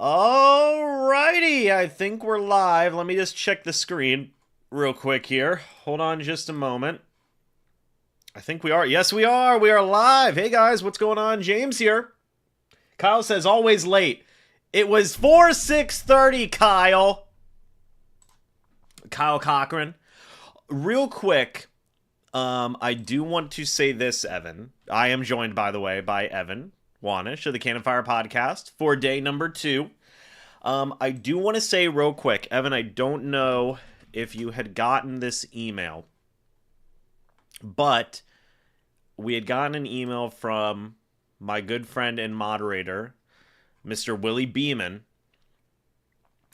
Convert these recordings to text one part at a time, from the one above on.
Alrighty, I think we're live. Let me just check the screen real quick here. Hold on just a moment. I think we are. Yes, we are. We are live. Hey guys, what's going on? James here. Kyle says always late. It was 6:30, Kyle. Kyle Cochran. Real quick, I do want to say this, Evan. I am joined, by the way, by Evan Wanish of the Cannon Fire Podcast for day number 2. I do want to say real quick, Evan, I don't know if you had gotten this email, but we had gotten an email from my good friend and moderator, Mr. Willie Beeman,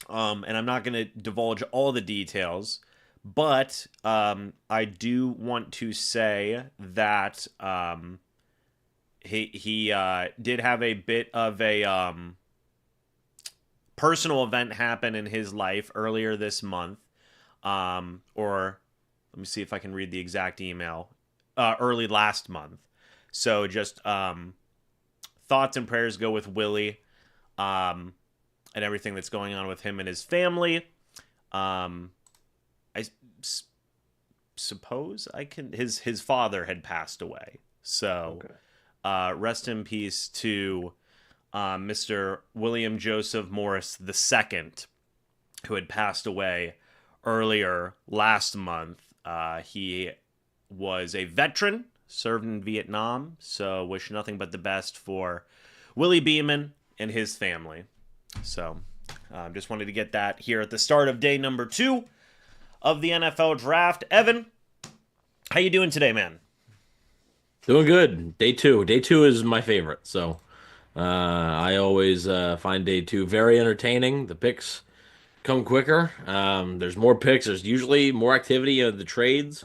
and I'm not going to divulge all the details, but I do want to say that he did have a bit of a personal event happen in his life earlier this month, or let me see if I can read the exact email, early last month. So just thoughts and prayers go with Willie, and everything that's going on with him and his family. Suppose I can. His father had passed away, so rest in peace to Mr. William Joseph Morris II, who had passed away earlier last month. He was a veteran, served in Vietnam, so wish nothing but the best for Willie Beeman and his family. So just wanted to get that here at the start of day number 2 of the NFL draft. Evan, how you doing today, man? Doing good. Day two. Day two is my favorite. So I always find day two very entertaining. The picks come quicker. There's more picks. There's usually more activity of the trades.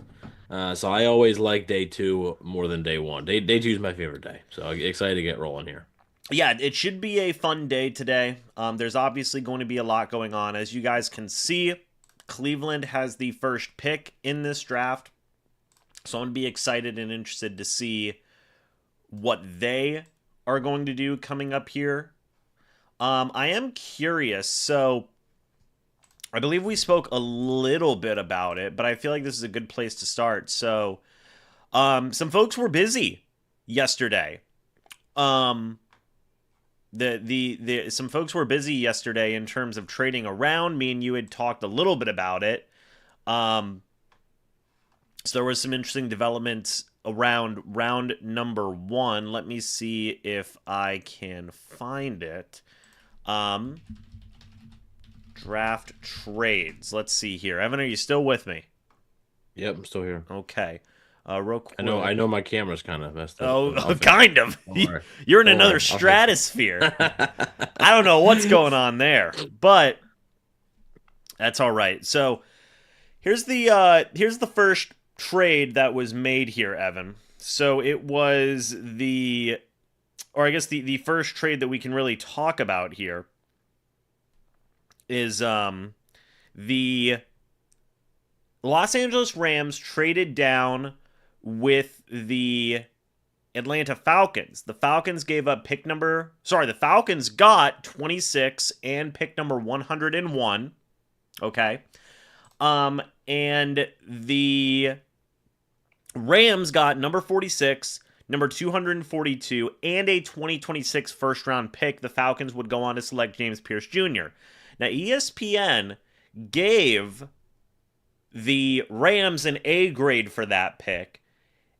So I always like day two more than day one. Day two is my favorite day. So I'm excited to get rolling here. Yeah, it should be a fun day today. There's obviously going to be a lot going on. As you guys can see, Cleveland has the first pick in this draft. So I'm going to be excited and interested to see what they are going to do coming up here. I am curious. So I believe we spoke a little bit about it, but I feel like this is a good place to start. So some folks were busy yesterday. Some folks were busy yesterday in terms of trading around. Me and you had talked a little bit about it. So there was some interesting developments around round number 1. Let me see if I can find it. Draft trades. Let's see here. Evan, are you still with me? Yep, I'm still here. Okay. Real quick. I know my camera's kind of messed up. Oh, kind of. You're in another stratosphere. I don't know what's going on there, but that's all right. So here's the first trade that was made here, Evan. So it was the first trade that we can really talk about here is the Los Angeles Rams traded down with the Atlanta Falcons. The Falcons got 26 and pick number 101. Okay. And the Rams got number 46, number 242, and a 2026 first round pick. The Falcons would go on to select James Pierce Jr. Now, ESPN gave the Rams an A grade for that pick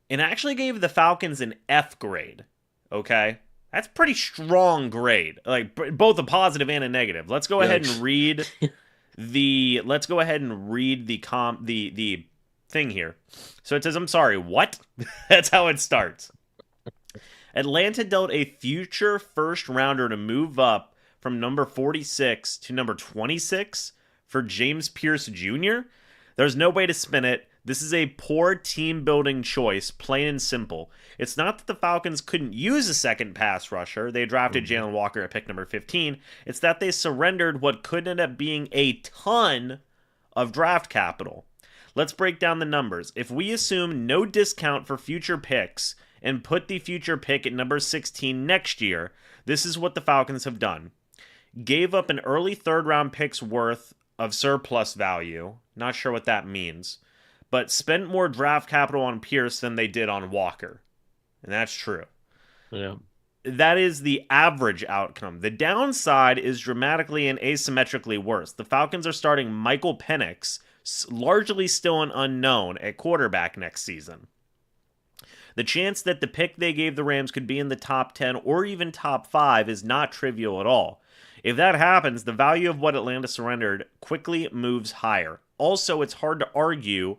and actually gave the Falcons an F grade. Okay? That's pretty strong grade. Like both a positive and a negative. Let's go ahead and read the thing here. So it says, I'm sorry, what? That's how it starts. Atlanta dealt a future first rounder to move up from number 46 to number 26 for James Pierce Jr. There's no way to spin it. This is a poor team building choice, plain and simple. It's not that the Falcons couldn't use a second pass rusher. They drafted Jalen Walker at pick number 15. It's that they surrendered what could end up being a ton of draft capital. Let's break down the numbers. If we assume no discount for future picks and put the future pick at number 16 next year, this is what the Falcons have done. gave up an early third-round pick's worth of surplus value. Not sure what that means. But spent more draft capital on Pierce than they did on Walker. And that's true. Yeah. That is the average outcome. The downside is dramatically and asymmetrically worse. The Falcons are starting Michael Penix, largely still an unknown, at quarterback next season. The chance that the pick they gave the Rams could be in the top 10 or even top 5 is not trivial at all. If that happens, the value of what Atlanta surrendered quickly moves higher. Also, it's hard to argue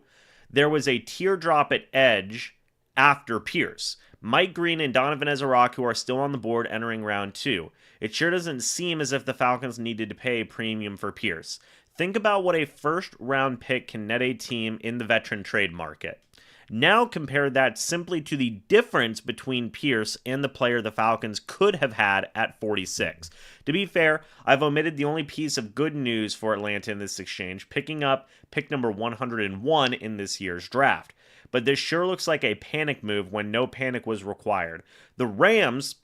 there was a teardrop at edge after Pierce. Mike Green and Donovan Ezaraku are still on the board entering round 2. It sure doesn't seem as if the Falcons needed to pay a premium for Pierce. Think about what a first-round pick can net a team in the veteran trade market. Now compare that simply to the difference between Pierce and the player the Falcons could have had at 46. To be fair, I've omitted the only piece of good news for Atlanta in this exchange, picking up pick number 101 in this year's draft. But this sure looks like a panic move when no panic was required. The Rams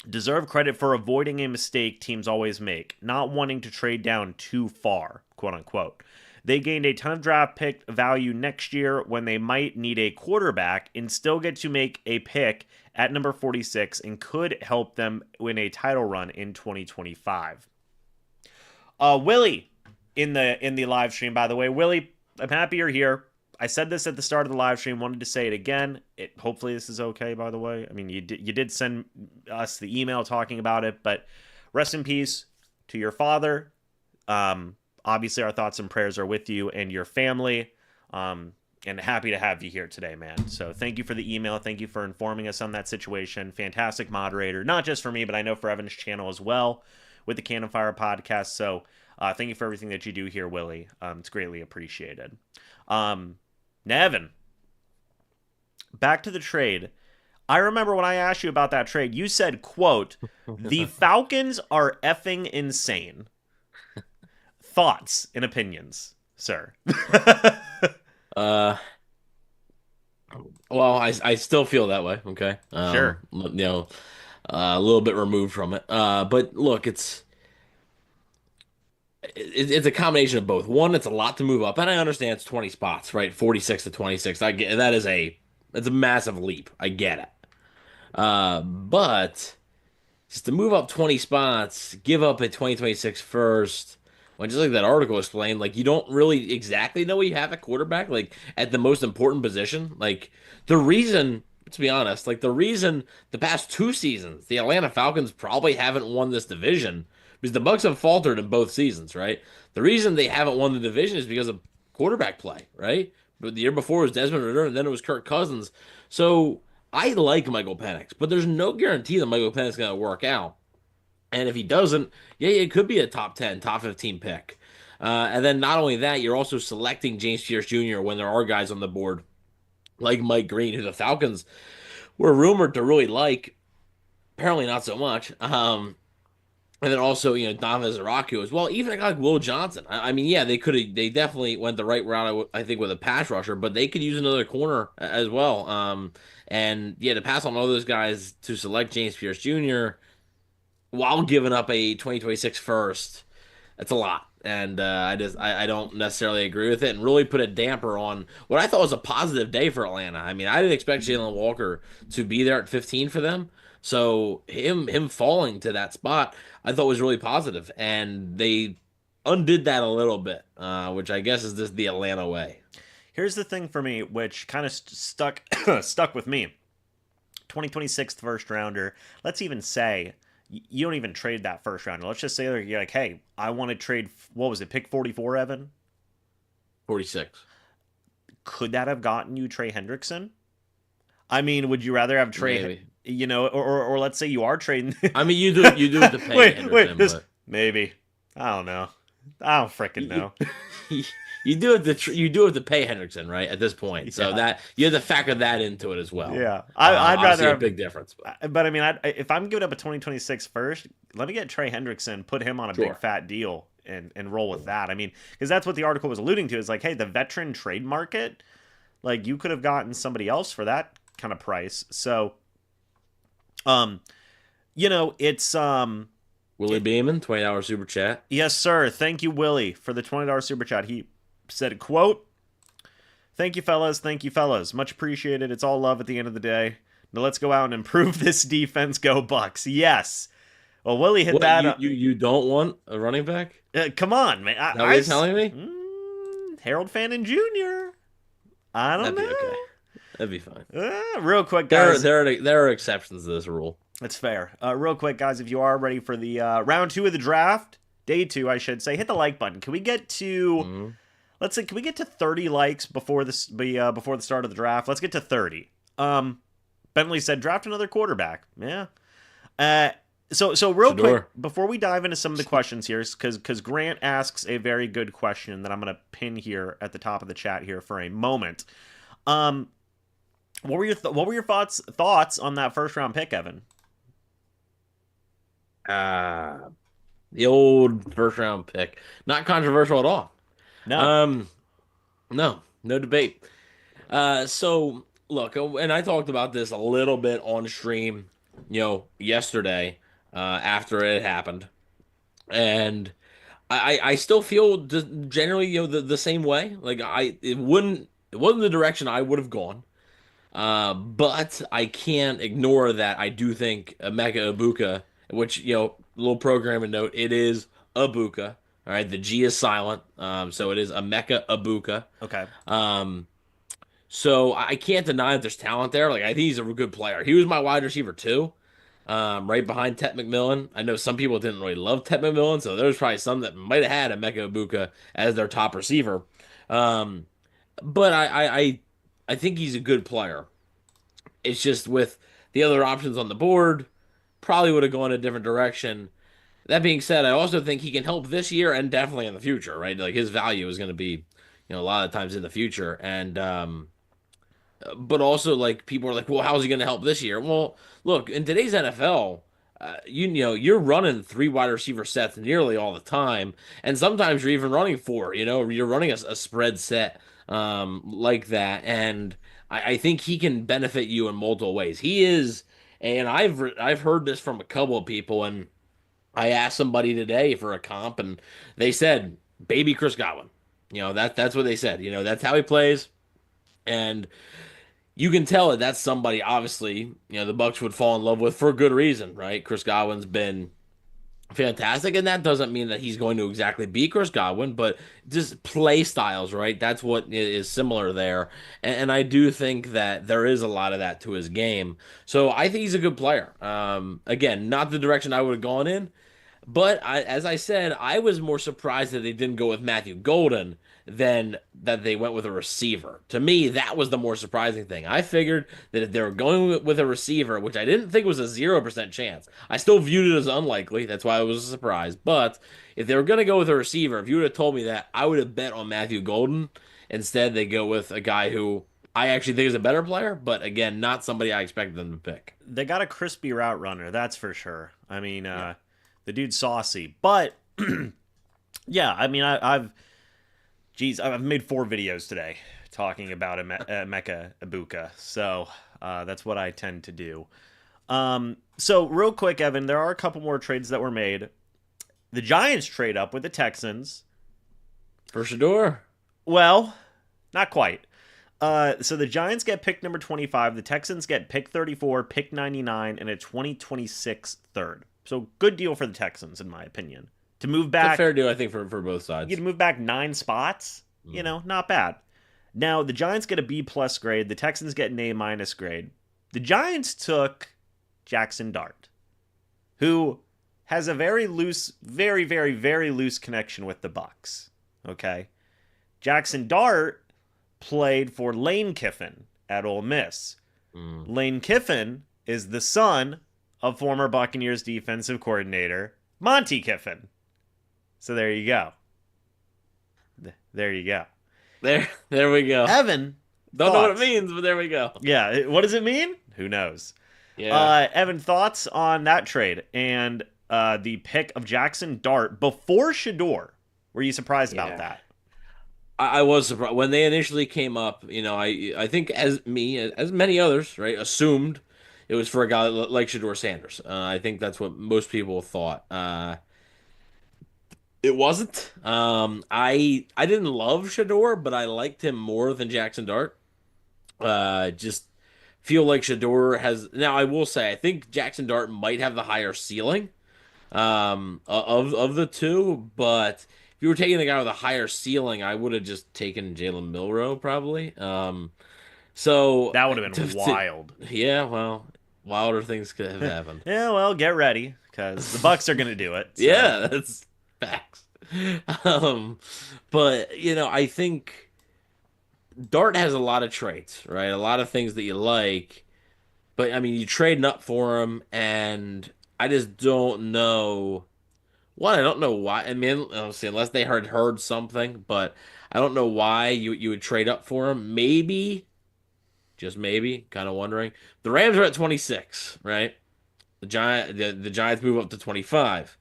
deserve credit for avoiding a mistake teams always make, not wanting to trade down too far, quote unquote. They gained a ton of draft pick value next year when they might need a quarterback and still get to make a pick at number 46 and could help them win a title run in 2025. Willie in the live stream, by the way. Willie, I'm happy you're here. I said this at the start of the live stream, wanted to say it again. Hopefully this is okay, by the way. I mean, you did send us the email talking about it, but rest in peace to your father. Obviously, our thoughts and prayers are with you and your family, and happy to have you here today, man. So thank you for the email. Thank you for informing us on that situation. Fantastic moderator, not just for me, but I know for Evan's channel as well with the Cannon Fire podcast. So thank you for everything that you do here, Willie. It's greatly appreciated. Now, Evan, back to the trade. I remember when I asked you about that trade, you said, quote, "The Falcons are effing insane." Thoughts and opinions, sir? Well, I still feel that way. Okay. Sure. A little bit removed from it. But look, it's a combination of both. One, it's a lot to move up, and I understand it's 20 spots, right? 46 to 26. I get that it's a massive leap. I get it. But just to move up 20 spots, give up a 2026 first. When just like that article explained, like you don't really exactly know what you have at quarterback, like at the most important position. Like the reason, to be honest, like the reason the past 2 seasons the Atlanta Falcons probably haven't won this division because the Bucs have faltered in both seasons, right? The reason they haven't won the division is because of quarterback play, right? But the year before was Desmond Ridder, and then it was Kirk Cousins. So I like Michael Penix, but there's no guarantee that Michael Penix is going to work out. And if he doesn't, yeah, it could be a top 10, top 15 pick. And then not only that, you're also selecting James Pierce Jr. when there are guys on the board like Mike Green, who the Falcons were rumored to really like. Apparently not so much. And then also, Donovan Ezaraku as well. Even a guy like Will Johnson. I mean, yeah, they definitely went the right route, I think, with a pass rusher, but they could use another corner as well. And yeah, to pass on all those guys to select James Pierce Jr. while giving up a 2026 first, that's a lot. And I don't necessarily agree with it and really put a damper on what I thought was a positive day for Atlanta. I mean, I didn't expect Jalen Walker to be there at 15 for them. So him falling to that spot, I thought was really positive. And they undid that a little bit, which I guess is just the Atlanta way. Here's the thing for me, which kind of stuck with me. 2026 first rounder. Let's even say you don't even trade that first rounder. Let's just say you're like, hey, I want to trade, what was it, pick 44, Evan? 46. Could that have gotten you Trey Hendrickson? I mean, would you rather have Trey, or let's say you are trading. I mean, you do have to pay Hendrickson, maybe. I don't know. I don't freaking know. You do have to pay Hendrickson, right? At this point, so that you have to factor that into it as well. Yeah, I'd rather have a big difference. But I mean, if I'm giving up a 2026 first, let me get Trey Hendrickson, put him on a big fat deal, and roll with that. I mean, because that's what the article was alluding to. Is like, hey, the veteran trade market, like you could have gotten somebody else for that kind of price. So, it's Willie Beeman, $20 super chat. Yes, sir. Thank you, Willie, for the $20 super chat. He said, quote, "Thank you, fellas. Thank you, fellas. Much appreciated. It's all love at the end of the day. Now let's go out and improve this defense. Go Bucks." Yes. Well, Willie hit What, that. you don't want a running back? Come on, man. Is that what you're telling me? Harold Fannin Jr. I don't That'd be know. okay. That'd be fine. Real quick, guys. There are exceptions to this rule. That's fair. Real quick, guys, if you are ready for the round 2 of the draft, day 2, I should say, hit the like button. Can we get to, let's say, can we get to 30 likes before the start of the draft? Let's get to 30. Bentley said, draft another quarterback. Yeah. So real quick, before we dive into some of the questions here, because Grant asks a very good question that I'm going to pin here at the top of the chat here for a moment. What were your thoughts on that first round pick, Evan? The old first round pick, not controversial at all. No. No debate. So look, and I talked about this a little bit on stream, yesterday, after it happened, and I still feel generally, the same way. Like it wasn't the direction I would have gone. But I can't ignore that I do think Emeka Egbuka, which, little programming note, it is Egbuka. All right, the G is silent. So it is Emeka Egbuka. Okay. So I can't deny that there's talent there. Like, I think he's a good player. He was my wide receiver too, right behind Tet McMillan. I know some people didn't really love Tet McMillan, so there was probably some that might have had Emeka Egbuka as their top receiver. But I think he's a good player. It's just with the other options on the board, probably would have gone a different direction. That being said, I also think he can help this year and definitely in the future, right? Like, his value is going to be, a lot of times in the future. And, but also, like, people are like, well, how's he going to help this year? Well, look, in today's NFL, you're running 3 wide receiver sets nearly all the time. And sometimes you're even running 4, you're running a spread set, like that. And I think he can benefit you in multiple ways. He is, and I've heard this from a couple of people, and I asked somebody today for a comp, and they said, baby Chris Godwin. That's what they said. That's how he plays. And you can tell that's somebody, obviously, the Bucs would fall in love with for good reason, right? Chris Godwin's been fantastic, and that doesn't mean that he's going to exactly be Chris Godwin, but just play styles, right? That's what is similar there, and I do think that there is a lot of that to his game. So I think he's a good player. Again, not the direction I would have gone in, but as I said, I was more surprised that they didn't go with Matthew Golden than that they went with a receiver. To me, that was the more surprising thing. I figured that if they were going with a receiver, which I didn't think was a 0% chance, I still viewed it as unlikely. That's why it was a surprise. But if they were going to go with a receiver, if you would have told me that, I would have bet on Matthew Golden. Instead, they go with a guy who I actually think is a better player, but again, not somebody I expected them to pick. They got a crispy route runner, that's for sure. I mean, the dude's saucy. But, yeah, I mean, I've made 4 videos today talking about Emeka Egbuka, so that's what I tend to do. So real quick, Evan, there are a couple more trades that were made. The Giants trade up with the Texans. For Shador? Well, not quite. So the Giants get pick number 25, the Texans get pick 34, pick 99, and a 2026 third. So good deal for the Texans, in my opinion. To move back, it's a fair deal, I think, for both sides. You get to move back 9 spots. Not bad. Now the Giants get a B+ grade. The Texans get an A- grade. The Giants took Jackson Dart, who has a very loose, very, very, very loose connection with the Bucs. Okay, Jackson Dart played for Lane Kiffin at Ole Miss. Lane Kiffin is the son of former Buccaneers defensive coordinator Monty Kiffin. So there you go. There you go. There we go. Evan, don't know what it means, but there we go. Yeah, what does it mean? Who knows? Yeah. Evan, thoughts on that trade and the pick of Jackson Dart before Shador? Were you surprised about that? I was surprised when they initially came up. I think as many others, right, assumed, it was for a guy like Shador Sanders. I think that's what most people thought. It wasn't. I didn't love Shador, but I liked him more than Jackson Dart. Just feel like Shador has. Now, I will say, I think Jackson Dart might have the higher ceiling of the two, but if you were taking the guy with a higher ceiling, I would have just taken Jalen Milroe probably. So That would have been wild. yeah, well, wilder things could have happened. Yeah, well, get ready because the Bucs are gonna do it. So. Yeah, that's facts. Um, but I think Dart has a lot of traits, right? A lot of things that you like, but I mean, you trading up for him, and I just don't know. One, I don't know why. I mean, honestly, unless they heard something, but I don't know why you would trade up for him. Maybe, just maybe, kind of wondering. The Rams are at 26, right? The Giants move up to 25.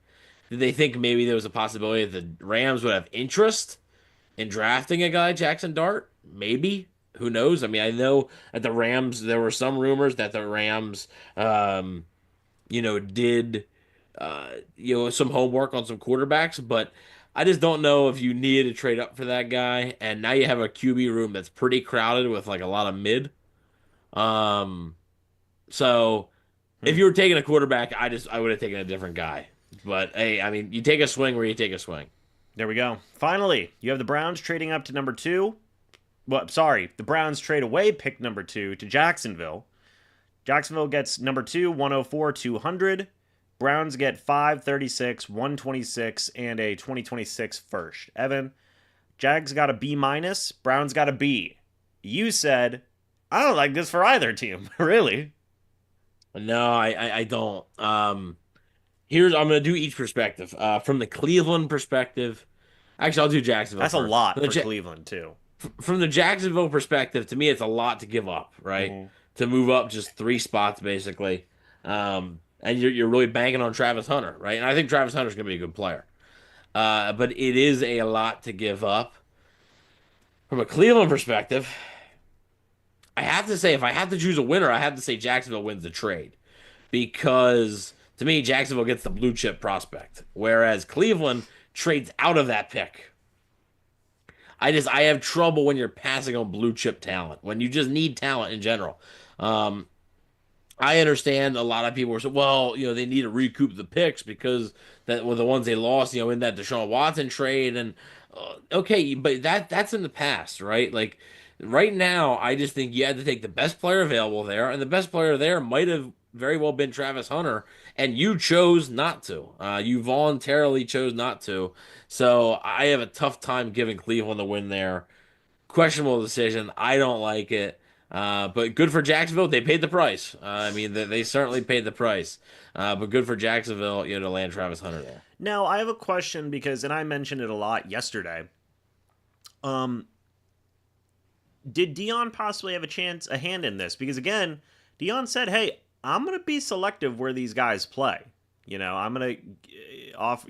Did they think maybe there was a possibility that the Rams would have interest in drafting a guy, Jackson Dart? Maybe. Who knows? I mean, I know at the Rams, there were some rumors that the Rams, did, some homework on some quarterbacks, but I just don't know if you needed to trade up for that guy. And now you have a QB room that's pretty crowded with like a lot of mid. Um, so if Hmm. you were taking a quarterback, I would have taken a different guy. But hey, I mean, you take a swing where you take a swing. There we go. Finally, you have the Browns trading up to number 2. Well, sorry, the Browns trade away pick number 2 to Jacksonville. Jacksonville gets number 2, 104, 200. Browns get 536, 126, and a 2026 first. Evan, Jags got a B minus. Browns got a B. You said, I don't like this for either team. Really? No, I don't. I'm gonna do each perspective. From the Cleveland perspective, actually, I'll do Jacksonville That's a first. lot for Cleveland, too. From the Jacksonville perspective, to me, it's a lot to give up, right? Mm-hmm. To move up just 3 spots, basically. And you're really banking on Travis Hunter, right? And I think Travis Hunter's gonna be a good player. But it is a lot to give up. From a Cleveland perspective, I have to say, if I have to choose a winner, I have to say Jacksonville wins the trade because to me, Jacksonville gets the blue chip prospect, whereas Cleveland trades out of that pick. I have trouble when you're passing on blue chip talent when you just need talent in general. Um, I understand a lot of people are saying, well, they need to recoup the picks because that were the ones they lost, in that Deshaun Watson trade. And okay, but that's in the past, right? Like right now, I just think you had to take the best player available there, and the best player there might have very well been Travis Hunter, and you chose not to. You voluntarily chose not to. So I have a tough time giving Cleveland the win there. Questionable decision. I don't like it. But good for Jacksonville. They paid the price. I mean, they certainly paid the price. But good for Jacksonville, to land Travis Hunter there. Now, I have a question because, and I mentioned it a lot yesterday. Um, did Dion possibly have a hand in this? Because again, Dion said, "Hey, I'm gonna be selective where these guys play. I'm gonna off.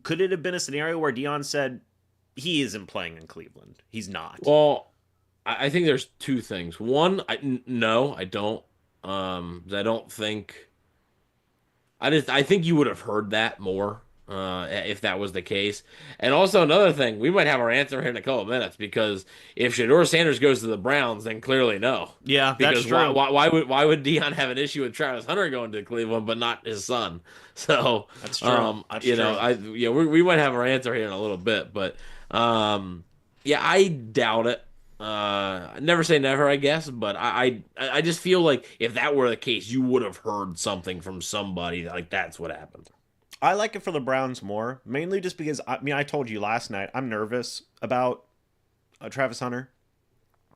Could it have been a scenario where Dion said he isn't playing in Cleveland? He's not. Well, I think there's two things. One, no, I don't. I don't think. I think you would have heard that more if that was the case. And also another thing, we might have our answer here in a couple of minutes because if Shador Sanders goes to the Browns, then clearly no. Yeah, that's Because true. why would Dion have an issue with Travis Hunter going to Cleveland but not his son? So That's true. That's true. we might have our answer here in a little bit, but yeah, I doubt it. Never say never, I guess, but I just feel like if that were the case, you would have heard something from somebody like that's what happened. I like it for the Browns more, mainly just because I told you last night I'm nervous about Travis Hunter.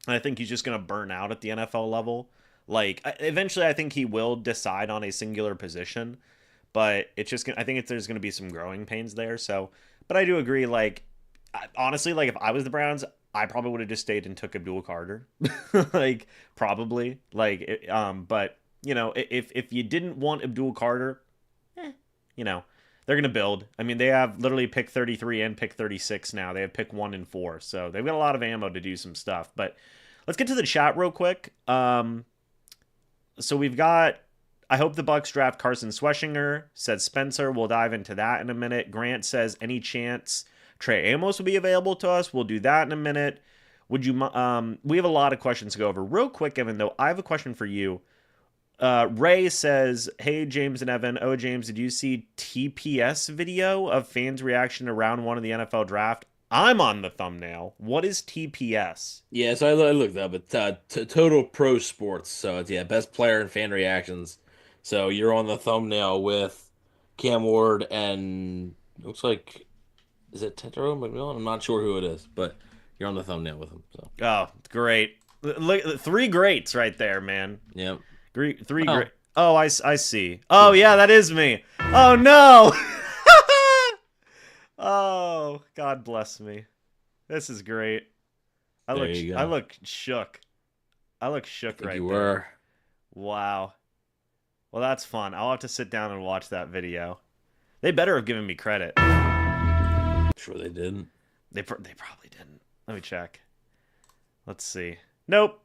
And I think he's just going to burn out at the NFL level. Like eventually, I think he will decide on a singular position, but it's just I think there's going to be some growing pains there. So, but I do agree. Like honestly, like if I was the Browns, I probably would have just stayed and took Abdul Carter. Like probably but if you didn't want Abdul Carter, you know, they're going to build. I mean, they have literally pick 33 and pick 36 now. They have pick 1 and 4. So they've got a lot of ammo to do some stuff. But let's get to the chat real quick. So we've got. I hope the Bucs draft Carson Schweschinger. Said Spencer. We'll dive into that in a minute. Grant says any chance Trey Amos will be available to us. We'll do that in a minute. Would you? We have a lot of questions to go over. Real quick, Evan. Though I have a question for you. Ray says, "Hey James and Evan. Oh James, did you see TPS video of fans' reaction to round one of the NFL draft? I'm on the thumbnail. What is TPS? Yeah, so I looked up. It's Total Pro Sports. So it's yeah, best player and fan reactions. So you're on the thumbnail with Cam Ward and looks like is it Tetro McMillan? I'm not sure who it is, but you're on the thumbnail with him. So Oh, great. Look, three greats right there, man. yeah. Three Oh, great. Oh, I see. Oh, yeah, that is me. Oh, no. Oh, God bless me. This is great. there you I go. look shook. I look I shook think right you there. were. Wow. Well, that's fun. I'll have to sit down and watch that video. They better have given me credit. Sure they didn't. They probably didn't. Let me check. Let's see. Nope.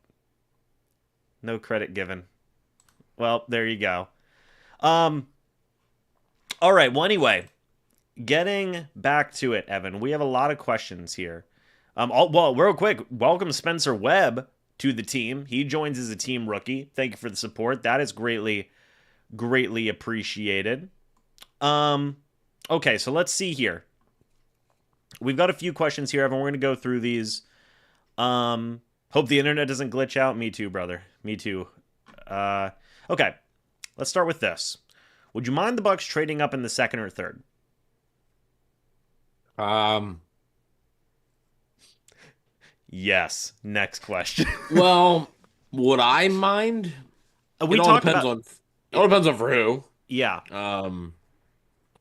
No credit given. Well, there you go. Um. All right. Well, anyway, getting back to it, Evan. We have a lot of questions here. Well, real quick, welcome Spencer Webb to the team. He joins as a team rookie. Thank you for the support. That is greatly appreciated. Okay, so let's see here. We've got a few questions here, Evan. We're gonna go through these. Hope the internet doesn't glitch out. Me too, brother. Me too. Okay, let's start with this. Would you mind the Bucs trading up in the second or third? Um. Yes. Next question. Well, would I mind? We talked about It all depends on for who. yeah.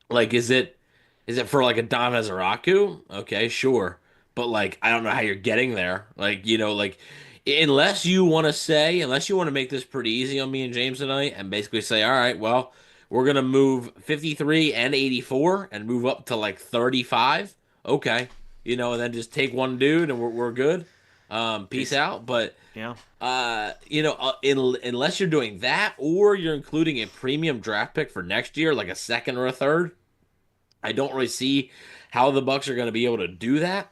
Like is it for like a Dom Ezeraku? Okay, sure. But like I don't know how you're getting there. Like, like unless you want to make this pretty easy on me and James tonight and basically say, all right, well, we're gonna move 53 and 84 and move up to like 35. Okay. And then just take one dude and we're good. Peace out. But Yeah. unless you're doing that or you're including a premium draft pick for next year, like a second or a third, I don't really see how the Bucs are going to be able to do that.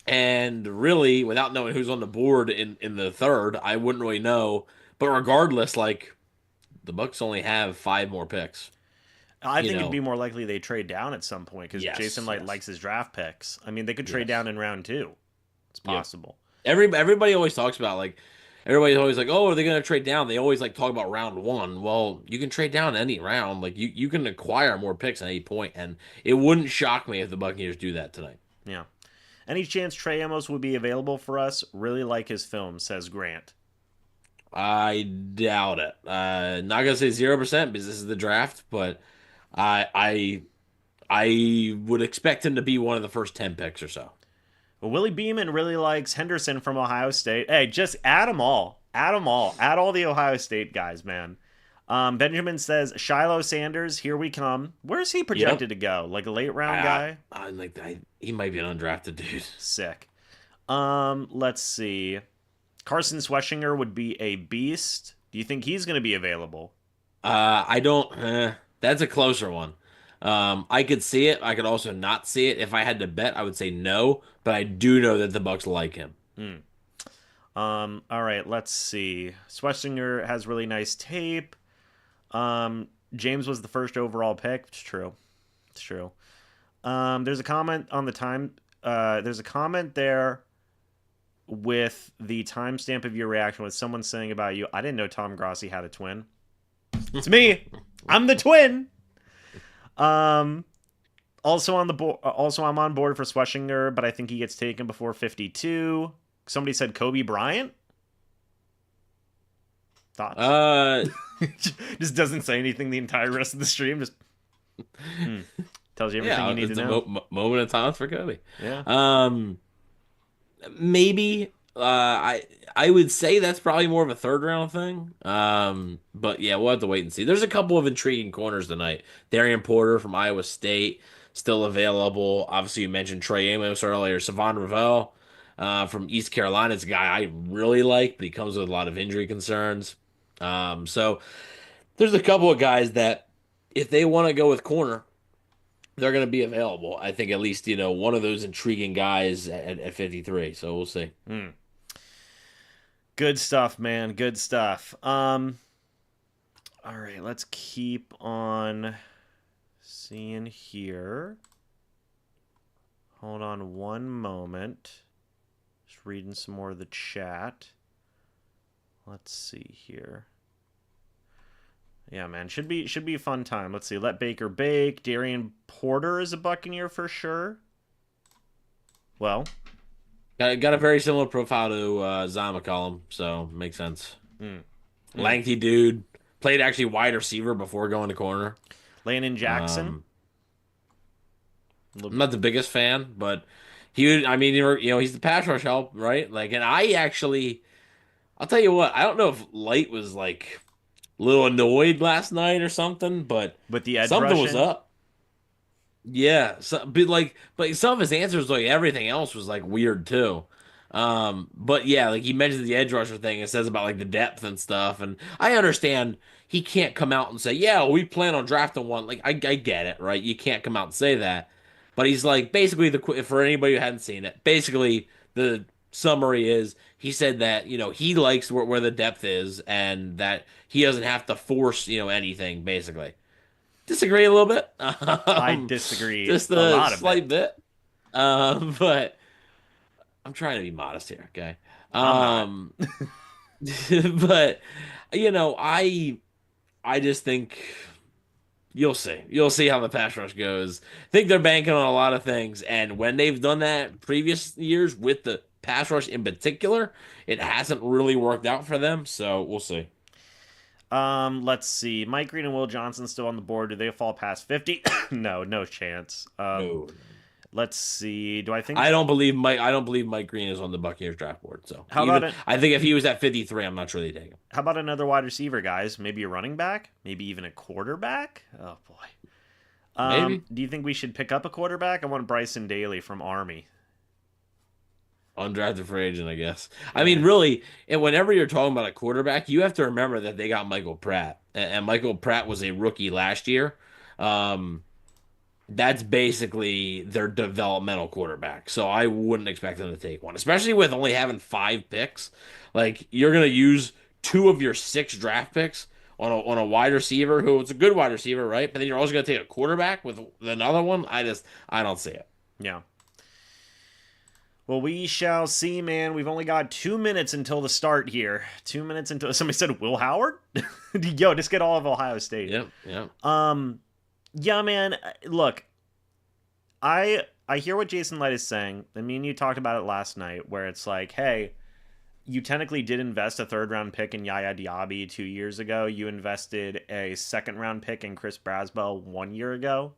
And really, without knowing who's on the board in the third, I wouldn't really know. But regardless, like the Bucs only have five more picks. I You think it'd be know, more likely they trade down at some point because Jason yes, Light yes, likes his draft picks. I mean, they could trade yes, down in round two. It's yeah. possible. Everybody always talks about like everybody's always like, oh, are they going to trade down? They always like talk about round one. Well, you can trade down any round. Like you can acquire more picks at any point, and it wouldn't shock me if the Buccaneers do that tonight. Yeah. Any chance Trey Amos would be available for us? Really like his film, says Grant. I doubt it. Not gonna say 0% because this is the draft, but I I I would expect him to be one of the first 10 picks or so. Well, Willie Beeman really likes Henderson from Ohio State. Hey, just add them all. Add them all. Add all the Ohio State guys, man. Benjamin says Shiloh Sanders, here we come. Where's he Yep. projected to go? Like a late round I, guy? he might be an undrafted dude. Sick. Let's see. Carson Schweschinger would be a beast. Do you think he's going to be available? I don't. That's a closer one. I could see it. I could also not see it. If I had to bet, I would say no. But I do know that the Bucks like him. Hmm. All right, let's see. Schweschinger has really nice tape. James was the first overall pick. It's true. It's true. There's a comment on the time. There's a comment there with the timestamp of your reaction with someone saying about you. I didn't know Tom Grossi had a twin. It's me. I'm the twin. Um, also on the board. Also, I'm on board for Schweschinger, but I think he gets taken before 52. Somebody said Kobe Bryant. Thoughts? Uh, Just doesn't say anything the entire rest of the stream. Just tells you everything yeah, you need it's to a know. moment of silence for Kobe. Yeah. Maybe. I would say that's probably more of a third round thing. But yeah, we'll have to wait and see. There's a couple of intriguing corners tonight. Darian Porter from Iowa State still available. Obviously, you mentioned Trey Amos earlier. Savon Ravel from East Carolina is a guy I really like, but he comes with a lot of injury concerns. So there's a couple of guys that if they want to go with corner, they're going to be available. I think at least, one of those intriguing guys at 53. So we'll see. Hmm. Good stuff, man. Good stuff. All right, let's keep on seeing here. Hold on one moment. Just reading some more of the chat. Let's see here. Yeah, man, should be a fun time. Let's see. Let Baker bake. Darian Porter is a Buccaneer for sure. Well, Got a very similar profile to Zion McCollum, so makes sense. mm, mm. Lengthy dude. Played actually wide receiver before going to corner. Landon Jackson. Um, I'm not the biggest fan, but I mean, he's the pass rush help, right? Like, and I'll tell you what, I don't know if Light was like a little annoyed last night or something, but With the edge something was rushing. up. Yeah, but some of his answers, like everything else, was like weird too. But yeah, like he mentioned the edge rusher thing. It says about like the depth and stuff, and I understand he can't come out and say, "Yeah, we plan on drafting one." Like I get it, right? You can't come out and say that, but he's like basically for anybody who hadn't seen it, basically the summary is he said that he likes where the depth is and that he doesn't have to force anything basically. Disagree a little bit. I disagree Just a a lot of it. slight bit. But I'm trying to be modest here, okay? I'm not. Um, but I just think you'll see. You'll see how the pass rush goes. I think they're banking on a lot of things, and when they've done that previous years with the pass rush in particular, it hasn't really worked out for them. So we'll see. Let's see. Mike Green and Will Johnson still on the board. Do they fall past 50? No, no chance. No. Let's see. Do I think I don't believe Mike Green is on the Buccaneers draft board. So how about I think if he was at 53, I'm not sure they take him. how about another wide receiver, guys? Maybe a running back? Maybe even a quarterback? Oh boy. Maybe Do you think we should pick up a quarterback? I want Bryson Daly from Army. undrafted free agent, I guess. I mean, Yeah. really, and whenever you're talking about a quarterback, you have to remember that they got Michael Pratt, and Michael Pratt was a rookie last year. Um, that's basically their developmental quarterback. So I wouldn't expect them to take one, especially with only having 5 picks. Like you're gonna use 2 of your 6 draft picks on a wide receiver who is a good wide receiver, right? But then you're also gonna take a quarterback with another one. I don't see it. Yeah. Well, we shall see, man. We've only got 2 minutes until the start here. 2 minutes until somebody said Will Howard. Yo, just get all of Ohio State. Yep, yep. Yeah, man. Look, I hear what Jason Light is saying. I mean, you talked about it last night, where it's like, hey, you technically did invest a third round pick in Yaya Diaby 2 years ago. You invested a second round pick in Chris Braswell 1 year ago.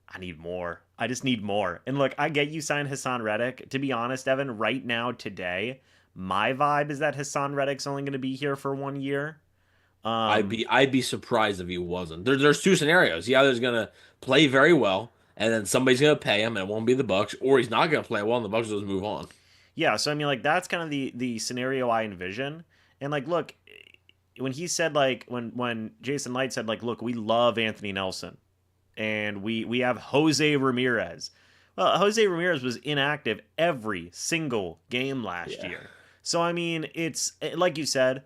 I need more. I just need more. And look, I get you signed Hassan Reddick. To be honest, Evan, right now, today, my vibe is that Hassan Reddick's only going to be here for 1 year. I'd be surprised if he wasn't. There's 2 scenarios. He either is gonna play very well, and then somebody's gonna pay him, and it won't be the Bucks, or he's not gonna play well, and the Bucks will just move on. Yeah, so I mean, like that's kind of the scenario I envision. And like, look, when he said like when Jason Light said like, look, we love Anthony Nelson, and we have Jose Ramirez. Well, Jose Ramirez was inactive every single game last Yeah. year. So I mean, it's like you said,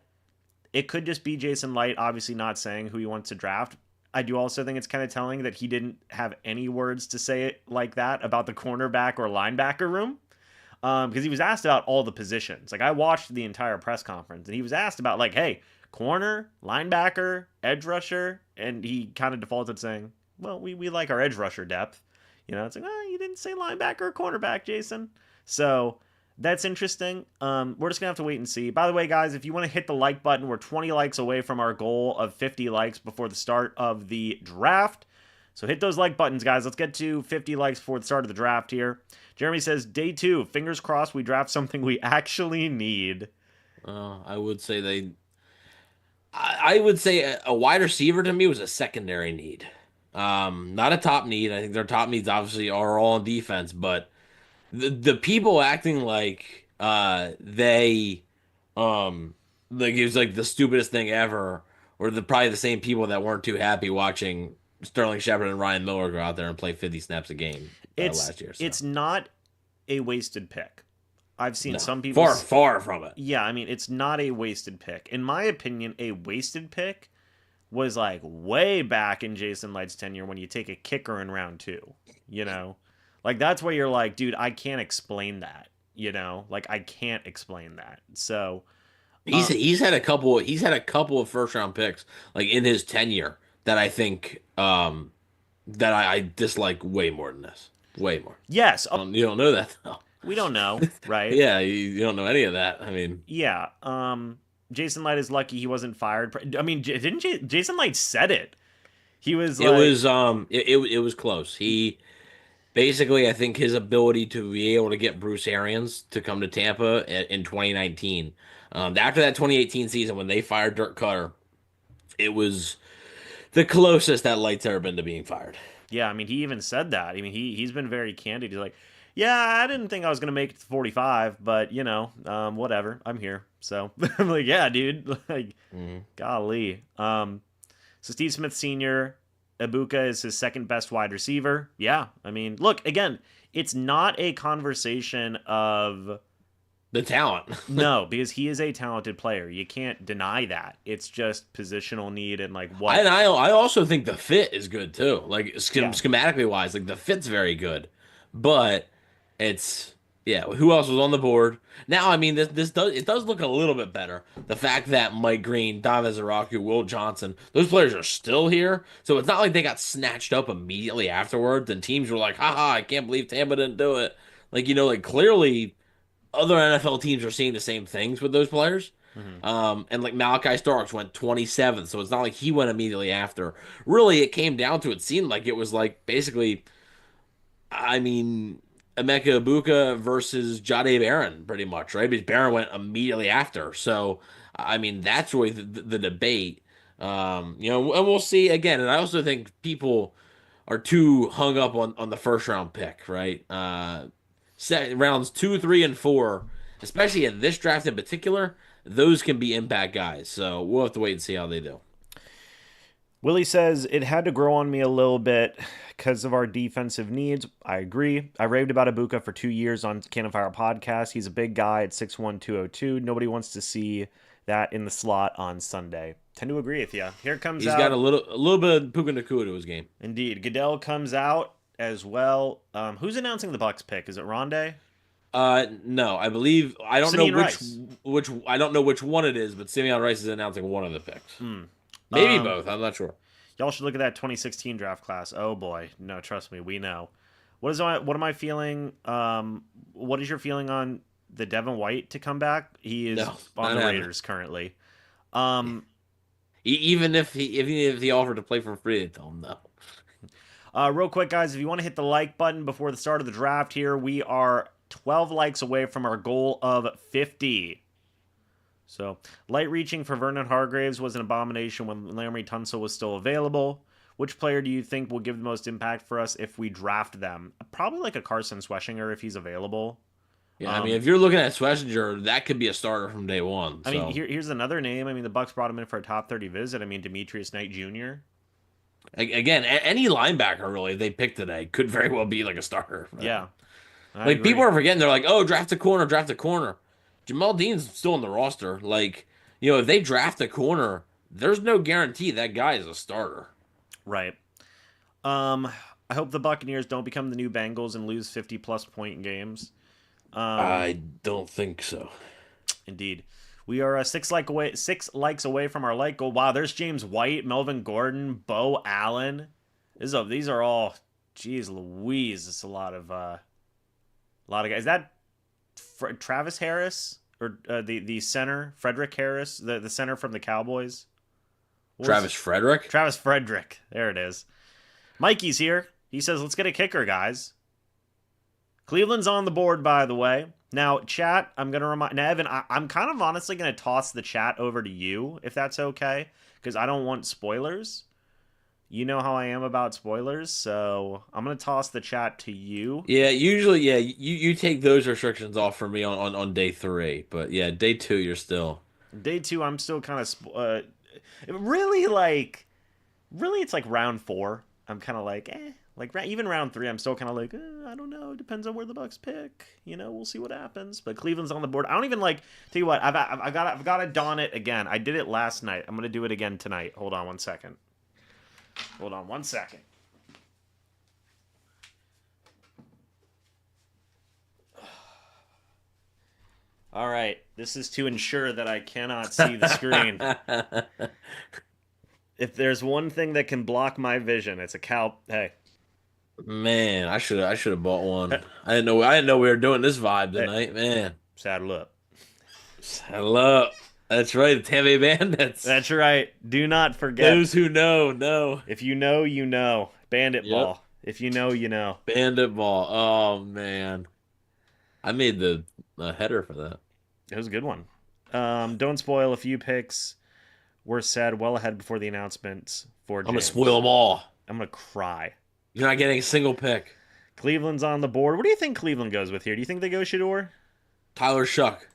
it could just be Jason Light obviously not saying who he wants to draft. I do also think it's kind of telling that he didn't have any words to say it like that about the cornerback or linebacker room. Because he was asked about all the positions. Like I watched the entire press conference, and he was asked about like, hey, corner, linebacker, edge rusher, and he kind of defaulted saying, well, we like our edge rusher depth. It's like, oh, you didn't say linebacker or cornerback, Jason. So that's interesting. We're just gonna have to wait and see. By the way, guys, if you want to hit the like button, we're 20 likes away from our goal of 50 likes before the start of the draft. So hit those like buttons, guys. Let's get to 50 likes before the start of the draft here. Jeremy says, day 2, fingers crossed we draft something we actually need. I would say I would say a wide receiver to me was a secondary need. Not a top need. I think their top needs obviously are all on defense, but the people acting like they um Like it was like the stupidest thing ever, or probably the same people that weren't too happy watching Sterling Shepard and Ryan Miller go out there and play 50 snaps a game It's last year. So it's not a wasted pick. I've seen no, some people. far from it. Yeah, I mean, it's not a wasted pick. In my opinion, a wasted pick was like way back in Jason Light's tenure when you take a kicker in round two. You know, like that's where you're like, dude, I can't explain that. You know, like I can't explain that. So He's had a couple of first round picks like in his tenure that I think that I dislike way more than this. Way more. yes, You don't know that though. we don't know, right? Yeah, you don't know any of that. I mean, Yeah. Jason Light is lucky he wasn't fired. I mean, didn't Jason Light said it? He was it like, was it was close. He basically, I think his ability to be able to get Bruce Arians to come to Tampa in 2019, after that 2018 season when they fired Dirk Cutter, it was the closest that Light's ever been to being fired. yeah. I mean, he even said that. I mean, he's been very candid. He's like, yeah, I didn't think I was gonna make it to 45, but you know, whatever. I'm here. So I'm like, yeah, dude. Like, Mhm. golly. So Steve Smith Sr. Ibuka is his second best wide receiver. Yeah, I mean, look again. It's not a conversation of The talent. no, because he is a talented player. You can't deny that. It's just positional need and like what. I also think the fit is good too. Like Yeah, schematically wise, like the fit's very good. But it's yeah, who else was on the board? Now, I mean, this does look a little bit better. The fact that Mike Green, Dom Ezeraku, Will Johnson, those players are still here. So it's not like they got snatched up immediately afterwards and teams were like, haha, I can't believe Tampa didn't do it. Like, like clearly other NFL teams are seeing the same things with those players. hmm And like Malachi Starks went 27th, so it's not like he went immediately after. Really, it came down to it seemed like it was like basically, I mean, Emeka Ibuka versus Jade Barron, pretty much, right? Because Barron went immediately after. So, I mean, that's really the debate. And we'll see again. And I also think people are too hung up on the first round pick, right? Rounds 2, 3, and 4, especially in this draft in particular, those can be impact guys. So we'll have to wait and see how they do. Willie says it had to grow on me a little bit because of our defensive needs. I agree. I raved about Ibuka for 2 years on Cannon Fire podcast. He's a big guy at 6'1", 202. Nobody wants to see that in the slot on Sunday. Tend to agree with you. Here comes He's out. got a little bit of Puka Nacua to his game. Indeed. Goodell comes out as well. Who's announcing the Bucs pick? Is it Rondé? No, I believe I don't Simeon know Rice. which I don't know which one it is, but Simeon Rice is announcing one of the picks. Hmm. Maybe Um, both. I'm not sure. Y'all should look at that 2016 draft class. Oh boy, no, trust me, we know. What am I feeling? What is your feeling on the Devin White to come back? He is No, on not the having Raiders currently. Um, Even if he offered to play for free, they'd tell him no. real quick, guys, if you want to hit the like button before the start of the draft here, we are 12 likes away from our goal of 50. So, light reaching for Vernon Hargraves was an abomination when Larry Tunsil was still available. Which player do you think will give the most impact for us if we draft them? Probably like a Carson Sweshinger if he's available. Yeah, I mean, if you're looking at Schlesinger, that could be a starter from day one. I mean, here's another name. I mean, the Bucs brought him in for a top 30 visit. I mean, Demetrius Knight Jr. Again, any linebacker really they picked today could very well be like a starter. Yeah, I Like agree. people are forgetting, they're like, oh, draft a corner, draft a corner. Jamal Dean's still on the roster. Like, if they draft a corner, there's no guarantee that guy is a starter. Right. I hope the Buccaneers don't become the new Bengals and lose 50-plus point games. I don't think so. Indeed. We are 6 likes away from our like goal. Wow, there's James White, Melvin Gordon, Bo Allen. These are all, geez Louise, it's a lot of guys. Is that Travis Harris or the center, Frederick Harris, the center from the Cowboys? Travis Frederick? Travis Frederick. There it is. Mikey's here. He says, let's get a kicker, guys. Cleveland's on the board, by the way. Now, chat, I'm going to remind... Now, Evan, I'm kind of honestly going to toss the chat over to you, if that's okay, because I don't want spoilers. You know how I am about spoilers, so I'm going to toss the chat to you. Yeah, usually, you take those restrictions off for me on day 3. But yeah, day 2, you're still... Day 2, I'm still kind of really, it's like round 4. I'm kind of like, eh. Like even round 3, I'm still kind of like, I don't know. It depends on where the Bucs pick. We'll see what happens. But Cleveland's on the board. I don't even like. Tell you what, I've got to don it again. I did it last night. I'm gonna do it again tonight. Hold on one second. All right, this is to ensure that I cannot see the screen. If there's one thing that can block my vision, it's a cow. Hey. Man, I should have bought one. I didn't know we were doing this vibe tonight, man. Saddle up. Saddle up. That's right, the Tampa Bay Bandits. That's right. Do not forget. Those who know. If you know, you know. Bandit ball. If you know, you know. Bandit ball. Oh man, I made the header for that. It was a good one. Don't spoil a few picks. Were said well ahead before the announcements for James. I'm gonna spoil them all. I'm gonna cry. You're not getting a single pick. Cleveland's on the board. What do you think Cleveland goes with here? Do you think they go Shador? Tyler Shuck.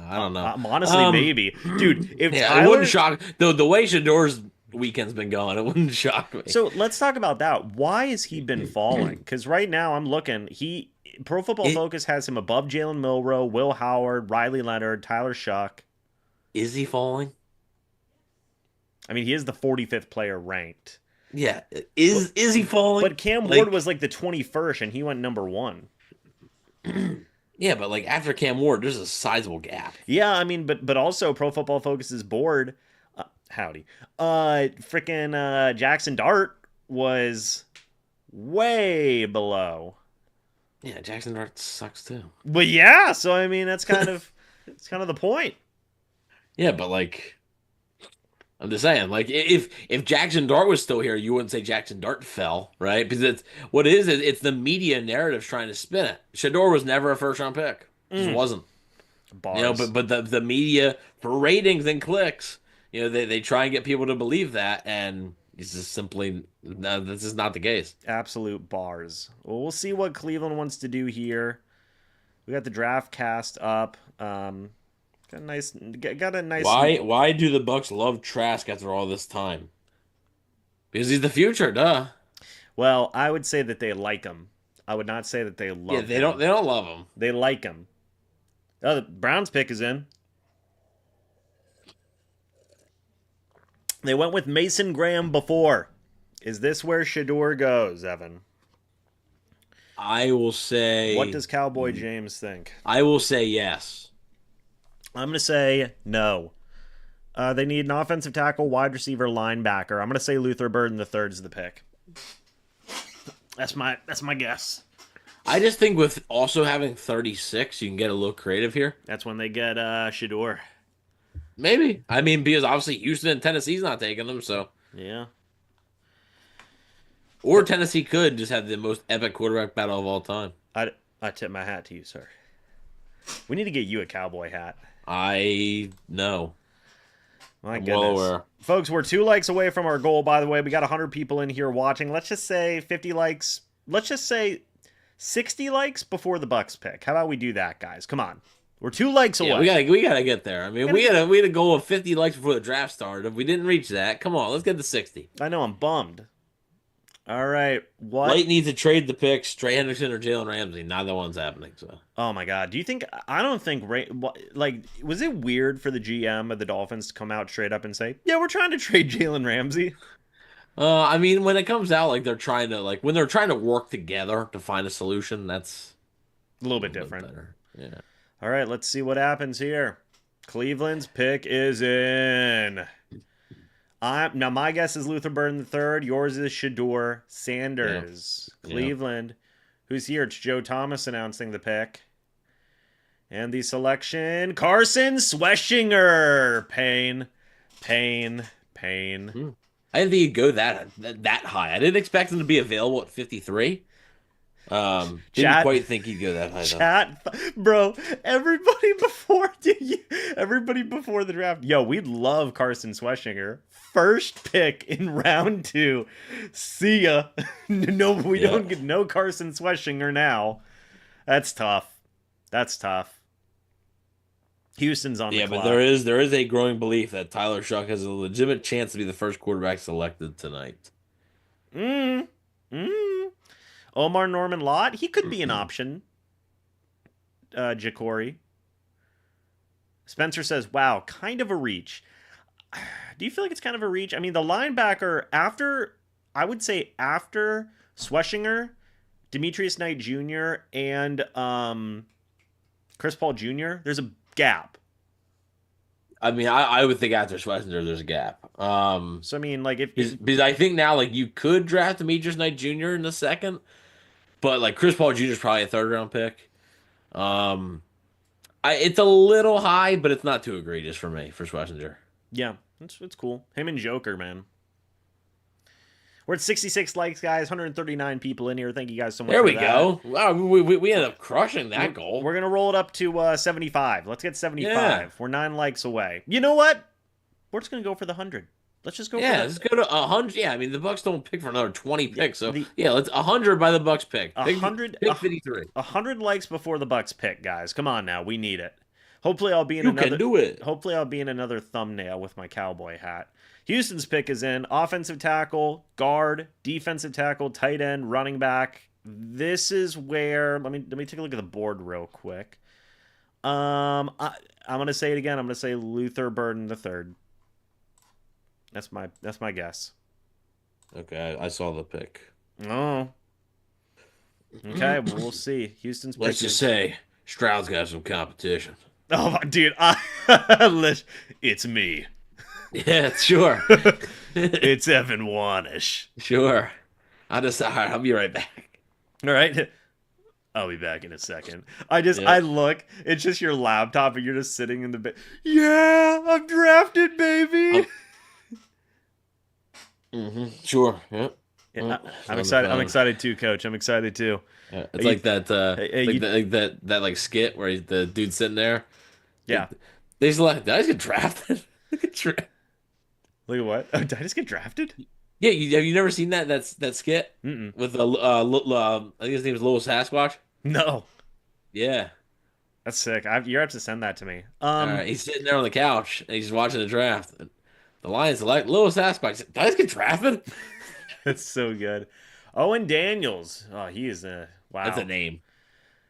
I don't know. Honestly, maybe. Dude, if Tyler... It wouldn't shock. The way Shador's weekend's been going, it wouldn't shock me. So let's talk about that. Why has he been falling? Because right now I'm looking. Pro Football Focus has him above Jalen Milroe, Will Howard, Riley Leonard, Tyler Shuck. Is he falling? I mean, he is the 45th player ranked. Yeah, is he falling? But Cam Ward was like the 21st, and he went number 1. Yeah, but like after Cam Ward, there's a sizable gap. Yeah, I mean, but also Pro Football Focus's board, freaking Jackson Dart was way below. Yeah, Jackson Dart sucks too. But yeah, so I mean, that's kind of the point. Yeah, but like. I'm just saying, like, if Jackson Dart was still here, you wouldn't say Jackson Dart fell, right? Because it's the media narrative trying to spin it. Shador was never a first-round pick. Just wasn't. Bars. But the media, for ratings and clicks, they try and get people to believe that, and it's just simply, no, this is not the case. Absolute bars. Well, we'll see what Cleveland wants to do here. We got the draft cast up. Got a nice. Why do the Bucs love Trask after all this time? Because he's the future, duh. Well, I would say that they like him. I would not say that they love him. They don't love him. They like him. Oh, the Browns pick is in. They went with Mason Graham before. Is this where Shador goes, Evan? I will say. What does Cowboy James think? I will say yes. I'm going to say no. They need an offensive tackle, wide receiver, linebacker. I'm going to say Luther Burden the third is the pick. That's my guess. I just think with also having 36, you can get a little creative here. That's when they get Shador. Maybe. I mean, because obviously Houston and Tennessee's not taking them, so. Yeah. Or Tennessee could just have the most epic quarterback battle of all time. I tip my hat to you, sir. We need to get you a cowboy hat. I know. My goodness. Well aware. Folks, we're 2 likes away from our goal, by the way. We got 100 people in here watching. Let's just say 50 likes. Let's just say 60 likes before the Bucs pick. How about we do that, guys? Come on. We're 2 likes away. We gotta get there. I mean, we had a goal of 50 likes before the draft started. If we didn't reach that, come on, let's get to 60. I know, I'm bummed. All right, what? Light needs to trade the picks, Trey Henderson or Jalen Ramsey. Neither one's happening. So. Oh my God, do you think? I don't think. Like, was it weird for the GM of the Dolphins to come out straight up and say, "Yeah, we're trying to trade Jalen Ramsey"? I mean, when it comes out, like they're trying to work together to find a solution, that's a little bit different. Better. Yeah. All right, let's see what happens here. Cleveland's pick is in. Now my guess is Luther Burden the third. Yours is Shador Sanders. Yeah. Cleveland. Yeah. Who's here? It's Joe Thomas announcing the pick. And the selection, Carson Schweschinger. Pain. I didn't think he'd go that high. I didn't expect him to be available at 53. Didn't quite think he'd go that high. Bro, everybody before the draft. Yo, we'd love Carson Schweschinger. First pick in round 2. See ya. No, we don't get no Carson Schweschinger now. That's tough. Houston's on the Yeah, but clock. there is a growing belief that Tyler Shuck has a legitimate chance to be the first quarterback selected tonight. Mm. Mm. Omar Norman Lott, he could be an option. Jacory. Spencer says, wow, kind of a reach. Do you feel like it's kind of a reach? I mean, the linebacker I would say after Schweschinger, Demetrius Knight Jr., and Chris Paul Jr., there's a gap. I mean, I would think after Schlesinger, there's a gap. So, I mean, like, Because I think now, like, you could draft Demetrius Knight Jr. in the second, but, like, Chris Paul Jr. is probably a third round pick. It's a little high, but it's not too egregious for me, for Schlesinger. yeah, it's cool. Him and Joker, man. We're at 66 likes, guys. 139 people in here. Thank you guys so much. There we that. Go. Wow, we ended up crushing that goal. We're gonna roll it up to 75. Let's get 75. Yeah. We're 9 likes away. You know what? We're just gonna go for the 100. Let's just go. Let's go to 100. Yeah, I mean the Bucs don't pick for another 20 picks, so let's 100 by the Bucs pick. 100, pick 53. 100 likes before the Bucs pick, guys. Come on now, we need it. Hopefully, I'll be in You can do it. Hopefully, I'll be in another thumbnail with my cowboy hat. Houston's pick is in offensive tackle, guard, defensive tackle, tight end, running back. This is where let me take a look at the board real quick. I'm gonna say it again. I'm gonna say Luther Burden III. That's my guess. Okay, I saw the pick. Oh. Okay, well, we'll see. Houston's pick. Let's just say Stroud's got some competition. Oh, dude, it's me. Yeah, sure. It's Evan Wanish. Sure. I'll be right back. All right. I'll be back in a second. I look, it's just your laptop and you're just sitting in the bed. Yeah, I'm drafted, baby. Sure. Yeah. Yeah, I'm excited. I'm excited too, Coach. I'm excited too. It's like that like skit where the dude's sitting there. Yeah. They just like, did I just get drafted? Look at what? Oh, did I just get drafted? Yeah, have you never seen that skit? Mm-mm. With I think his name is Little Sasquatch. No. Yeah. That's sick. You have to send that to me. He's sitting there on the couch and he's watching the draft. The Lions select Little Sasquatch. Did I just get drafted? That's so good. Owen Daniels. Oh, he is wow. That's a name.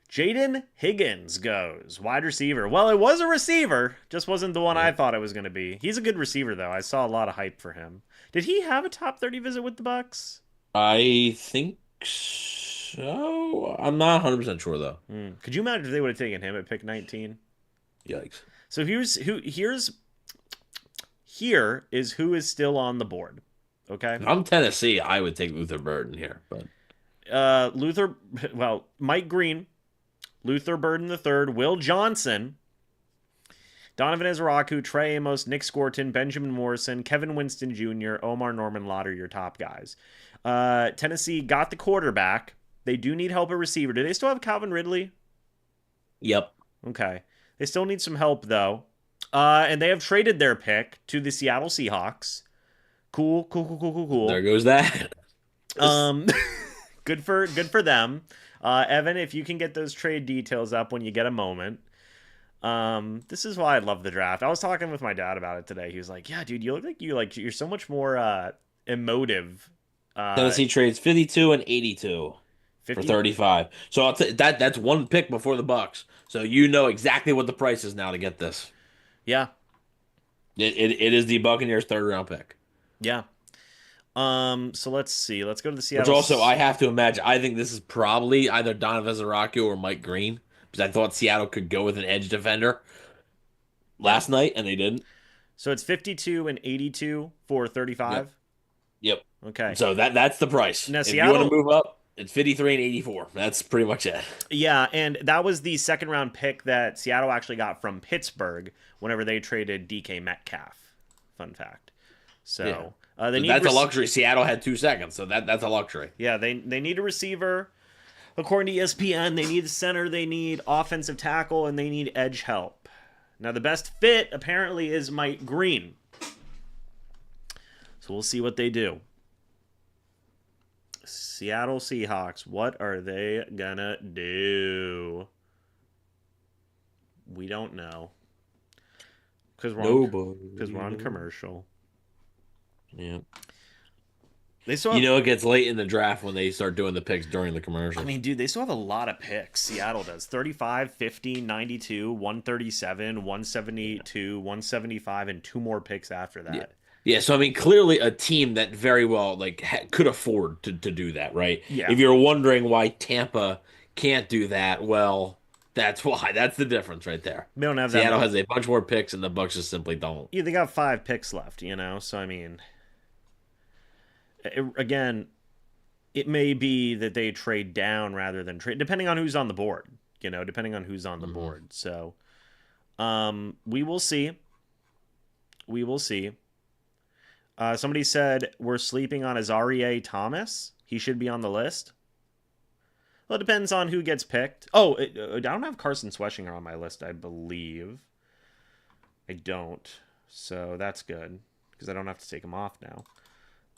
Jaden Higgins goes wide receiver. Well, it was a receiver, just wasn't the one I thought it was going to be. He's a good receiver though. I saw a lot of hype for him. Did he have a top 30 visit with the Bucs? I think so. I'm not 100% sure though. Could you imagine if they would have taken him at pick 19? Yikes. So here is who is still on the board. Okay. If I'm Tennessee, I would take Luther Burden here, but Mike Green, Luther Burden III, Will Johnson, Donovan Ezraku, Trey Amos, Nick Scorton, Benjamin Morrison, Kevin Winston Jr., Omar Norman Lott are your top guys. Tennessee got the quarterback. They do need help at receiver. Do they still have Calvin Ridley? Yep. Okay. They still need some help, though. And they have traded their pick to the Seattle Seahawks. Cool. There goes that. Good for them. Evan, if you can get those trade details up when you get a moment. This is why I love the draft. I was talking with my dad about it today. He was like, "Yeah, dude, you look like you're so much more emotive." Tennessee trades 52 and 82 for 35. So that's one pick before the Bucs. So you know exactly what the price is now to get this. Yeah. It is the Buccaneers' third round pick. Yeah. So let's see. Let's go to the Seattle. Which also, I have to imagine, I think this is probably either Donovan Ezraku or Mike Green, because I thought Seattle could go with an edge defender last night, and they didn't. So it's 52 and 82 for 35? Yep. Okay. So that's the price. Now, if Seattle, you want to move up, it's 53 and 84. That's pretty much it. Yeah, and that was the second round pick that Seattle actually got from Pittsburgh whenever they traded DK Metcalf. Fun fact. So that's a luxury. Seattle had 2 seconds, so that's a luxury. Yeah, they need a receiver. According to ESPN, they need a center, they need offensive tackle, and they need edge help. Now, the best fit, apparently, is Mike Green. So we'll see what they do. Seattle Seahawks, what are they gonna do? We don't know. Because we're on Nobody. commercial. Yeah. They still You have. know it gets late in the draft when they start doing the picks during the I commercials. mean, dude, they still have a lot of picks. Seattle does 35, 50, 92, 137, Yeah. 172, 175, and two more picks after Yeah. that. Yeah, so I mean, clearly a team that very well like could afford to do that, right? Yeah. If you're wondering why Tampa can't do that, well, that's why. That's the difference right there. They don't have that Seattle many. has a bunch more picks, and the Bucks just simply don't. Yeah, they got 5 picks left, So, I mean, again, it may be that they trade down rather than trade, depending on who's on the board, depending on who's on the Hmm. board. So, we will see. We will see. Somebody said we're sleeping on Azaria Thomas. He should be on the list. Well, it depends on who gets picked. Oh, I don't have Carson Sweshinger on my list, I believe. I don't. So that's good because I don't have to take him off now.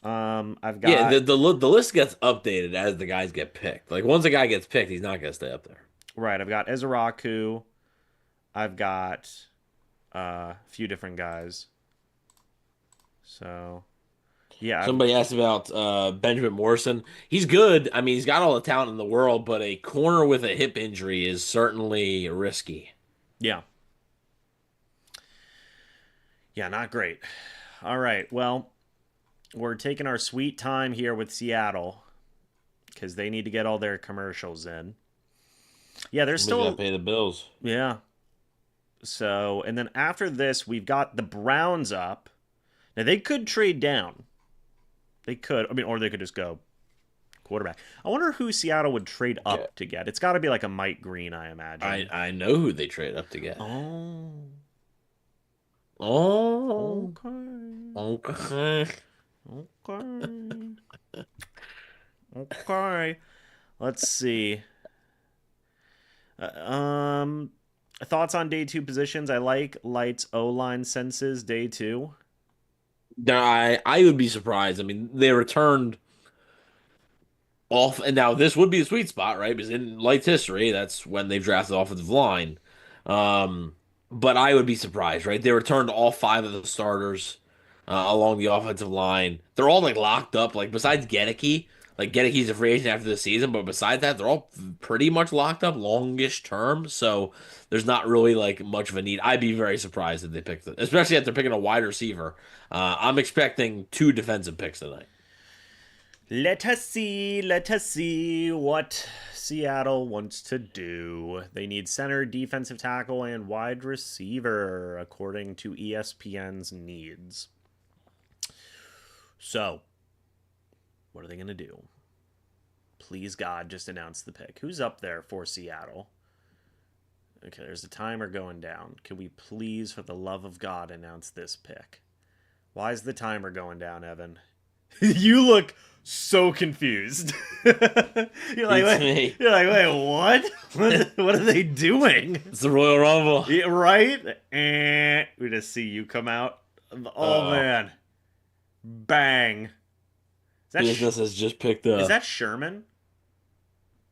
I've Yeah, got the list gets updated as the guys get picked. Like once a guy gets picked, he's not gonna stay up there. right. I've got Ezraku. I've got a few different guys. So yeah, Somebody asked about Benjamin Morrison. He's good. I mean, he's got all the talent in the world, but a corner with a hip injury is certainly risky. yeah, yeah, not great. All right, well, we're taking our sweet time here with Seattle because they need to get all their commercials in. Yeah, there's Somebody's got to still pay the bills. yeah. So and then after this, we've got the Browns up. Now they could trade down. They could. I mean, or they could just go quarterback. I wonder who Seattle would trade Yeah, up to get. It's got to be like a Mike Green, I imagine. I know who they trade up to get. Oh, Oh, okay, okay. okay, okay. Let's see. Uh, um, thoughts on day two positions? I like Lights O line senses day two. Now, I would be surprised. I mean, they returned off, and now this would be a sweet spot, right? Because in Lights history, that's when they've drafted offensive line. Um, but I would be surprised, right? They returned all five of the starters along the offensive line. They're all like locked up. Like besides Gedeke, like Gedeke's a free agent after the season, but besides that, they're all pretty much locked up longish term. So there's not really like much of a need. I'd be very surprised if they picked it, especially if they're picking a wide receiver. I'm expecting two defensive picks tonight. Let us see. Let us see what Seattle wants to do. They need center, defensive tackle, and wide receiver, according to ESPN's needs. So, what are they going to do? Please, God, just announce the pick. Who's up there for Seattle? Okay, there's a timer going down. Can we please, for the love of God, announce this pick? Why is the timer going down, Evan? You look so confused. It's me. You're like, wait, what? What are they doing? It's the Royal Rumble. Yeah, right? And we just see you come out. Oh Uh-oh. man, bang! Business has just picked Is up. that Sherman?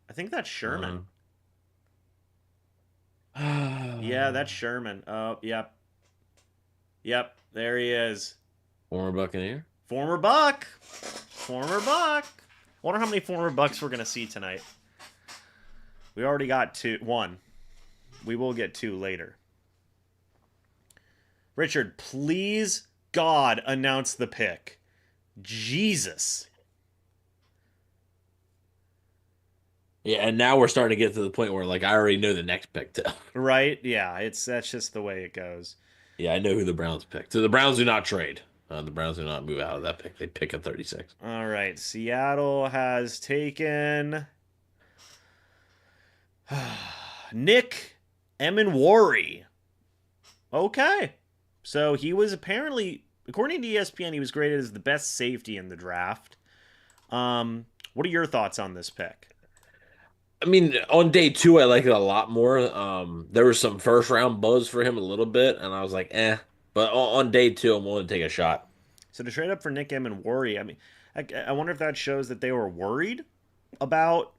I think that's Sherman. Yeah, that's Sherman. Oh, yep, yep. There he is. Former Buccaneer. Former Buck. Former Buck. I wonder how many former Bucks we're gonna see tonight. We already got one. We will get two later. Richard, please, God, announce the pick. Jesus. Yeah, and now we're starting to get to the point where like I already know the next pick too. Right? Yeah, that's just the way it goes. Yeah, I know who the Browns picked. So the Browns do not trade. The Browns do not move out of that pick. They pick at 36. All right, Seattle has taken Nick Emenwari. Okay. So he was apparently, according to ESPN, he was graded as the best safety in the draft. What are your thoughts on this pick? I mean, on day two, I like it a lot more. There was some first round buzz for him a little bit, and I was like, eh. But on day two, I'm willing to take a shot. So to trade up for Nick Emenwari, I mean, I wonder if that shows that they were worried about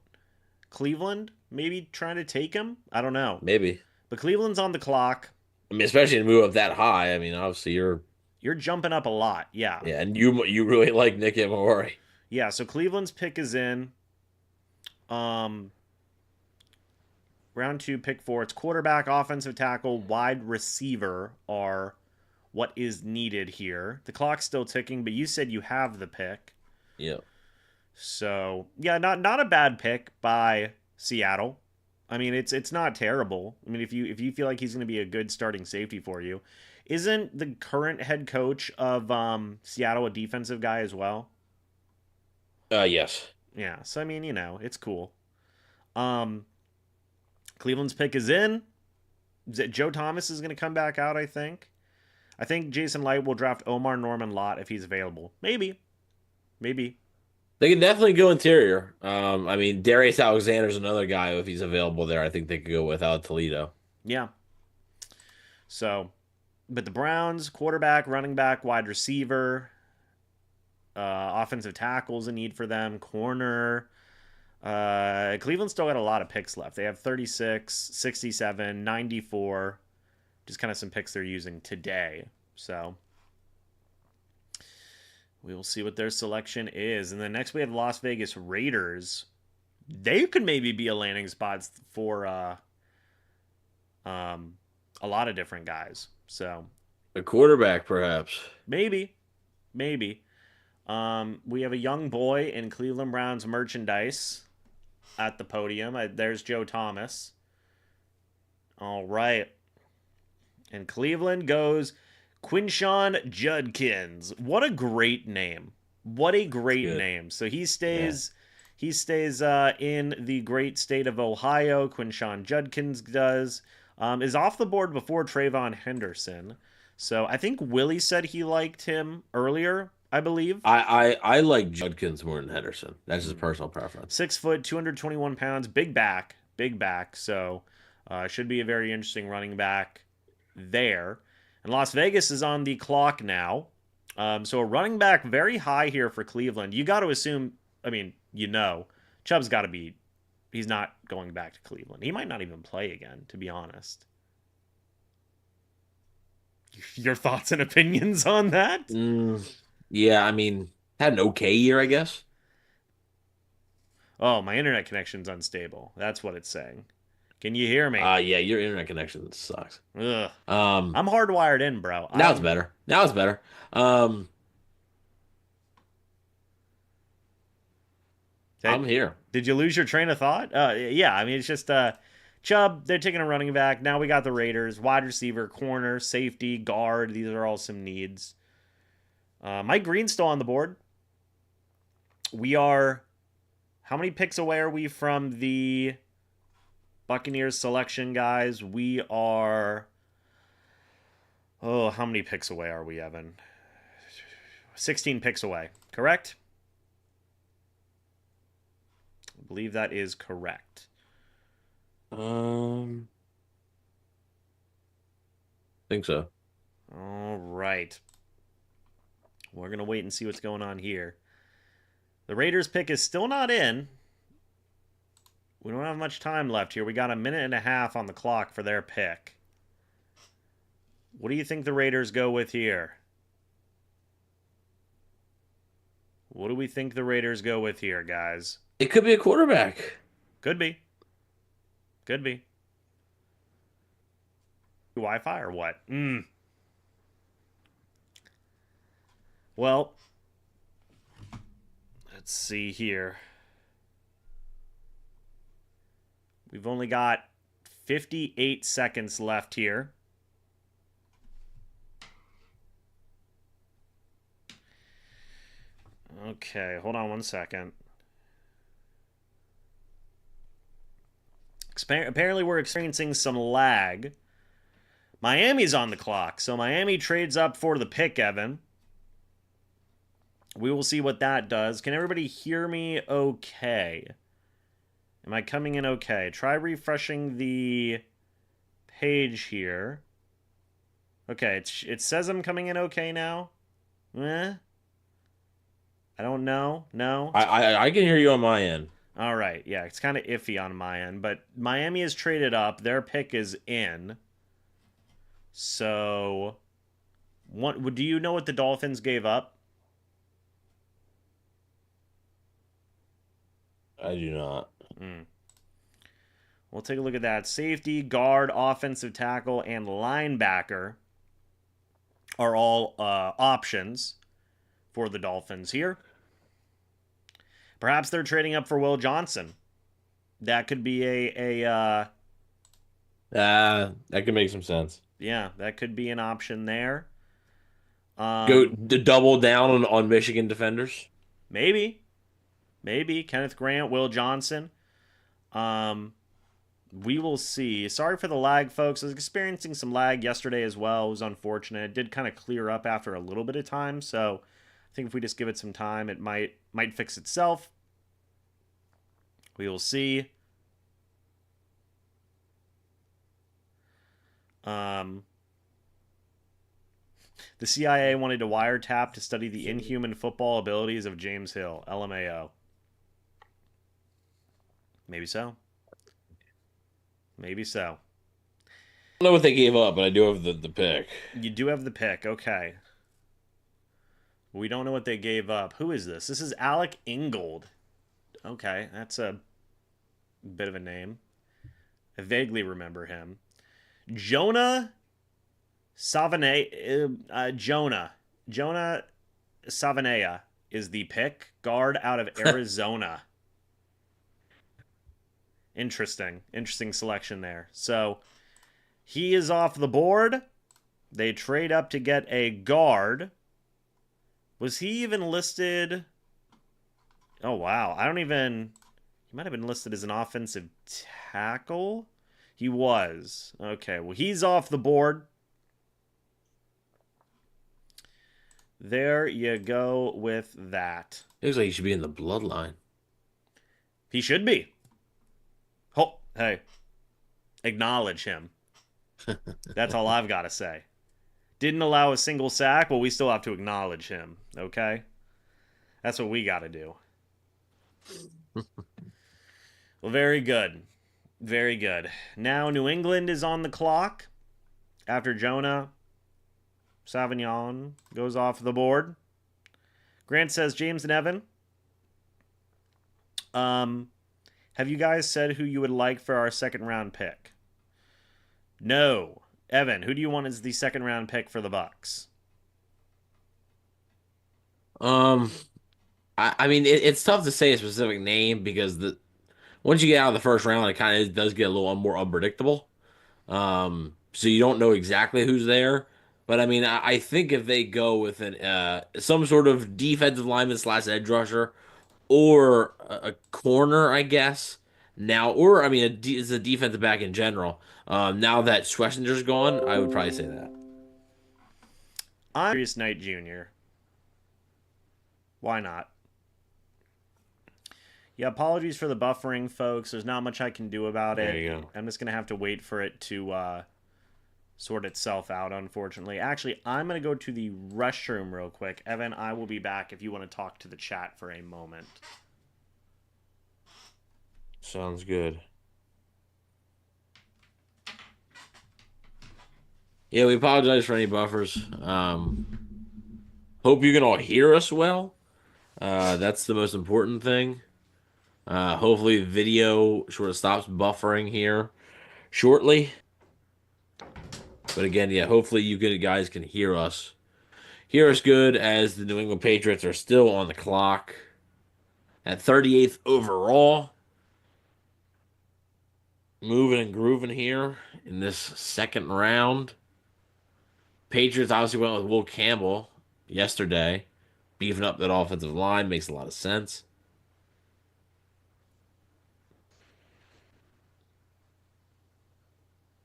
Cleveland maybe trying to take him. I don't know. Maybe. But Cleveland's on the clock. I mean, especially to move up that high. I mean, obviously You're jumping up a lot. Yeah. yeah, and you really like Nick Amore. Yeah, so Cleveland's pick is in. Um Round 2, pick 4. It's quarterback, offensive tackle, wide receiver are what is needed here. The clock's still ticking, but you said you have the pick. Yeah. So yeah, not a bad pick by Seattle. I mean, it's not terrible. I mean, if you feel like he's going to be a good starting safety for you, isn't the current head coach of Seattle a defensive guy as well? Yes. Yeah. So I mean, it's cool. Um, Cleveland's pick is in. Joe Thomas is going to come back out. I think Jason Light will draft Omar Norman Lott if he's available. Maybe. They can definitely go interior. I mean, Darius Alexander's another guy if he's available there. I think they could go without Toledo. Yeah. So, but the Browns, quarterback, running back, wide receiver, offensive tackles a need for them, corner. Cleveland still got a lot of picks left. They have 36, 67, 94. Just kind of some picks they're using today. So we will see what their selection is. And then next we have Las Vegas Raiders. They could maybe be a landing spot for a lot of different guys. So A quarterback, perhaps. maybe. We have a young boy in Cleveland Browns merchandise at the podium. There's Joe Thomas. All right. And Cleveland goes Quinshawn Judkins. What a great name. What a great name. So he stays in the great state of Ohio. Quinshawn Judkins does. Is off the board before Trayvon Henderson. So I think Willie said he liked him earlier, I believe. I like Judkins more than Henderson. That's his personal preference. 6 foot, 221 pounds, big back. So should be a very interesting running back there. And Las Vegas is on the clock now. So a running back very high here for Cleveland. You got to assume, I mean, Chubb's got to be, he's not going back to Cleveland. He might not even play again, to be honest. Your thoughts and opinions on that? Yeah, I mean, had an okay year, I guess. Oh, my internet connection's unstable. That's what it's saying. Can you hear me? Yeah, your internet connection sucks. Ugh. I'm hardwired in, bro. Now it's better. I'm here. Did you lose your train of thought? Yeah, I mean, it's just Chubb, they're taking a running back. Now we got the Raiders, wide receiver, corner, safety, guard. These are all some needs. Mike Green's still on the board. We are, how many picks away are we from the Buccaneers selection, guys? We are, how many picks away are we, Evan? 16 picks away, correct? I believe that is correct. Think so. All right. We're going to wait and see what's going on here. The Raiders pick is still not in. We don't have much time left here. We got a minute and a half on the clock for their pick. What do you think the Raiders go with here? What do we think the Raiders go with here, guys? It could be a quarterback. Could be. Wi-Fi or what? Well, let's see here. We've only got 58 seconds left here. Okay, hold on one second. Apparently we're experiencing some lag. Miami's on the clock, so Miami trades up for the pick, Evan. We will see what that does. Can everybody hear me okay? Am I coming in okay? Try refreshing the page here. Okay, it says I'm coming in okay now. I don't know. No? I can hear you on my end. All right. Yeah, it's kind of iffy on my end, but Miami has traded up. Their pick is in. So, do you know what the Dolphins gave up? I do not. Hmm. We'll take a look at that. Safety, guard, offensive tackle, and linebacker are all options for the Dolphins here. Perhaps they're trading up for Will Johnson. That could be That could make some sense. yeah, that could be an option there. Go Um, to double down on Michigan defenders. maybe, maybe Kenneth Grant, Will Johnson. Um, we will see. Sorry for the lag, folks. I was experiencing some lag yesterday as well. It was unfortunate. It did kind of clear up after a little bit of time, so I think if we just give it some time, it might fix itself. We will see. Um, the CIA wanted to wiretap to study the inhuman football abilities of James Hill. LMAO. Maybe so. Maybe so. I don't know what they gave up, but I do have the pick. You do have the pick. Okay. We don't know what they gave up. Who is this? This is Alec Ingold. Okay, that's a bit of a name. I vaguely remember him. Jonah Savane, Jonah Savanea is the pick. Guard out of Arizona. Interesting selection there. So he is off the board. They trade up to get a guard. Was he even listed? Oh, wow. He might have been listed as an offensive tackle. He was. Okay, well, he's off the board. There you go with that. Looks like he should be in the bloodline. He should be. Oh, hey. Acknowledge him. That's all I've got to say. Didn't allow a single sack, but we still have to acknowledge him, okay? That's what we got to do. Well, very good. Very good. Now New England is on the clock after Jonah Savignon goes off the board. Grant says, James and Evan, have you guys said who you would like for our second round pick? No. Evan, who do you want as the second round pick for the Bucs? Um, I mean, it's tough to say a specific name because once you get out of the first round, it kind of does get a little more unpredictable. So you don't know exactly who's there. But I mean, I think if they go with some sort of defensive lineman slash edge rusher or a corner, I guess now, or I mean, it's a defensive back in general. Now that Schwarzenegger's gone, I would probably say that. I'm Serious Knight Jr. Why not? Yeah, apologies for the buffering, folks. There's not much I can do about it. There you go. I'm just going to have to wait for it to sort itself out, unfortunately. Actually, I'm going to go to the restroom real quick. Evan, I will be back if you want to talk to the chat for a moment. Sounds good. Yeah, we apologize for any buffers. Hope you can all hear us well. That's the most important thing. Hopefully video sort of stops buffering here shortly. But again, yeah, hopefully guys can hear us. Hear us good as the New England Patriots are still on the clock at 38th overall. Moving and grooving here in this second round. Patriots obviously went with Will Campbell yesterday. Beefing up that offensive line makes a lot of sense.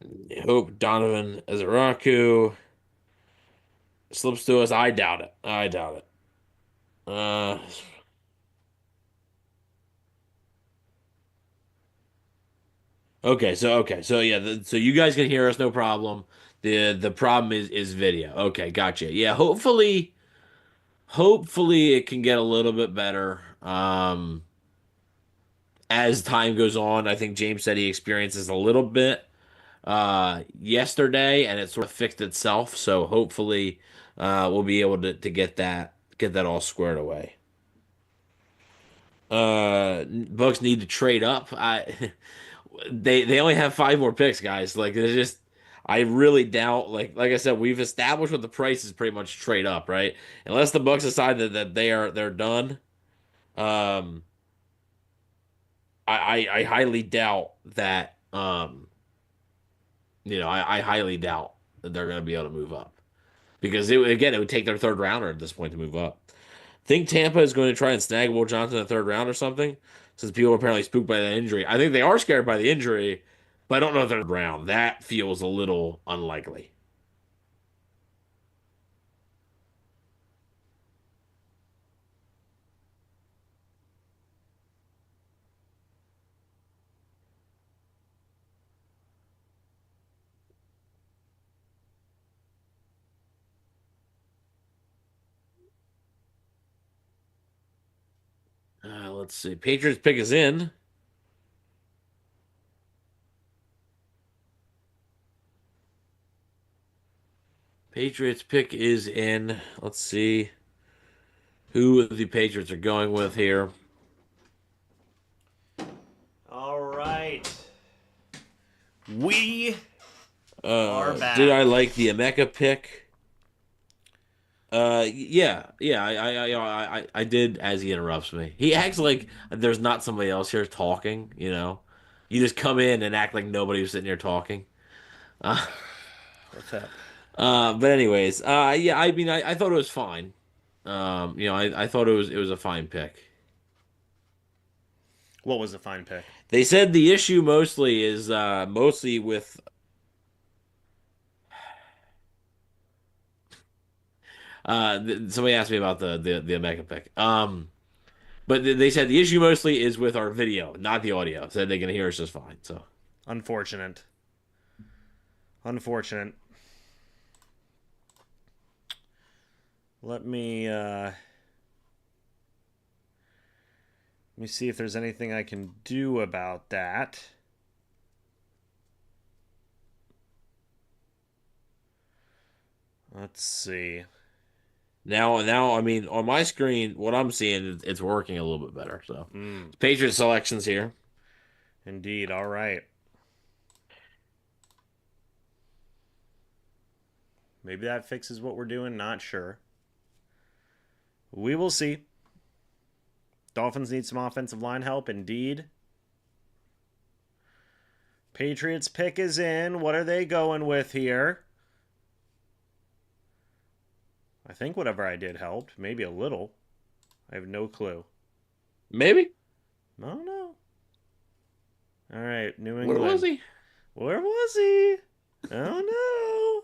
I hope Donovan Ezeraku slips to us. I doubt it. I doubt it. Uh, okay, so yeah, so you guys can hear us, no problem. The problem is video. Okay, gotcha. Yeah, hopefully it can get a little bit better. As time goes on, I think James said he experiences a little bit yesterday, and it sort of fixed itself. So hopefully, we'll be able to get that all squared away. Bucks need to trade up. They only have five more picks, guys. Like it's just I really doubt. Like I said, we've established what the price is pretty much trade up, right? Unless the Bucks decide that they're done. Um, I highly doubt that. I highly doubt that they're going to be able to move up because it would take their third rounder at this point to move up. Think Tampa is going to try and snag Will Johnson in the third round or something, since people are apparently spooked by that injury. I think they are scared by the injury, but I don't know if they're round. That feels a little unlikely. Let's see. Patriots pick is in. Patriots pick is in. Let's see who the Patriots are going with here. All right. We are back. Did I like the Emeka pick? Yeah. I did as he interrupts me. He acts like there's not somebody else here talking. You just come in and act like nobody was sitting here talking. Uh, What's up? but anyways, yeah. I mean, I thought it was fine. I thought it was a fine pick. What was a fine pick? They said the issue mostly is mostly with somebody asked me about the Omega pick. But they said the issue mostly is with our video, not the audio. Said they can hear us just fine. So Unfortunate. Let me see if there's anything I can do about that. Let's see. now, I mean, on my screen, what I'm seeing, it's working a little bit better. So Patriot selections here. Indeed. All right. Maybe that fixes what we're doing. Not sure. We will see. Dolphins need some offensive line help. Indeed. Patriots pick is in. What are they going with here? I think whatever I did helped. Maybe a little. I have no clue. Maybe. I don't know. All right, New England. Where was he? Where was he? Oh no.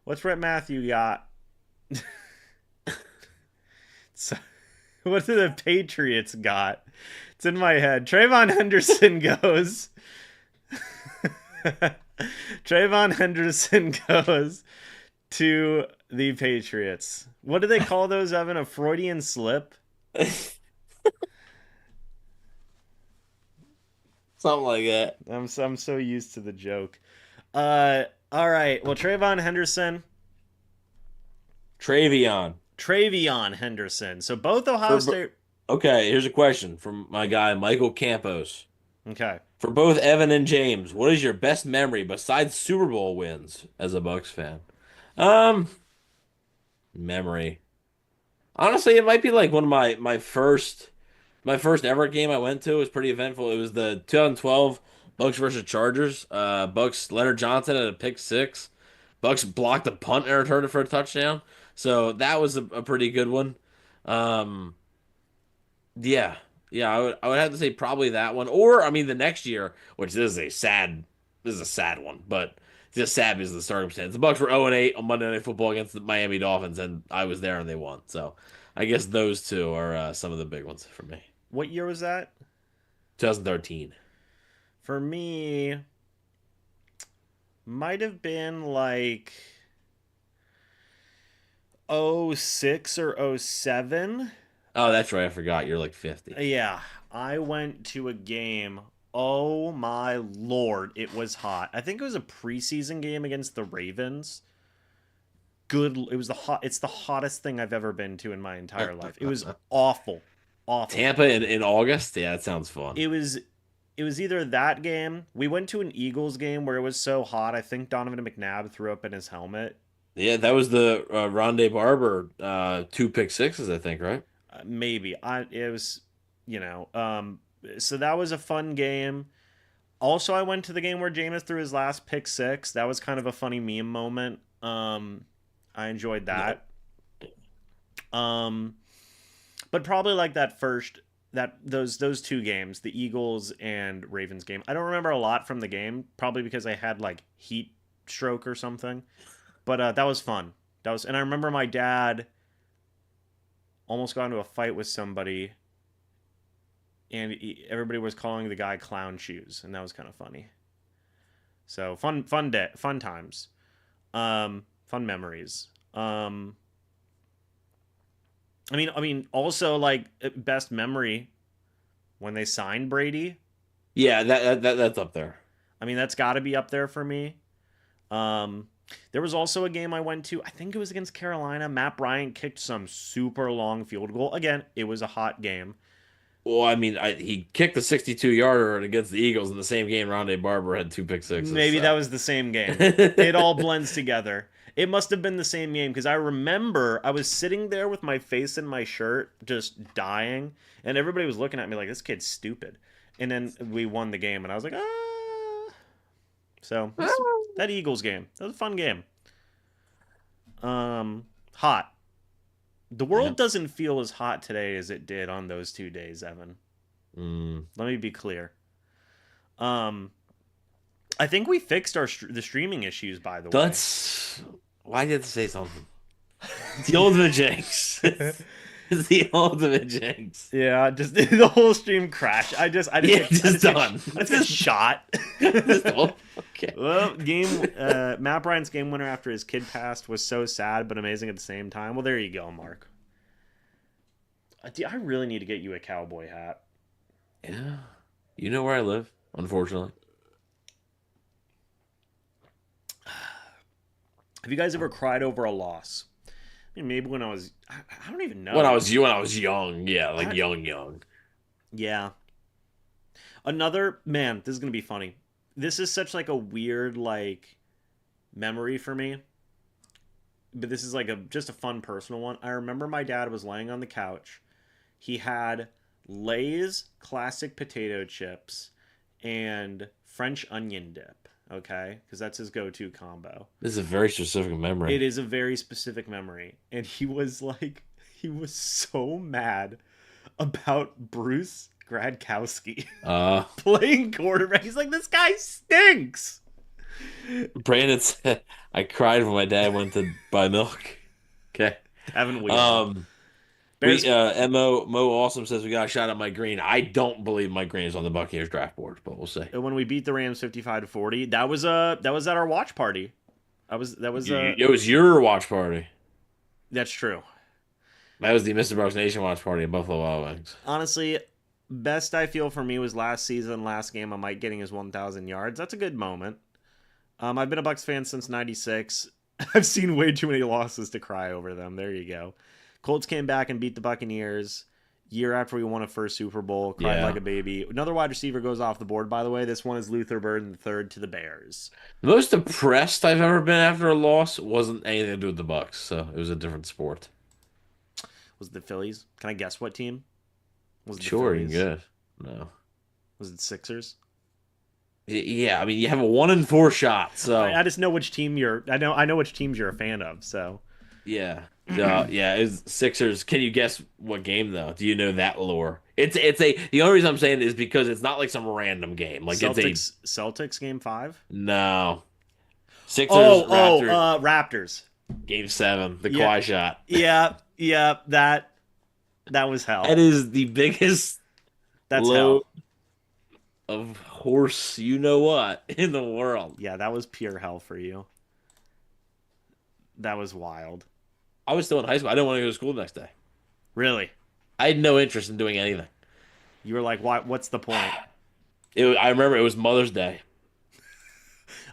What's Brett Matthew got? So, what do the Patriots got? It's in my head. Trayvon Henderson goes. Trayvon Henderson goes to the Patriots. What do they call those, Evan? A Freudian slip? Something like that. I'm so used to the joke. All right. Well, Trayvon Henderson. Travion Henderson. So both Ohio State. Okay, here's a question from my guy Michael Campos. Okay. For both Evan and James, what is your best memory besides Super Bowl wins as a Bucs fan? Memory. Honestly, it might be like one of my first ever game I went to. It was pretty eventful. It was the 2012 Bucs versus Chargers. Bucs Leonard Johnson had a pick six. Bucs blocked a punt and returned it for a touchdown. So that was a pretty good one. Um, yeah, yeah, I would have to say probably that one. Or I mean the next year, which this is a sad one, but it's just sad because of the circumstance. The Bucs were 0-8 on Monday Night Football against the Miami Dolphins, and I was there and they won. So I guess those two are some of the big ones for me. What year was that? 2013. For me, might have been like 06 or 07. Oh, that's right. I forgot. You're like 50. Yeah, I went to a game Oh my lord, it was hot. I think it was a preseason game against the Ravens. Good. It was the hot. It's the hottest thing I've ever been to in my entire life. It was awful, awful. Tampa in August? Yeah, that sounds fun. It was. It was either that game. We went to an Eagles game where it was so hot. I think Donovan McNabb threw up in his helmet. Yeah, that was the Rondé Barber two pick sixes, I think, right? Maybe It was. So that was a fun game. Also, I went to the game where Jameis threw his last pick six. That was kind of a funny meme moment. I enjoyed that. But probably like that first those two games, the Eagles and Ravens game. I don't remember a lot from the game, probably because I had like heat stroke or something. But that was fun. And I remember my dad almost got into a fight with somebody, and everybody was calling the guy Clown Shoes, and that was kind of funny. So fun times, fun memories. Also like best memory when they signed Brady. Yeah, that's up there. I mean, that's got to be up there for me. There was also a game I went to. I think it was against Carolina. Matt Bryant kicked some super long field goal. Again, it was a hot game. Well, I mean, he kicked the 62-yarder against the Eagles in the same game. Rondé Barber had two pick sixes. Maybe that was the same game. It all blends together. It must have been the same game because I remember I was sitting there with my face in my shirt, just dying, and everybody was looking at me like, this kid's stupid. And then we won the game, and I was like, ah. So, that Eagles game, that was a fun game. Hot. The world doesn't feel as hot today as it did on those 2 days, Evan. Let me be clear. I think we fixed the streaming issues, by the way. Why did you say something? It's the ultimate jinx. It's the ultimate jinx. Yeah, just the whole stream crashed. I just done. I just shot. Okay. Well, Matt Bryant's game winner after his kid passed was so sad but amazing at the same time. Well, there you go, Mark. I really need to get you a cowboy hat. Yeah. You know where I live, unfortunately. Have you guys ever cried over a loss? I mean, maybe when I don't even know. When I was young, yeah, like young. Yeah. Another, man, this is going to be funny. This is such like a weird like memory for me. But this is like just a fun personal one. I remember my dad was laying on the couch. He had Lay's classic potato chips and French onion dip. Okay, because that's his go-to combo. This is a very specific memory. It is a very specific memory. And he was so mad about Bruce Gradkowski playing quarterback. He's like, this guy stinks. Brandon said, I cried when my dad went to buy milk. Okay. Haven't we? Mo Awesome says we got a shot at Mike Green. I don't believe Mike Green is on the Buccaneers draft board, but we'll see. When we beat the Rams 55-40, that was at our watch party. It was your watch party. That's true. That was the MrBucsNation watch party at Buffalo Wild Wings. Honestly, best I feel for me was last game of Mike getting his 1,000 yards. That's a good moment. I've been a Bucs fan since '96. I've seen way too many losses to cry over them. There you go. Colts came back and beat the Buccaneers year after we won a first Super Bowl. Cried like a baby. Another wide receiver goes off the board, by the way. This one is Luther Burden, the third to the Bears. The most depressed I've ever been after a loss wasn't anything to do with the Bucs, so it was a different sport. Was it the Phillies? Can I guess what team? Was it sure, you good. No. Was it Sixers? Yeah, I mean you have a 1-in-4 shot, so I just know which team I know which teams you're a fan of, so yeah. Yeah, it's Sixers. Can you guess what game though? Do you know that lore? The only reason I'm saying it is because it's not like some random game. Like Celtics game 5? No. Sixers Raptors. Raptors. Game 7, the Kawhi shot. Yeah, that was hell. That is the biggest hell of horse you know what in the world. Yeah, that was pure hell for you. That was wild. I was still in high school. I didn't want to go to school the next day. Really? I had no interest in doing anything. You were like, what's the point? I remember it was Mother's Day.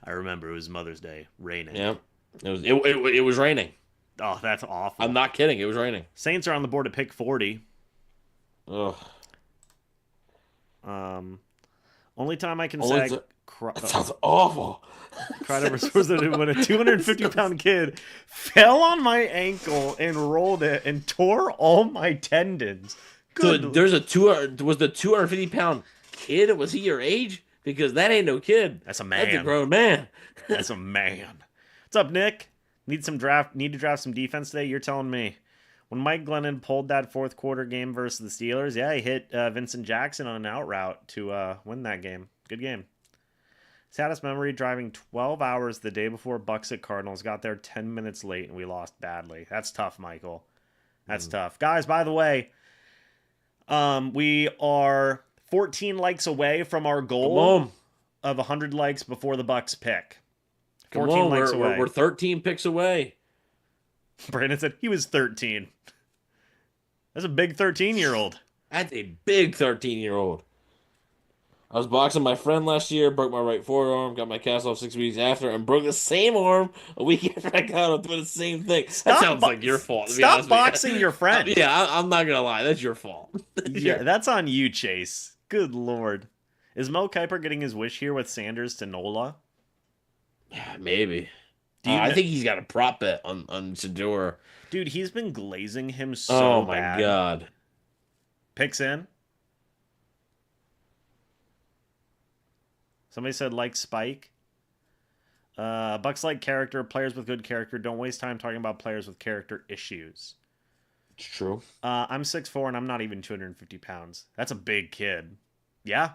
I remember it was Mother's Day, raining. Yeah, it was raining. Oh, that's I'm awful. not kidding. It was raining. Saints are on the board at pick 40. Ugh. Um, only time I can Only say th- that sounds awful. cried over source that when a 250-pound kid fell on my ankle and rolled it and tore all my tendons. So Good. there's was the 250-pound kid? Was he your age? Because that ain't no kid. That's a That's a man. grown man. That's a man. What's up, Nick? Need to draft some defense today? You're telling me. When Mike Glennon pulled that fourth quarter game versus the Steelers, yeah, he hit Vincent Jackson on an out route to win that game. Good game. Saddest memory, driving 12 hours the day before Bucs at Cardinals. Got there 10 minutes late and we lost badly. That's tough, Michael. That's tough. Guys, by the way, we are 14 likes away from our goal of 100 likes before the Bucs pick. 14 likes away. We're 13 picks away. Brandon said he was 13. That's a big 13-year-old. That's a big 13-year-old. I was boxing my friend last year, broke my right forearm, got my cast off 6 weeks after, and broke the same arm a week after I got him doing the same thing. That sounds like your fault. Stop boxing your friend. Yeah, I'm not going to lie. That's your fault. Yeah, that's on you, Chase. Good Lord. Is Mel Kiper getting his wish here with Sanders to Nola? Maybe. I think he's got a prop bet on Shedeur. Dude, he's been glazing him so bad. Oh, my God. Picks in. Somebody said like Spike. Bucks like character. Players with good character. Don't waste time talking about players with character issues. It's true. I'm 6'4" and I'm not even 250 pounds. That's a big kid. Yeah.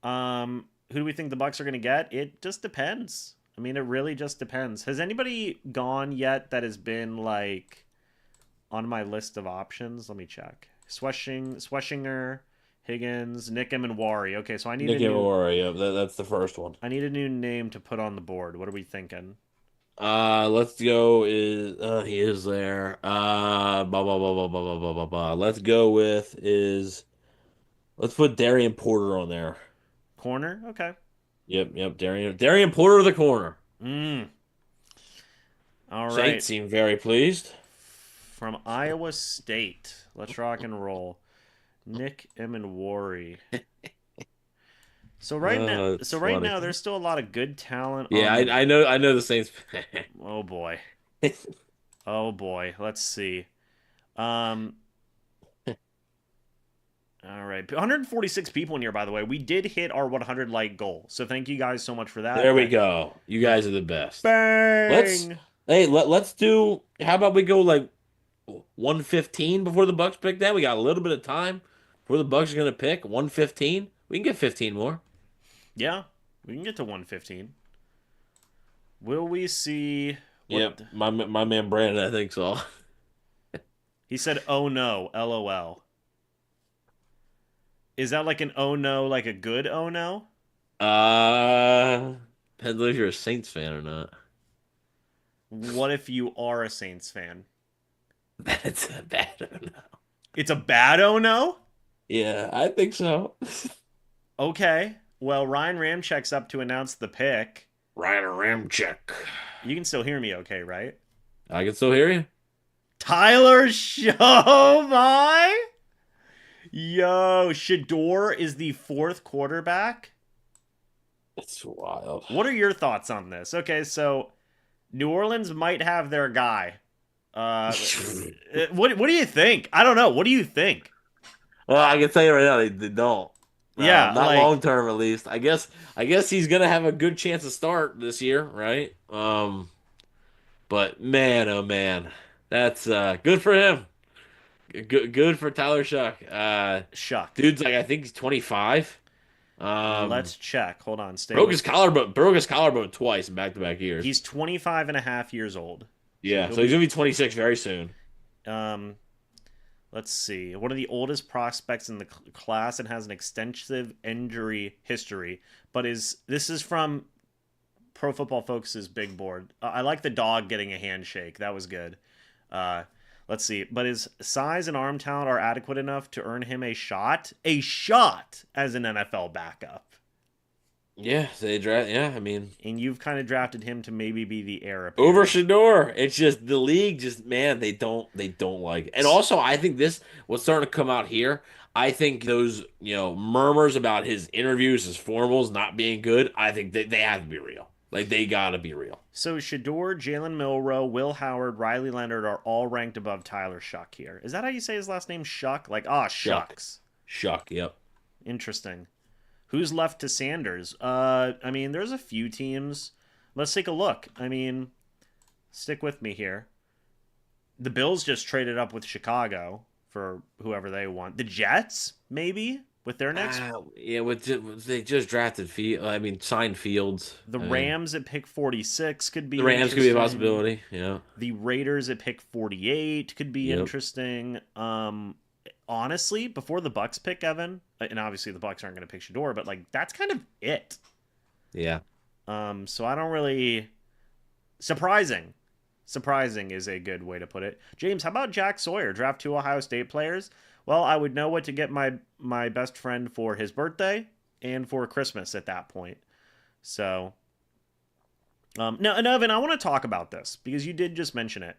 Who do we think the Bucks are going to get? It just depends. I mean, it really just depends. Has anybody gone yet that has been like on my list of options? Let me check. Sweshinger, Higgins, Nick Emanwari. Okay, so I need Nick Emanwari. Yeah, that's the first one. I need a new name to put on the board. What are we thinking? Let's go. He is there. Let's go with let's put Darian Porter on there. Corner? Okay. Yep. Darian Porter, the corner. All right. Saints seem very pleased. From Iowa State. Let's rock and roll. Nick Emanwari. So right now, there's still a lot of good talent. Yeah, I know the Saints. Oh boy. Oh boy. Let's see. All right, 146 people in here, by the way. We did hit our 100 like goal, so thank you guys so much for that. There we go. You guys are the best. Bang! Let's do. How about we go like 115 before the Bucks pick that? We got a little bit of time before the Bucks are gonna pick 115. We can get 15 more. Yeah, we can get to 115. Will we see? Yep, my man Brandon, I think so. He said, "Oh no, LOL." Is that like an oh no, like a good oh no? Depends if you're a Saints fan or not. What if you are a Saints fan? That's a bad oh no. It's a bad oh no? Yeah, I think so. Okay. Well, Ryan Ramchek's up to announce the pick. Ryan Ramchek. You can still hear me okay, right? I can still hear you. Tyler Shovai? Yo, Shedeur is the fourth quarterback? That's wild. What are your thoughts on this? Okay, so New Orleans might have their guy. What do you think? I don't know. What do you think? Well, I can tell you right now, they don't. Yeah, not long term at least. I guess he's gonna have a good chance to start this year, right? But man, oh man, that's good for him. Good for Tyler Shuck. Shuck. Dude's like I think he's 25. Let's check. Hold on. Broke his collarbone twice in back-to-back years. He's 25 and a half years old. Yeah, so he's gonna be 26 very soon. Let's see. One of the oldest prospects in the class and has an extensive injury history. But this is from Pro Football Focus's big board. I like the dog getting a handshake. That was good. Let's see. But his size and arm talent are adequate enough to earn him a shot. A shot as an NFL backup. Yeah, they draft. Yeah, I mean, And you've kind of drafted him to maybe be the heir over apparent. Shador. It's just the league. Just man, they don't like it. And also, I think this what's starting to come out here. I think those murmurs about his interviews, his formals not being good. I think they have to be real. Like they gotta be real. So Shador, Jalen Milroe, Will Howard, Riley Leonard are all ranked above Tyler Shuck here. Is that how you say his last name? Shuck? Like, Shuck, shucks. Shuck. Yep. Interesting. Who's left to Sanders? I mean, there's a few teams. Let's take a look. I mean, stick with me here. The Bills just traded up with Chicago for whoever they want. The Jets, maybe, with their next. Yeah, they just drafted Field. I mean, signed Fields. The I mean, Rams at pick 46 could be the Rams could be a interesting. possibility. Yeah. The Raiders at pick 48 could be Yep. interesting. Honestly, before the Bucs pick Evan, and obviously the Bucs aren't going to pick Shador, but like that's kind of it. Yeah. So I don't really surprising. Surprising is a good way to put it. James, how about Jack Sawyer? Draft 2 Ohio State players. Well, I would know what to get my best friend for his birthday and for Christmas at that point. So, now, and Evan, I want to talk about this because you did just mention it.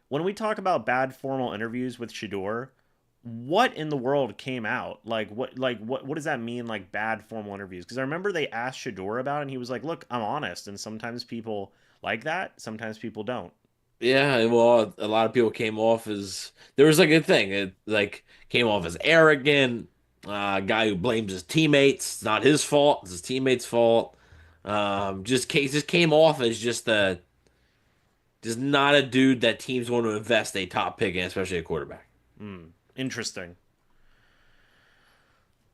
When we talk about bad formal interviews with Shador, what in the world came out? What does that mean? Like bad formal interviews? Because I remember they asked Shador about it, and he was like, "Look, I'm honest, and sometimes people like that, sometimes people don't." Yeah, well, a lot of people came off as there was like a thing. It like came off as arrogant, guy who blames his teammates. It's not his fault. It's his teammates' fault. Just came off as just not a dude that teams want to invest a top pick in, especially a quarterback. Interesting.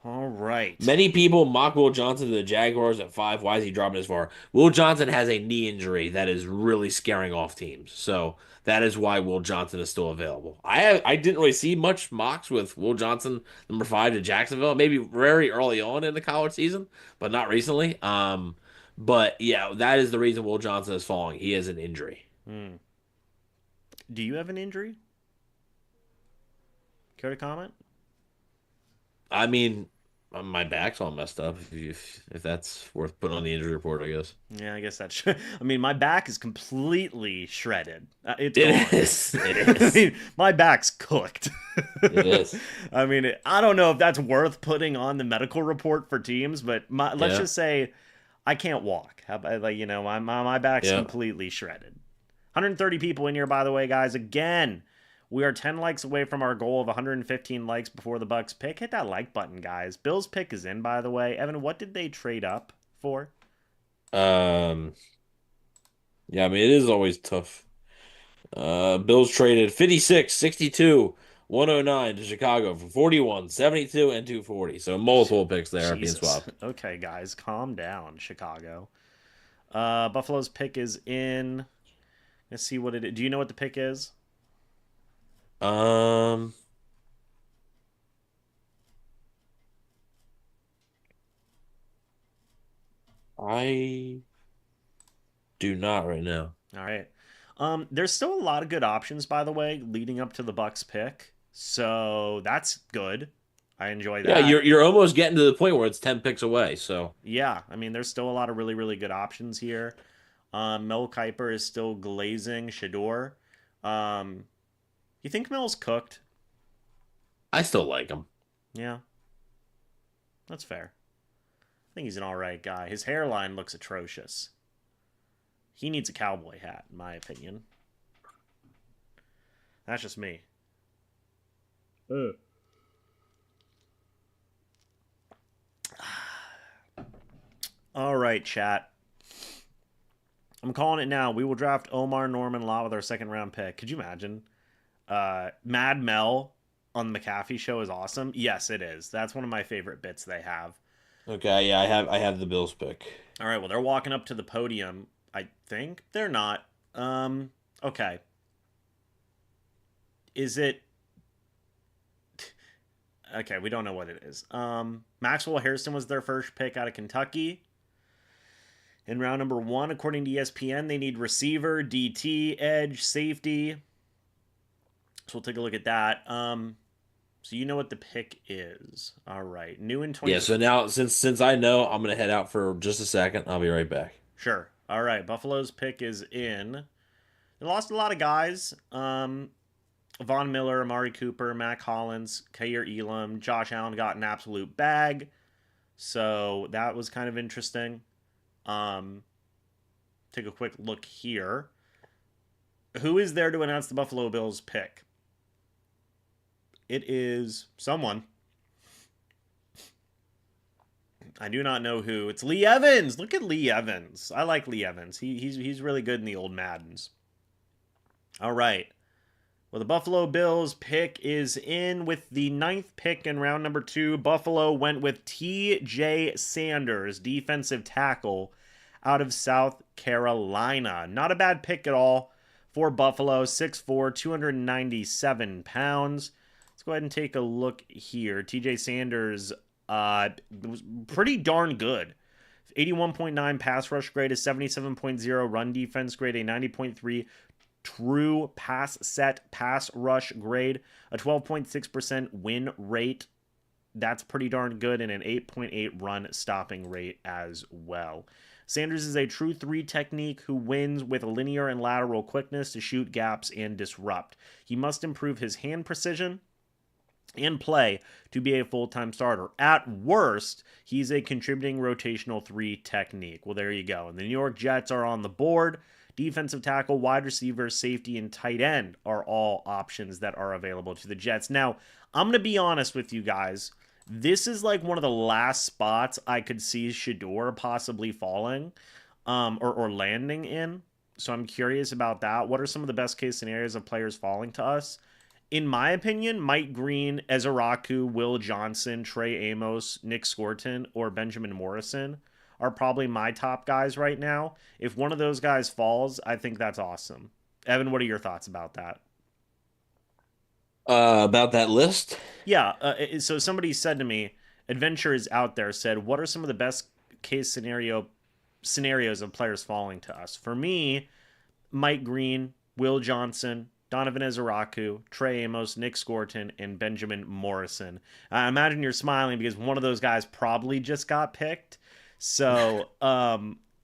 All right. Many people mock Will Johnson to the Jaguars at 5. Why is he dropping as far? Will Johnson has a knee injury that is really scaring off teams. So that is why Will Johnson is still available. I didn't really see much mocks with Will Johnson number 5 to Jacksonville. Maybe very early on in the college season, but not recently. But yeah, that is the reason Will Johnson is falling. He has an injury. Hmm. Do you have an injury? Care to comment? I mean, my back's all messed up. If that's worth putting on the injury report, I guess. Yeah, I guess that's. I mean, my back is completely shredded. It's It gone. is. It I is. mean, my back's cooked. It is. I mean, I don't know if that's worth putting on the medical report for teams, but let's Yeah. just say I can't walk. How about, like, my back's Yeah. completely shredded. 130 people in here, by the way, guys. Again, we are 10 likes away from our goal of 115 likes before the Bucks pick. Hit that like button, guys. Bill's pick is in, by the way. Evan, what did they trade up for? Um, yeah, I mean, it is always tough. Bills traded 56, 62, 109 to Chicago for 41, 72, and 240. So multiple picks there being Jesus. swapped. Okay, guys, calm down, Chicago. Buffalo's pick is in. Let's see what it is. Do you know what the pick is? Um, I do not right now. All right. There's still a lot of good options, by the way, leading up to the Bucks pick. So that's good. I enjoy Yeah, that. you're almost getting to the point where it's 10 picks away. So Yeah, I mean, there's still a lot of really, really good options here. Mel Kiper is still glazing Shador. Um, you think Mel's cooked? I still like him. Yeah, that's fair. I think he's an all right guy. His hairline looks atrocious. He needs a cowboy hat, in my opinion. That's just me. All right, chat. I'm calling it now. We will draft Omar Norman Law with our second round pick. Could you imagine? Mad Mel on the McAfee show is awesome. Yes, it is. That's one of my favorite bits they have. Okay, yeah, I have the Bills pick. All right, well, they're walking up to the podium. I think they're not. Okay. Is it? Okay, we don't know what it is. Maxwell Harrison was their first pick out of Kentucky. In round number 1, according to ESPN, they need receiver, DT, edge, safety. So we'll take a look at that. So you know what the pick is. All right. New in 20. Yeah, so now since I know, I'm gonna head out for just a second. I'll be right back. Sure. All right. Buffalo's pick is in. They lost a lot of guys. Von Miller, Amari Cooper, Mac Hollins, Kair Elam, Josh Allen got an absolute bag. So that was kind of interesting. Take a quick look here. Who is there to announce the Buffalo Bills pick? It is someone. I do not know who. It's Lee Evans. Look at Lee Evans. I like Lee Evans. He's really good in the old Maddens. All right. Well, the Buffalo Bills pick is in with the 9th pick in round number 2. Buffalo went with T.J. Sanders, defensive tackle out of South Carolina. Not a bad pick at all for Buffalo. 6'4", 297 pounds. Let's go ahead and take a look here. T.J. Sanders was pretty darn good. 81.9 pass rush grade, a 77.0 run defense grade, a 90.3 true pass set pass rush grade, a 12.6% win rate. That's pretty darn good, and an 8.8 run stopping rate as well. Sanders is a true 3 technique who wins with linear and lateral quickness to shoot gaps and disrupt. He must improve his hand precision and play to be a full-time starter. At worst, he's a contributing rotational 3 technique. Well, there you go. And the New York Jets are on the board. Defensive tackle, wide receiver, safety, and tight end are all options that are available to the Jets. Now, I'm going to be honest with you guys. This is like one of the last spots I could see Shedeur possibly falling or landing in. So I'm curious about that. What are some of the best case scenarios of players falling to us? In my opinion, Mike Green, Ezeraku, Will Johnson, Trey Amos, Nick Scorton, or Benjamin Morrison are probably my top guys right now. If one of those guys falls, I think that's awesome. Evan, what are your thoughts about that? About that list? Yeah, so somebody said to me, Adventure is out there, said, what are some of the best case scenarios of players falling to us? For me, Mike Green, Will Johnson, Donovan Ezeraku, Trey Amos, Nick Scorton, and Benjamin Morrison. I imagine you're smiling because one of those guys probably just got picked. So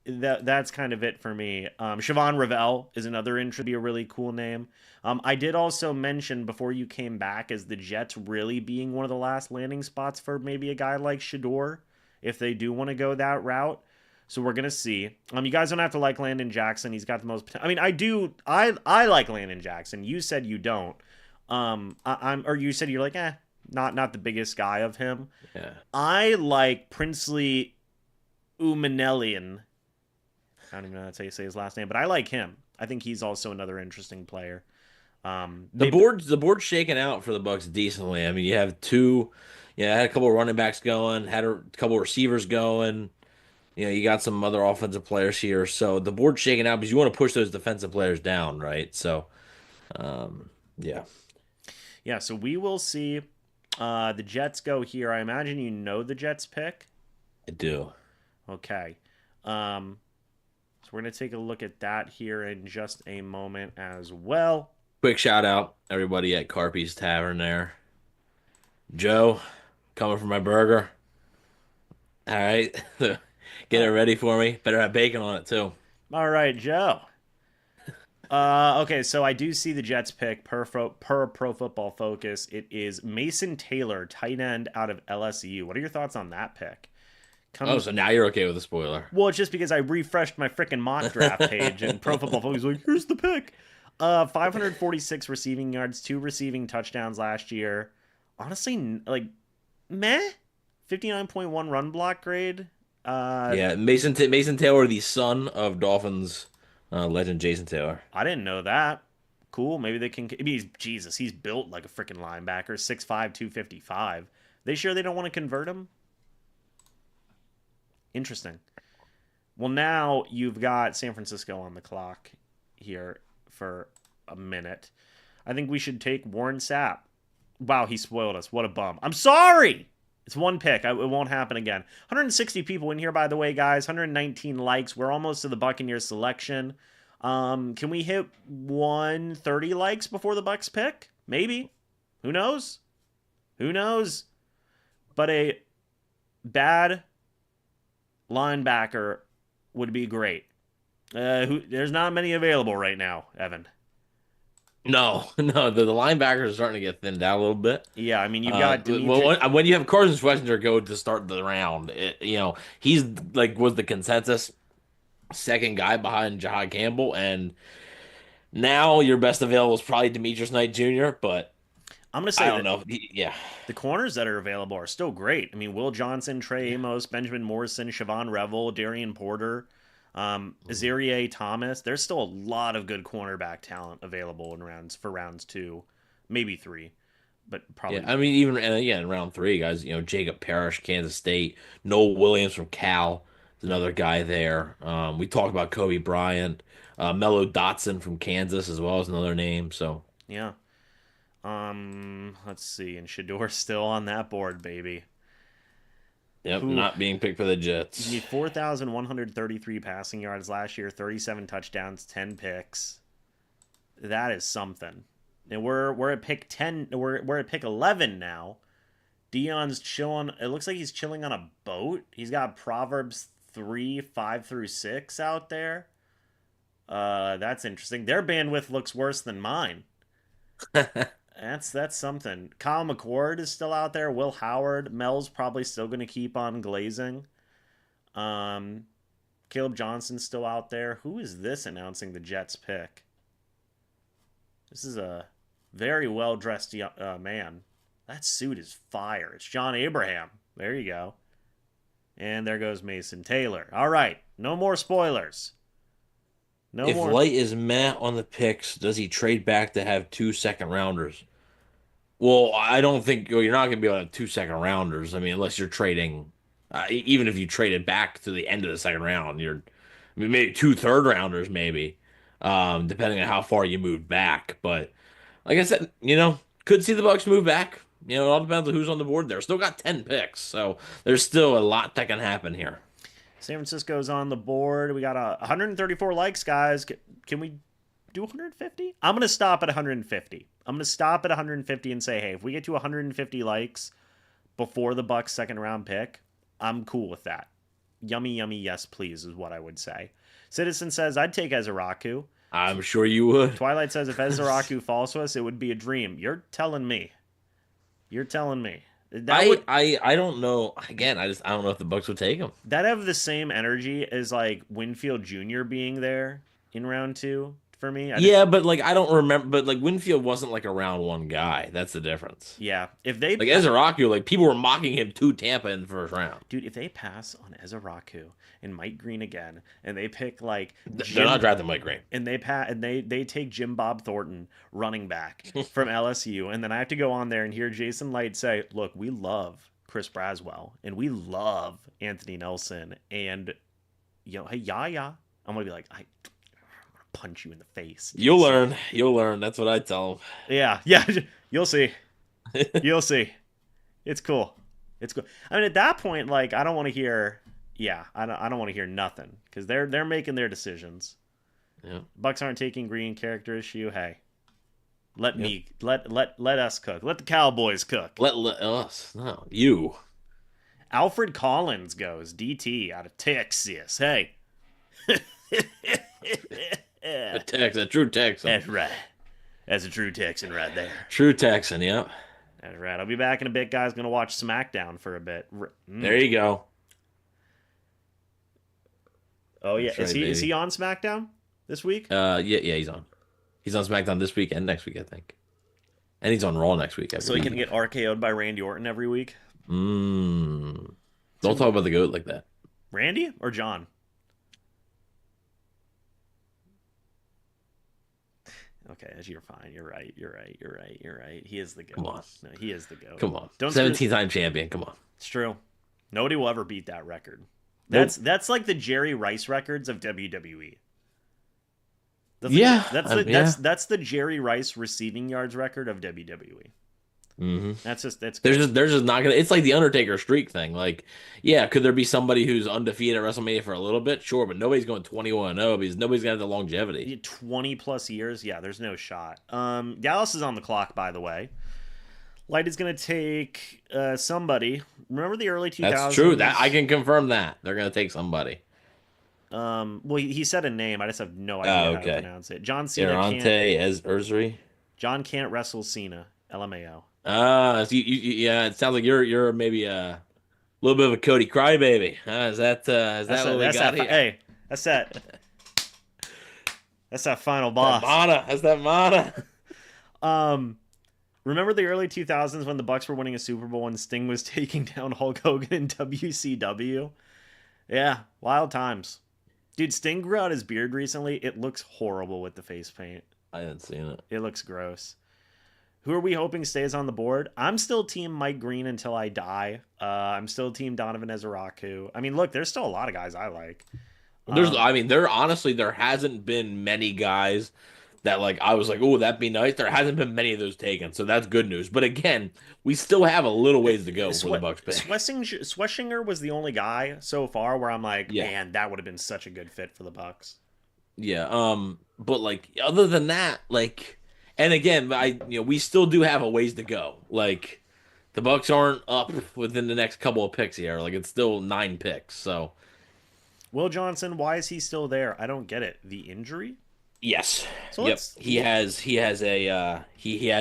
that's kind of it for me. Siobhan Ravel is another intro, be a really cool name. I did also mention before you came back as the Jets really being one of the last landing spots for maybe a guy like Shedeur if they do want to go that route. So we're gonna see. You guys don't have to like Landon Jackson. He's got the most. I mean, I do. I like Landon Jackson. You said you don't. Or you said you're like, not the biggest guy of him. Yeah. I like Princely Umanelian. I don't even know how to say his last name, but I like him. I think he's also another interesting player. The board's shaking out for the Bucs decently. I mean, you have had a couple of running backs going, had a couple of receivers going. You got some other offensive players here. So the board's shaking out because you want to push those defensive players down, right? So, yeah. Yeah, so we will see. The Jets go here. I imagine you know the Jets pick. I do. Okay. So we're going to take a look at that here in just a moment as well. Quick shout out, everybody at Carpy's Tavern there. Joe, coming for my burger. All right. Get it ready for me. Better have bacon on it, too. All right, Joe. Okay, so I do see the Jets pick per Pro Football Focus. It is Mason Taylor, tight end out of LSU. What are your thoughts on that pick? So now you're okay with the spoiler. Well, it's just because I refreshed my freaking mock draft page and Pro Football Focus was like, here's the pick. 546 receiving yards, 2 receiving touchdowns last year. Honestly, like, meh. 59.1 run block grade. Mason Taylor, the son of Dolphins legend Jason Taylor. I didn't know that. Cool. Maybe they can. I mean, he's built like a freaking linebacker, 6'5", 255. They sure they don't want to convert him? Interesting. Well, now you've got San Francisco on the clock here for a minute. I think we should take Warren Sapp. Wow, he spoiled us. What a bum. I'm sorry! It's one pick. It won't happen again. 160 people in here, by the way, guys. 119 likes. We're almost to the Buccaneers selection. Can we hit 130 likes before the Bucs pick? Maybe. Who knows? Who knows? But a bad linebacker would be great. There's not many available right now, Evan. No, no, the linebackers are starting to get thinned out a little bit. Yeah, I mean, you've got Well, Dimitri. when you have Carson Schwarzenegger go to start the round, he's like was the consensus second guy behind Jahad Campbell, and now your best available is probably Demetrius Knight Jr., but I'm going to I say don't that know. Yeah. the corners that are available are still great. I mean, Will Johnson, Trey Amos, Benjamin Morrison, Siobhan Revel, Darian Porter, Azaria Thomas. There's still a lot of good cornerback talent available in rounds 2, maybe 3, but probably. Yeah, I mean, even in round 3, guys, Jacob Parrish, Kansas State, Noel Williams from Cal is another guy there. We talked about Kobe Bryant, Mello Dotson from Kansas as well as another name. So Yeah. Let's see. And Shador's still on that board, baby. yep, Who not being picked for the Jets. he had 4,133 passing yards last year, 37 touchdowns, 10 picks. That is something. And we're at pick 10. We're at pick 11 now. Dion's chilling. It looks like he's chilling on a boat. He's got Proverbs 3:5-6 out there. That's interesting. Their bandwidth looks worse than mine. That's something. Kyle McCord is still out there. Will Howard. Mel's probably still going to keep on glazing. Caleb Johnson's still out there. Who is this announcing the Jets pick? This is a very well-dressed man. That suit is fire. It's John Abraham. There you go. And there goes Mason Taylor. All right. No more spoilers. No If more. Light is meh on the picks, does he trade back to have 2 second rounders? Well, I don't think you're not going to be able to have 2 second rounders. I mean, unless you're trading, even if you traded back to the end of the second round, I mean, maybe 2 third rounders, maybe, depending on how far you moved back. But like I said, could see the Bucs move back. It all depends on who's on the board there. Still got 10 picks, so there's still a lot that can happen here. San Francisco's on the board. We got 134 likes, guys. Can we do 150? I'm going to stop at 150. I'm going to stop at 150 and say, hey, if we get to 150 likes before the Bucs second round pick, I'm cool with that. Yummy, yummy, yes, please, is what I would say. Citizen says, I'd take Ezeraku. I'm sure you would. Twilight says, if Ezeraku falls to us, it would be a dream. You're telling me. You're telling me. I don't know. Again, I don't know if the Bucs would take him. That have the same energy as like Winfield Jr. being there in round 2 for me. But like I don't remember. But like Winfield wasn't like a round 1 guy. That's the difference. Yeah, if they like Ezeraku, like people were mocking him to Tampa in the first round. Dude, if they pass on Ezeraku and Mike Green again, and they pick like they're not drafting Mike Green, and they take Jim Bob Thornton running back from LSU, and then I have to go on there and hear Jason Light say, "Look, we love Chris Braswell and we love Anthony Nelson, and hey Yaya," I'm gonna be like, I'm gonna punch you in the face. You'll learn. That's what I tell them. Yeah, you'll see. You'll see. It's cool. I mean, at that point, like, I don't want to hear. Yeah, I don't want to hear nothing because they're making their decisions. Yeah. Bucs aren't taking Green character issue. Hey, let us cook. Let the Cowboys cook. Let us. No, you. Alfred Collins goes DT out of Texas. Hey. A true Texan. That's right. That's a true Texan right there. True Texan, yep. That's right. I'll be back in a bit, guys. Gonna watch SmackDown for a bit. There you go. Oh yeah, That's right, is he on SmackDown this week? Yeah, he's on. He's on SmackDown this week and next week, I think. And he's on Raw next week. So he can get RKO'd by Randy Orton every week. Don't talk about the GOAT like that. Randy or John? Okay, you're fine. You're right. He is the GOAT. Come on. No, he is the GOAT. Come on. 17-time champion. Come on. It's true. Nobody will ever beat that record. Nope. That's like the Jerry Rice records of WWE. That's the Jerry Rice receiving yards record of WWE. Hmm. That's There's good. just there's just not gonna. It's like the Undertaker streak thing. Like, yeah, could there be somebody who's undefeated at WrestleMania for a little bit? Sure, but nobody's going 21-0 because nobody's gonna have the longevity. 20 plus years, yeah, there's no shot. Dallas is on the clock, by the way. Light is going to take somebody. Remember the early That's true. That I 2000s? can confirm that they're gonna take somebody. Well, he said a name. I just have no idea Oh, how to okay. pronounce it. John Cena can't. Irante as Ursary. John can't wrestle Cena. LMAO. So yeah, it sounds like you're maybe a little bit of a Cody crybaby. Is That's that that. what we That's got that. here? Hey, that's that. That's that final That boss. mana. That's that mana. Um, remember the early 2000s when the Bucks were winning a Super Bowl and Sting was taking down Hulk Hogan in WCW? Yeah, wild times. Dude, Sting grew out his beard recently. It looks horrible with the face paint. I haven't seen it. It looks gross. Who are we hoping stays on the board? I'm still team Mike Green until I die. I'm still team Donovan Ezeraku. I mean, look, there's still a lot of guys I like. I mean, there hasn't been many guys that like I was like, oh, that'd be nice. There hasn't been many of those taken, so that's good news. But again, we still have a little ways to go for the Bucks pick. Swessinger was the only guy so far where I'm like, Yeah. man, that would have been such a good fit for the Bucks. Yeah. But like other than that, like, and again, we still do have a ways to go. Like, the Bucks aren't up within the next couple of picks here. Like, it's still 9 picks. So Will Johnson, why is he still there? I don't get it. The injury? yes, So yep, let's he has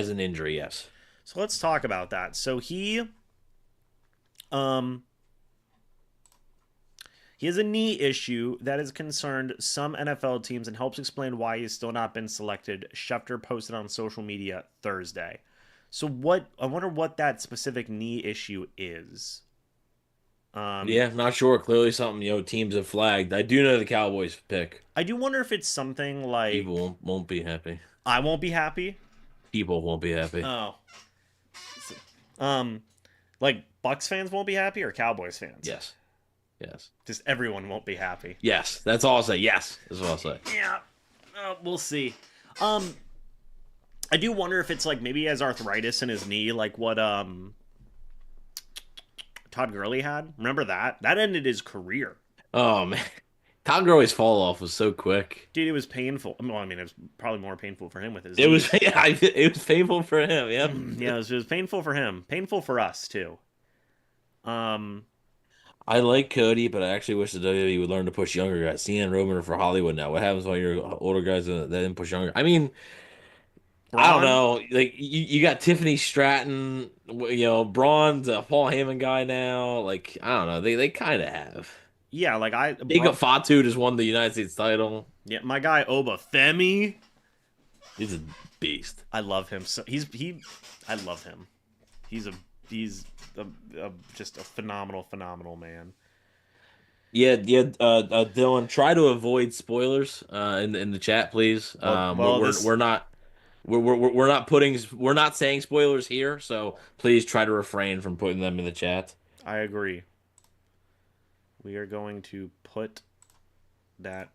an injury. Yes. so let's talk about that. So um he has a knee issue that has concerned some NFL teams and helps explain why he's still not been selected. Schefter posted on social media Thursday. So I wonder what that specific knee issue is. Yeah, not sure. Clearly, something teams have flagged. I do know the Cowboys pick. I do wonder if it's something like People won't be happy. I won't be happy. People won't be happy. Oh. Like Bucs fans won't be happy or Cowboys fans? Yes. Yes. Just everyone won't be happy. Yes. That's all I'll say. Yes. That's what I'll say. Yeah. We'll see. I do wonder if it's like maybe he has arthritis in his knee, like what Todd Gurley had. Remember that? That ended his career. Oh man, Todd Gurley's fall off was so quick. Dude, it was painful. Well, I mean, it was probably more painful for him with his. It was knees. yeah, it was painful for him. Yep. Yeah, it was painful for him. Painful for us too. I like Cody, but I actually wish the WWE would learn to push younger guys. Cena and Roman are for Hollywood now. What happens when you're older guys that didn't push younger? I mean, I don't Braun? know. Like you got Tiffany Stratton, Braun's a Paul Heyman guy now. Like I don't know. They kind of have. Yeah, like Jacob Fatu just won the United States title. Yeah, my guy Obafemi. He's a beast. I love him. So I love him. He's just a phenomenal man. Yeah. Dylan, try to avoid spoilers in the chat, please. We're not we're not saying spoilers here, so please try to refrain from putting them in the chat. I agree. We are going to put that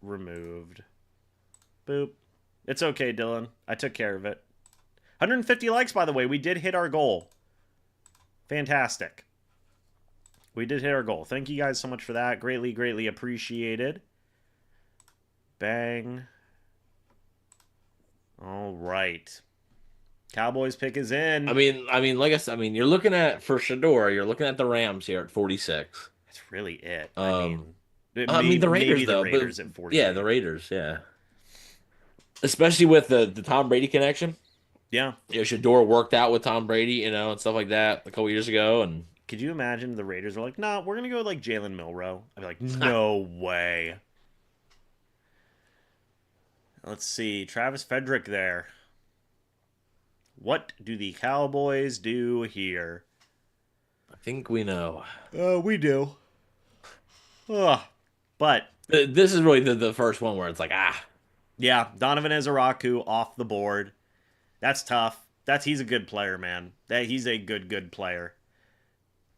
removed. Boop. It's okay, Dylan. I took care of it. 150 likes, by the way. We did hit our goal. Fantastic. We did hit our goal. Thank you guys so much for that. Greatly appreciated. Bang. All right. Cowboys pick is in. I mean, like I said, you're looking at for Shador, you're looking at the Rams here at 46. That's really it. The Raiders maybe though, the Raiders at 40. yeah, the Raiders, yeah. Especially with the Tom Brady connection. Yeah. Shador worked out with Tom Brady, and stuff like that a couple years ago, and could you imagine the Raiders are like, nah, we're gonna go with like Jalen Milroe? I'd be like, no way. Let's see, Travis Frederick there. What do the Cowboys do here? I think we know. We do. But This is really the first one where it's like, yeah, Donovan Ezeraku off the board. That's tough. He's a good player, man. He's a good player.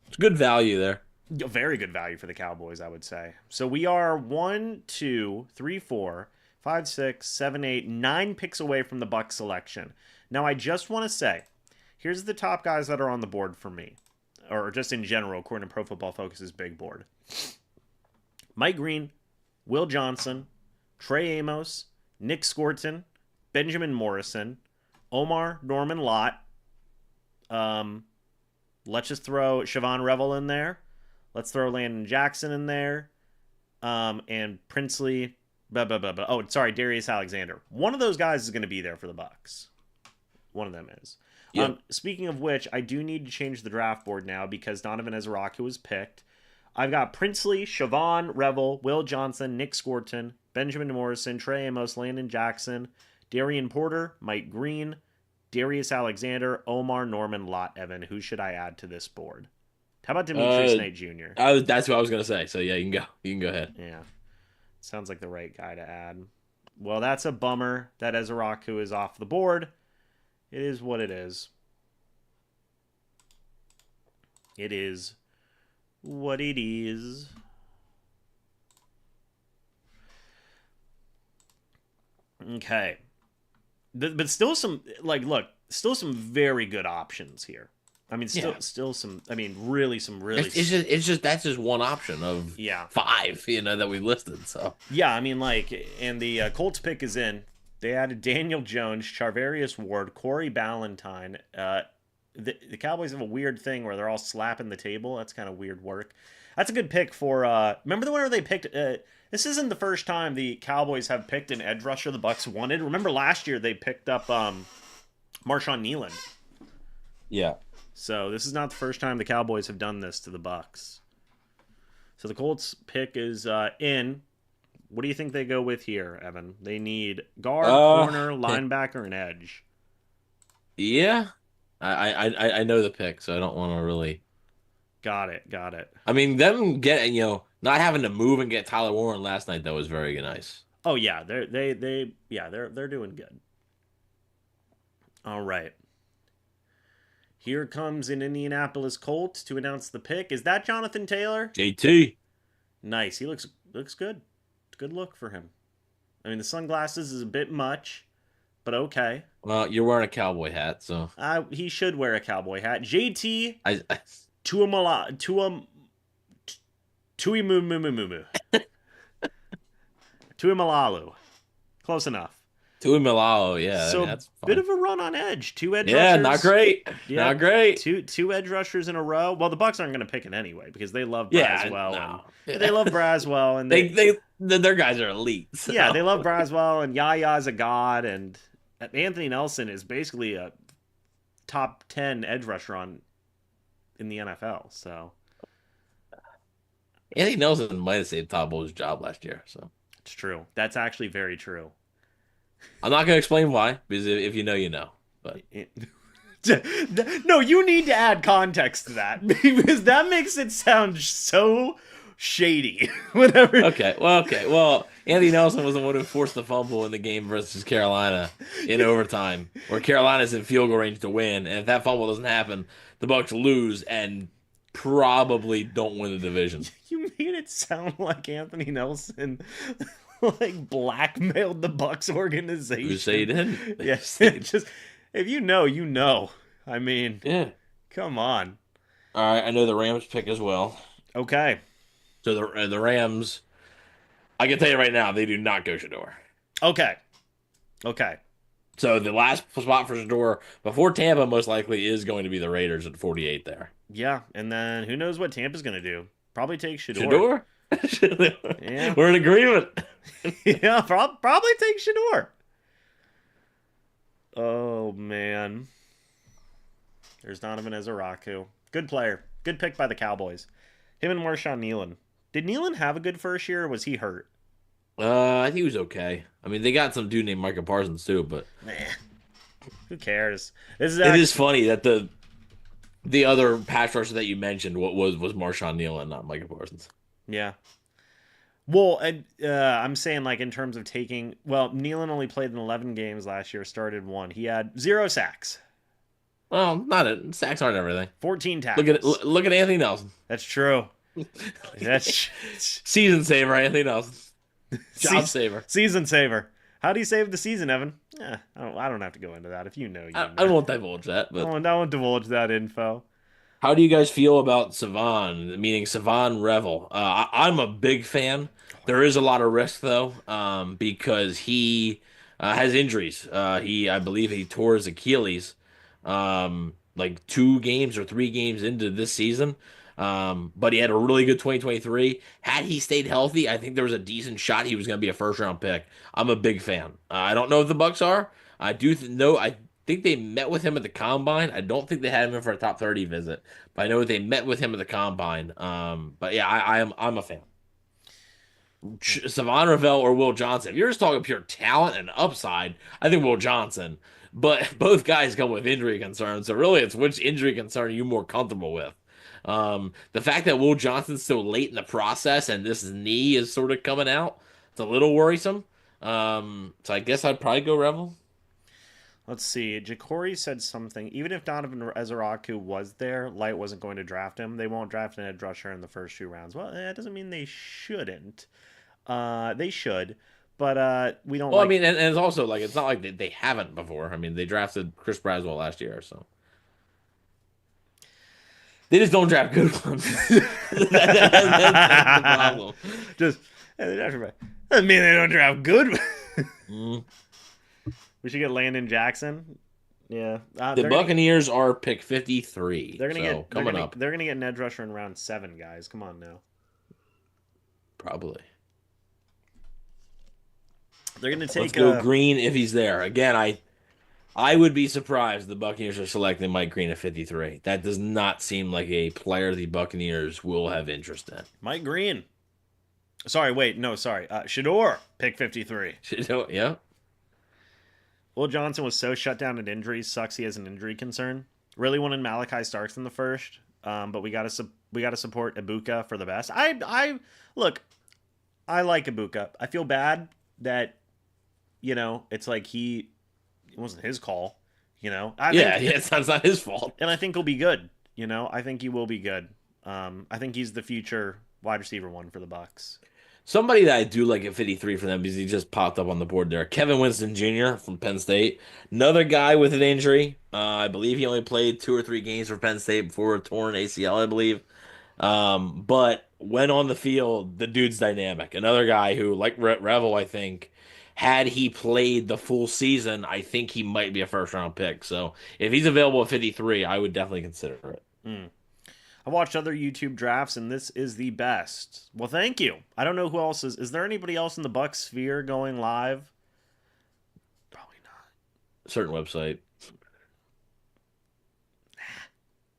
it's good value there. Very good value for the Cowboys, I would say. So we are 1, 2, 3, 4, 5, 6, 7, 8, 9 picks away from the Bucs selection. Now, I just want to say, Here's the top guys that are on the board for me, or just in general, according to Pro Football Focus's big board. Mike Green, Will Johnson, Trey Amos, Nick Scorton, Benjamin Morrison, Omar Norman Lott. Let's just throw Siobhan Revel in there. Let's throw Landon Jackson in there. And Princely. Oh, sorry, Darius Alexander. One of those guys is going to be there for the Bucs. One of them is. Yep. Speaking of which, I do need to change the draft board now because Donovan Ezraku was picked. I've got Princely, Siobhan Revel, Will Johnson, Nick Scorton, Benjamin Morrison, Trey Amos, Landon Jackson, Darian Porter, Mike Green, Darius Alexander, Omar Norman Lott Evan. Who should I add to this board? How about Demetrius Knight Jr.? That's what I was gonna say. So yeah, you can go. You can go ahead. Yeah, sounds like the right guy to add. Well, that's a bummer that Ezraku is off the board. It is what it is. It is what it is. Okay. But still some, look, still some very good options here. I mean, still some, really some really... It's just, that's just one option of 5, that we listed, so. Yeah, and the Colts pick is in. They added Daniel Jones, Charvarius Ward, Corey Ballantyne. The Cowboys have a weird thing where they're all slapping the table. That's kind of weird work. That's a good pick for... remember the one where they picked... this isn't the first time the Cowboys have picked an edge rusher the Bucs wanted. Remember last year they picked up Marshawn Kneeland. Yeah. So this is not the first time the Cowboys have done this to the Bucs. So the Colts pick is in. What do you think they go with here, Evan? They need guard, corner, linebacker, and edge. Yeah. I know the pick, so I don't want to really... Got it. I mean, them getting, not having to move and get Tyler Warren last night, that was very nice. Oh yeah, they're doing good. All right. Here comes an Indianapolis Colts to announce the pick. Is that Jonathan Taylor? JT. Nice. He looks good. Good look for him. I mean, the sunglasses is a bit much, but okay. Well, you're wearing a cowboy hat, so he should wear a cowboy hat. JT Tuimalalu. Close enough. Tuimalalu, yeah. So that's fine. Bit of a run on edge. 2 edge rushers. Yeah, not great. Yeah, not great. Two edge rushers in a row. Well, the Bucs aren't going to pick it anyway because they love Braswell. They love Braswell, and their guys are elite. So. Yeah, they love Braswell, and Yaya's a god, and Anthony Nelson is basically a top 10 edge rusher in the NFL. So Anthony Nelson might have saved Todd Bowles' job last year. So it's true. That's actually very true. I'm not going to explain why, because if you know, you know. But no, you need to add context to that because that makes it sound so shady. Whatever. Okay. Well, Anthony Nelson was the one who forced the fumble in the game versus Carolina in overtime, where Carolina's in field goal range to win, and if that fumble doesn't happen, the Bucs lose and probably don't win the division. You made it sound like Anthony Nelson blackmailed the Bucs organization. You say he didn't. Yes. Just if you know, you know. I mean, yeah. Come on. All right, I know the Rams pick as well. Okay. So the Rams, I can tell you right now, they do not go Shador. Okay. So the last spot for Shador before Tampa most likely is going to be the Raiders at 48 there. Yeah, and then who knows what Tampa's going to do? Probably take Shador. Yeah. We're in agreement. Yeah, probably take Shador. Oh, man. There's Donovan Ezraku. Good player. Good pick by the Cowboys. Him and Marshawn Kneeland. Did Kneeland have a good first year, or was he hurt? I think he was okay. I mean, they got some dude named Micah Parsons, too, but... Who cares? It is funny that the other pass rusher that you mentioned was Marshawn Kneeland, not Micah Parsons. Yeah. Well, I'm saying, in terms of taking... Well, Kneeland only played in 11 games last year, started 1. He had 0 sacks. Well, sacks aren't everything. 14 tackles. Look at Anthony Nelson. That's true. That's season saver, Anthony Nelson. Job saver. Season saver. How do you save the season, Evan? I don't have to go into that. If you know, you I know. won't divulge that, but I won't divulge that info. how do you guys feel about Savon, meaning Savon Revel? I'm a big fan. There is a lot of risk though, because he has injuries. I believe, he tore his Achilles, like 2 games or 3 games into this season. But he had a really good 2023. Had he stayed healthy, I think there was a decent shot he was going to be a first round pick. I'm a big fan. I don't know if the Bucks are. I do know. I think they met with him at the combine. I don't think they had him in for a top 30 visit, but I know they met with him at the combine. But yeah, I'm a fan. Savon Ravel or Will Johnson. If you're just talking pure talent and upside, I think Will Johnson. But both guys come with injury concerns, so really it's which injury concern are you more comfortable with? The fact that Will Johnson's so late in the process and this knee is sort of coming out, it's a little worrisome. So I guess I'd probably go Revel. Let's see. Jacory said something. Even if Donovan Ezeraku was there, Light wasn't going to draft him. They won't draft an edge rusher in the first 2 rounds. Well, that doesn't mean they shouldn't. They should, but we don't. Well, like... I mean, and it's also like it's not like they haven't before. I mean, they drafted Chris Braswell last year, so they just don't draft good ones. That's the problem. Just they draft. Doesn't mean they don't draft good. Mm. We should get Landon Jackson. Yeah, The Buccaneers are pick 53. They're gonna get coming up. They're gonna get an edge rusher in round 7, guys. Come on now. Probably. They're gonna take. Let's go Green if he's there. Again, I would be surprised the Buccaneers are selecting Mike Green at 53. That does not seem like a player the Buccaneers will have interest in. Mike Green. Sorry, wait, no, sorry. Shador, pick 53. Yeah. Will Johnson was so shut down at injuries. Sucks he has an injury concern. Really wanted Malachi Starks in the first, but we gotta support Ibuka for the best. I look, I like Ibuka. I feel bad that it's like it wasn't his call. It's not his fault. And I think he'll be good. I think he will be good. I think he's the future wide receiver 1 for the Bucs. Somebody that I do like at 53 for them because he just popped up on the board there. Kevin Winston Jr. from Penn State. Another guy with an injury. I believe he only played 2 or 3 games for Penn State before a torn ACL, I believe. But when on the field, the dude's dynamic. Another guy who, like Revel, I think, had he played the full season, I think he might be a first-round pick. So if he's available at 53, I would definitely consider it. I watched other YouTube drafts, and this is the best. Well, thank you. I don't know who else is. Is there anybody else in the Bucs sphere going live? Probably not. Certain website.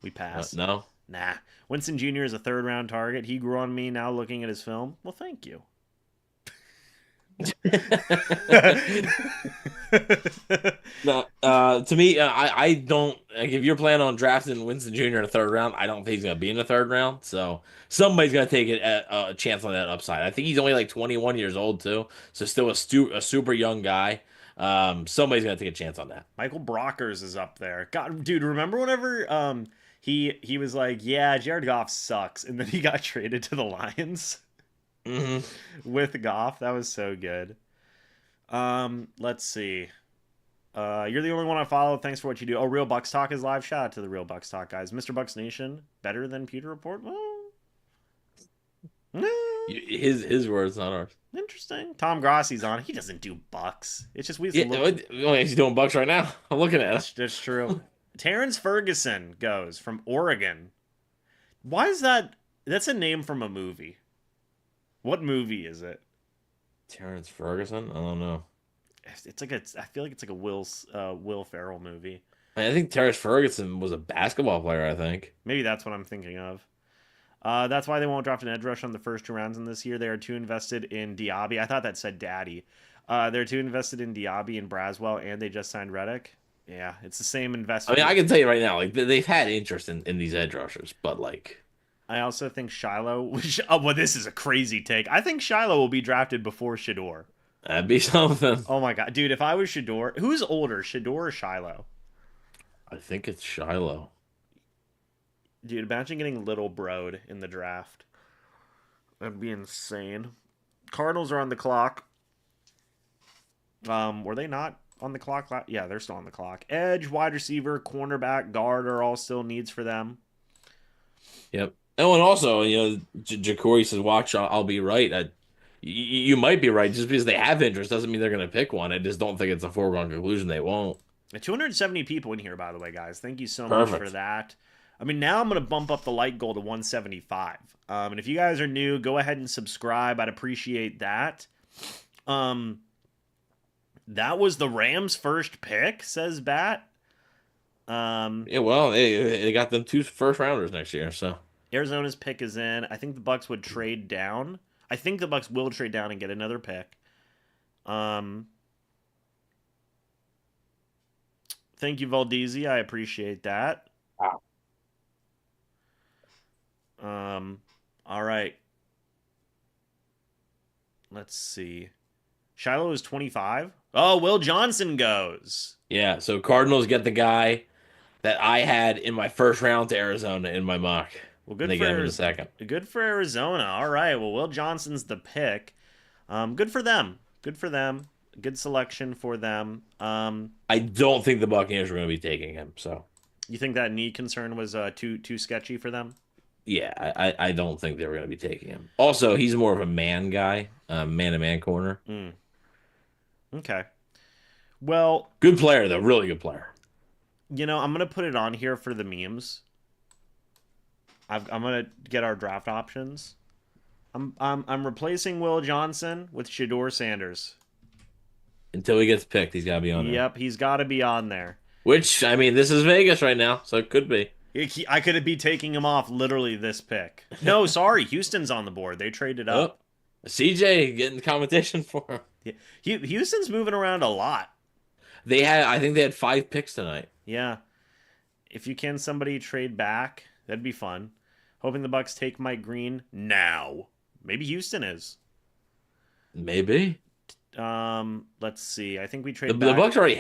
We pass. No? Nah. Winston Jr. is a 3rd-round target. He grew on me now looking at his film. Well, thank you. No, to me, I don't like if you're planning on drafting Winston Jr. in the 3rd round. I don't think he's going to be in the 3rd round. So somebody's going to take a chance on that upside. I think he's only like 21 years old too, so still a super young guy. Somebody's going to take a chance on that. Michael Brockers is up there. God, dude, remember whenever he was like, yeah, Jared Goff sucks, and then he got traded to the Lions. Mm-hmm. With Goff. That was so good. Let's see. You're the only one I follow. Thanks for what you do. Oh, Real Bucks Talk is live. Shout out to the Real Bucks Talk guys. MrBucsNation, better than Pewter Report? Well, no. His words, not ours. Interesting. Tom Grossi's on. He doesn't do Bucks. It's just he's doing Bucks right now. I'm looking at it. That's true. Terrence Ferguson goes from Oregon. Why is that? That's a name from a movie. What movie is it? Terrence Ferguson? I don't know. It's like I feel like it's like a Will Ferrell movie. I think Terrence Ferguson was a basketball player. I think maybe that's what I'm thinking of. That's why they won't draft an edge rush on the first 2 rounds in this year. They are too invested in Diaby. I thought that said Daddy. They're too invested in Diaby and Braswell, and they just signed Reddick. Yeah, it's the same investment. I mean, I can tell you right now, like they've had interest in these edge rushers, but like. I also think Shiloh. Well, this is a crazy take. I think Shiloh will be drafted before Shador. That'd be something. Oh my god, dude! If I was Shador, who's older, Shador or Shiloh? I think it's Shiloh. Dude, imagine getting little broed in the draft. That'd be insane. Cardinals are on the clock. Were they not on the clock? Yeah, they're still on the clock. Edge, wide receiver, cornerback, guard are all still needs for them. Yep. Oh, and also, Jacory says, "Watch, I'll be right." You might be right. Just because they have interest doesn't mean they're going to pick one. I just don't think it's a foregone conclusion they won't. 270 people in here, by the way, guys. Thank you so much Perfect. for that. I mean, now I'm going to bump up the like goal to 175. And if you guys are new, go ahead and subscribe. I'd appreciate that. That was the Rams' first pick, says Bat. Yeah, well, they got them 2 first rounders next year, so Arizona's pick is in. I think the Bucs would trade down. I think the Bucs will trade down and get another pick. Thank you, Valdezi. I appreciate that. wow. All right. Let's see. Shiloh is 25. Oh, Will Johnson goes. Yeah, so Cardinals get the guy that I had in my first round to Arizona in my mock. Well, And they get him in the second. Good for Arizona. All right. Well, Will Johnson's the pick. Good for them. Good for them. Good selection for them. I don't think the Buccaneers are going to be taking him. So You think that knee concern was too sketchy for them? yeah, I don't think they were going to be taking him. Also, he's more of a man guy, man-to-man corner. Okay. Well, Good player though, really good player. I'm gonna put it on here for the memes. I'm gonna get our draft options. I'm replacing Will Johnson with Shedeur Sanders. Until he gets picked, he's got to be on there. Yep, he's got to be on there. Which, I mean, this is Vegas right now, so it could be. I could be taking him off literally this pick. No, sorry, Houston's on the board. They traded up. Oh, CJ getting competition for him. Yeah. Houston's moving around a lot. I think they had 5 picks tonight. Yeah. If you can somebody trade back, that'd be fun. Hoping the Bucs take Mike Green now. Maybe Houston is. Maybe. Let's see. I think we The traded back. Bucs already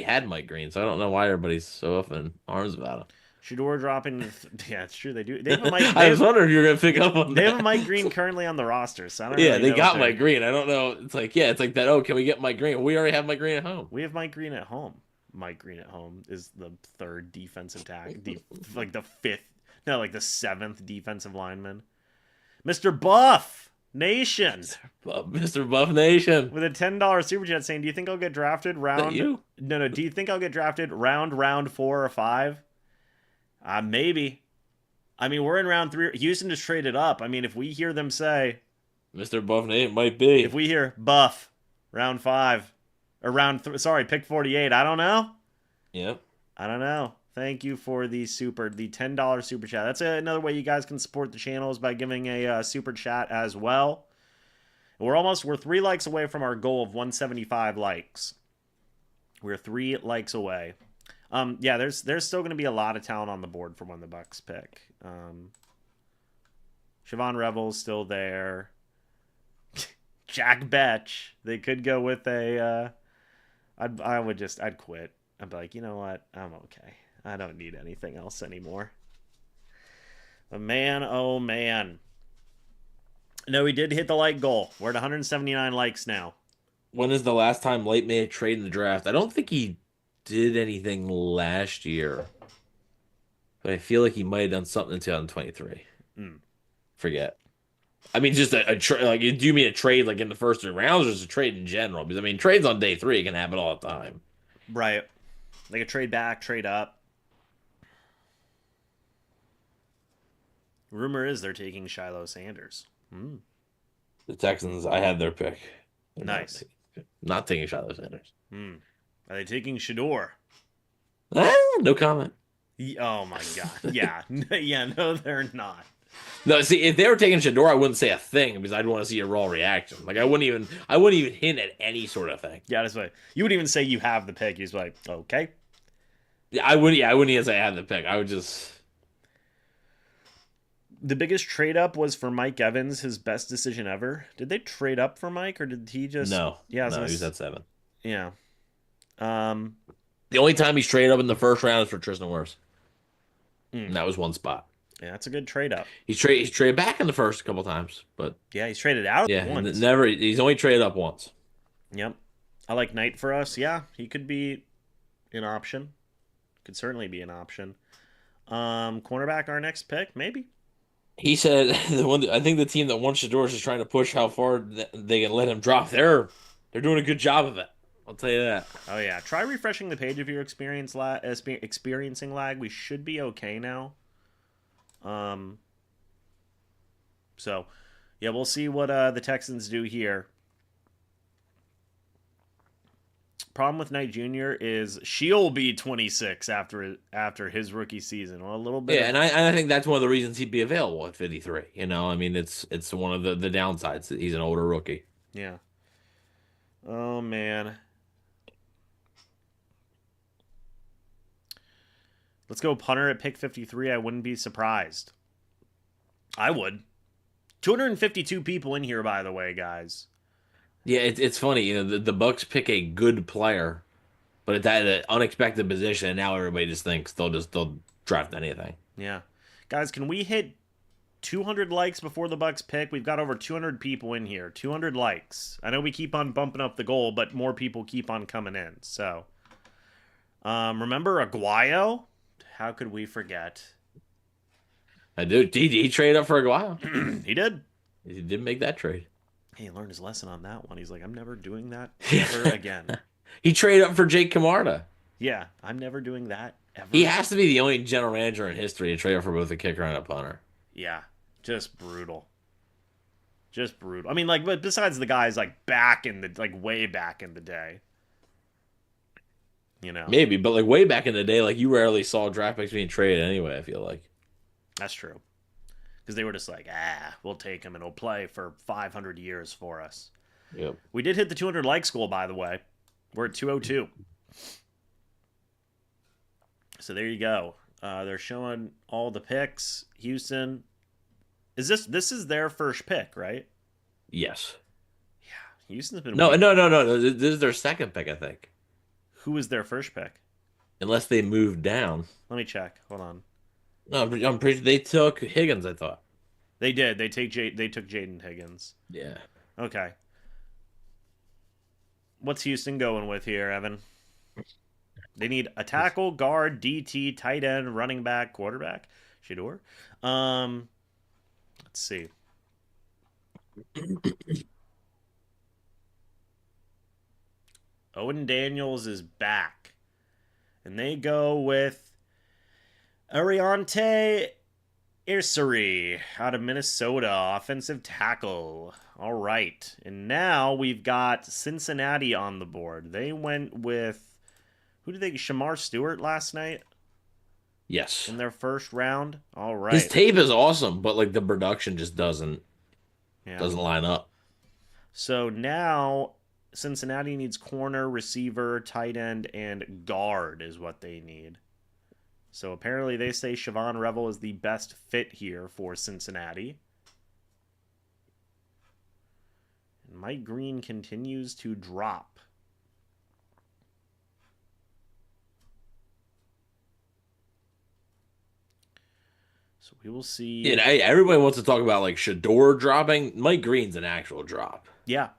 had Mike Green, so I don't know why everybody's so up in arms about him. Shedeur dropping. Yeah, it's true. They do. They have a Mike. I was wondering if you were gonna pick up on They that. have a Mike Green currently on the roster, so I don't. Yeah, really they know got if Mike Green. I don't know. It's like that. Oh, can we get Mike Green? We already have Mike Green at home. We have Mike Green at home. Mike Green at home is the third defensive like the fifth, no, like the seventh defensive lineman. Mr. Buff Nation Mr. Buff Nation. with a $10 super chat saying, "Do you think I'll get drafted round?" You? No. Do you think I'll get drafted round 4 or 5? Maybe. I mean, we're in round 3. Houston just traded up. I mean, if we hear them say, Mr. Buff Nation might be. if we hear Buff round 5 or sorry, pick 48, I don't know. Yep. I don't know. Thank you for the $10 super chat. That's another way you guys can support the channel is by giving a super chat as well. We're 3 likes away from our goal of 175 likes. We're 3 likes away. Yeah, there's still going to be a lot of talent on the board for when the Bucs pick. Siobhan Revel's still there. Jack Betch. They could go with a. I'd quit. I'd be like, you know what? I'm okay. I don't need anything else anymore. But man, oh man. No, we did hit the like goal. We're at 179 likes now. When is the last time Light made a trade in the draft? I don't think he did anything last year. But I feel like he might have done something in 2023. Forget. I mean, just a trade. Like, do you mean a trade like in the first 3 rounds, or just a trade in general? Because I mean, trades on day 3 can happen all the time. Right. Like a trade back, trade up. Rumor is they're taking Shiloh Sanders. The Texans, I had their pick. They're Nice. Not taking Shiloh Sanders. Are they taking Shedeur? No comment. Oh my god. Yeah. Yeah, no, they're not. No, see, if they were taking Shedeur, I wouldn't say a thing because I'd want to see a raw reaction. Like I wouldn't even hint at any sort of thing. Yeah, that's right. You wouldn't even say you have the pick. You'd just be like, okay. Yeah, I wouldn't even say I had the pick. I would just. The biggest trade up was for Mike Evans, his best decision ever. Did they trade up for Mike, or did he just? No. Yeah, no, he was at 7. Yeah. The only time he's traded up in the first round is for Tristan Wirfs. And that was 1 spot. Yeah, that's a good trade up. He's traded back in the first couple times, but Yeah, he's traded out yeah, once. never. He's only traded up once. Yep. I like Knight for us. Yeah, he could be an option. Could certainly be an option. Cornerback, our next pick, maybe. He said I think the team that won Shador's is trying to push how far they can let him drop. They're doing a good job of it. I'll tell you that. Oh yeah, try refreshing the page if you're experiencing lag. We should be okay now. So yeah, we'll see what the Texans do here. Problem with Knight Jr. is she'll be 26 after his rookie season. Well, a little bit. Yeah, and I think that's one of the reasons he'd be available at 53. You know, I mean, it's one of the downsides that he's an older rookie. Yeah. Oh man. Let's go punter at pick 53. I wouldn't be surprised. I would. 252 people in here, by the way, guys. Yeah, it's funny. You know, the Bucs pick a good player, but it's at an unexpected position, and now everybody just thinks they'll draft anything. Yeah. Guys, can we hit 200 likes before the Bucs pick? We've got over 200 people in here. 200 likes. I know we keep on bumping up the goal, but more people keep on coming in. So, remember Aguayo? How could we forget? I do. He traded up for Aguayo. He did. He did make that trade. He learned his lesson on that one. He's like, I'm never doing that ever again. He traded up for Jake Camarda. Yeah, I'm never doing that ever. He has to be the only general manager in history to trade up for both a kicker and a punter. Yeah, just brutal. Just brutal. I mean, like, but besides the guys way back in the day. You know. Maybe, but like way back in the day, like you rarely saw draft picks being traded anyway, I feel like. That's true. Because they were just like, we'll take him and he'll play for 500 years for us. Yep. We did hit the 200 likes goal, by the way. We're at 202. So there you go. They're showing all the picks. Houston. This is their first pick, right? Yes. Yeah. Houston's been No. This is their second pick, I think. Who was their first pick? Unless they moved down. Let me check. Hold on. No, I'm pretty sure they took Higgins, I thought. They did. They took Jaden Higgins. Yeah. Okay. What's Houston going with here, Evan? They need a tackle, guard, DT, tight end, running back, quarterback. Shador. Let's see. Owen Daniels is back. And they go with Ariante Irsary out of Minnesota, offensive tackle. All right. And now we've got Cincinnati on the board. They went with, who did they, Shamar Stewart last night? Yes. In their first round? All right. His tape is awesome, but like the production just doesn't line up. So now Cincinnati needs corner, receiver, tight end, and guard is what they need. So apparently they say Siobhan Revel is the best fit here for Cincinnati. And Mike Green continues to drop. So we will see. Yeah, everybody wants to talk about like Shador dropping. Mike Green's an actual drop. Yeah.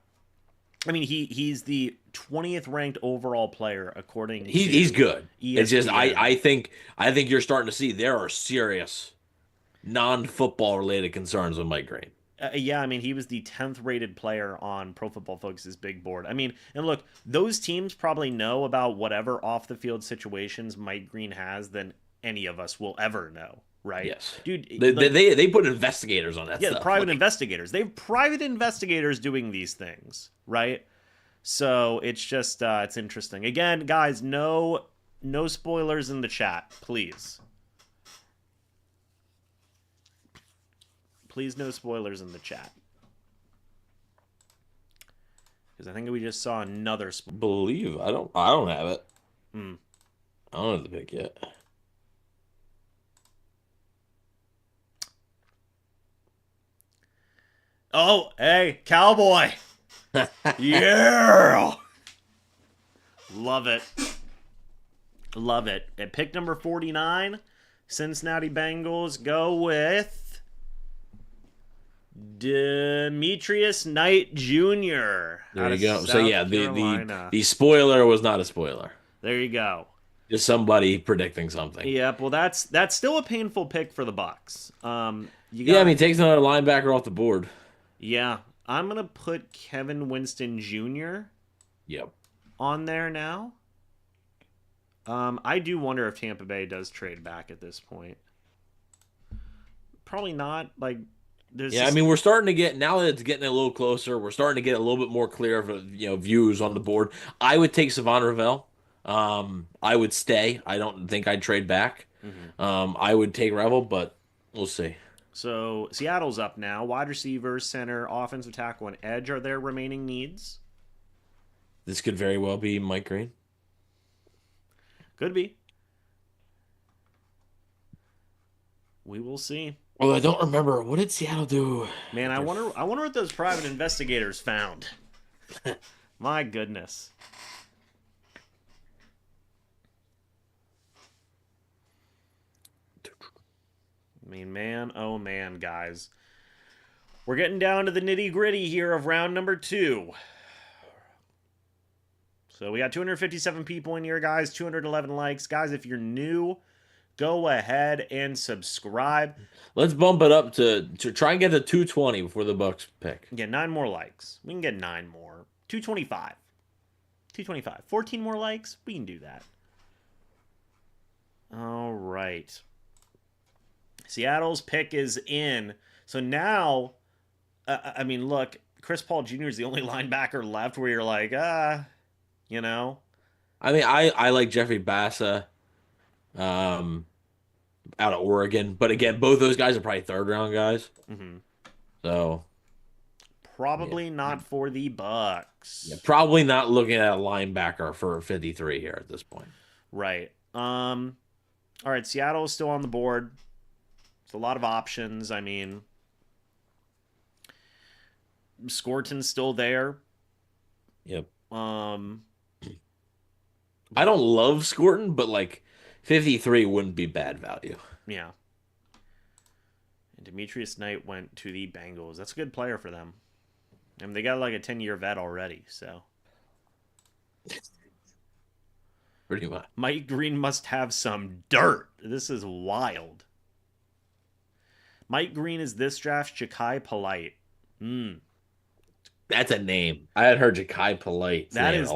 I mean, he's the 20th ranked overall player according to he's good. ESPN. It's just I think you're starting to see there are serious non-football related concerns with Mike Green. Yeah, I mean, he was the 10th rated player on Pro Football Focus's big board. I mean, and look, those teams probably know about whatever off the field situations Mike Green has than any of us will ever know. Right? Yes, dude. They put investigators on that. Yeah, stuff. Private investigators. They have private investigators doing these things, right? So it's just it's interesting. Again, guys, no spoilers in the chat, please. Please, no spoilers in the chat, because I think we just saw another. Believe I don't have it. I don't have the pick yet. Oh, hey, Cowboy. Yeah. Love it. Love it. At pick number 49, Cincinnati Bengals go with Demetrius Knight Jr. There out you of go. So South yeah, the Carolina. the spoiler was not a spoiler. There you go. Just somebody predicting something. Yep. Well, that's still a painful pick for the Bucs. You Yeah, I got mean, takes another linebacker off the board. yeah. I'm gonna put Kevin Winston Jr. Yep. on there now. I do wonder if Tampa Bay does trade back at this point. Probably not. Like, there's Yeah, I just, mean, we're starting to get now that it's getting a little closer. We're starting to get a little bit more clear of views on the board. I would take Savon Ravel. I would stay. I don't think I'd trade back. Mhm. I would take Revel, but we'll see. So Seattle's up now. Wide receiver, center, offensive tackle, and edge are their remaining needs. This could very well be Mike Green. Could be. We will see. Well, I don't remember what did Seattle do. Man, I wonder. I wonder what those private investigators found. My goodness. I mean, man, oh man, guys. We're getting down to the nitty gritty here of round number 2. So we got 257 people in here, guys. 211 likes, guys. If you're new, go ahead and subscribe. Let's bump it up to try and get to 220 before the Bucs pick. Get 9 more likes. We can get 9 more. 225. 225. 14 more likes. We can do that. All right. Seattle's pick is in. So now, I mean, look, Chris Paul Jr. is the only linebacker left where you're like, you know. I mean, I like Jeffrey Bassa, out of Oregon, but again, both those guys are probably third round guys. Mm-hmm. So Probably not for the Bucs. yeah, probably not looking at a linebacker for 53 here at this point. Right. All right, Seattle is still on the board. It's a lot of options. I mean, Scorton's still there. Yep. Um, I don't love Scorton, but like 53 wouldn't be bad value. yeah. And Demetrius Knight went to the Bengals. That's a good player for them. I mean, they got like a 10-year vet already, so. Pretty much. Mike Green must have some dirt. This is wild. Mike Green is this draft's Ja'Kai Polite. That's a name. I had heard Ja'Kai Polite. That is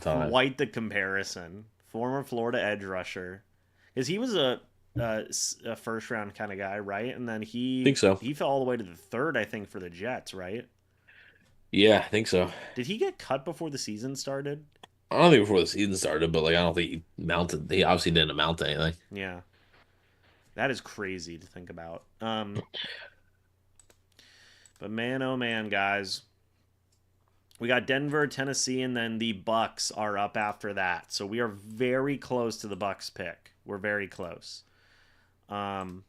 time. quite the comparison. Former Florida edge rusher, because he was a first round kind of guy, right? And then I think so. He fell all the way to the third, I think, for the Jets, right? Yeah, I think so. Did he get cut before the season started? I don't think before the season started, but like I don't think he mounted. He obviously didn't amount to anything. Yeah, that is crazy to think about. But man, oh man, guys. We got Denver, Tennessee, and then the Bucs are up after that. So we are very close to the Bucs pick. We're very close. And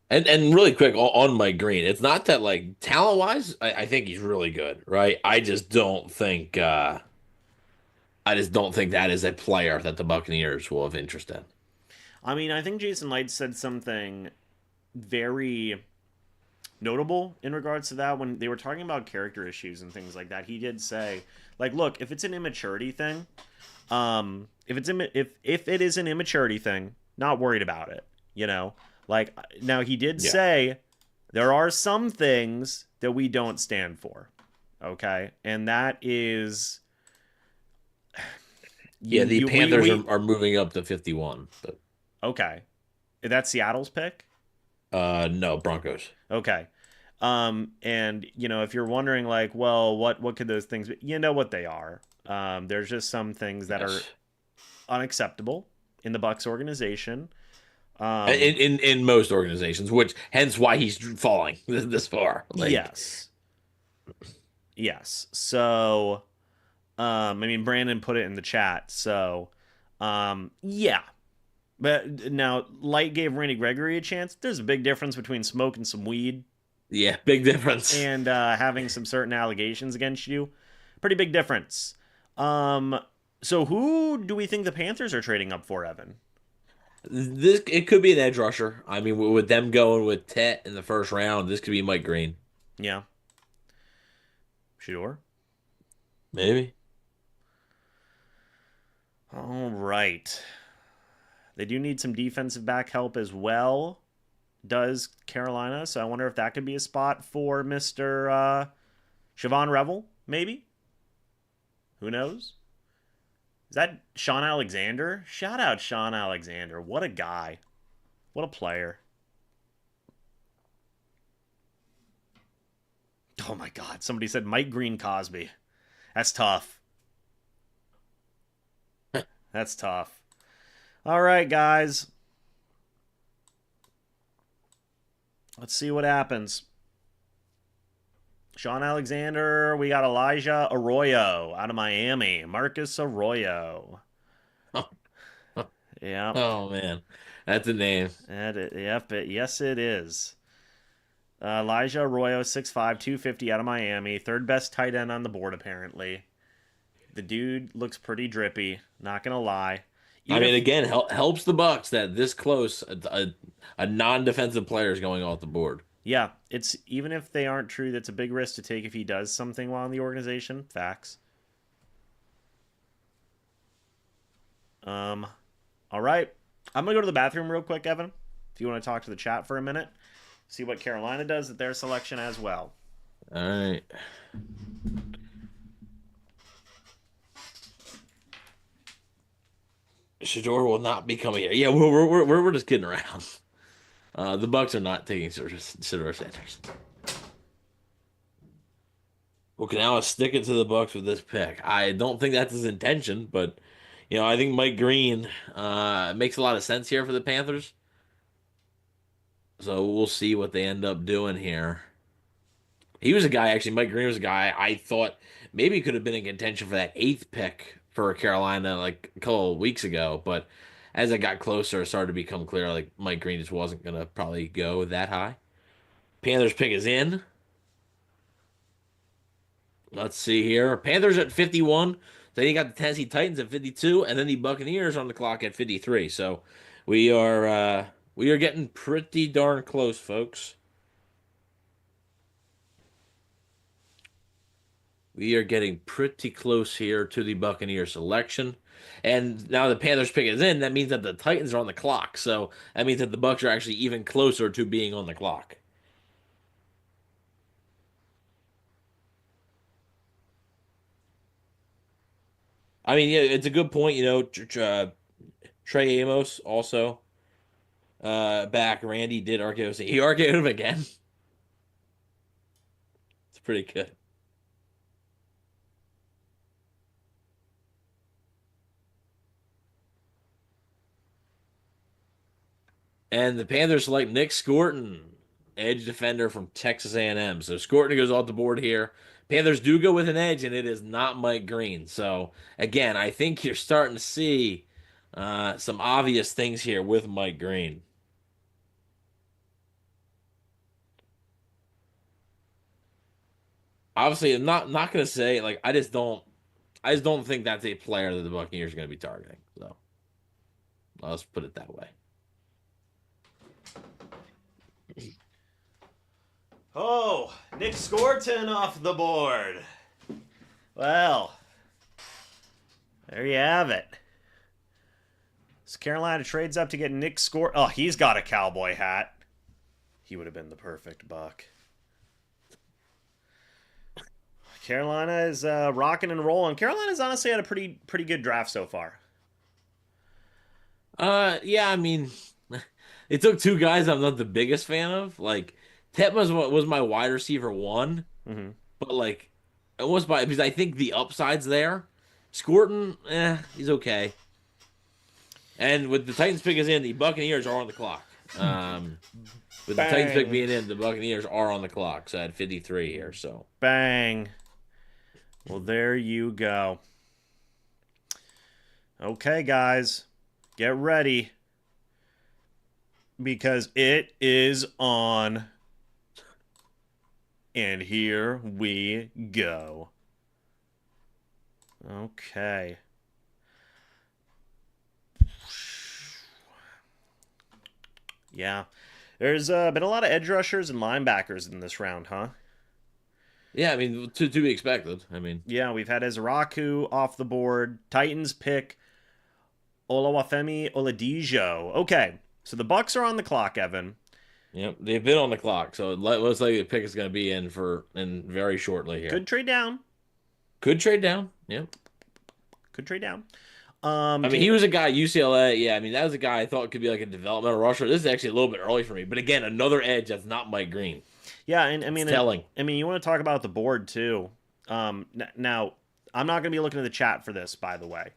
really quick on Mike Green, it's not that like talent wise, I think he's really good, right? I just don't think that is a player that the Buccaneers will have interest in. I mean, I think Jason Light said something very notable in regards to that when they were talking about character issues and things like that. He did say, like, look, if it's an immaturity thing, if it is an immaturity thing, not worried about it, you know. Like, now he did say there are some things that we don't stand for, okay, and that is. The Panthers are moving up to 51. But okay, that's Seattle's pick. No, Broncos. Okay. And you know, if you're wondering like, well, what could those things be? You know what they are. There's just some things that are unacceptable in the Bucs organization. In most organizations, which hence why he's falling this far. Like, Yes. So I mean, Brandon put it in the chat. So yeah. But now Light gave Randy Gregory a chance. There's a big difference between smoking some weed. Yeah, big difference. And having some certain allegations against you. Pretty big difference. So who do we think the Panthers are trading up for, Evan? It could be an edge rusher. I mean, with them going with Tet in the first round, this could be Mike Green. Yeah. Sure. Maybe. All right. They do need some defensive back help as well, does Carolina. So I wonder if that could be a spot for Mr. Siobhan Revel, maybe? Who knows? Is that Sean Alexander? Shout out Sean Alexander. What a guy. What a player. Oh my God. Somebody said Mike Green Cosby. That's tough. That's tough. All right, guys. Let's see what happens. Sean Alexander. We got Elijah Arroyo out of Miami. Marcus Arroyo. Yeah. Oh man, that's a name. Yep. Yes, it is. Elijah Arroyo, 6'5", 250 out of Miami. Third best tight end on the board, apparently. The dude looks pretty drippy. Not going to lie. I mean, again, helps the Bucs that this close, a non-defensive player is going off the board. Yeah, it's even if they aren't true, that's a big risk to take if he does something while in the organization. Facts. All right. I'm going to go to the bathroom real quick, Evan, if you want to talk to the chat for a minute. See what Carolina does at their selection as well. All right. Shador will not be coming here. Yeah, we're just kidding around. The Bucs are not taking Shador Sanders. Okinawa sticking to the Bucs with this pick. I don't think that's his intention, but I think Mike Green makes a lot of sense here for the Panthers. So we'll see what they end up doing here. He was a guy, actually, Mike Green was a guy I thought maybe could have been in contention for that 8th pick for Carolina like a couple of weeks ago. But as I got closer, it started to become clear like Mike Green just wasn't going to probably go that high. Panthers pick is in. Let's see here. Panthers at 51. Then you got the Tennessee Titans at 52, and then the Buccaneers on the clock at 53. So we are getting pretty darn close, folks. We are getting pretty close here to the Buccaneer selection. And now the Panthers pick is in. That means that the Titans are on the clock. So that means that the Bucs are actually even closer to being on the clock. I mean, yeah, it's a good point. Trey Amos also back. Randy did RKO. He RKO'd him again. It's pretty good. And the Panthers select Nick Scorton, edge defender from Texas A&M. So Scorton goes off the board here. Panthers do go with an edge, and it is not Mike Green. So, again, I think you're starting to see some obvious things here with Mike Green. Obviously, I'm not going to say, like, I just don't think that's a player that the Buccaneers are going to be targeting. So, let's put it that way. Oh, Nick Scorton off the board. Well, there you have it. So Carolina trades up to get Nick Scorton. Oh, he's got a cowboy hat. He would have been the perfect Buck. Carolina is rocking and rolling. Carolina's honestly had a pretty good draft so far. Yeah, I mean, it took two guys I'm not the biggest fan of. Like, Tetma was my wide receiver one, but like, it was because I think the upside's there. Scorton, he's okay. And with the Titans pick is in, the Buccaneers are on the clock. With the Titans pick being in, the Buccaneers are on the clock. So I had 53 here. So bang. Well, there you go. Okay, guys, get ready because it is on. And here we go. Okay. Yeah. There's been a lot of edge rushers and linebackers in this round, huh? Yeah, I mean, to be expected. I mean, Yeah, we've had Ezraku off the board. Titans pick Olawafemi Oladijo. Okay, so the Bucks are on the clock, Evan. yep, they've been on the clock, so it looks like the pick is going to be in very shortly here. Could trade down. Could trade down. Yep. Could trade down. I mean, he was a guy at UCLA. Yeah, I mean, that was a guy I thought could be like a developmental rusher. This is actually a little bit early for me, but again, another edge that's not Mike Green. Yeah, and I It's mean, telling. you want to talk about the board too. Now, I'm not going to be looking at the chat for this, by the way,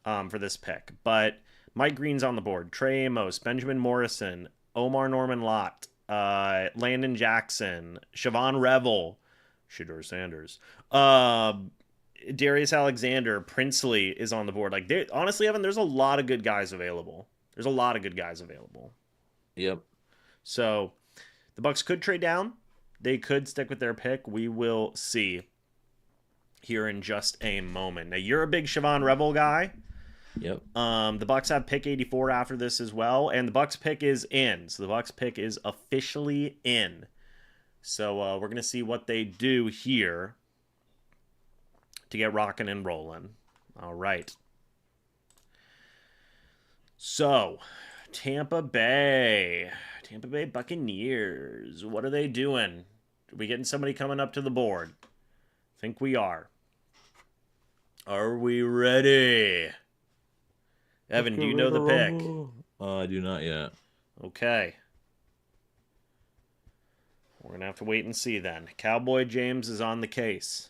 for this pick. But Mike Green's on the board. Trey Amos, Benjamin Morrison, Omar Norman Lott, Landon Jackson, Siobhan Revel, Shedeur Sanders, Darius Alexander, Princely is on the board. Like, honestly, Evan, there's a lot of good guys available. There's a lot of good guys available. Yep. So the Bucks could trade down. They could stick with their pick. We will see here in just a moment. Now, you're a big Siobhan Revel guy. Yep. The Bucks have pick 84 after this as well, and the Bucks pick is in. So the Bucks pick is officially in. So we're gonna see what they do here to get rocking and rolling. All right. So Tampa Bay Buccaneers. What are they doing? Are we getting somebody coming up to the board? I think we are. Are we ready? Evan, do you know the pick? I do not yet. Okay. We're going to have to wait and see then. Cowboy James is on the case.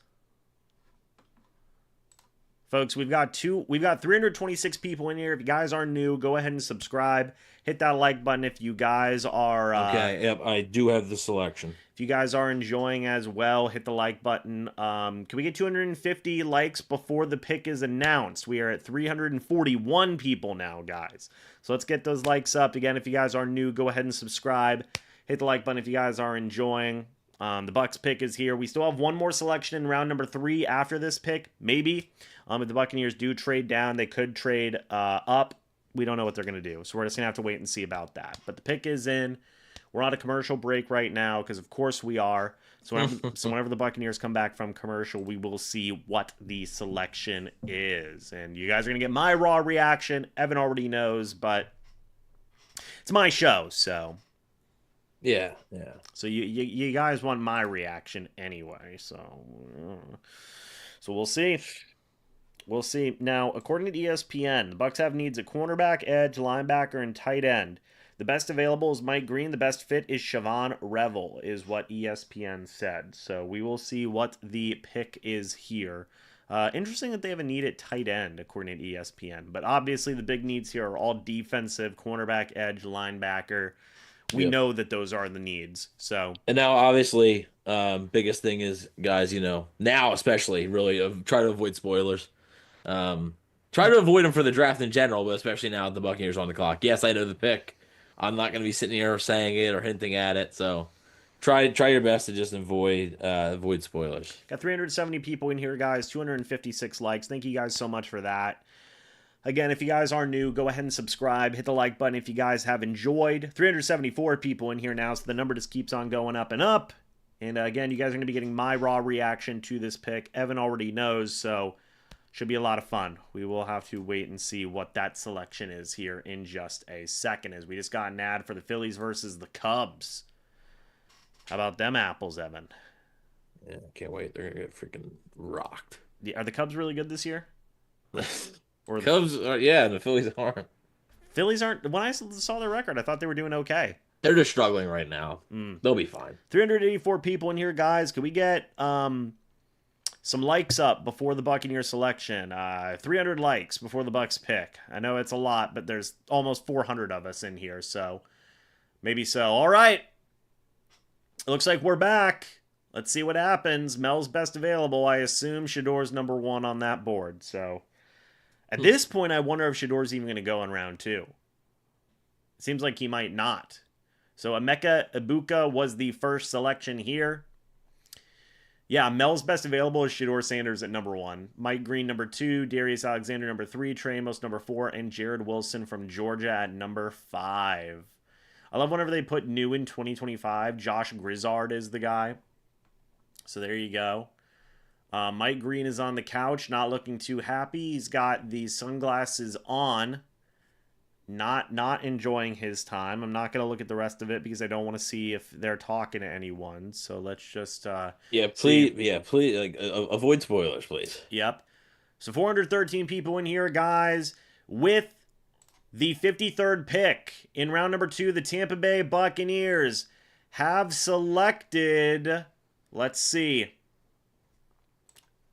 Folks, we've got 326 people in here. If you guys are new, go ahead and subscribe. Hit that like button if you guys are Okay, yep, I do have the selection. If you guys are enjoying as well, hit the like button. Can we get 250 likes before the pick is announced? We are at 341 people now, guys. So let's get those likes up. Again, if you guys are new, go ahead and subscribe. Hit the like button if you guys are enjoying. The Bucks pick is here. We still have one more selection in round number 3 after this pick, maybe. If the Buccaneers do trade down, they could trade up. We don't know what they're going to do, so we're just going to have to wait and see about that. But the pick is in. We're on a commercial break right now because, of course, we are. So whenever the Buccaneers come back from commercial, we will see what the selection is. And you guys are going to get my raw reaction. Evan already knows, but it's my show, so... Yeah. So you guys want my reaction anyway, so we'll see. We'll see. Now, according to ESPN, the Bucs have needs at cornerback, edge, linebacker, and tight end. The best available is Mike Green. The best fit is Siobhan Revel, is what ESPN said. So we will see what the pick is here. Interesting that they have a need at tight end, according to ESPN. But obviously the big needs here are all defensive, cornerback, edge, linebacker. We know that those are the needs. So, and now obviously, biggest thing is, guys, now especially really try to avoid spoilers. Try to avoid them for the draft in general, but especially now the Buccaneers are on the clock. Yes, I know the pick. I'm not going to be sitting here saying it or hinting at it. So try your best to just avoid spoilers. Got 370 people in here, guys. 256 likes. Thank you guys so much for that. Again, if you guys are new, go ahead and subscribe. Hit the like button if you guys have enjoyed. 374 people in here now, so the number just keeps on going up and up. And again, you guys are going to be getting my raw reaction to this pick. Evan already knows, so should be a lot of fun. We will have to wait and see what that selection is here in just a second, as we just got an ad for the Phillies versus the Cubs. How about them apples, Evan? Yeah, can't wait. They're going to get freaking rocked. Are the Cubs really good this year? Or Cubs, yeah, the Phillies aren't. Phillies aren't. When I saw their record, I thought they were doing okay. They're just struggling right now. They'll be fine. 384 people in here, guys. Could we get some likes up before the Buccaneers selection? 300 likes before the Bucks pick. I know it's a lot, but there's almost 400 of us in here, so maybe so. All right. It looks like we're back. Let's see what happens. Mel's best available. I assume Shedeur's number 1 on that board, so... At this point, I wonder if Shedeur's even going to go in round 2. It seems like he might not. So Emeka Ibuka was the first selection here. Yeah, Mel's best available is Shedeur Sanders at number 1. Mike Green, number 2. Darius Alexander, number 3. Trey Amos, number 4. And Jared Wilson from Georgia at number 5. I love whenever they put new in 2025. Josh Grizzard is the guy. So there you go. Mike Green is on the couch, not looking too happy. He's got the sunglasses on, not enjoying his time. I'm not gonna look at the rest of it because I don't want to see if they're talking to anyone. So let's just Yeah, see. please. Yeah, please. Like, avoid spoilers, please. Yep. So 413 people in here, guys, with the 53rd pick in round number 2. The Tampa Bay Buccaneers have selected. Let's see.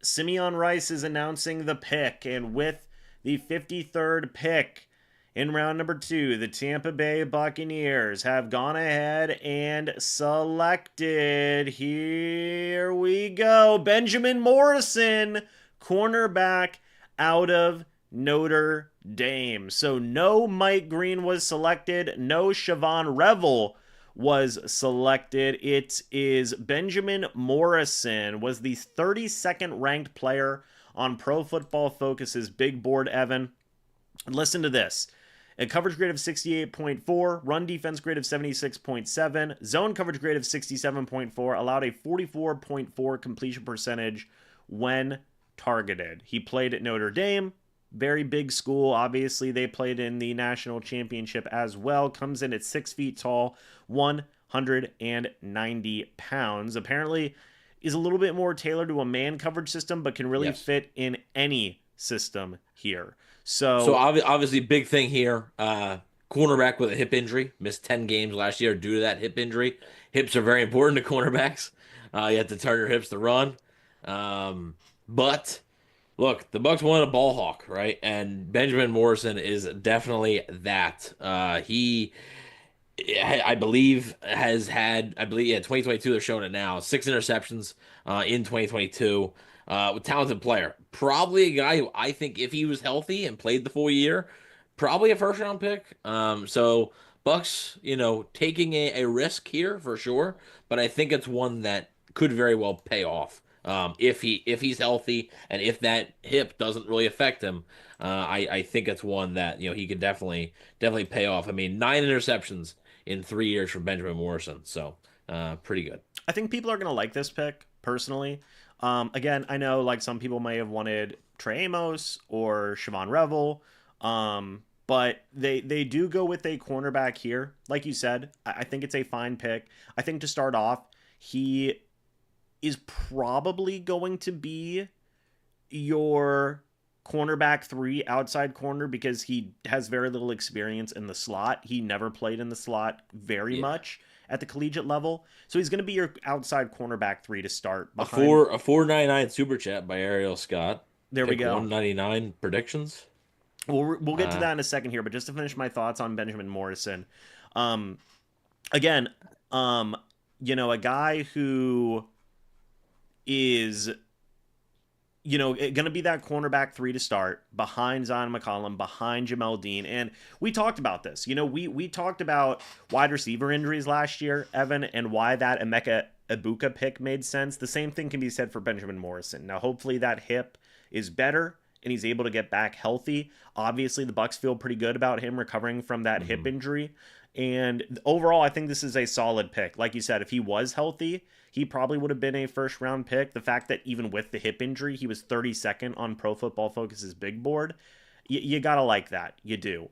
Simeon Rice is announcing the pick, and with the 53rd pick in round number 2, the Tampa Bay Buccaneers have gone ahead and selected. Here we go. Benjamin Morrison, cornerback out of Notre Dame. So no Mike Green was selected. No Siobhan Revel was selected. It is Benjamin Morrison, was the 32nd ranked player on Pro Football Focus's big board, Evan. Listen to this. A coverage grade of 68.4, run defense grade of 76.7, zone coverage grade of 67.4, allowed a 44.4 completion percentage when targeted. He played at Notre Dame, very big school. Obviously, they played in the national championship as well. Comes in at 6 feet tall, 190 pounds. Apparently, is a little bit more tailored to a man coverage system, but can really fit in any system here. So obviously, big thing here. Cornerback with a hip injury, missed 10 games last year due to that hip injury. Hips are very important to cornerbacks. You have to turn your hips to run. But look, the Bucs wanted a ball hawk, right? And Benjamin Morrison is definitely that. I believe, has had, 2022, they're showing it now, 6 interceptions in 2022. Talented player. Probably a guy who I think if he was healthy and played the full year, probably a first round pick. So Bucs, taking a risk here for sure, but I think it's one that could very well pay off. If he's healthy and if that hip doesn't really affect him, I think it's one that he could definitely pay off. I mean, 9 interceptions in 3 years for Benjamin Morrison, so pretty good. I think people are gonna like this pick personally. Again, I know like some people may have wanted Trey Amos or Siobhan Revel, but they do go with a cornerback here. Like you said, I think it's a fine pick. I think to start off, he is probably going to be your cornerback 3 outside corner because he has very little experience in the slot. He never played in the slot very much at the collegiate level. So he's going to be your outside cornerback 3 to start. Behind. A 499 super chat by Ariel Scott. There we go. 199 predictions. We'll get to that in a second here, but just to finish my thoughts on Benjamin Morrison. Again, a guy who is going to be that cornerback 3 to start behind Zion McCollum, behind Jamel Dean. And we talked about this. We talked about wide receiver injuries last year, Evan, and why that Emeka Ibuka pick made sense. The same thing can be said for Benjamin Morrison. Now, hopefully that hip is better and he's able to get back healthy. Obviously, the Bucs feel pretty good about him recovering from that hip injury. And overall, I think this is a solid pick. Like you said, if he was healthy, he probably would have been a first-round pick. The fact that even with the hip injury, he was 32nd on Pro Football Focus's big board, you got to like that. You do.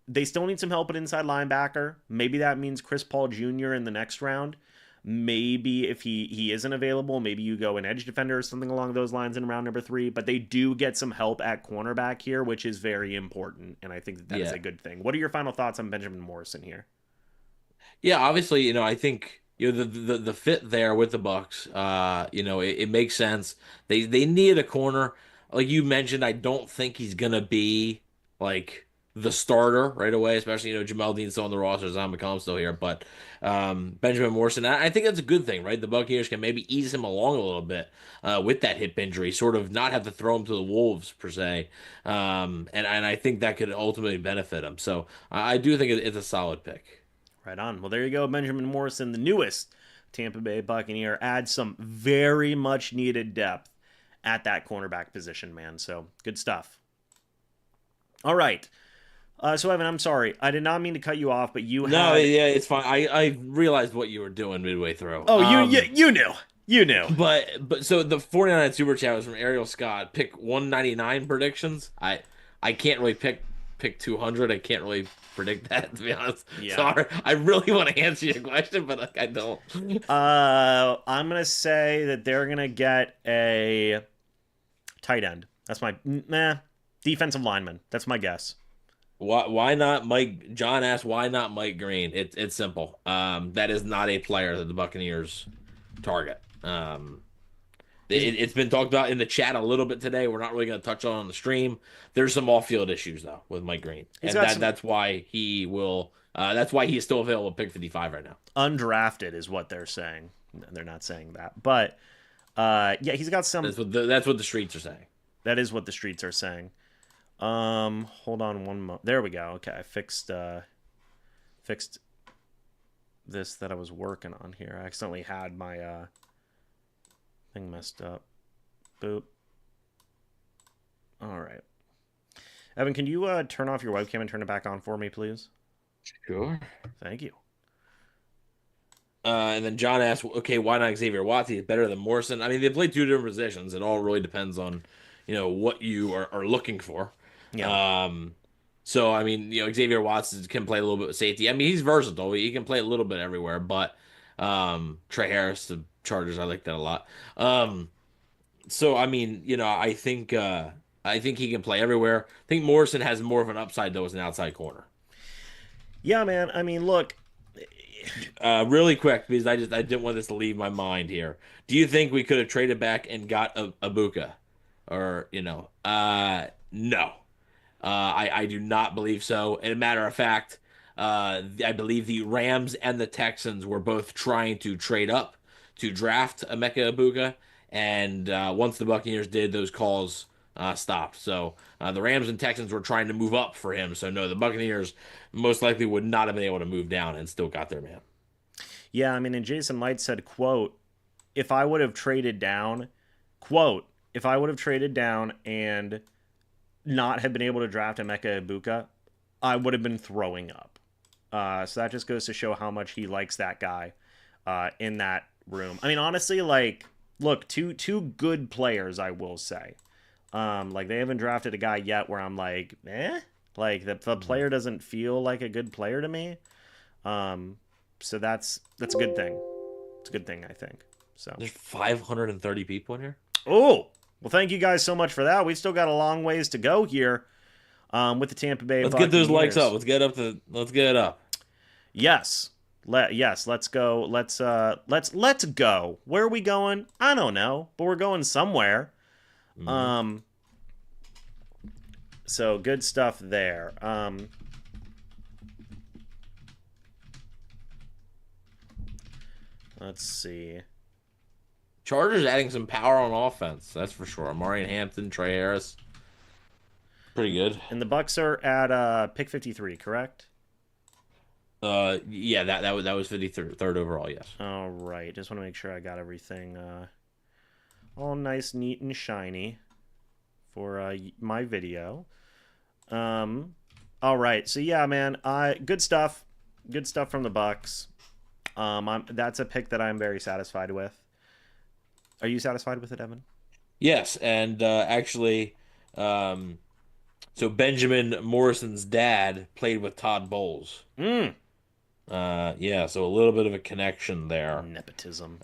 They still need some help at inside linebacker. Maybe that means Chris Paul Jr. in the next round. Maybe if he isn't available, maybe you go an edge defender or something along those lines in round number 3. But they do get some help at cornerback here, which is very important. And I think that is a good thing. What are your final thoughts on Benjamin Morrison here? Yeah, obviously, I think the fit there with the Bucs, it makes sense. They needed a corner, like you mentioned. I don't think he's gonna be like the starter right away, especially Jamel Dean's still on the roster, Zion McCollum's still here, but Benjamin Morrison, I think that's a good thing, right? The Buccaneers can maybe ease him along a little bit with that hip injury, sort of not have to throw him to the wolves per se, and I think that could ultimately benefit him. So I do think it's a solid pick. Right on. Well, there you go. Benjamin Morrison, the newest Tampa Bay Buccaneer, adds some very much needed depth at that cornerback position, man. So good stuff. All right. So Evan, I'm sorry. I did not mean to cut you off, but you had... No, yeah, it's fine. I realized what you were doing midway through. Oh, you knew. You knew. But so the 49 Super Chat was from Ariel Scott. Pick 199 predictions. I can't really pick 200. I can't really predict that, to be honest. Yeah. Sorry. I really want to answer your question, but like, I don't. I'm gonna say that they're gonna get a tight end. That's my defensive lineman. That's my guess. Why not Mike? John asked why not Mike Green. It's simple. That is not a player that the Buccaneers target. It's been talked about in the chat a little bit today. We're not really going to touch on the stream. There's some off-field issues though with Mike Green, He's and got some that's why he will. That's why he's still available at pick 55 right now. undrafted, is what they're saying. They're not saying that, but yeah, he's got some. That's what the streets are saying. That is what the streets are saying. Hold on one moment. There we go. Okay, I fixed this that I was working on here. I accidentally had my thing messed up. Boop. All right. Evan, can you turn off your webcam and turn it back on for me, please? Sure. Thank you. And then John asked, okay, why not Xavier Watts? He's better than Morrison. I mean, they play two different positions. It all really depends on, what you are looking for. Yeah. So I mean, Xavier Watts can play a little bit with safety. I mean, he's versatile. He can play a little bit everywhere. But Trey Harris, the Chargers, I like that a lot. So I mean, I think he can play everywhere. I think Morrison has more of an upside though as an outside corner. Yeah, man. I mean, look. Really quick, because I didn't want this to leave my mind here. Do you think we could have traded back and got a Buka? Or, no. I do not believe so. And a matter of fact, I believe the Rams and the Texans were both trying to trade up to draft Emeka Ibuka. And once the Buccaneers did, those calls stopped. So the Rams and Texans were trying to move up for him. So no, the Buccaneers most likely would not have been able to move down and still got their man. Yeah, I mean, and Jason Light said, quote, if I would have traded down, quote, if I would have traded down and not have been able to draft Emeka Ibuka, I would have been throwing up. So that just goes to show how much he likes that guy in that room. I mean, honestly, like, look, two good players, I will say. Like, they haven't drafted a guy yet where I'm like, like the player doesn't feel like a good player to me. So that's a good thing. It's a good thing, I think. So there's 530 people in here. Oh, well, thank you guys so much for that. We've still got a long ways to go here with the Tampa Bay Let's Buccaneers. get those likes up. Let's get it up. Yes. Let's go. Let's go. Where are we going? I don't know, but we're going somewhere. Mm-hmm. So good stuff there. Let's see. Chargers adding some power on offense, that's for sure. Amari Hampton, Trey Harris, pretty good. And the Bucs are at pick 53, correct? Yeah, that was 53rd overall. Yes. All right. Just want to make sure I got everything all nice, neat, and shiny for my video. All right. So yeah, man. Good stuff. Good stuff from the Bucs. That's a pick that I'm very satisfied with. Are you satisfied with it, Evan? Yes, and actually, so Benjamin Morrison's dad played with Todd Bowles. Yeah, so a little bit of a connection there. Nepotism.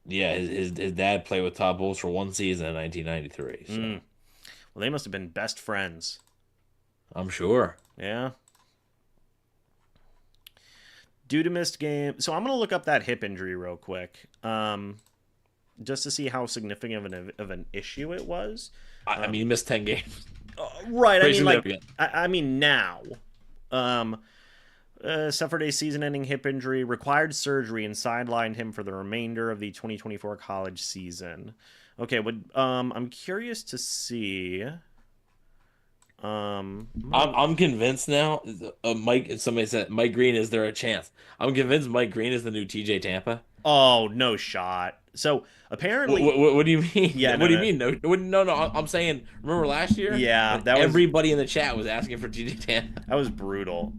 Yeah, his dad played with Todd Bowles for one season in 1993. So. Well, they must have been best friends. I'm sure. Yeah. Due to missed game. So I'm going to look up that hip injury real quick. Just to see how significant of an issue it was. I mean, he missed 10 games. Right. I mean, now. Suffered a season-ending hip injury, required surgery, and sidelined him for the remainder of the 2024 college season. Okay, I'm curious to see. I'm convinced now. Somebody said Mike Green. Is there a chance? I'm convinced Mike Green is the new TJ Tampa. Oh, no shot. So apparently, What do you mean? yeah, What no, do you no, mean? No. I'm saying, remember last year yeah, when that was everybody in the chat was asking for TJ Tan? that was brutal.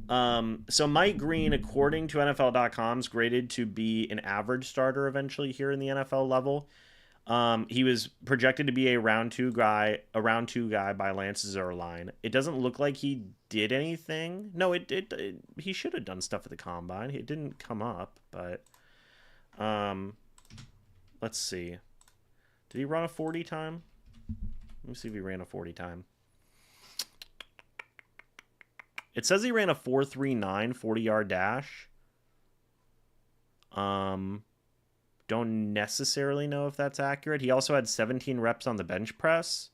So Mike Green, according to NFL.com, is graded to be an average starter eventually here in the NFL level. He was projected to be a round two guy by Lance Zierlein. It doesn't look like he did anything. No, he should have done stuff at the combine. It didn't come up, but let's see. Did he run a 40 time? Let me see if he ran a 40 time. It says he ran a 4.39 40-yard dash. Don't necessarily know if that's accurate. He also had 17 reps on the bench press.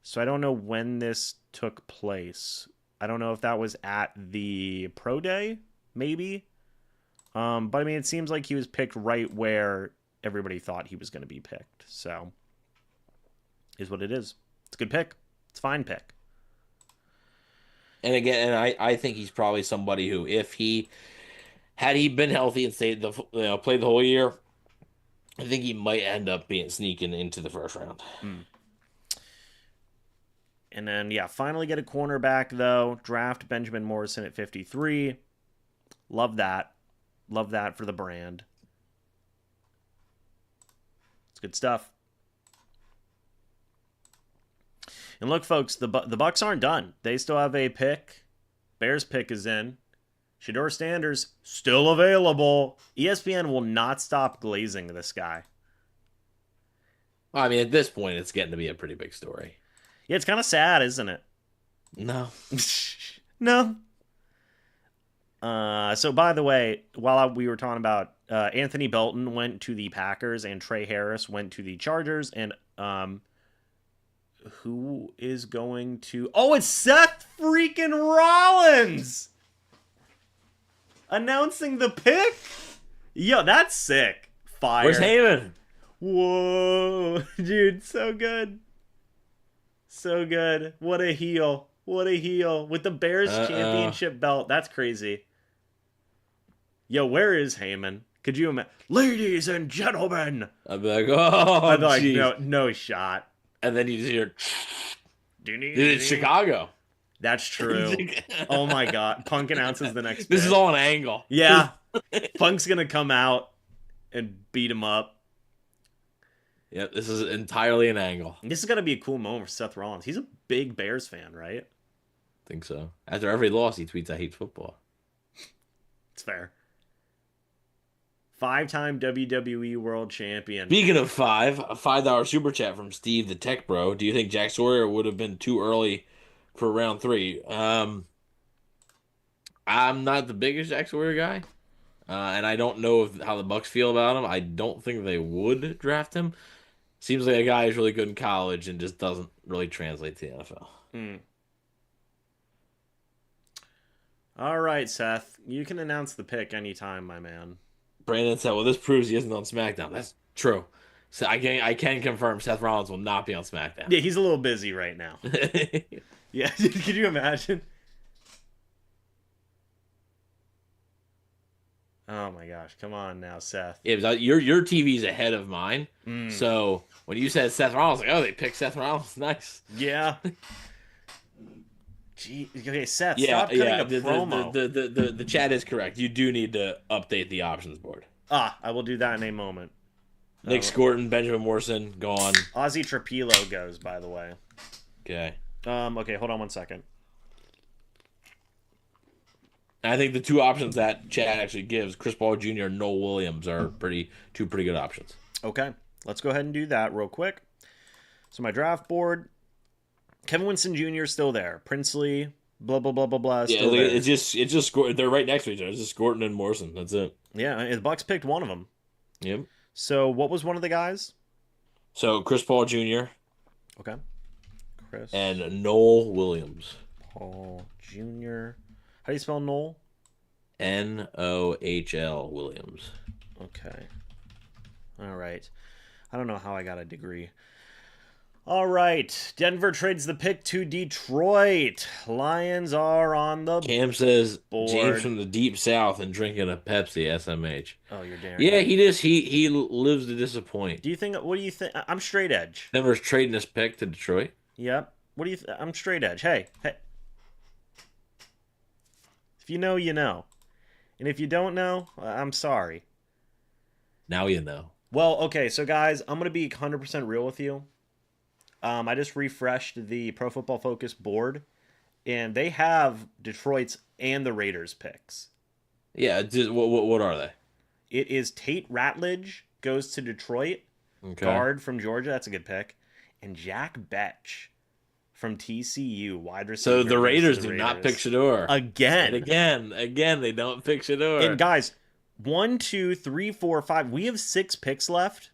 So I don't know when this took place. I don't know if that was at the pro day, maybe. But I mean, it seems like he was picked right where everybody thought he was going to be picked. So, is what it is. It's a good pick. It's a fine pick. And again, I think he's probably somebody who, if he had he been healthy and stayed played the whole year, I think he might end up being sneaking into the first round. And then, yeah, finally get a cornerback, though. Draft Benjamin Morrison at 53. Love that. Love that for the brand. It's good stuff. And look, folks, the Bucs aren't done. They still have a pick. Bears pick is in. Shedeur Sanders, still available. ESPN will not stop glazing this guy. I mean, at this point, it's getting to be a pretty big story. Yeah, it's kind of sad, isn't it? No. No. So, by the way, while we were talking about Anthony Belton went to the Packers and Trey Harris went to the Chargers, and who is going to... Oh, it's Seth freaking Rollins! Announcing the pick? Yo, that's sick. Fire. Where's Heyman? Whoa. Dude, so good. So good. What a heel. What a heel. With the Bears championship belt. That's crazy. Yo, where is Heyman? Could you imagine? Ladies and gentlemen. I'd be like, oh, I'd be like, geez. no shot. And then you just hear, Dude, it's Chicago. That's true. Oh my God. Punk announces the next This pick. is all an angle. Yeah. Punk's going to come out and beat him up. Yep, this is entirely an angle. This is going to be a cool moment for Seth Rollins. He's a big Bears fan, right? I think so. After every loss, he tweets, I hate football. It's fair. 5-time WWE World Champion. Speaking of five, a $5 super chat from Steve the Tech Bro. Do you think Jack Sawyer would have been too early for round 3? I'm not the biggest Jack Sawyer guy, and I don't know how the Bucs feel about him. I don't think they would draft him. Seems like a guy who's really good in college and just doesn't really translate to the NFL. All right, Seth. You can announce the pick anytime, my man. Brandon said, well, this proves he isn't on SmackDown. That's true. So I can confirm Seth Rollins will not be on SmackDown. Yeah, he's a little busy right now. Yeah, could you imagine? Oh my gosh, come on now, Seth. Yeah, your TV's ahead of mine. So when you said Seth Rollins, like, oh, they picked Seth Rollins. Nice. Yeah. Gee, okay, Seth, stop cutting a promo. The chat is correct. You do need to update the options board. I will do that in a moment. Nick Scorton, Benjamin Morrison, gone. Ozzy Trapilo goes, by the way. Okay. Okay, hold on one second. I think the two options that chat actually gives, Chris Paul Jr. and Noel Williams, are two pretty good options. Okay, let's go ahead and do that real quick. So my draft board, Kevin Winston Jr. is still there. Princely, blah blah blah blah blah. Yeah, Still there. it's just they're right next to each other. It's just Scorton and Morrison. That's it. Yeah, the Bucs picked one of them. Yep. So what was one of the guys? So Chris Paul Jr. Okay. Chris and Noel Williams. Paul Jr. How do you spell Noel? Nohl Williams. Okay. All right. I don't know how I got a degree. All right. Denver trades the pick to Detroit. Lions are on the Cam says James board. from the deep south and drinking a Pepsi, SMH. Oh, you're daring. Yeah, he lives to disappoint. Do you think? What do you think? I'm straight edge. Denver's trading his pick to Detroit. Yep. What do you? I'm straight edge. Hey, hey. If you know, you know, and if you don't know, I'm sorry. Now you know. Well, okay. So guys, I'm gonna be 100% real with you. I just refreshed the Pro Football Focus board, and they have Detroit's and the Raiders picks. Yeah, what are they? It is Tate Ratledge goes to Detroit, Okay. guard from Georgia. That's a good pick, and Jack Betch from TCU, wide receiver. So the Raiders do not pick Shador. Again. And again, they don't pick Shador. And guys, 1, 2, 3, 4, 5. We have 6 picks left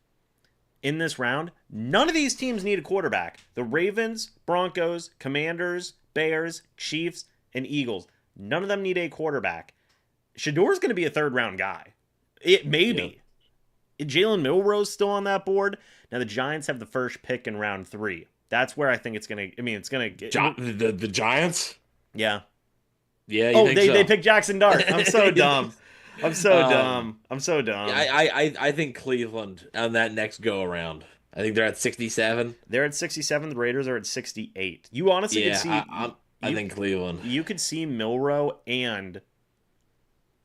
in this round. None of these teams need a quarterback. The Ravens, Broncos, Commanders, Bears, Chiefs, and Eagles. None of them need a quarterback. Shador's going to be a third-round guy. It may be. Jalen Milroe's still on that board. Now, the Giants have the first pick in round 3. That's where I think it's going to... I mean, it's going to... The Giants? Yeah. Yeah, they picked Jackson Dart. I'm so dumb. I'm so dumb. I think Cleveland on that next go around. I think they're at 67. They're at 67. The Raiders are at 68. You honestly could see... I think Cleveland. You could see Milroe and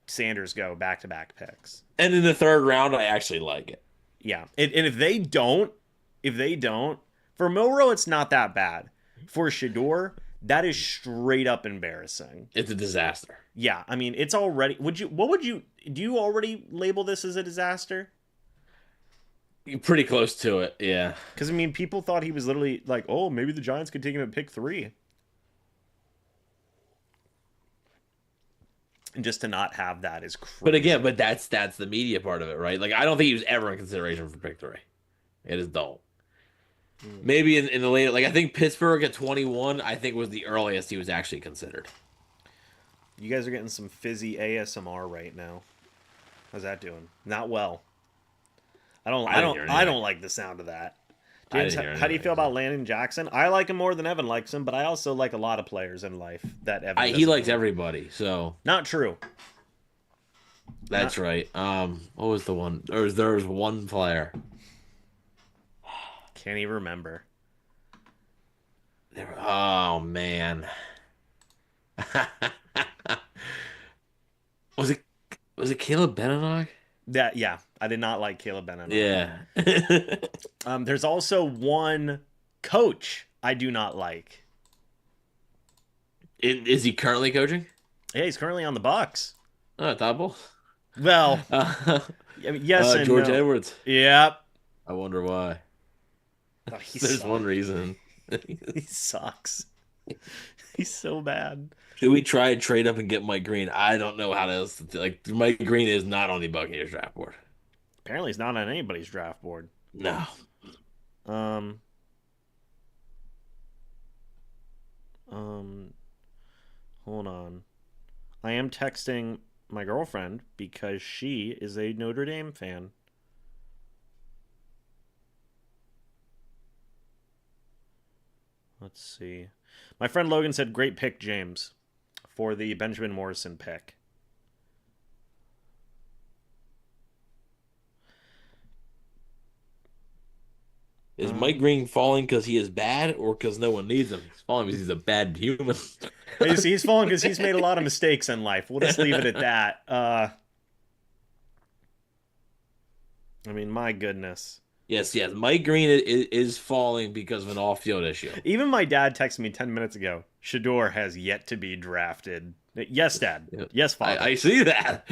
Sanders go back-to-back picks. And in the third round, I actually like it. Yeah. And if they don't, for Milroe, it's not that bad. For Shador, that is straight up embarrassing. It's a disaster. Yeah. I mean, it's already... do you already label this as a disaster? You're pretty close to it, yeah. Because, I mean, people thought he was literally like, oh, maybe the Giants could take him at pick 3. And just to not have that is crazy. But again, that's the media part of it, right? Like, I don't think he was ever in consideration for pick 3. It is dull. Maybe in the later, like I think Pittsburgh at 21, I think was the earliest he was actually considered. You guys are getting some fizzy ASMR right now. How's that doing? Not well. I don't like the sound of that. James, how do you feel about Landon Jackson? I like him more than Evan likes him, but I also like a lot of players in life that Evan he likes everybody, so not true. That's right. What was the one? There was one player. Can't even remember. Oh man. Was it Caleb Benenoch? Yeah, I did not like Caleb Benenoch. Yeah. There's also one coach I do not like. Is he currently coaching? Yeah, he's currently on the Bucs. Oh, double. Well, I mean, yes and George no. Edwards. Yep. I wonder why. Oh, There's one reason. He sucks. He's so bad. Should we try and trade up and get Mike Green? I don't know how to like. Mike Green is not on the Buccaneers draft board. Apparently, he's not on anybody's draft board. No. Hold on. I am texting my girlfriend because she is a Notre Dame fan. Let's see. My friend Logan said, great pick, James, for the Benjamin Morrison pick. Is Mike Green falling because he is bad or because no one needs him? He's falling because he's a bad human. He's falling because he's made a lot of mistakes in life. We'll just leave it at that. I mean, my goodness. Yes. Mike Green is falling because of an off-field issue. Even my dad texted me 10 minutes ago, Shador has yet to be drafted. Yes, Dad. Yep. Yes, Father. I see that.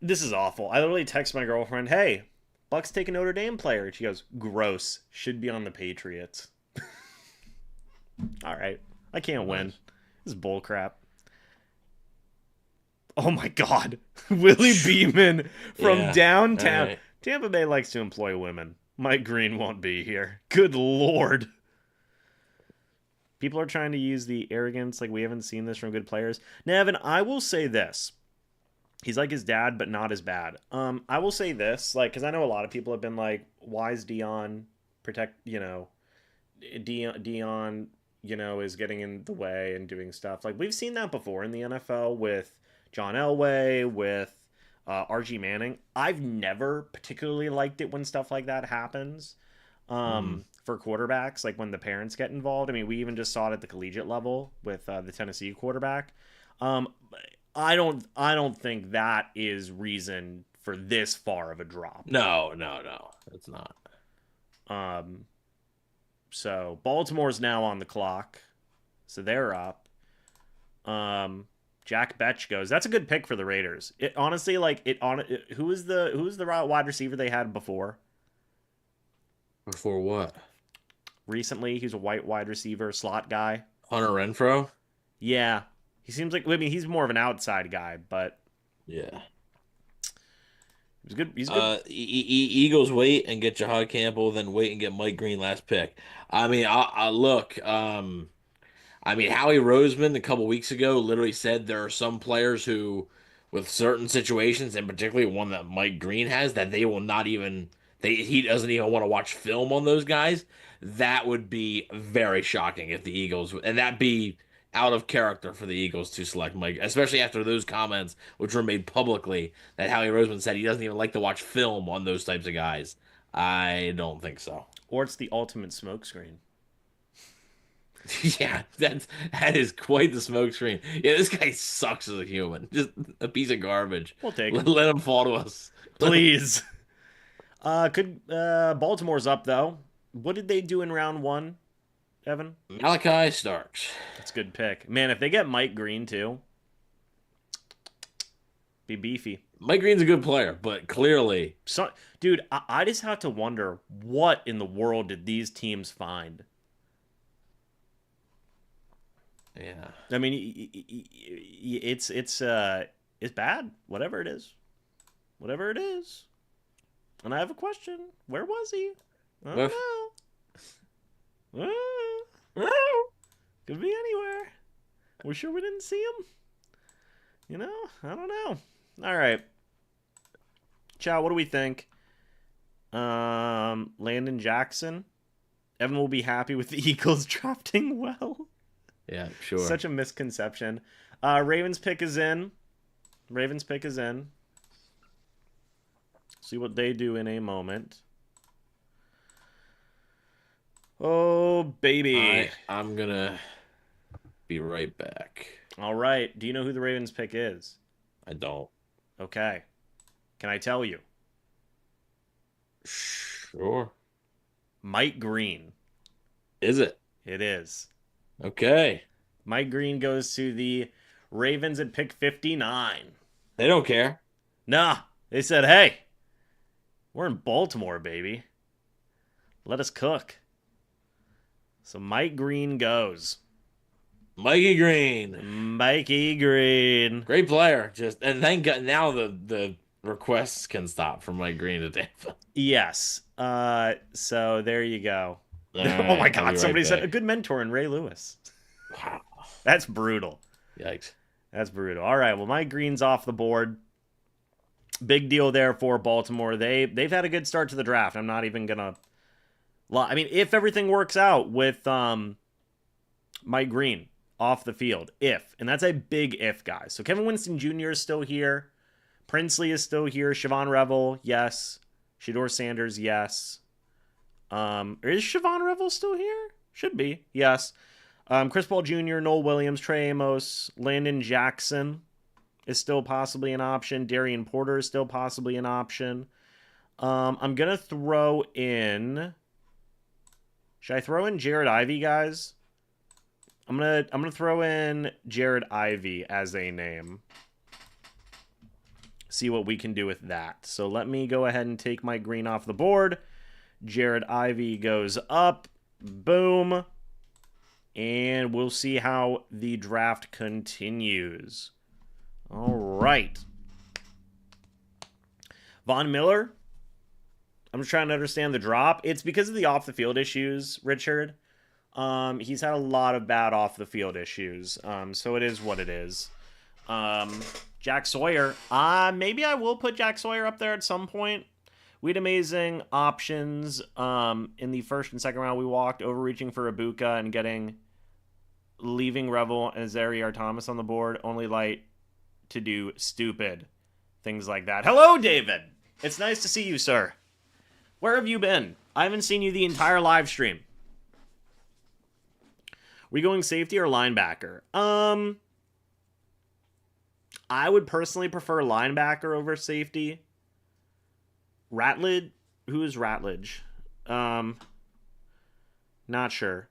This is awful. I literally text my girlfriend, hey, Bucs take a Notre Dame player. And she goes, gross. Should be on the Patriots. All right. I can't win. This is bullcrap. Oh my God. Willie Beeman from downtown. Right. Tampa Bay likes to employ women. Mike Green won't be here. Good Lord. People are trying to use the arrogance like we haven't seen this from good players. Now, Evan, I will say this. He's like his dad, but not as bad. I will say this, like, because I know a lot of people have been like, why is Dion protect, Dion, is getting in the way and doing stuff. Like, we've seen that before in the NFL with John Elway, with RG Manning. I've never particularly liked it when stuff like that happens for quarterbacks, like when the parents get involved. I mean, we even just saw it at the collegiate level with the Tennessee quarterback. Um, I don't think that is reason for this far of a drop. No, no, no, it's not. Um, so Baltimore's now on the clock, so they're up. Jack Betch goes. That's a good pick for the Raiders. It honestly, like who was the wide receiver they had before? Before what? Recently, he's a white wide receiver, slot guy. Hunter Renfro? Yeah, he seems like. I mean, he's more of an outside guy, but Yeah. he's good. He's good. Eagles wait and get Jahad Campbell, then wait and get Mike Green last pick. I mean, I look. I mean, Howie Roseman a couple weeks ago literally said there are some players who, with certain situations, and particularly one that Mike Green has, that they will not even he doesn't even want to watch film on those guys. That would be very shocking if the Eagles, and that'd be out of character for the Eagles to select Mike, especially after those comments, which were made publicly, that Howie Roseman said he doesn't even like to watch film on those types of guys. I don't think so. Or it's the ultimate smokescreen. Yeah, that is quite the smokescreen. Yeah, this guy sucks as a human. Just a piece of garbage. We'll take Let, him. let him fall to us. Please. Could Baltimore's up though? What did they do in round one, Evan? Malachi Starks. That's a good pick. Man, if they get Mike Green too, be beefy. Mike Green's a good player, but clearly, So, dude, I just have to wonder what in the world did these teams find? yeah. I mean, it's bad. Whatever it is, whatever it is. And I have a question. Where was he? I don't know. Could be anywhere. We're sure we didn't see him. I don't know. All right. Chow, what do we think? Landon Jackson. Evan will be happy with the Eagles drafting well. Yeah, sure. Such a misconception. Ravens pick is in. See what they do in a moment. Oh, baby. I'm gonna be right back. All right. Do you know who the Ravens pick is? I don't. Okay. Can I tell you? Sure. Mike Green. Is it? It is. Okay. Mike Green goes to the Ravens at pick 59. They don't care. Nah. They said, hey, we're in Baltimore, baby. Let us cook. So Mike Green goes. Mikey Green. Mikey Green. Great player. And thank God now the requests can stop from Mike Green to Tampa. Yes. So there you go. All Oh right, my I'll God. be Somebody right said back. a good mentor in Ray Lewis. Wow. That's brutal. Yikes. That's brutal. All right. Well, Mike Green's off the board. Big deal there for Baltimore. They've had a good start to the draft. I'm not even gonna lie. I mean, if everything works out with Mike Green off the field, and that's a big if, guys. So Kevin Winston Jr. is still here. Princely is still here. Siobhan Revel, yes. Shador Sanders, yes. Is Siobhan Revel still here? Should be, yes. Chris Paul Jr., Noel Williams, Trey Amos, Landon Jackson is still possibly an option. Darian Porter is still possibly an option. I'm gonna throw in. Should I throw in Jared Ivey, guys? I'm gonna throw in Jared Ivey as a name. See what we can do with that. So let me go ahead and take Mike Green off the board. Jared Ivey goes up. Boom. And we'll see how the draft continues. All right. Von Miller. I'm just trying to understand the drop. It's because of the off-the-field issues, Richard. He's had a lot of bad off-the-field issues. So it is what it is. Jack Sawyer. Maybe I will put Jack Sawyer up there at some point. We had amazing options in the first and second round. We walked, overreaching for Ibuka and leaving Revel and Zariar Thomas on the board. Only light to do stupid things like that. Hello, David. It's nice to see you, sir. Where have you been? I haven't seen you the entire live stream. We going safety or linebacker? I would personally prefer linebacker over safety. Ratledge? Who is Ratledge? Not sure.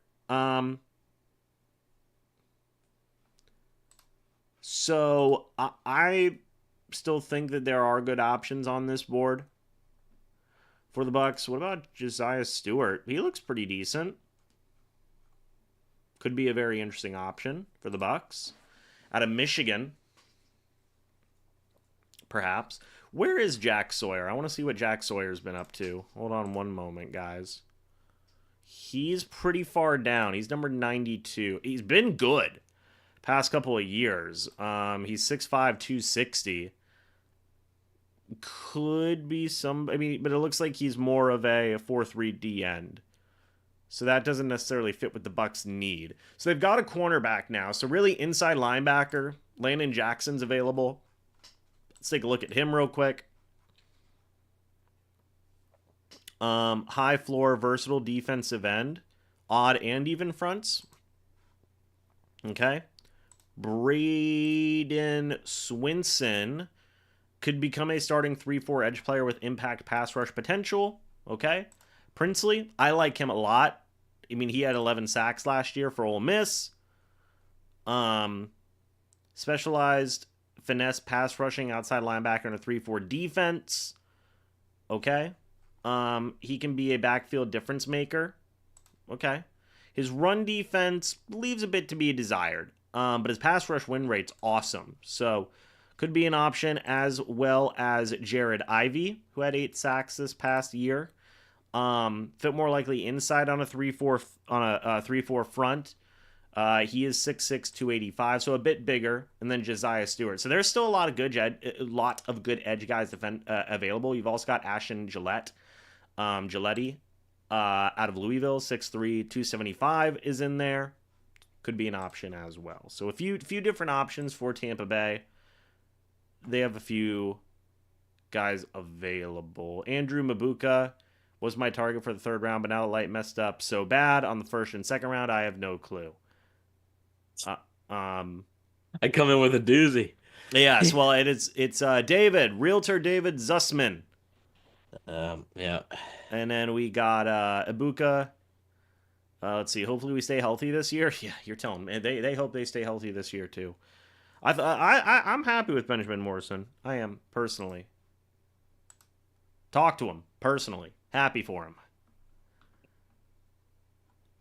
So I still think that there are good options on this board for the Bucs. What about Josiah Stewart? He looks pretty decent. Could be a very interesting option for the Bucs. Out of Michigan, perhaps. Where is Jack Sawyer? I want to see what Jack Sawyer's been up to. Hold on one moment, guys. He's pretty far down. He's number 92. He's been good past couple of years. He's 6'5", 260. Could be some... I mean, but it looks like he's more of a 4-3 D end. So that doesn't necessarily fit what the Bucs need. So they've got a cornerback now. So really inside linebacker, Landon Jackson's available. Let's take a look at him real quick. High floor, versatile defensive end. Odd and even fronts. Okay. Braden Swinson could become a starting 3-4 edge player with impact pass rush potential. Okay. Princely, I like him a lot. I mean, he had 11 sacks last year for Ole Miss. Specialized finesse pass rushing outside linebacker in a 3-4 defense. Okay. He can be a backfield difference maker. Okay. His run defense leaves a bit to be desired. But his pass rush win rate's awesome. So could be an option, as well as Jared Ivey, who had 8 sacks this past year. Fit more likely inside on a 3-4 front. He is 6'6", 285, so a bit bigger, and then Josiah Stewart. So there's still a lot of good edge guys available. You've also got Ashton Gillette, out of Louisville, 6'3", 275 is in there. Could be an option as well. So a few different options for Tampa Bay. They have a few guys available. Andrew Mabuka was my target for the third round, but now the light messed up so bad on the first and second round, I have no clue. I come in with a doozy. Yes, well, it's David, Realtor David Zussman. Yeah. And then we got Ibuka. Let's see. Hopefully we stay healthy this year. Yeah, you're telling me. They hope they stay healthy this year too. I'm happy with Benjamin Morrison. I am, personally. Talk to him personally. Happy for him.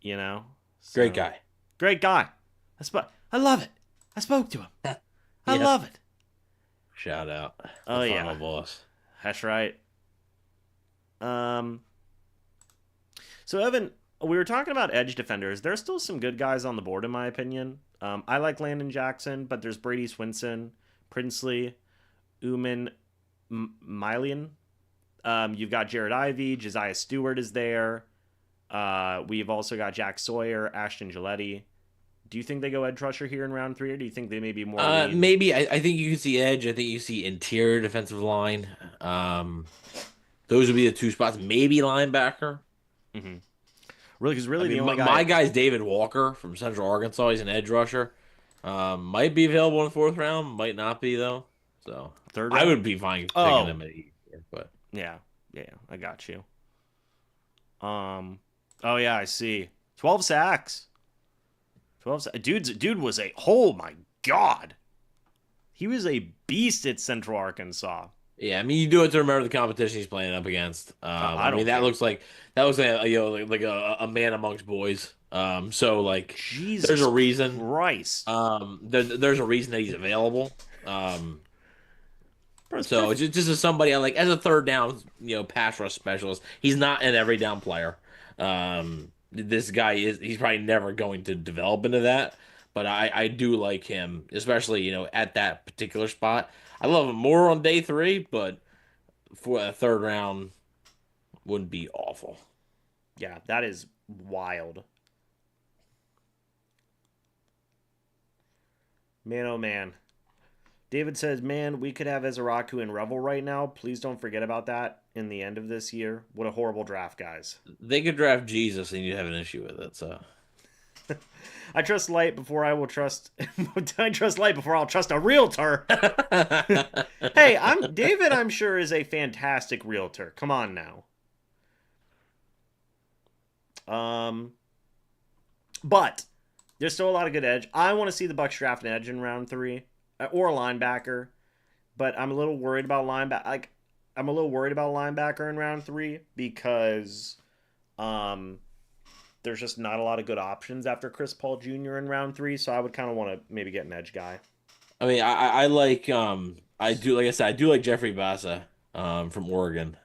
You know? So, Great guy. Great guy. I love it. I spoke to him. I love it. Shout out. Oh, yeah. My boss. That's right. So, Evan, we were talking about edge defenders. There's still some good guys on the board, in my opinion. I like Landon Jackson, but there's Brady Swinson, Princely, Uman Mylian. You've got Jared Ivey, Josiah Stewart is there. We've also got Jack Sawyer, Ashton Gillette. Do you think they go edge rusher here in round 3, or do you think they may be more? Maybe. I think you can see edge. I think you see interior defensive line. Those would be the 2 spots. Maybe linebacker. Mm-hmm. Really, because I mean, the only my guy's David Walker from Central Arkansas. He's an edge rusher. Might be available in the 4th round. Might not be though. So third round? I would be fine picking him at 8. But yeah, I got you. Oh yeah, I see. 12 sacks. Dude was oh my god. He was a beast at Central Arkansas. Yeah, I mean, you do have to remember the competition he's playing up against. I mean, that looks like a man amongst boys. So like, Jesus there's a reason. Christ. There's a reason that he's available. So it's just as somebody I like as a third down, pass rush specialist. He's not an every down player. This guy he's probably never going to develop into that. but I do like him, especially, at that particular spot. I love him more on day 3, but for a third round wouldn't be awful. Yeah, that is wild. Man, oh man. David says, man, we could have Ezaraku and Revel right now. Please don't forget about that in the end of this year. What a horrible draft, guys. They could draft Jesus and you'd have an issue with it, so. I trust light before I will trust. I trust light before I'll trust a realtor. Hey, David. I'm sure is a fantastic realtor. Come on now. But there's still a lot of good edge. I want to see the Bucs draft an edge in round 3 or a linebacker, but I'm a little worried about linebacker. I'm a little worried about linebacker in round 3 because there's just not a lot of good options after Chris Paul Jr. in round 3, so I would kind of want to maybe get an edge guy. I mean, I like I do like I said, I do like Jeffrey Bassa from Oregon,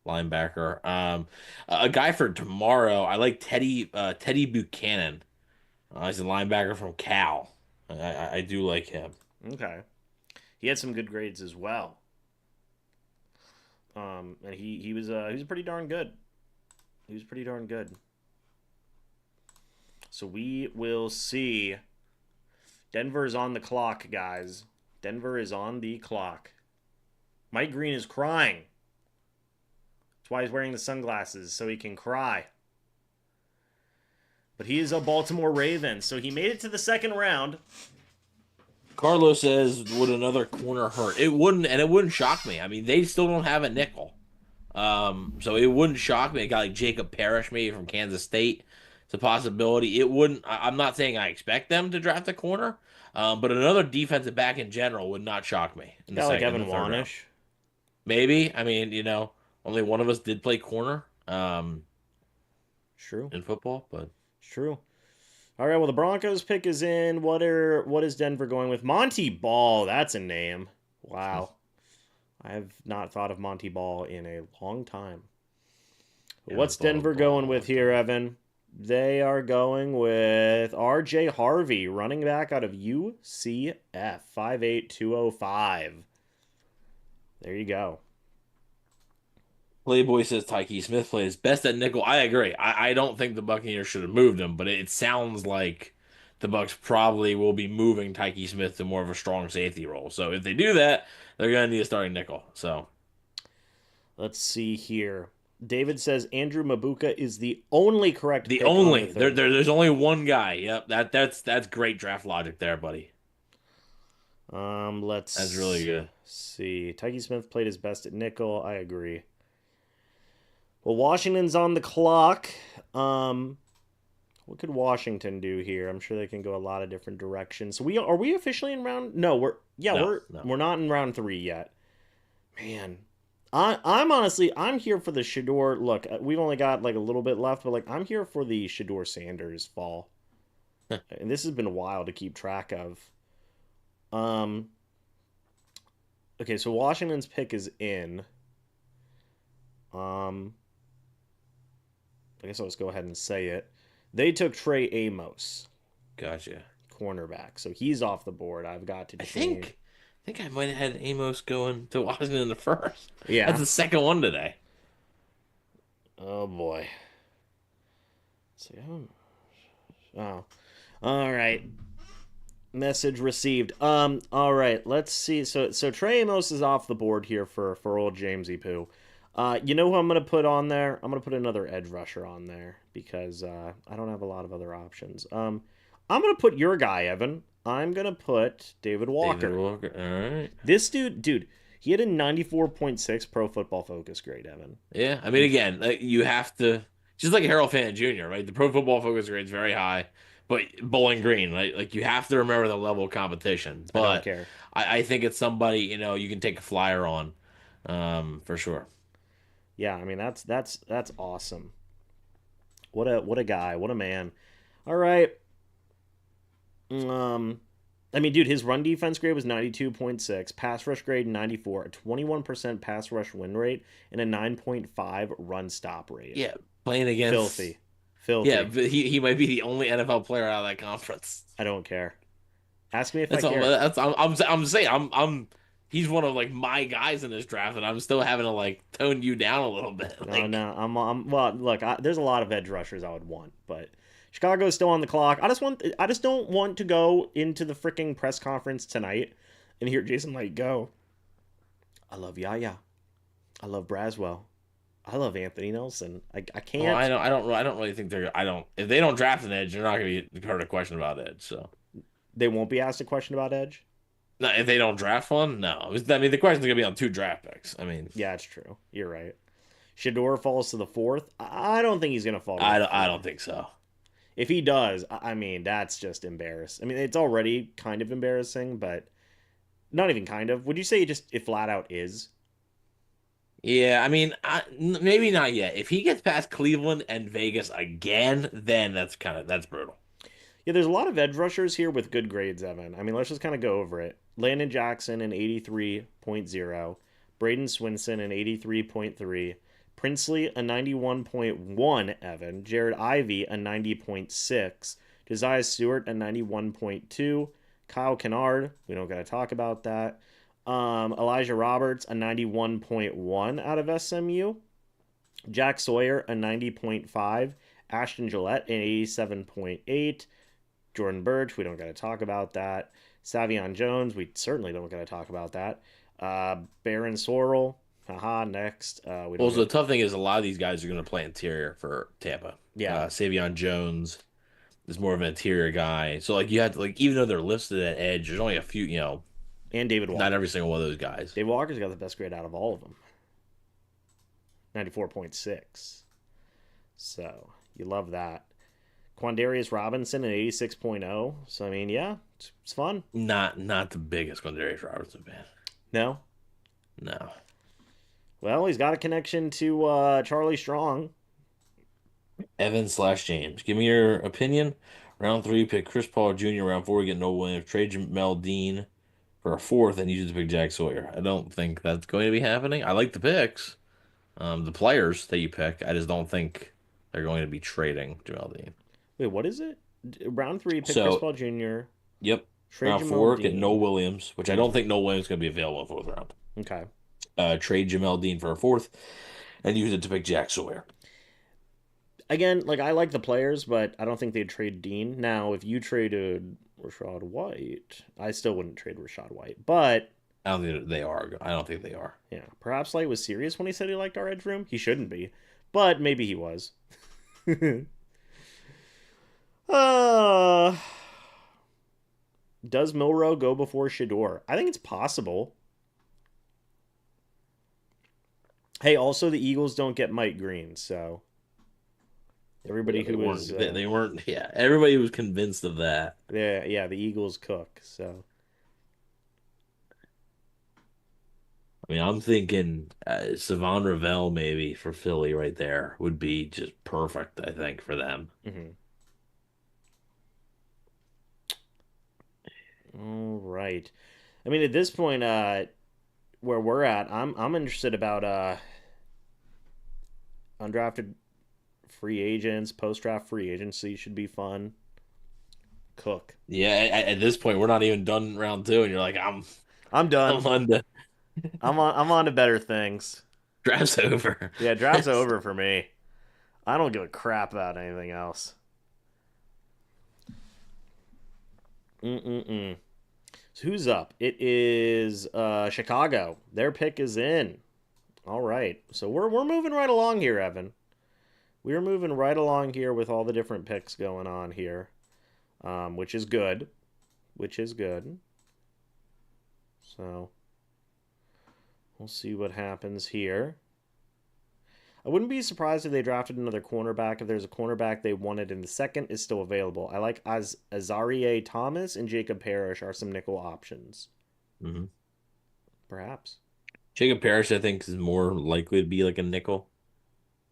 linebacker. A guy for tomorrow, I like Teddy Buchanan. He's a linebacker from Cal. I do like him. Okay, he had some good grades as well. And he was pretty darn good. He was pretty darn good. So we will see. Denver is on the clock, guys. Denver is on the clock. Mike Green is crying. That's why he's wearing the sunglasses, so he can cry. But he is a Baltimore Raven, so he made it to the second round. Carlos says, would another corner hurt? It wouldn't shock me. I mean, they still don't have a nickel. So it wouldn't shock me. A guy like Jacob Parrish, maybe from Kansas State. It's a possibility. It wouldn't. I'm not saying I expect them to draft a corner, but another defensive back in general would not shock me. Like Evan Wanish. Maybe. I mean, only one of us did play corner. True. In football, but it's true. All right. Well, the Broncos pick is in. What is Denver going with? Monty Ball. That's a name. Wow. I have not thought of Monty Ball in a long time. Yeah, what's Denver going with here, Evan? They are going with R.J. Harvey, running back out of UCF, 5'8", 205. There you go. Playboy says Tyke Smith plays best at nickel. I agree. I don't think the Buccaneers should have moved him, but it sounds like the Bucs probably will be moving Tyke Smith to more of a strong safety role. So if they do that, they're going to need a starting nickel. So let's see here. David says Andrew Mabuka is the only correct pick. There's only one guy. Yep, that's great draft logic there, buddy. That's really good. See, Tyke Smith played his best at nickel. I agree. Well, Washington's on the clock. What could Washington do here? I'm sure they can go a lot of different directions. So are we officially in round? No, we're not in round 3 yet. Man. I'm honestly here for the Shedeur. Look, we've only got like a little bit left, but I'm here for the Shedeur Sanders fall. And this has been a while to keep track of. Okay, so Washington's pick is in. I guess I'll just go ahead and say it. They took Trey Amos. Gotcha. Cornerback. So he's off the board. I've got to change. I think I might have had Amos going to Washington in the first. Yeah. That's the second one today. Oh, boy. Oh. All right. Message received. All right. Let's see. So Trey Amos is off the board here for old Jamesy Poo. You know who I'm going to put on there? I'm going to put another edge rusher on there because I don't have a lot of other options. I'm going to put your guy, Evan. I'm going to put David Walker. All right. This dude, he had a 94.6 Pro Football Focus grade, Evan. Yeah. I mean, again, you have to, just like Harold Fant Jr., right? The Pro Football Focus grade is very high, but Bowling Green, right? Like, you have to remember the level of competition. But I don't care. I think it's somebody, you can take a flyer on, for sure. Yeah, I mean, that's awesome. What a guy. What a man. All right. I mean, dude, his run defense grade was 92.6, pass rush grade 94, a 21% pass rush win rate, and a 9.5 run stop rate. Yeah, playing against Yeah, Filthy. but he might be the only NFL player out of that conference. I don't care. Ask me if I That's all. care. I'm saying he's one of like my guys in this draft, and I'm still having to like tone you down a little bit. No, Like, no. Well, look, there's a lot of edge rushers I would want, but Chicago's still on the clock. I just don't want to go into the freaking press conference tonight and hear Jason Light go, I love Yaya. I love Braswell. I love Anthony Nelson. I well, can't. I don't really think they're. I don't. If they don't draft an edge, you're not going to be heard a question about edge. So, They won't be asked a question about edge. no, if they don't draft one, no. I mean, the question's going to be on 2 draft picks. I mean, Yeah, it's true. You're right. Shador falls to the fourth. I don't think he's gonna fall. I don't think so. If he does, I mean, that's just embarrassing. I mean, it's already kind of embarrassing, but not even kind of. Would you say it flat out is? Yeah, I mean, maybe not yet. If he gets past Cleveland and Vegas again, then that's brutal. Yeah, there's a lot of edge rushers here with good grades, Evan. I mean, let's just kind of go over it. Landon Jackson an 83.0, Braden Swinson an 83.3, Princely a 91.1, Evan, Jared Ivey a 90.6, Josiah Stewart a 91.2, Kyle Kennard, we don't got to talk about that. Elijah Roberts a 91.1 out of SMU, Jack Sawyer a 90.5, Ashton Gillette an 87.8, Jordan Birch, we don't got to talk about that. Savion Jones, we certainly don't got to talk about that. Baron Sorrell, haha, next. Well, so the tough thing is a lot of these guys are going to play interior for Tampa. Yeah. Savion Jones is more of an interior guy. So, like, you have to, like, even though they're listed at edge, there's only a few, And David Walker. not every single one of those guys. David Walker's got the best grade out of all of them. 94.6. So, you love that. Quandarius Robinson an 86.0. So, I mean, yeah, it's fun. Not the biggest Quindarius Robertson fan. No? No. Well, he's got a connection to Charlie Strong. Evan/James. Give me your opinion. Round 3, pick Chris Paul Jr. Round 4, get Noah Williams. Trade Jamel Dean for a 4th and use it to pick Jack Sawyer. I don't think that's going to be happening. I like the picks, the players that you pick. I just don't think they're going to be trading Jamel Dean. Wait, what is it? Round 3, pick So, Chris Paul Jr. Yep. Trade Round Jamel 4, Dean. get Noah Williams, which I don't think Noah Williams is going to be available in the 4th round. Okay. Trade Jamel Dean for a 4th and use it to pick Jack Sawyer. Again, like, I like the players, but I don't think they'd trade Dean. Now, if you traded Rashad White, I still wouldn't trade Rashad White, but I don't think they are. I don't think they are. yeah, perhaps Light was serious when he said he liked our edge room. He shouldn't be, but maybe he was. Does Milrow go before Shador? I think it's possible. Hey, also the Eagles don't get Mike Green, so everybody who was they weren't. Yeah, everybody was convinced of that. yeah, the Eagles cook. So I mean, I'm thinking Savon Ravel maybe for Philly right there would be just perfect. I think for them. mm-hmm. All right. I mean, at this point, where we're at, I'm interested about undrafted free agents, post draft free agency should be fun. Cook. Yeah, at this point, we're not even done round 2, and you're like, I'm done. I'm on to I'm on to better things. draft's over. Yeah, draft's over for me. I don't give a crap about anything else. So who's up? It is Chicago. Their pick is in. All right. So we're moving right along here, Evan. We're moving right along here with all the different picks going on here, which is good. Which is good. So we'll see what happens here. I wouldn't be surprised if they drafted another cornerback. If there's a cornerback they wanted in the second is still available. I like Azarie Thomas and Jacob Parrish are some nickel options. Mm-hmm. Perhaps. Jacob Parrish, I think, is more likely to be like a nickel.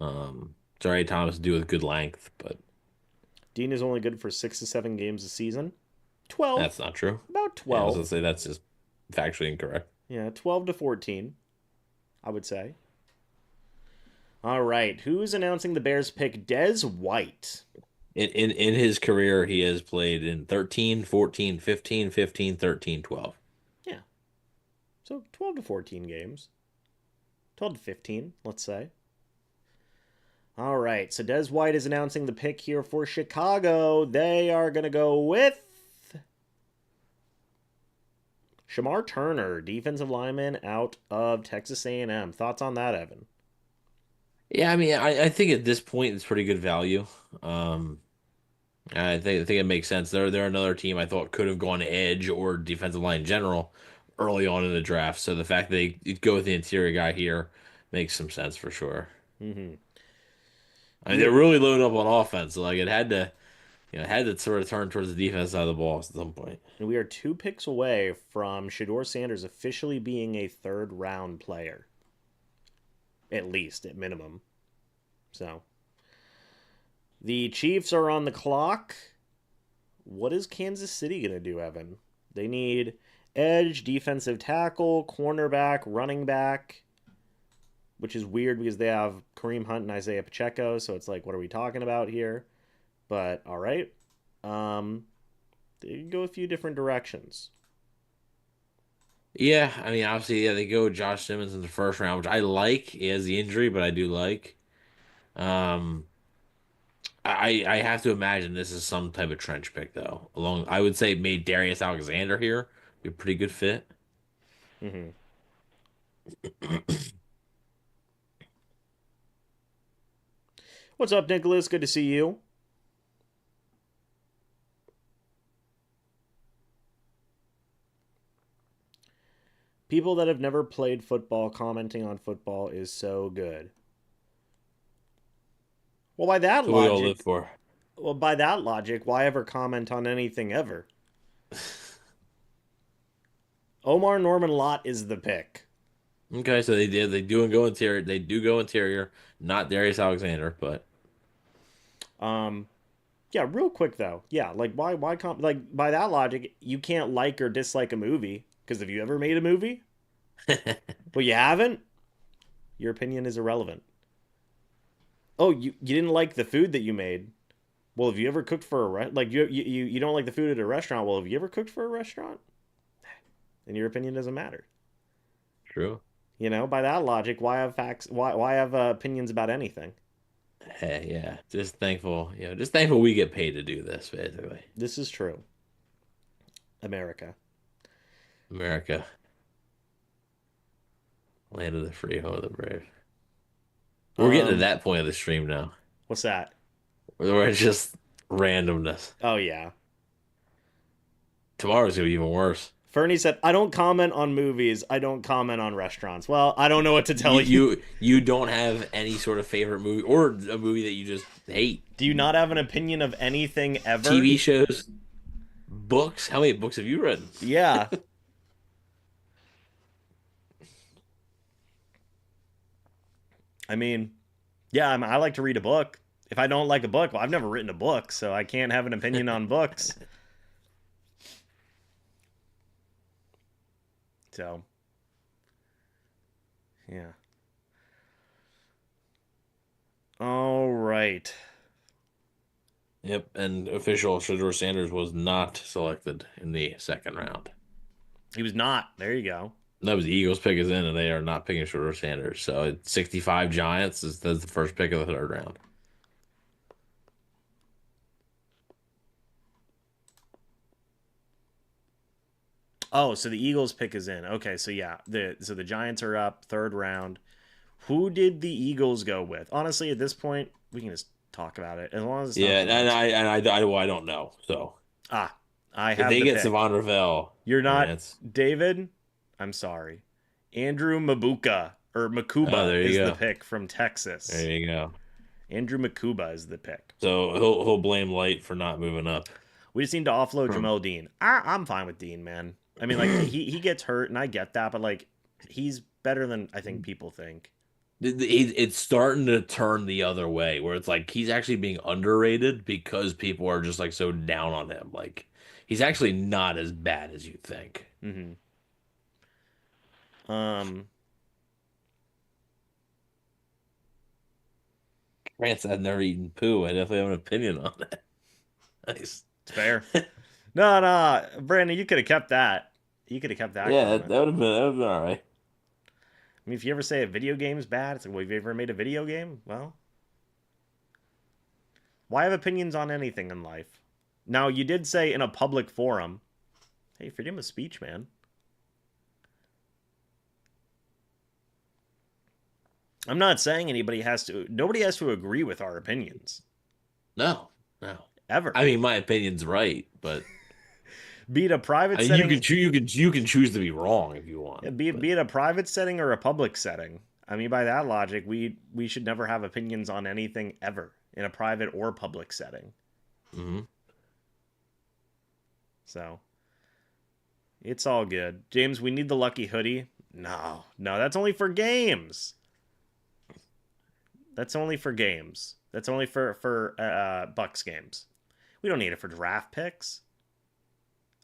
Sorry, Thomas do with good length, but Dean is only good for 6 to 7 games a season. 12. that's not true. About Yeah, I 12. was gonna say that's just factually incorrect. Yeah, 12 to 14, I would say. All right. Who's announcing the Bears pick? Des White. In his career, he has played in 13, 14, 15, 15, 13, 12. Yeah. So 12 to 14 games. 12 to 15, let's say. All right. So Des White is announcing the pick here for Chicago. They are going to go with Shamar Turner, defensive lineman out of Texas A&M. Thoughts on that, Evan? Yeah, I mean, I think at this point it's pretty good value. Um, I think it makes sense. They're another team I thought could have gone edge or defensive line in general early on in the draft. So the fact that they go with the interior guy here makes some sense for sure. Mm-hmm. I mean, they're really loaded up on offense. So like it had to sort of turn towards the defense side of the ball at some point. And we are 2 picks away from Shedeur Sanders officially being a third-round player. At least, at minimum. So, the Chiefs are on the clock. What is Kansas City going to do, Evan? They need edge, defensive tackle, cornerback, running back, which is weird because they have Kareem Hunt and Isaiah Pacheco, so it's like, what are we talking about here? But, all right. They go a few different directions. Yeah, I mean, obviously, yeah, they go Josh Simmons in the first round, which I like. He has the injury, but I do like. Um, I have to imagine this is some type of trench pick though. I would say made Darius Alexander here be a pretty good fit. Mm-hmm. What's up, Nicholas? Good to see you. People that have never played football commenting on football is so good. Well, by that That's what we all logic, live for. why ever comment on anything ever? Omar Norman Lott is the pick. Okay, so they do go interior, not Darius Alexander, but Um, yeah, real quick though. Yeah, like like by that logic, you can't like or dislike a movie because have you ever made a movie? Well, you haven't. Your opinion is irrelevant. Oh, you didn't like the food that you made. Well, have you ever cooked for like you don't like the food at a restaurant? Well, have you ever cooked for a restaurant? Then your opinion doesn't matter. true. By that logic, why have facts? Why have opinions about anything? Hey, yeah, just thankful we get paid to do this, basically. This is true. America. America, land of the free, home of the brave. We're getting to Um, that point of the stream now, what's that? where it's just randomness. Oh yeah. Tomorrow's gonna be even worse. Fernie said, "I don't comment on movies. I don't comment on restaurants." Well, I don't know what to tell You you. you don't have any sort of favorite movie or a movie that you just hate. Do you not have an opinion of anything ever? TV shows, books. How many books have you read? Yeah. I mean, yeah, I like to read a book. If I don't like a book, well, I've never written a book, so I can't have an opinion on books. So, yeah. All right. Yep, and official Shedeur Sanders was not selected in the second round. He was not. There you go. That was the Eagles pick is in, and they are not picking Shedeur Sanders. So it's 65 Giants that's the first pick of the third round. Oh, so the Eagles pick is in. Okay, so yeah, the Giants are up third round. Who did the Eagles go with? Honestly, at this point, we can just talk about it as long as it's not Yeah, the and Lions. I don't know. So I if have they the get pick. Savon Ravel, You're I mean, not it's David. I'm sorry. Andrew Mabuka or oh, Makuba there you is the go. pick from Texas. There you go. Andrew Makuba is the pick. So he'll blame Light for not moving up. We just need to offload From Jamel Dean. I'm fine with Dean, man. I mean, like he gets hurt, and I get that, but like he's better than I think people think. it's starting to turn the other way, where it's like he's actually being underrated because people are just like so down on him. Like he's actually not as bad as you think. Mm-hmm. Um, France, I've never eaten poo. I definitely have an opinion on that. Nice. It's fair. No, no, Brandon, you could have kept that. You could have kept that Yeah, that comment. would have been all right. I mean, if you ever say a video game's bad, it's like, well, have you ever made a video game? Well, why have opinions on anything in life? Now, you did say in a public forum, hey, freedom of speech, man. I'm not saying nobody has to agree with our opinions. No, no. Ever. I mean, my opinion's right, but Be it a private I mean, setting. you can choose to be wrong if you want. Be it a private setting or a public setting. I mean, by that logic, we should never have opinions on anything ever in a private or public setting. Mm-hmm. So it's all good. James, we need the lucky hoodie. No, that's only for games. That's only for games. That's only for Bucs games. We don't need it for draft picks.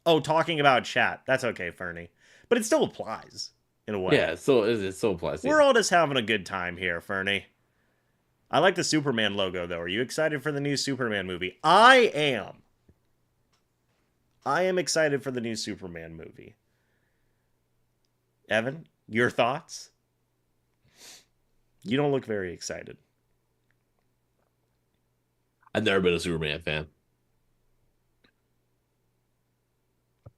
Oh, talking about chat. That's okay, Fernie. But it still applies in a way. Yeah, it still applies. We're all just having a good time here, Fernie. I like the Superman logo, though. Are you excited for the new Superman movie? I am. I am excited for the new Superman movie. Evan, your thoughts? You don't look very excited. I've never been a Superman fan.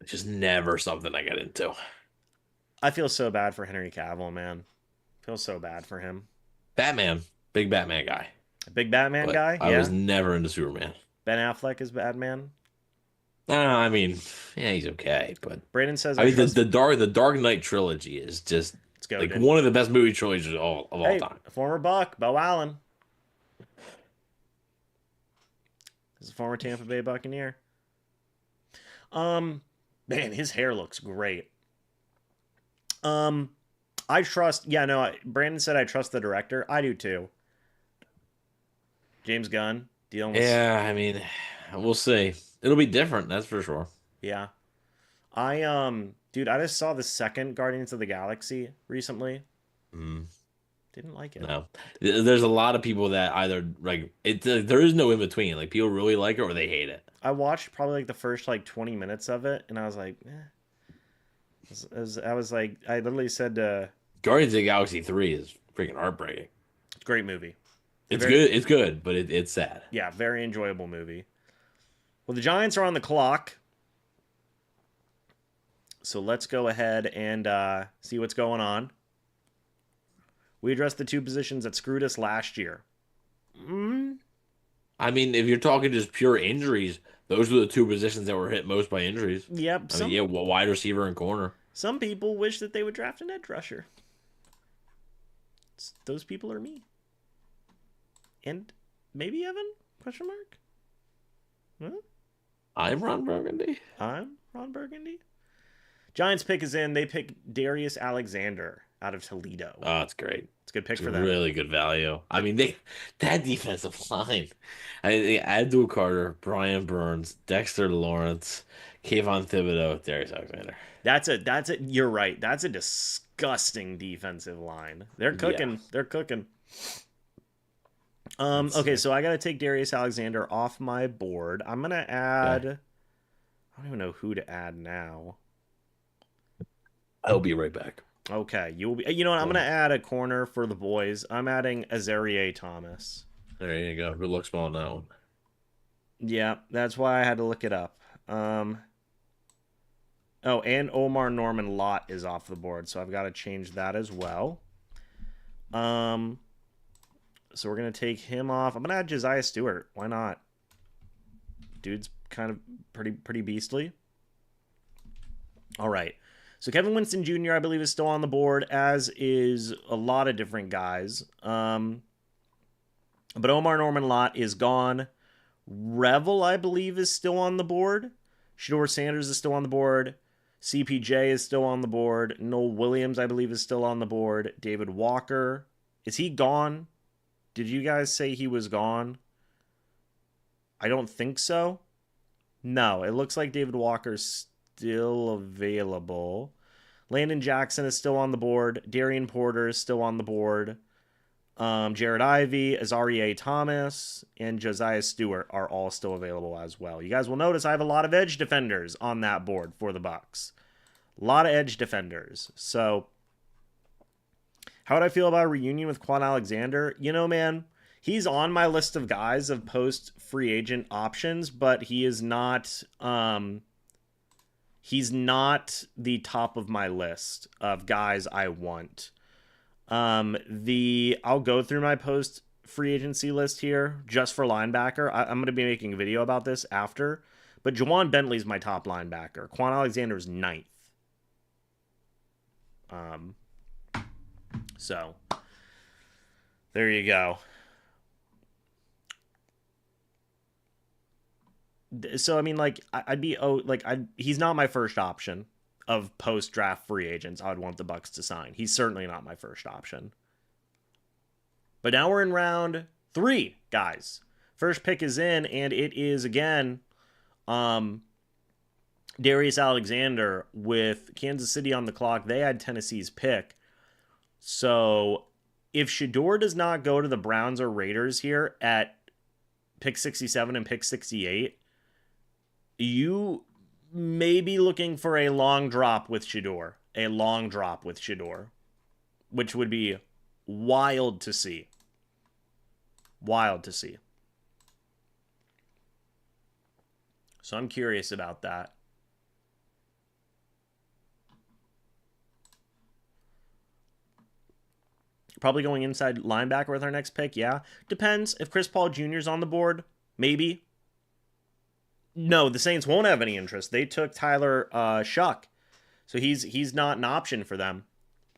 It's just never something I get into. I feel so bad for Henry Cavill, man. I feel so bad for him. Batman, big Batman guy. A big Batman But guy? I Yeah. was never into Superman. Ben Affleck is Batman. I mean, yeah, he's okay, but Brandon says I mean the Dark Knight trilogy is just Let's go, like dude. one of the best movie trilogies of all time. Former Buck, Bo Allen. He's a former Tampa Bay Buccaneer. Man, his hair looks great. I trust. Yeah, no. Brandon said I trust the director. I do too. James Gunn dealing with. Yeah, I mean, we'll see. It'll be different, that's for sure. Yeah. Dude, I just saw the second Guardians of the Galaxy recently. Mm, Didn't like it. no, there's a lot of people that either like it. There is no in between. Like people really like it or they hate it. I watched probably like the first like 20 minutes of it, and I was like, I was like, I literally said, Guardians of the Galaxy 3 is freaking heartbreaking. it's a great movie. It's good. It's good, but it's sad. Yeah, very enjoyable movie. Well, the Giants are on the clock. So let's go ahead and see what's going on. We addressed the two positions that screwed us last year. I mean, if you're talking just pure injuries, those were the two positions that were hit most by injuries. Yep. I mean, yeah, wide receiver and corner. Some people wish that they would draft an edge rusher. Those people are me. And maybe Evan? Question mark? Huh? I'm Ron Burgundy. I'm Ron Burgundy. Giants pick is in. They pick Darius Alexander out of Toledo. Oh, it's great. It's a good pick It's for them. really good value. I mean, that defensive line. I mean, they Abdul Carter, Brian Burns, Dexter Lawrence, Kayvon Thibodeau, Darius Alexander. That's a. You're right. That's a disgusting defensive line. They're cooking. Yeah. They're cooking. Okay, so I gotta take Darius Alexander off my board. I'm gonna add. Okay. I don't even know who to add now. I'll be right back. Okay, you will be. You know what? I'm gonna add a corner for the boys. I'm adding Azareye'h Thomas. There you go. Good luck spelling that one. Yeah, that's why I had to look it up. Oh, and Omar Norman Lott is off the board, so I've got to change that as well. So we're gonna take him off. I'm gonna add Josiah Stewart. Why not? Dude's kind of pretty beastly. All right. So Kevin Winston Jr., I believe, is still on the board, as is a lot of different guys. But Omar Norman Lott is gone. Revel, I believe, is still on the board. Shador Sanders is still on the board. CPJ is still on the board. Noel Williams, I believe, is still on the board. David Walker. Is he gone? Did you guys say he was gone? I don't think so. No, it looks like David Walker's still available. Landon Jackson is still on the board. Darian Porter is still on the board. Jared Ivey, Azarie Thomas, and Josiah Stewart are all still available as well. You guys will notice I have a lot of edge defenders on that board for the Bucs. A lot of edge defenders. So, how would I feel about a reunion with Quan Alexander? You know, man, he's on my list of guys of post free agent options, but he is not. He's not the top of my list of guys I want. I'll go through my post free agency list here just for linebacker. I'm going to be making a video about this after, but Juwan Bentley's my top linebacker. Quan Alexander's 9th. So there you go. So I mean, like, he's not my first option of post-draft free agents I would want the Bucs to sign. He's certainly not my first option. But now we're in round 3, guys. First pick is in, and it is, again, Darius Alexander with Kansas City on the clock. They had Tennessee's pick. So if Shedeur does not go to the Browns or Raiders here at pick 67 and pick 68, you may be looking for a long drop with Shedeur. A long drop with Shedeur. Which would be wild to see. Wild to see. So I'm curious about that. Probably going inside linebacker with our next pick, yeah. Depends. If Chris Paul Jr. is on the board, maybe. No, the Saints won't have any interest. They took Tyler Shuck. So he's not an option for them.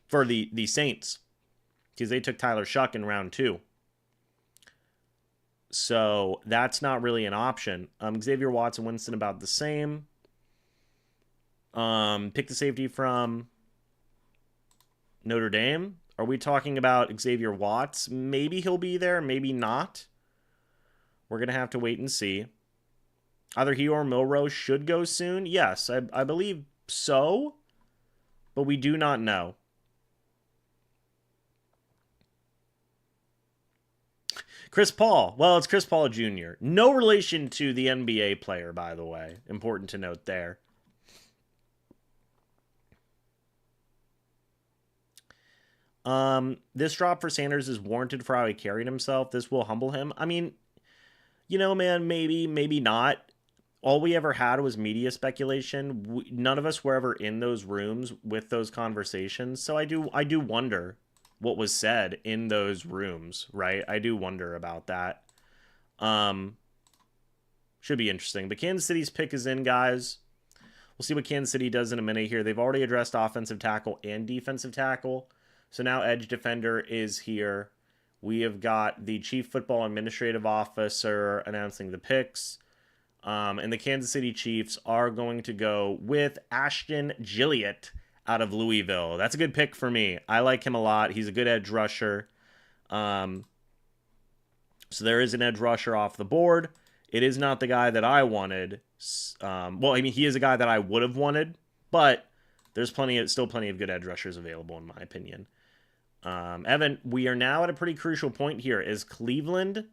For the Saints. Because they took Tyler Shuck in round 2. So that's not really an option. Xavier Watson, Winston about the same. Pick the safety from Notre Dame. Are we talking about Xavier Watts? Maybe he'll be there, maybe not. We're going to have to wait and see. Either he or Milroe should go soon. Yes, I believe so. But we do not know. Chris Paul. Well, it's Chris Paul Jr. No relation to the NBA player, by the way. Important to note there. This drop for Sanders is warranted for how he carried himself. This will humble him. I mean, you know, man, maybe not. All we ever had was media speculation. None of us were ever in those rooms with those conversations. So I do wonder what was said in those rooms, right? I do wonder about that. Should be interesting. But Kansas City's pick is in, guys. We'll see what Kansas City does in a minute here. They've already addressed offensive tackle and defensive tackle. So now edge defender is here. We have got the Chief Football Administrative Officer announcing the picks. And the Kansas City Chiefs are going to go with Ashton Gilliott out of Louisville. That's a good pick for me. I like him a lot. He's a good edge rusher. So there is an edge rusher off the board. It is not the guy that I wanted. Well, I mean, he is a guy that I would have wanted, but there's still plenty of good edge rushers available, in my opinion. Evan, we are now at a pretty crucial point here. Is Cleveland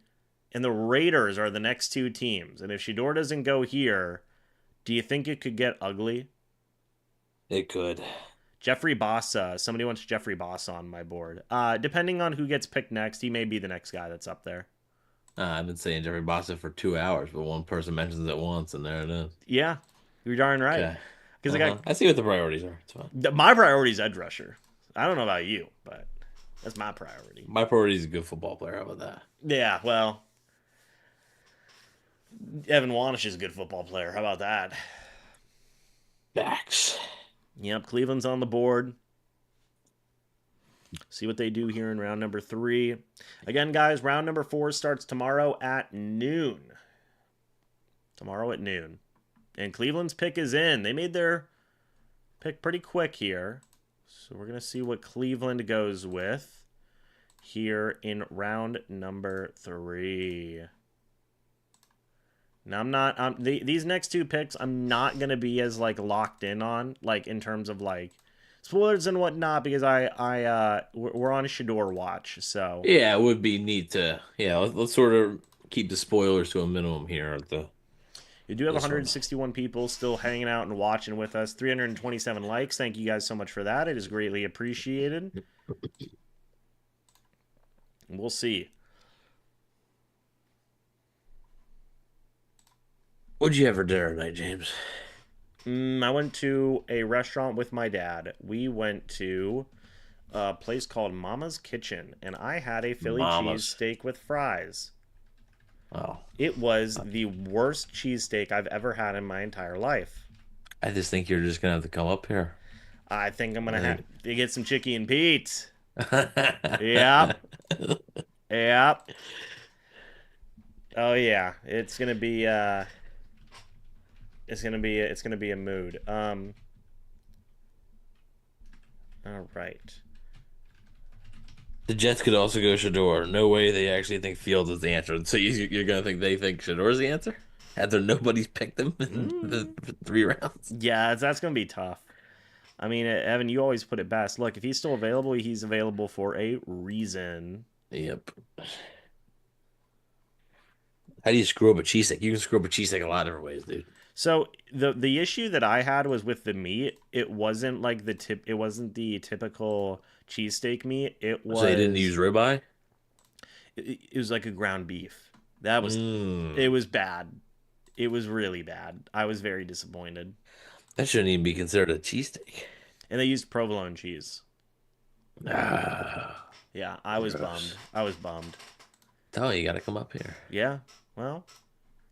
and the Raiders are the next 2 teams. And if Shedeur doesn't go here, do you think it could get ugly? It could. Jeffrey Bossa. Somebody wants Jeffrey Bossa on my board. Depending on who gets picked next, he may be the next guy that's up there. I've been saying Jeffrey Bossa for 2 hours, but one person mentions it once, and there it is. Yeah, you're darn right. Because I see what the priorities are. It's fine. My priority is edge rusher. I don't know about you, but that's my priority. My priority is a good football player. How about that? Yeah, well, Evan Wanish is a good football player. How about that? Facts. Yep, Cleveland's on the board. See what they do here in round number 3. Again, guys, round number 4 starts tomorrow at noon. Tomorrow at noon. And Cleveland's pick is in. They made their pick pretty quick here. So we're going to see what Cleveland goes with here in round number 3. Now, I'm not... these next 2 picks, I'm not going to be as, like, locked in on, like, in terms of, like, spoilers and whatnot, because we're on Shador watch, so Yeah, it would be neat to. Yeah, let's sort of keep the spoilers to a minimum here at the you do have this one. 161 people still hanging out and watching with us. 327 likes. Thank you guys so much for that. It is greatly appreciated. We'll see. What'd you have for dinner tonight, James? I went to a restaurant with my dad. We went to a place called Mama's Kitchen, and I had a Philly Mama's. cheesesteak with fries. Oh, It was the worst cheesesteak I've ever had in my entire life. I just think you're just gonna have to come up here. I think I'm I gonna have think. to get some Chicky and Pete. Yep, yep. Oh yeah, it's gonna be a mood. All right. The Jets could also go Shador. No way they actually think Fields is the answer. So you're gonna think they think Shador's the answer? After nobody's picked him in the 3 rounds. Yeah, that's gonna be tough. I mean, Evan, you always put it best. Look, if he's still available, he's available for a reason. Yep. How do you screw up a cheesesteak? You can screw up a cheesesteak a lot of different ways, dude. So the issue that I had was with the meat. It wasn't like the tip. It wasn't the typical cheesesteak meat. It was. So they didn't use ribeye? It was like a ground beef. That was. It was bad. It was really bad. I was very disappointed. That shouldn't even be considered a cheesesteak. And they used provolone cheese. Ah, Yeah, I was gross. bummed. I was bummed. Tell you, you got to come up here. Yeah. Well,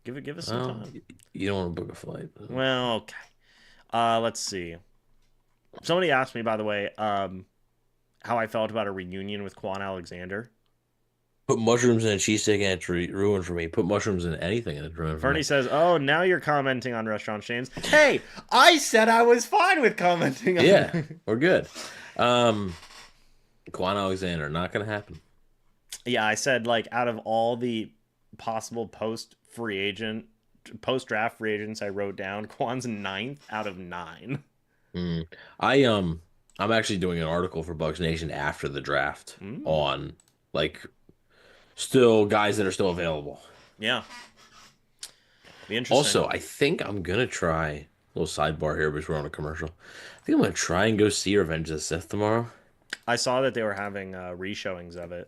give us some Well, time. you don't want to book a flight. Well, okay. Let's see. Somebody asked me, by the way, how I felt about a reunion with Quan Alexander. Put mushrooms in a cheesesteak and it's ruined for me. Put mushrooms in anything and it's ruined for Fernie me. says, "Oh, now you're commenting on restaurant chains." Hey, I said I was fine with commenting on. Yeah, we're good. Quan Alexander, not gonna happen. Yeah, I said like out of all the possible post draft free agents I wrote down, Quan's 9th out of 9. Mm. I'm actually doing an article for Bucs Nation after the draft on like still guys that are still available. Yeah, be interesting. Also, I think I'm gonna try a little sidebar here because we're on a commercial. I think I'm gonna try and go see Revenge of the Sith tomorrow. I saw that they were having reshowings of it.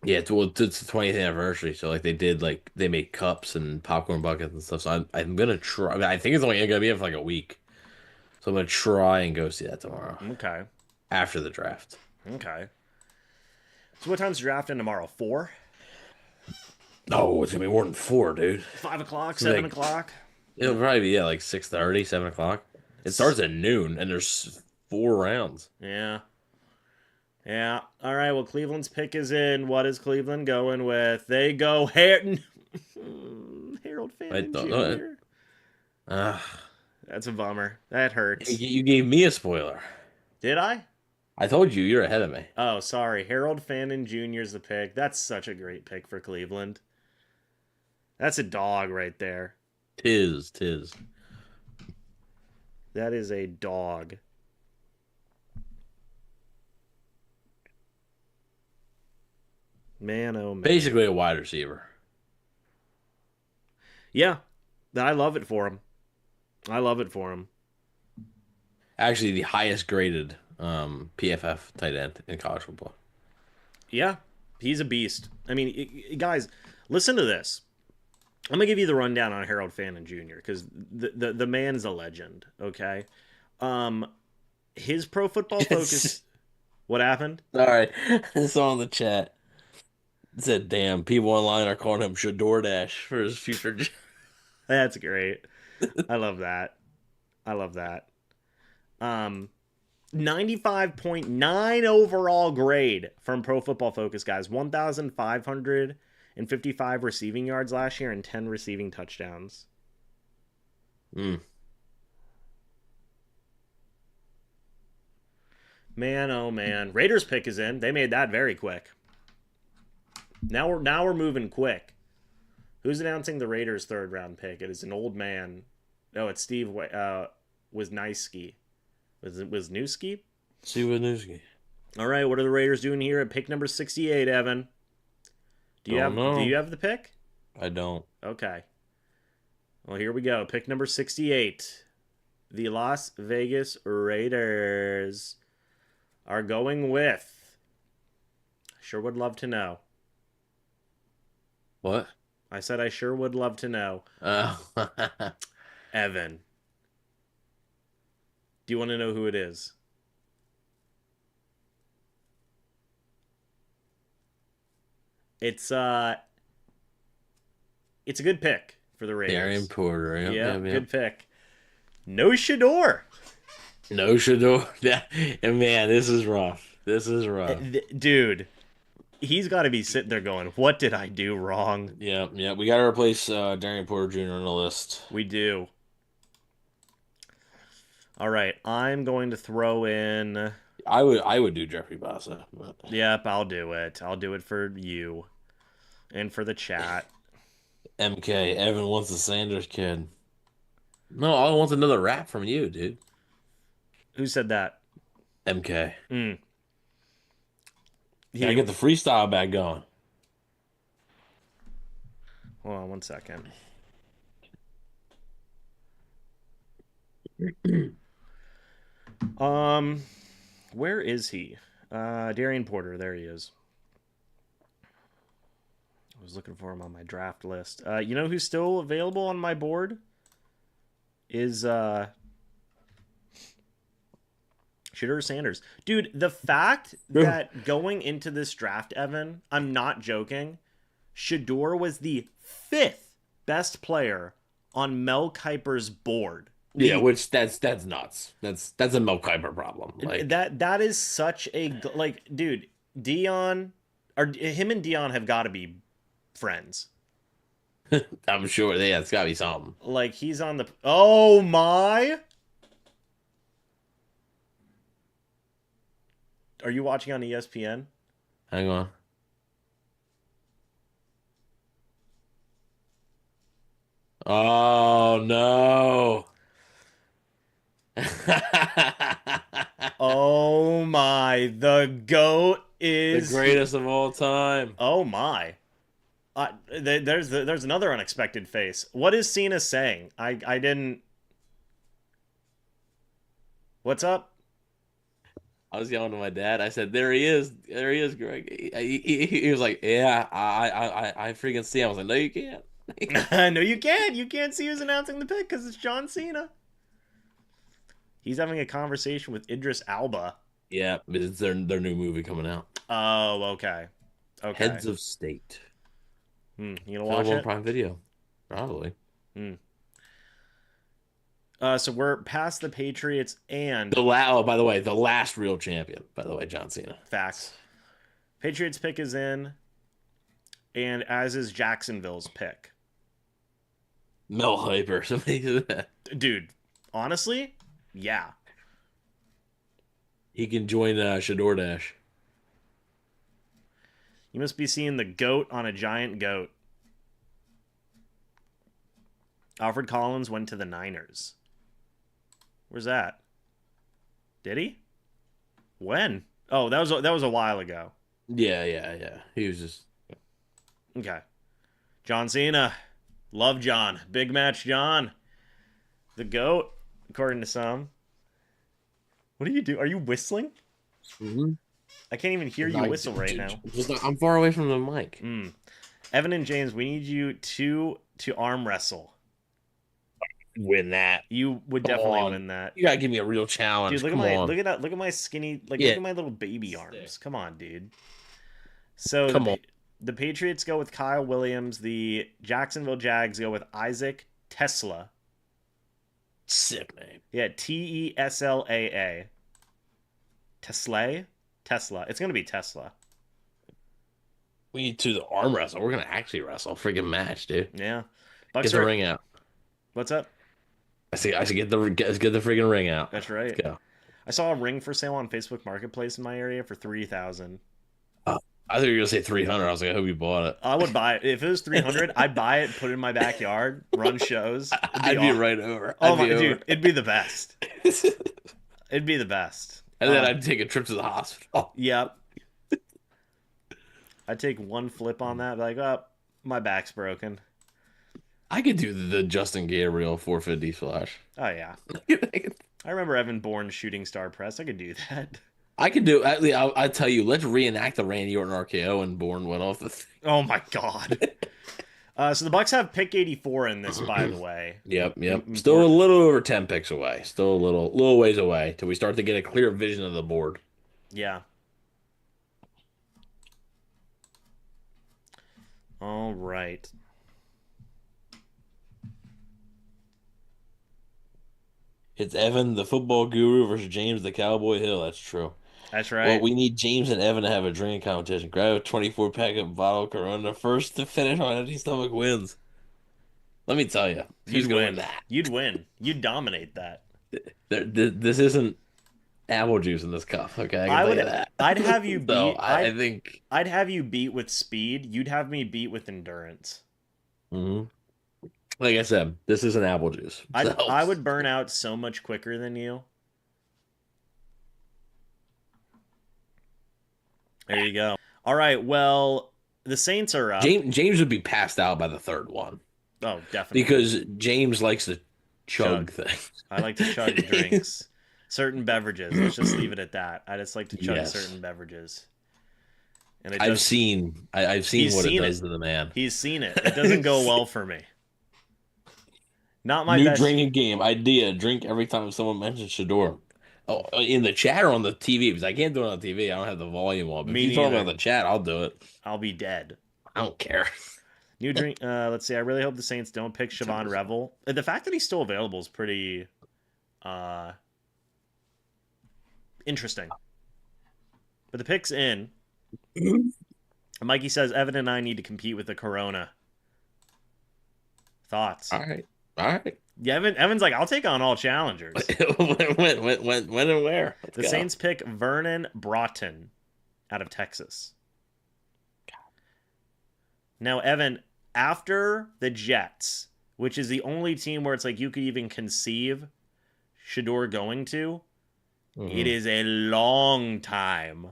Yeah, it's the 20th anniversary, so like they made cups and popcorn buckets and stuff. So I'm gonna try. I mean, I think it's only gonna be in for like a week, so I'm gonna try and go see that tomorrow Okay. after the draft. Okay. So what time's the draft in tomorrow? 4? No, it's gonna be more than 4, dude. 5 o'clock? Like- 7 o'clock? It'll probably be like 6:30, 7 o'clock. It starts at noon, and there's 4 rounds. Yeah. Yeah. All right. Well, Cleveland's pick is in. What is Cleveland going with? They go Harold Fannin Jr. Ah, That's a bummer. That hurts. you gave me a spoiler. Did I? I told you you're ahead of me. Oh, sorry. Harold Fannin Jr. is the pick. That's such a great pick for Cleveland. That's a dog right there. Tis. That is a dog. Man, oh man. Basically a wide receiver. Yeah. I love it for him. I love it for him. Actually, the highest graded PFF tight end in college football. Yeah. He's a beast. I mean, guys, listen to this. I'm going to give you the rundown on Harold Fannin Jr. because the man's a legend, okay? His Pro Football Focus... What happened? Sorry, I saw in the chat. It said, damn, people online are calling him Shadordash for his future job. That's great. I love that. 95.9 overall grade from Pro Football Focus, guys. 1,555 receiving yards last year and 10 receiving touchdowns. Mm. Man, oh man. Raiders pick is in. They made that very quick. Now we're moving quick. Who's announcing the Raiders' 3rd round pick? It is an old man. Oh, it's Steve Wisniewski. Was Newski? See what news. All right, what are the Raiders doing here at pick number 68, Evan? Don't Do know. you have the pick? I don't. Okay. Well, here we go. Pick number 68. The Las Vegas Raiders are going with. Sure would love to know. What? I said I sure would love to know. Uh, Evan. Do you want to know who it is? It's a good pick for the Raiders. Darian Porter. Yep, good pick. No Shador. No Shador. And man, this is rough. This is rough. Dude, he's got to be sitting there going, what did I do wrong? Yeah. We got to replace Darian Porter Jr. on the list. We do. All right, I'm going to throw in. I would do Jeffrey Bassa. But... Yep, I'll do it. I'll do it for you and for the chat. MK, Evan wants the Sanders kid. No, I want another rap from you, dude. Who said that? MK. Mm. Can I get the freestyle back going? Hold on one second. Where is he? Darian Porter. There he is. I was looking for him on my draft list. You know who's still available on my board? Is Shedeur Sanders. Dude, the fact that going into this draft, Evan, I'm not joking, Shedeur was the 5th best player on Mel Kiper's board. Yeah, which that's nuts. That's a Mel Kiper problem. Like that is such a dude, Dion or him and Dion have got to be friends. I'm sure it's got to be something. Like he's on the oh my. Are you watching on ESPN? Hang on. Oh no. Oh my, the GOAT is the greatest of all time. Oh my. There's another unexpected face. What is Cena saying? I didn't. What's up? I was yelling to my dad. I said, "There he is, Greg." He was like, "Yeah, I freaking see him." I was like, "No, you can't." No, you can't. You can't see who's announcing the pick because it's John Cena. He's having a conversation with Idris Elba. Yeah, it's their new movie coming out. Oh, okay. Okay. Heads of State. You gonna watch it? Prime Video, probably. So we're past the Patriots and by the way, the last real champion. By the way, John Cena. Facts. Patriots pick is in, and as is Jacksonville's pick. Mel Kiper. Somebody did that. Dude, honestly, yeah. He can join Shador Dash. You must be seeing the goat on a giant goat. Alfred Collins went to the Niners. Where's that? Did he? When? Oh, that was a while ago. Yeah. He was just okay. John Cena, love John, big match John, the GOAT, according to some. What do you do? Are you whistling? Mm-hmm. I can't even hear you whistle right now. I'm far away from the mic. Evan and James, we need you to arm wrestle. Win that. You would definitely win that. You gotta give me a real challenge. Dude, look at my skinny, look at my little baby arms. Come on, dude. So the Patriots go with Kyle Williams. The Jacksonville Jags go with Isaac Tesla. Sick name. Yeah, Tesla. Tesla. It's gonna be Tesla. We need to the arm wrestle. We're gonna actually wrestle. Freaking match, dude. Yeah. Get the ring out. What's up? I see get the freaking ring out. That's right. Let's go. I saw a ring for sale on Facebook Marketplace in my area for $3,000. I thought you were gonna say 300. I was like, I hope you bought it. I would buy it if it was 300. I'd buy it, put it in my backyard, run shows. I'd be right over. Oh my dude, it'd be the best. It'd be the best. and then I'd take a trip to the hospital. Yep. I'd take one flip on that, like, oh, my back's broken. I could do the Justin Gabriel 450 splash. Oh yeah. I remember Evan Bourne shooting star press. I could do that. I could do. I'll tell you. Let's reenact the Randy Orton RKO and Bourne went off the thing. Oh my god. So the Bucs have pick 84 in this, by the way. Yep. Still a little over 10 picks away. Still a little ways away till we start to get a clear vision of the board. Yeah. All right. It's Evan, the football guru, versus James, the Cowboy Hill. That's true. That's right. Well, we need James and Evan to have a drinking competition. Grab a 24 pack of bottle Corona. First to finish on empty stomach wins. Let me tell you, who's going to win that? You'd win. You'd dominate that. This isn't apple juice in this cup. Okay, I can tell you that. I'd have you beat. So I think I'd have you beat with speed. You'd have me beat with endurance. Mm-hmm. Like I said, this isn't apple juice. I would burn out so much quicker than you. There you go. All right. Well, the Saints are up. James would be passed out by the third one. Oh, definitely. Because James likes to chug things. I like to chug drinks. Certain beverages. Let's just leave it at that. I just like to chug certain beverages. And I've seen what it does to the man. He's seen it. It doesn't go well for me. Not my new best. Drinking game idea. Drink every time someone mentions Shador. Oh, in the chat or on the TV? Because I can't do it on TV. I don't have the volume on. But if you talk about the chat, I'll do it. I'll be dead. I don't care. New drink. Let's see. I really hope the Saints don't pick Siobhan Revel. The fact that he's still available is pretty interesting. But the pick's in. Mikey says Evan and I need to compete with the Corona. Thoughts? All right. Yeah, Evan's like, I'll take on all challengers. when and where? The Saints pick Vernon Broughton out of Texas. Now, Evan, after the Jets, which is the only team where it's like you could even conceive Shador going to, it is a long time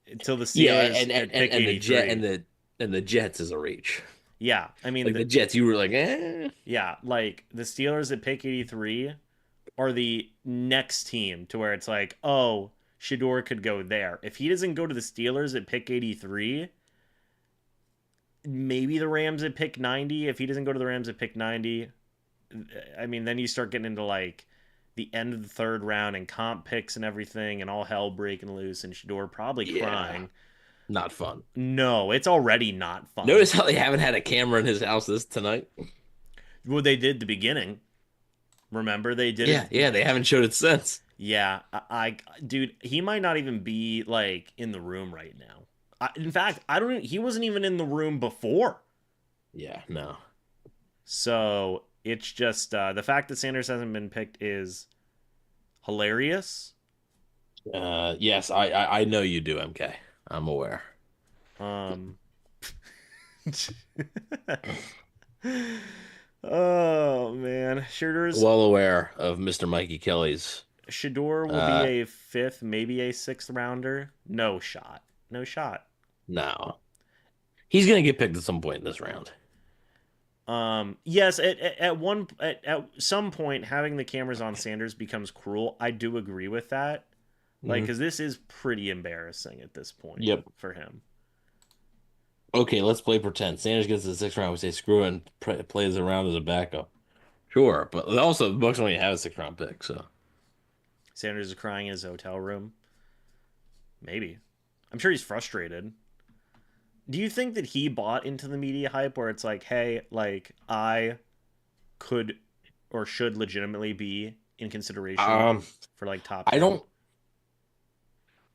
until the Steelers and the Jets is a reach. Yeah, I mean like the Jets, you were like, eh. Yeah, like the Steelers at pick 83 are the next team to where it's like, oh, Shador could go there. If he doesn't go to the Steelers at pick 83, maybe the Rams at pick 90. If he doesn't go to the Rams at pick 90, I mean, then you start getting into like the end of the third round and comp picks and everything, and all hell breaking loose, and Shador probably crying. Not fun. No, it's already not fun. Notice how they haven't had a camera in his house tonight? Well, they did the beginning. Remember, they did it? Yeah, they haven't showed it since. Yeah, dude, he might not even be, like, in the room right now. In fact, he wasn't even in the room before. Yeah, no. So, it's just, the fact that Sanders hasn't been picked is hilarious. Yes, I know you do, MK. I'm aware. Oh man, Shador's well aware of Mr. Mikey Kelly's. Shador will be a 5th, maybe a 6th rounder. No shot. No, he's gonna get picked at some point in this round. Yes, at some point, having the cameras on Sanders becomes cruel. I do agree with that. Like, because this is pretty embarrassing at this point. Yep. For him. Okay, let's play pretend. Sanders gets to the 6th round. We say screw it and plays around as a backup. Sure, but also the Bucs only have a 6th round pick, so. Sanders is crying in his hotel room. Maybe. I'm sure he's frustrated. Do you think that he bought into the media hype where it's like, hey, like, I could or should legitimately be in consideration for, like, top 10?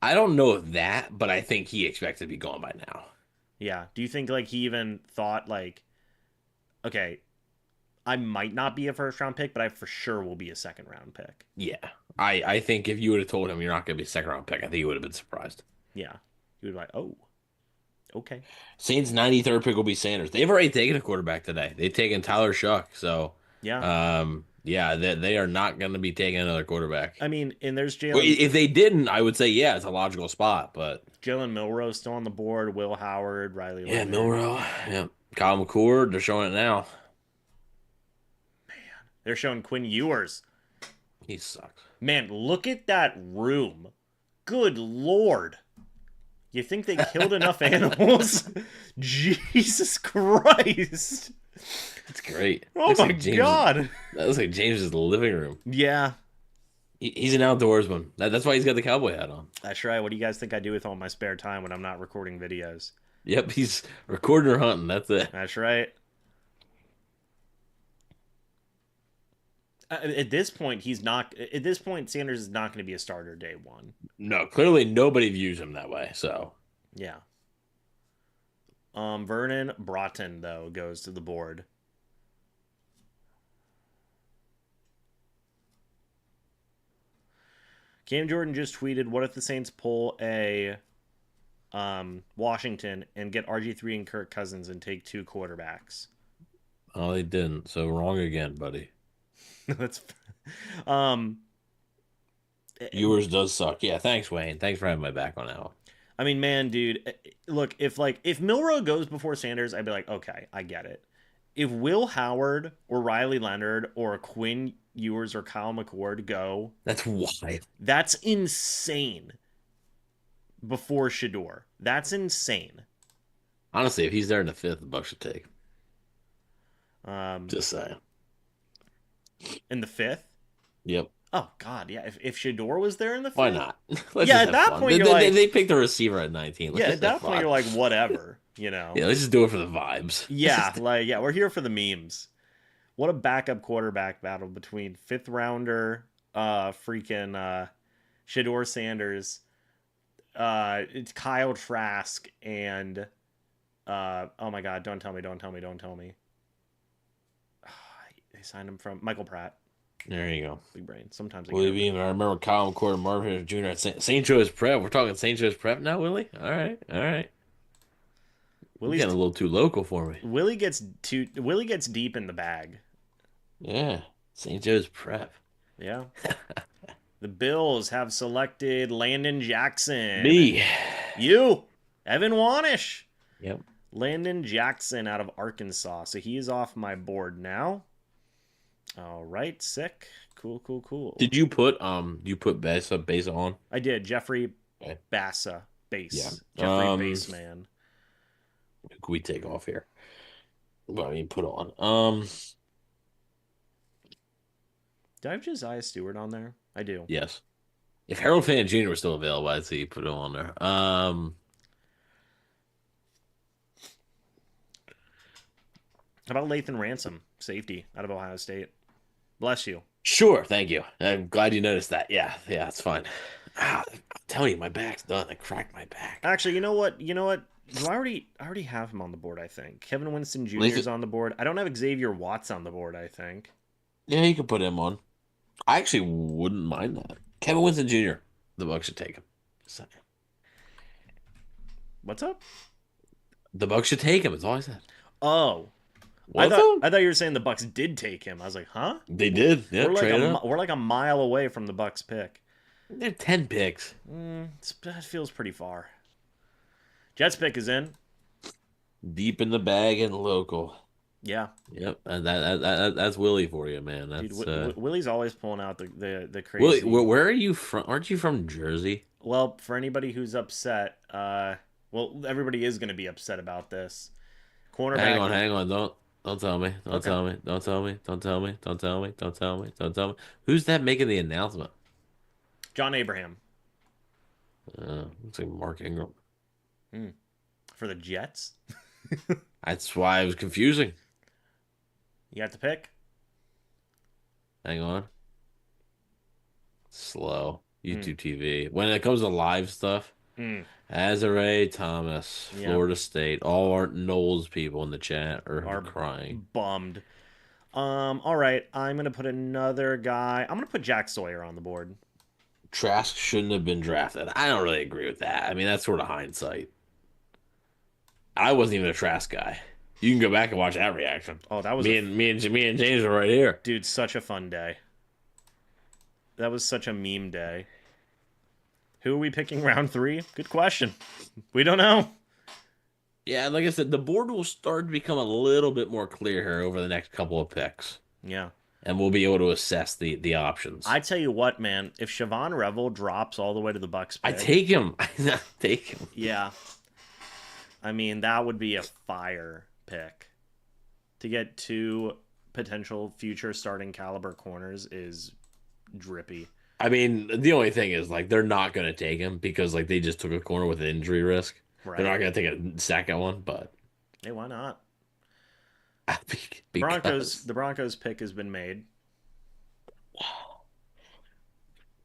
I don't know of that, but I think he expected to be gone by now. Yeah. Do you think, like, he even thought, like, okay, I might not be a 1st round pick, but I for sure will be a 2nd round pick? Yeah. I think if you would have told him you're not going to be a 2nd round pick, I think he would have been surprised. Yeah. He would be like, oh, okay. Saints' 93rd pick will be Sanders. They've already taken a quarterback today. They've taken Tyler Shuck, so. Yeah. Yeah, they are not going to be taking another quarterback. I mean, and there's Well, Jalen if they didn't, I would say, yeah, it's a logical spot. But Milroe still on the board, Will Howard, Riley yeah, Leonard. Milrow, yeah, Kyle McCord, they're showing it now. They're showing Quinn Ewers. He sucks. Man, look at that room. Good Lord. You think they killed enough animals? Jesus Christ. That's great. Oh Looks my like God. That looks like James's living room. Yeah. He's an outdoorsman. That's why he's got the cowboy hat on. That's right. What do you guys think I do with all my spare time when I'm not recording videos? Yep, he's recording or hunting. That's it. That's right. At this point, he's not. At this point, Sanders is not going to be a starter day one. No, clearly nobody views him that way. So Yeah. Vernon Broughton though goes to the board. Cam Jordan just tweeted, "What if the Saints pull a Washington and get RG3 and Kirk Cousins and take 2 quarterbacks?" oh, they didn't. So wrong again, buddy. That's um Yours does suck. Yeah, thanks, Wayne. Thanks for having my back on that one. I mean, man, dude, look, if Milroe goes before Sanders, I'd be like, okay, I get it. If Will Howard or Riley Leonard or Quinn Ewers or Kyle McCord go, That's wild. that's insane. Before Shador, that's insane. Honestly, if he's there in the 5th, the Bucs should take him. Um, Just saying. in the 5th. Yep. Oh God, yeah. If Shador was there in the 5th, Why not? Let's Yeah, just at have that fun. point, you're like- they picked a receiver at 19. Let's yeah, at just that have point fun. you're like, whatever, you know. Yeah, let's just do it for the vibes. Yeah, we're here for the memes. What a backup quarterback battle between 5th rounder, Shador Sanders, it's Kyle Trask, and oh my God, don't tell me. They signed him from Michael Pratt. There you go. Big brain. Sometimes I Willie get it. Beam. I remember Kyle McCord and Marvin Jr. at St. Joe's Prep. We're talking St. Joe's Prep now, Willie? All right. You're Willie's getting a little too local for me. Willie gets deep in the bag. Yeah. St. Joe's Prep. Yeah. The Bills have selected Landon Jackson. Me. You. Evan Wanish. Yep. Landon Jackson out of Arkansas. So he is off my board now. All right, sick. Cool. Did you put Besa on? I did. Jeffrey Okay. Bassa. Base. Yeah. Jeffrey Baseman. Who can we take off here? Well, I mean, put on. Do I have Josiah Stewart on there? I do. Yes. If Harold Fant Jr. was still available, I'd say you put him on there. How about Lathan Ransom, safety out of Ohio State? Bless you. Sure, thank you. I'm glad you noticed that. Yeah, it's fine. I'm telling you, my back's done. I cracked my back. Actually, you know what? Do I already have him on the board, I think. Kevin Winston Jr. is on the board. I don't have Xavier Watts on the board, I think. Yeah, you could put him on. I actually wouldn't mind that. Kevin Winston Jr. The Bucs should take him. What's up? The Bucs should take him. That's all I said. Oh. I thought you were saying the Bucs did take him. I was like, huh? They did. Yeah, we're like a mile away from the Bucs pick. They're 10 picks. That feels pretty far. Jets pick is in. Deep in the bag and local. Yeah. Yep. And that's Willie for you, man. That's Dude, Willie's always pulling out the crazy. Willie, where are you from? Aren't you from Jersey? Well, for anybody who's upset, everybody is going to be upset about this. Cornerback. Hang on. Don't tell me. Don't tell me. Who's that making the announcement? John Abraham. Looks like Mark Ingram. For the Jets? That's why it was confusing. You got to pick? Hang on. Slow. YouTube TV. When it comes to live stuff, Azare Thomas, Florida State, all our Knowles people in the chat are crying. Bummed. All right, I'm going to put another guy. I'm going to put Jack Sawyer on the board. Trask shouldn't have been drafted. I don't really agree with that. I mean, that's sort of hindsight. I wasn't even a Trask guy. You can go back and watch that reaction. Oh, that was me and James are right here. dude, such a fun day. That was such a meme day. Who are we picking round 3? Good question. We don't know. Yeah, like I said, the board will start to become a little bit more clear here over the next couple of picks. Yeah. And we'll be able to assess the options. I tell you what, man, if Siobhan Revel drops all the way to the Bucs pick, I take him. I take him. yeah. I mean, that would be a fire pick. To get 2 potential future starting caliber corners is drippy. I mean, the only thing is, like, they're not going to take him because, like, they just took a corner with an injury risk. Right. They're not going to take a second one, but Hey, why not? because The Broncos pick has been made.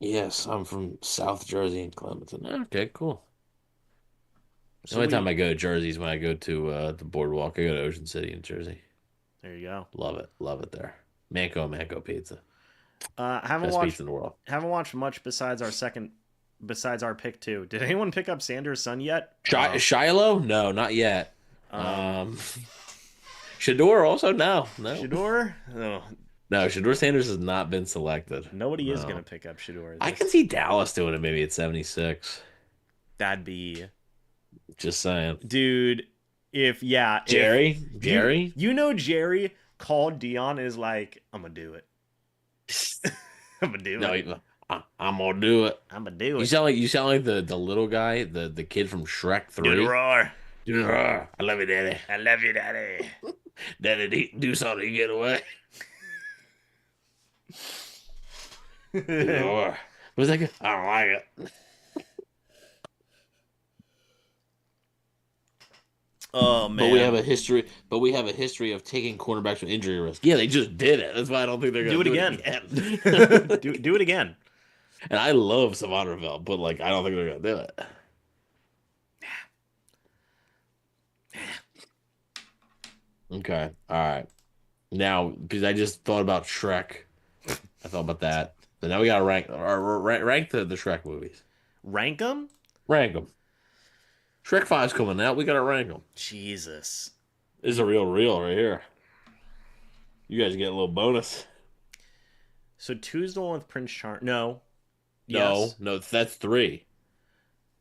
yes, I'm from South Jersey and Clementon. Okay, cool. The So only time I go to Jersey is when I go to the boardwalk. I go to Ocean City in Jersey. There you go. Love it there. Manco pizza, Haven't best watched pizza in the world. haven't watched much besides our pick 2. Did anyone pick up Sanders' son yet? Shiloh? No, not yet. Shador also no. Shador? Oh, No, Shador Sanders has not been selected. nobody is No. going to pick up Shador. I can see Dallas doing it maybe at 76. That'd be... Just saying. Dude, Jerry? Jerry called Dion and is like, I'm going to do it. I'm going to do it. No, I'm gonna do it. I'm going to do it. You sound like the little guy, the kid from Shrek 3. Do the roar. Do the roar. I love you, Daddy. I love you, Daddy. Daddy, do something to get away. Do the roar. What's that? I don't like it. Oh, man. But we have a history of taking cornerbacks with injury risk. Yeah, they just did it. That's why I don't think they're gonna do it again. do it again. And I love Savonderville, but like I don't think they're gonna do it. Okay. All right. Now, because I just thought about Shrek. I thought about that. So now we gotta rank the Shrek movies. Rank them? Rank them. Shrek 5's coming out. We gotta rank them. Jesus. This is a real right here. You guys get a little bonus. So 2's the one with Prince Charm. No. No, Yes. no, that's 3.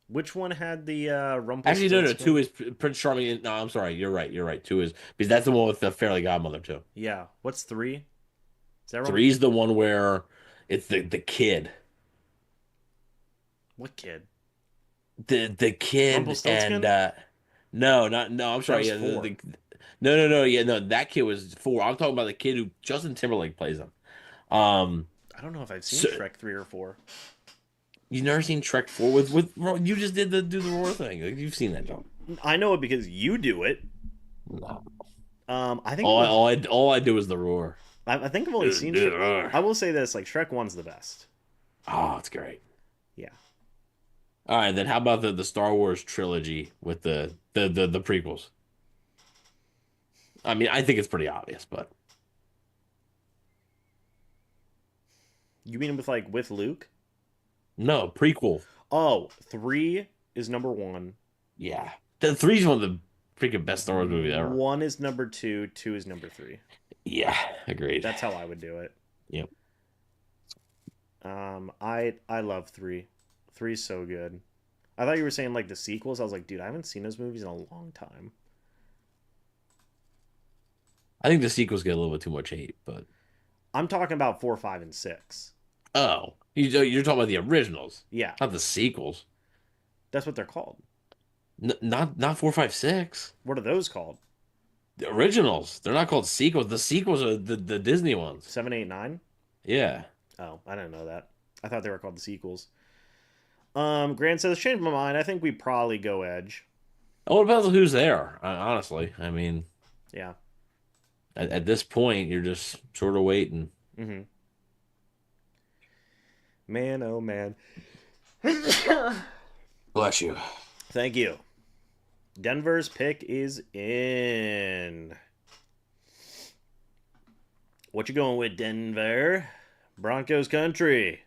Which one had the Rumpelstiltskin? Actually, no. 2 is Prince Charming. No, I'm sorry. You're right. 2 is because that's the one with the Fairy Godmother too. Yeah. What's 3? Is that 3 is the one where it's the kid. What kid? The kid Rumpelstiltskin? and no. I'm sorry. That was 4. No. Yeah, no. That kid was 4. I'm talking about the kid who Justin Timberlake plays him. I don't know if I've seen Shrek 3 or 4. You've never seen Shrek 4 with you just did do the roar thing. Like, you've seen that, John. I know it because you do it. No. I think all I do is the roar. I think I've only seen Shrek. I will say this, like Shrek 1's the best. Oh, it's great. Yeah. All right, then how about the Star Wars trilogy with the prequels? I mean, I think it's pretty obvious, but You mean with Luke? no, prequel. Oh, 3 is number 1. Yeah. The 3's one of the freaking best Star Wars movies ever. 1 is number 2, 2 is number 3. Yeah, agreed. That's how I would do it. Yep. I love 3. 3 is so good. I thought you were saying like the sequels. I was like, dude, I haven't seen those movies in a long time. I think the sequels get a little bit too much hate, but I'm talking about 4, 5, and 6. oh, you're talking about the originals, Yeah, not the sequels. that's what they're called. Not 4, 5, 6. What are those called? The originals. They're not called sequels. The sequels are the Disney ones. 7, 8, 9? Yeah. Oh, I didn't know that. I thought they were called the sequels. Grant says, changed my mind. I think we probably go Edge. Oh, what about who's there? Honestly, I mean, Yeah. at this point, you're just sort of waiting. Mm-hmm. Man, oh man. Bless you. Thank you. Denver's pick is in. What you going with, Denver? Broncos country.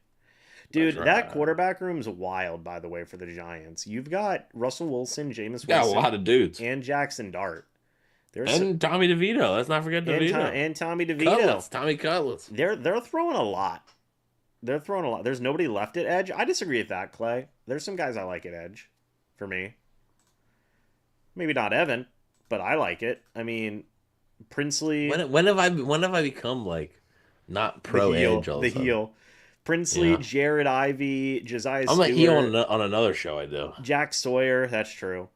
Dude, that quarterback room's wild, by the way, for the Giants. You've got Russell Wilson, Jameis Winston, Got a lot of dudes. and Jackson Dart. There's And Tommy DeVito. Let's not forget DeVito. and Tommy DeVito. Cutlets. Tommy Cutlets. They're throwing a lot. They're throwing a lot. There's nobody left at edge. I disagree with that, Clay. There's some guys I like at edge, for me. Maybe not Evan, but I like it. I mean, Princely. When have I become like not pro edge all the of a sudden? heel. Princely, Yeah. Jared Ivey, Josiah I'm Stewart, a heel on another show I do. Jack Sawyer. That's true.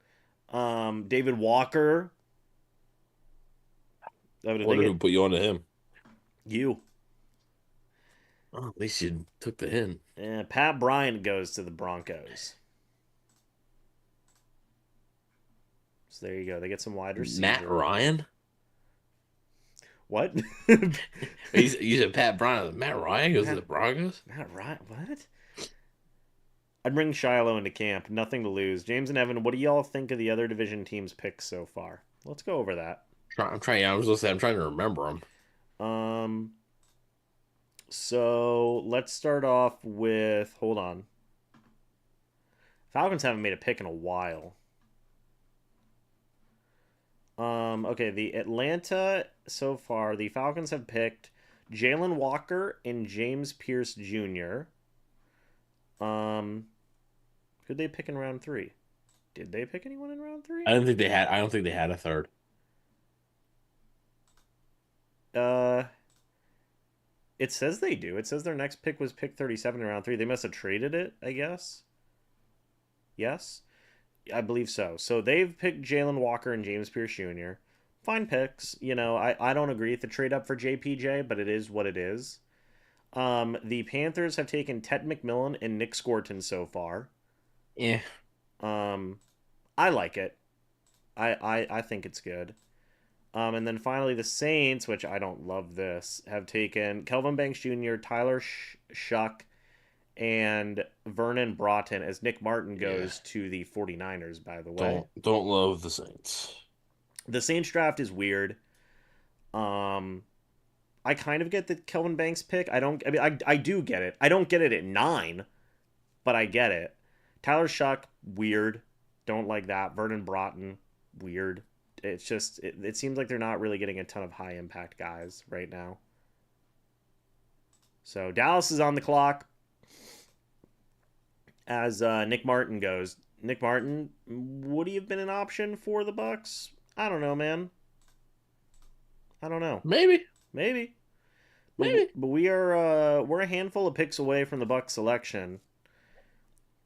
David Walker. Wonder who put you onto him. You. Oh, at least you took the hint. And Pat Bryant goes to the Broncos. So there you go. They get some wide receivers. Matt Ryan? What? You said Pat Bryant. Matt Ryan goes to the Broncos? Matt Ryan? What? I'd bring Shiloh into camp. Nothing to lose. James and Evan, what do y'all think of the other division teams' picks so far? Let's go over that. I'm trying to remember them. So let's start off with. Hold on. Falcons haven't made a pick in a while. Okay, the Atlanta so far, the Falcons have picked Jalen Walker and James Pierce Jr. Who'd they pick in round 3? Did they pick anyone in round 3? I don't think they had a third. It says they do. It says their next pick was pick 37 in round 3. They must have traded it, I guess. Yes? I believe so. So they've picked Jalen Walker and James Pierce Jr. Fine picks. You know, I don't agree with the trade up for JPJ, but it is what it is. The Panthers have taken Ted McMillan and Nick Scorton so far. Yeah. I like it. I think it's good. And then finally the Saints, which I don't love this, have taken Kelvin Banks Jr., Tyler Shuck, and Vernon Broughton as Nick Martin goes to the 49ers, by the way. Don't love the Saints. The Saints draft is weird. I kind of get the Kelvin Banks pick. I do get it. I don't get it at 9, but I get it. Tyler Shuck, weird. Don't like that. Vernon Broughton, weird. It's just, it seems like they're not really getting a ton of high impact guys right now. So Dallas is on the clock as Nick Martin goes. Nick Martin, would he have been an option for the Bucs? I don't know, man. I don't know. Maybe. But we're a handful of picks away from the Bucs selection.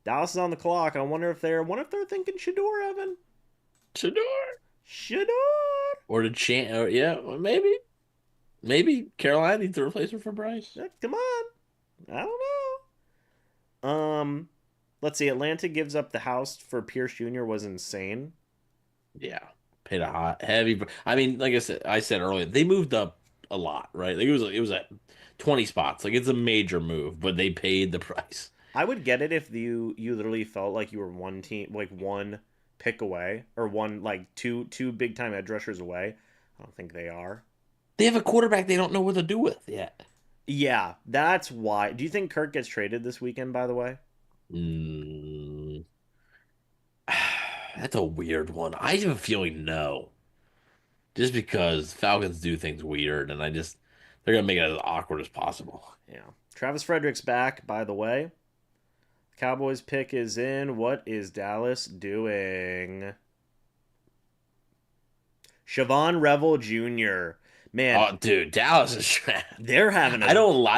Dallas is on the clock. I wonder if they're thinking Shador, Evan. Shador. Or yeah, maybe Carolina needs a replacement for Bryce. Come on. I don't know. Let's see. Atlanta gives up the house for Pierce Jr. was insane. Yeah, paid a heavy. I mean, like I said earlier, they moved up a lot, right? Like it was at 20 spots. Like it's a major move, but they paid the price. I would get it if you literally felt like you were one team, like one pick away, or one like two big time edge rushers away. I don't think they are. They have a quarterback they don't know what to do with yet. Yeah, that's why. Do you think Kirk gets traded this weekend, by the way? That's a weird one. I have a feeling no. Just because Falcons do things weird, and they're gonna make it as awkward as possible. Yeah. Travis Frederick's back, by the way. Cowboys pick is in. What is Dallas doing? Siobhan Revel Jr. Man. Oh, dude, Dallas is they're having I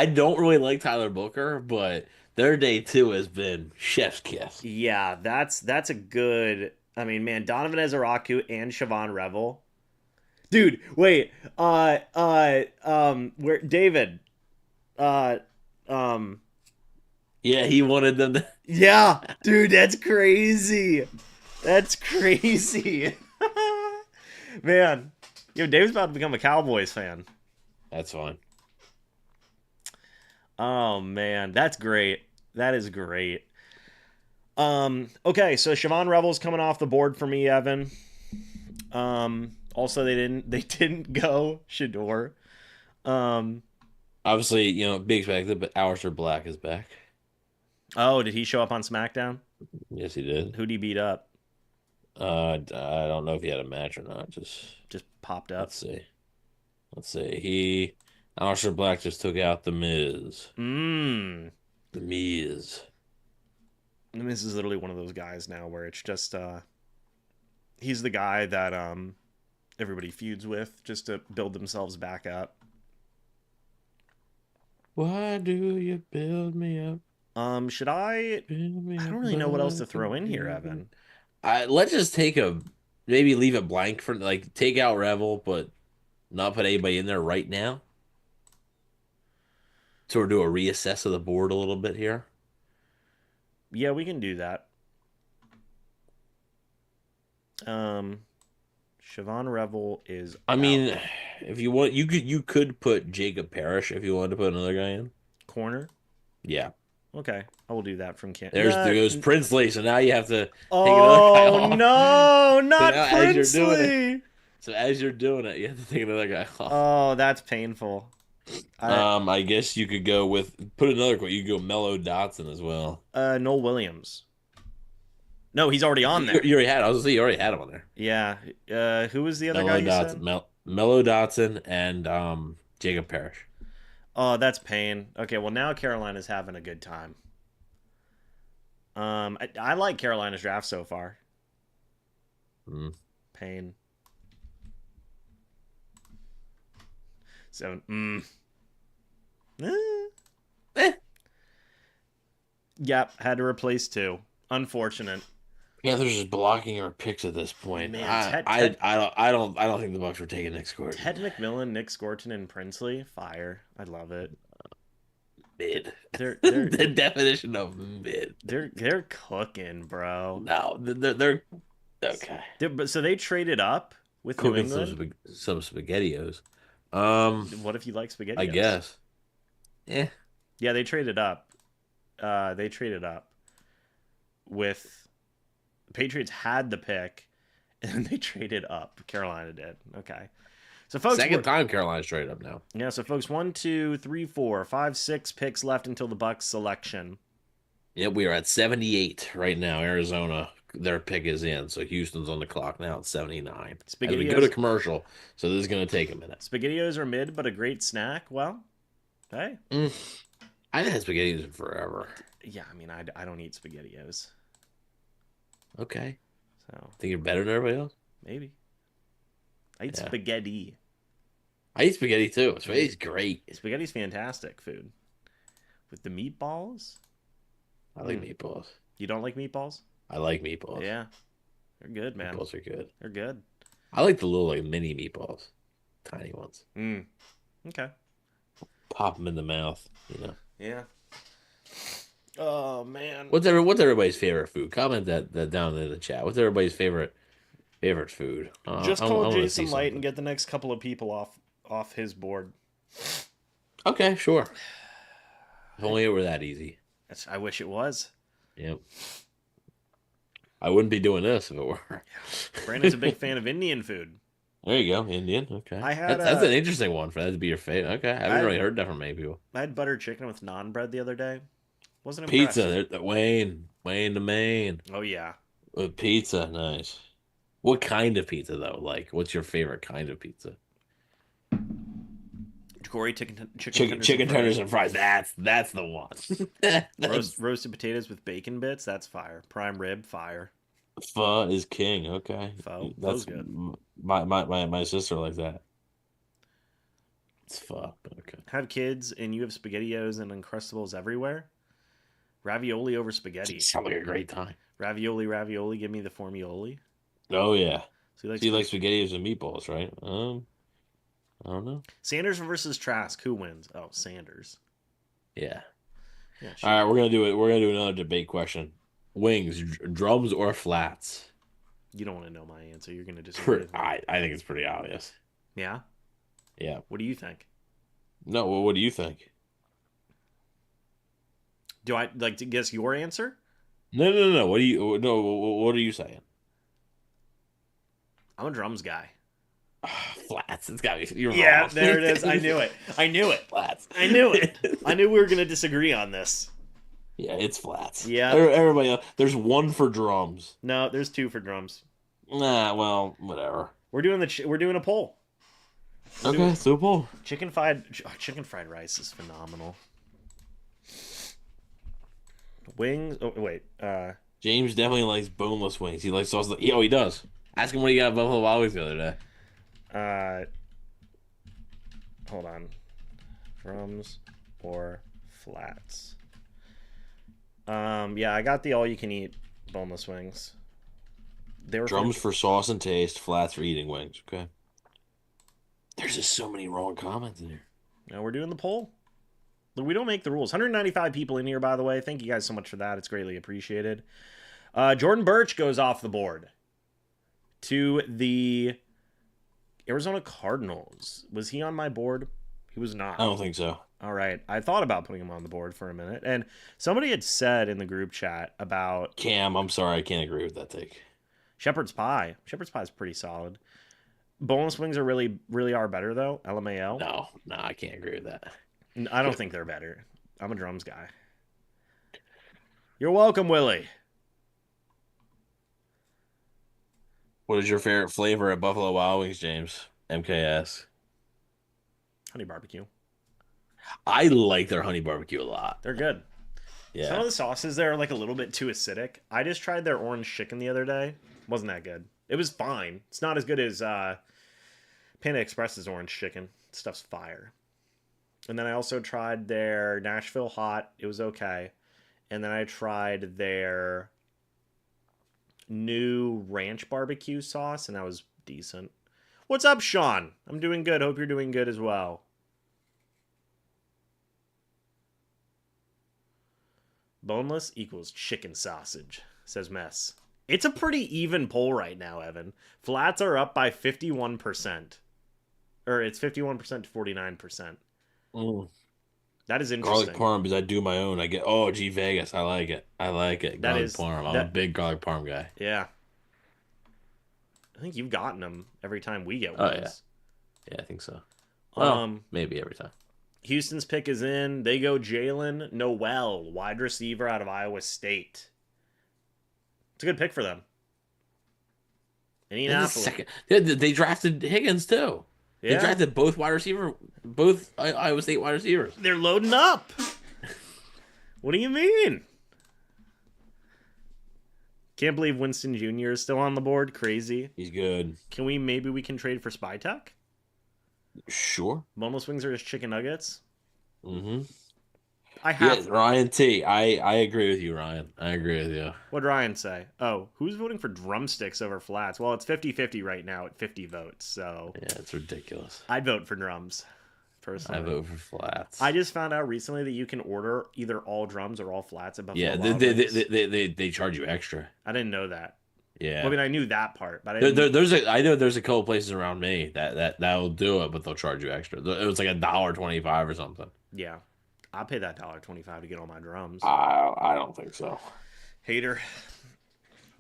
don't really like Tyler Booker, but their day 2 has been chef's kiss. Yeah, that's a good. I mean, man, Donovan Ezeraku and Siobhan Revel. Dude, wait. Where David? Yeah, he wanted them to. Yeah, dude, that's crazy. That's crazy. Man, Dave's about to become a Cowboys fan. That's fine. Oh man, that's great. That is great. Okay, so Siobhan Revel's coming off the board for me, Evan. Also they didn't go Shador. Obviously, be expected, but Alistair Black is back. Oh, did he show up on SmackDown? Yes, he did. Who'd he beat up? I don't know if he had a match or not. Just popped up. Let's see. Let's see. Aleister Black just took out the Miz. Mmm. The Miz. And this is literally one of those guys now where it's just he's the guy that everybody feuds with just to build themselves back up. Why do you build me up? Should I don't really know what else to throw in here, Evan. Let's just maybe leave it blank for like take out Revel, but not put anybody in there right now. So we're do a reassess of the board a little bit here. Yeah, we can do that. Siobhan Revel is I out. mean, if you want, you could put Jacob Parrish if you wanted to put another guy in. Corner. Yeah. Okay, I will do that from Canada. There goes Princely, so now you have to take another guy off. No, not now, Princely. As you're doing it, you have to take another guy off. Oh, that's painful. I guess you could go put another quote. You could go Mello Dotson as well. Noel Williams. No, he's already on there. You already had. I was gonna say you already had him on there. Yeah. Who was the other guy you said? Mello Dotson and Jacob Parrish. Oh, that's pain. Okay, well now Carolina's having a good time. I like Carolina's draft so far. Pain. So, Yep, had to replace 2. Unfortunate. Panthers just blocking our picks at this point. Man, I don't think the Bucs were taking Nick Scorton. Ted McMillan, Nick Scorton, and Princely, fire. I love it. Mid. They're the definition of mid. They're cooking, bro. No, they're okay. So they traded up with New England. Some SpaghettiOs. What if you like SpaghettiOs? I guess. Yeah, they traded up. With the Patriots had the pick, and they traded up. Carolina did. Okay. So folks, second time Carolina's traded up now. Yeah, so folks, 1, 2, 3, 4, 5, 6 picks left until the Bucs selection. Yep, we are at 78 right now. Arizona, their pick is in, so Houston's on the clock now at 79. As we go to commercial, so this is going to take a minute. SpaghettiOs are mid, but a great snack. Well, hey. I haven't had SpaghettiOs in forever. Yeah, I mean, I don't eat SpaghettiOs. Okay. So think you're better than everybody else? Maybe. I eat spaghetti. I eat spaghetti too. Spaghetti's great. Spaghetti's fantastic food. With the meatballs? I like meatballs. You don't like meatballs? I like meatballs. Yeah. They're good, man. Meatballs are good. They're good. I like the little mini meatballs. Tiny ones. Okay. Pop them in the mouth, Yeah. Oh, man. What's everybody's favorite food? Comment that down in the chat. What's everybody's favorite food? Just call Jason Light and get the next couple of people off his board. Okay, sure. If only it were that easy. I wish it was. Yep. I wouldn't be doing this if it were. Brandon's a big fan of Indian food. There you go, Indian. Okay, that's an interesting one for that to be your favorite. Okay, I haven't really heard that from many people. I had buttered chicken with naan bread the other day. Wasn't impressed. Pizza. Wayne the Maine. Oh yeah. With pizza, nice. What kind of pizza though? Like, what's your favorite kind of pizza? Gory chicken tenders and fries. That's the one. Roasted potatoes with bacon bits. That's fire. Prime rib, fire. Pho is king. Okay, that's good. My sister likes that. It's pho. Okay. Have kids and you have SpaghettiOs and Uncrustables everywhere. Ravioli over spaghetti. Sounds like a great time. Ravioli. Give me the formioli. Oh yeah. So you like SpaghettiOs and meatballs, right? I don't know. Sanders versus Trask. Who wins? Oh, Sanders. Yeah. All right, we're gonna do it. We're gonna do another debate question. Wings, drums or flats? You don't want to know my answer. You're gonna disagree with me. I think it's pretty obvious. Yeah. Yeah. What do you think? No. Well, what do you think? Do I like to guess your answer? No. What are you saying? I'm a drums guy. Flats. It's gotta be. You're wrong. There it is. I knew it. Flats. I knew it. I knew we were gonna disagree on this. Yeah, it's flats. Yeah. Everybody else. There's one for drums. No, there's 2 for drums. Nah, well, whatever. We're doing we're doing a poll. We're Okay, doing Super Bowl. chicken fried rice is phenomenal. Wings. Oh wait. James definitely likes boneless wings. He likes sauce. Oh, he does. Ask him what he got at Buffalo Wild Wings the other day. Uh. Hold on. Drums or flats? Yeah, I got the all-you-can-eat boneless wings. They were Drums for sauce and taste, flats for eating wings. Okay. There's just so many wrong comments in here. Now we're doing the poll. We don't make the rules. 195 people in here, by the way. Thank you guys so much for that. It's greatly appreciated. Jordan Birch goes off the board to the Arizona Cardinals. Was he on my board? He was not. I don't think so. All right. I thought about putting him on the board for a minute. And somebody had said in the group chat about Cam, I'm sorry, I can't agree with that take. Shepherd's Pie. Shepherd's Pie is pretty solid. Boneless wings are really are better, though. LMAO. No, I can't agree with that. I don't think they're better. I'm a drums guy. You're welcome, Willie. What is your favorite flavor at Buffalo Wild Wings, James? MKS. Honey barbecue. I like their honey barbecue a lot. They're good. Yeah. Some of the sauces there are like a little bit too acidic. I just tried their orange chicken the other day. Wasn't that good. It was fine. It's not as good as Panda Express's orange chicken. Stuff's fire. And then I also tried their Nashville hot. It was okay. And then I tried their new ranch barbecue sauce, and that was decent. What's up, Sean? I'm doing good. Hope you're doing good as well. Boneless equals chicken sausage, says Mess. It's a pretty even poll right now, Evan. Flats are up by 51%. Or it's 51% to 49%. Mm. That is interesting. Garlic parm, because I do my own. I get, G Vegas. I like it. Garlic parm. I'm a big garlic parm guy. Yeah. I think you've gotten them every time we get Oh, ones. yeah. Yeah, I think so. Well, maybe every time. Houston's pick is in. They go Jalen Noel, wide receiver out of Iowa State. It's a good pick for them. Indianapolis. They drafted Higgins, too. Yeah. They drafted both Iowa State wide receivers. They're loading up. What do you mean? Can't believe Winston Jr. is still on the board. Crazy. He's good. Maybe we can trade for Spytech? Sure. Boneless wings are just chicken nuggets? Mm-hmm. Yeah, Ryan T. I agree with you, Ryan. I agree with you. What'd Ryan say? Oh, who's voting for drumsticks over flats? Well, it's 50-50 right now at 50 votes, so... Yeah, it's ridiculous. I'd vote for drums, personally. I vote for flats. I just found out recently that you can order either all drums or all flats at Buffalo Wild Wings. Wings. They charge you extra. I didn't know that. Yeah. Well, I mean, I knew that part, but I know there's a couple places around me that will do it, but they'll charge you extra. It was like $1.25 or something. Yeah. I'll pay that $1.25 to get all my drums. I don't think so. Hater.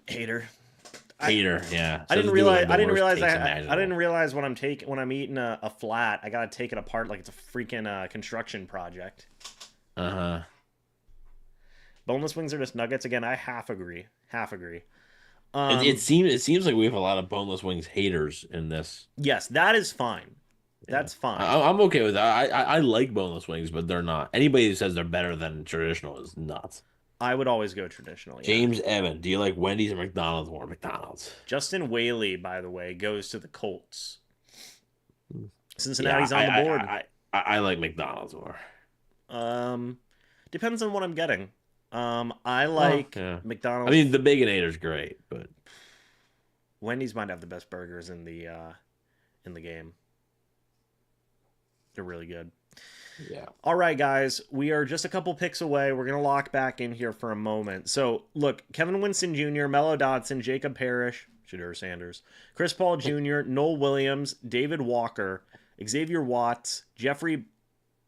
Yeah. I didn't realize when I'm eating a flat, I gotta take it apart like it's a freaking construction project. Uh-huh. Boneless wings are just nuggets. Again, I half agree. It seems like we have a lot of boneless wings haters in this. Yes, that is fine. That's fine. I'm okay with that. I like boneless wings, but they're not. Anybody who says they're better than traditional is nuts. I would always go traditional. Yeah. James Evan, do you like Wendy's or McDonald's more? McDonald's. Justin Whaley, by the way, goes to the Colts. Cincinnati's on the board. I like McDonald's more. Depends on what I'm getting. I like McDonald's. I mean, the Baconator's great, but Wendy's might have the best burgers in the game. They're really good. Yeah. All right, guys. We are just a couple picks away. We're going to lock back in here for a moment. So, look, Kevin Winston Jr., Mello Dotson, Jacob Parrish, Shadur Sanders, Chris Paul Jr., Noel Williams, David Walker, Xavier Watts, Jeffrey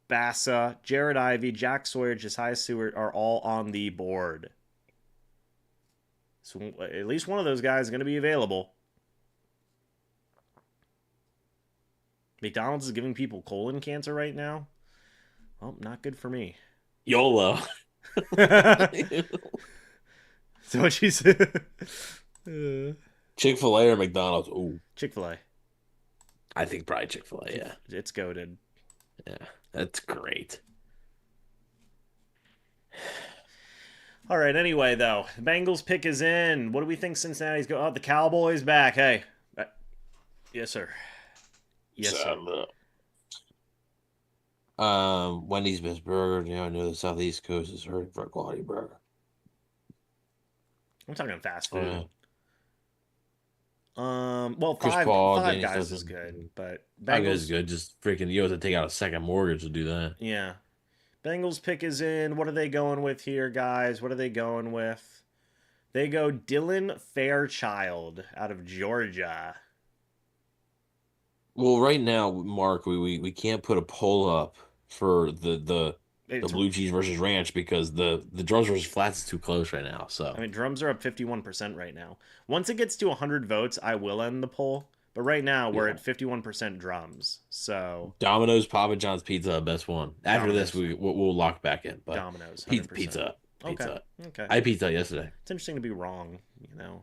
Bassa, Jared Ivey, Jack Sawyer, Josiah Stewart are all on the board. So, at least one of those guys is going to be available. McDonald's is giving people colon cancer right now. Well, not good for me. YOLO. So what she said. Chick-fil-A or McDonald's? Ooh, Chick-fil-A. I think probably Chick-fil-A. Yeah, It's goated. yeah, that's great. All right. Anyway, though, the Bengals pick is in. What do we think Cincinnati's go? Oh, the Cowboys back. Hey. Yes, sir. Yes, sir. So, Wendy's best burger. I know the Southeast Coast is hurting for a quality burger. I'm talking fast Yeah. food. Well, Chris five Paul, five Danny guys is Stetson. good, but How good is Bengals. good? Just freaking, you have to take out a second mortgage to do that. Yeah, Bengals pick is in. What are they going with here, guys? What are they going with? They go Dylan Fairchild out of Georgia. Well, right now, Mark, we can't put a poll up for the It's, blue cheese versus ranch because the drums versus flats is too close right now. I So mean, drums are up 51% right now. Once it gets to 100 votes, I will end the poll. But right now, we're yeah, at 51% drums. So Domino's, Papa John's pizza, best one. After this, Domino's. we'll lock back in. But Domino's, pizza, 100%. Okay. pizza. Okay. I had pizza yesterday. It's interesting to be wrong, you know.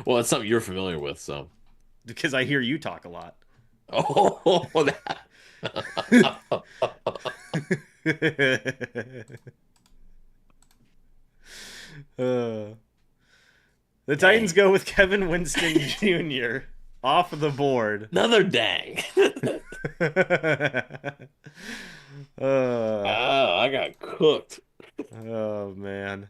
Well, it's something you're familiar with, so. Because I hear you talk a lot. Oh, that. Uh, the Titans go with Kevin Winston Jr. off of the board. Another dang. uh, Oh, I got cooked. oh man.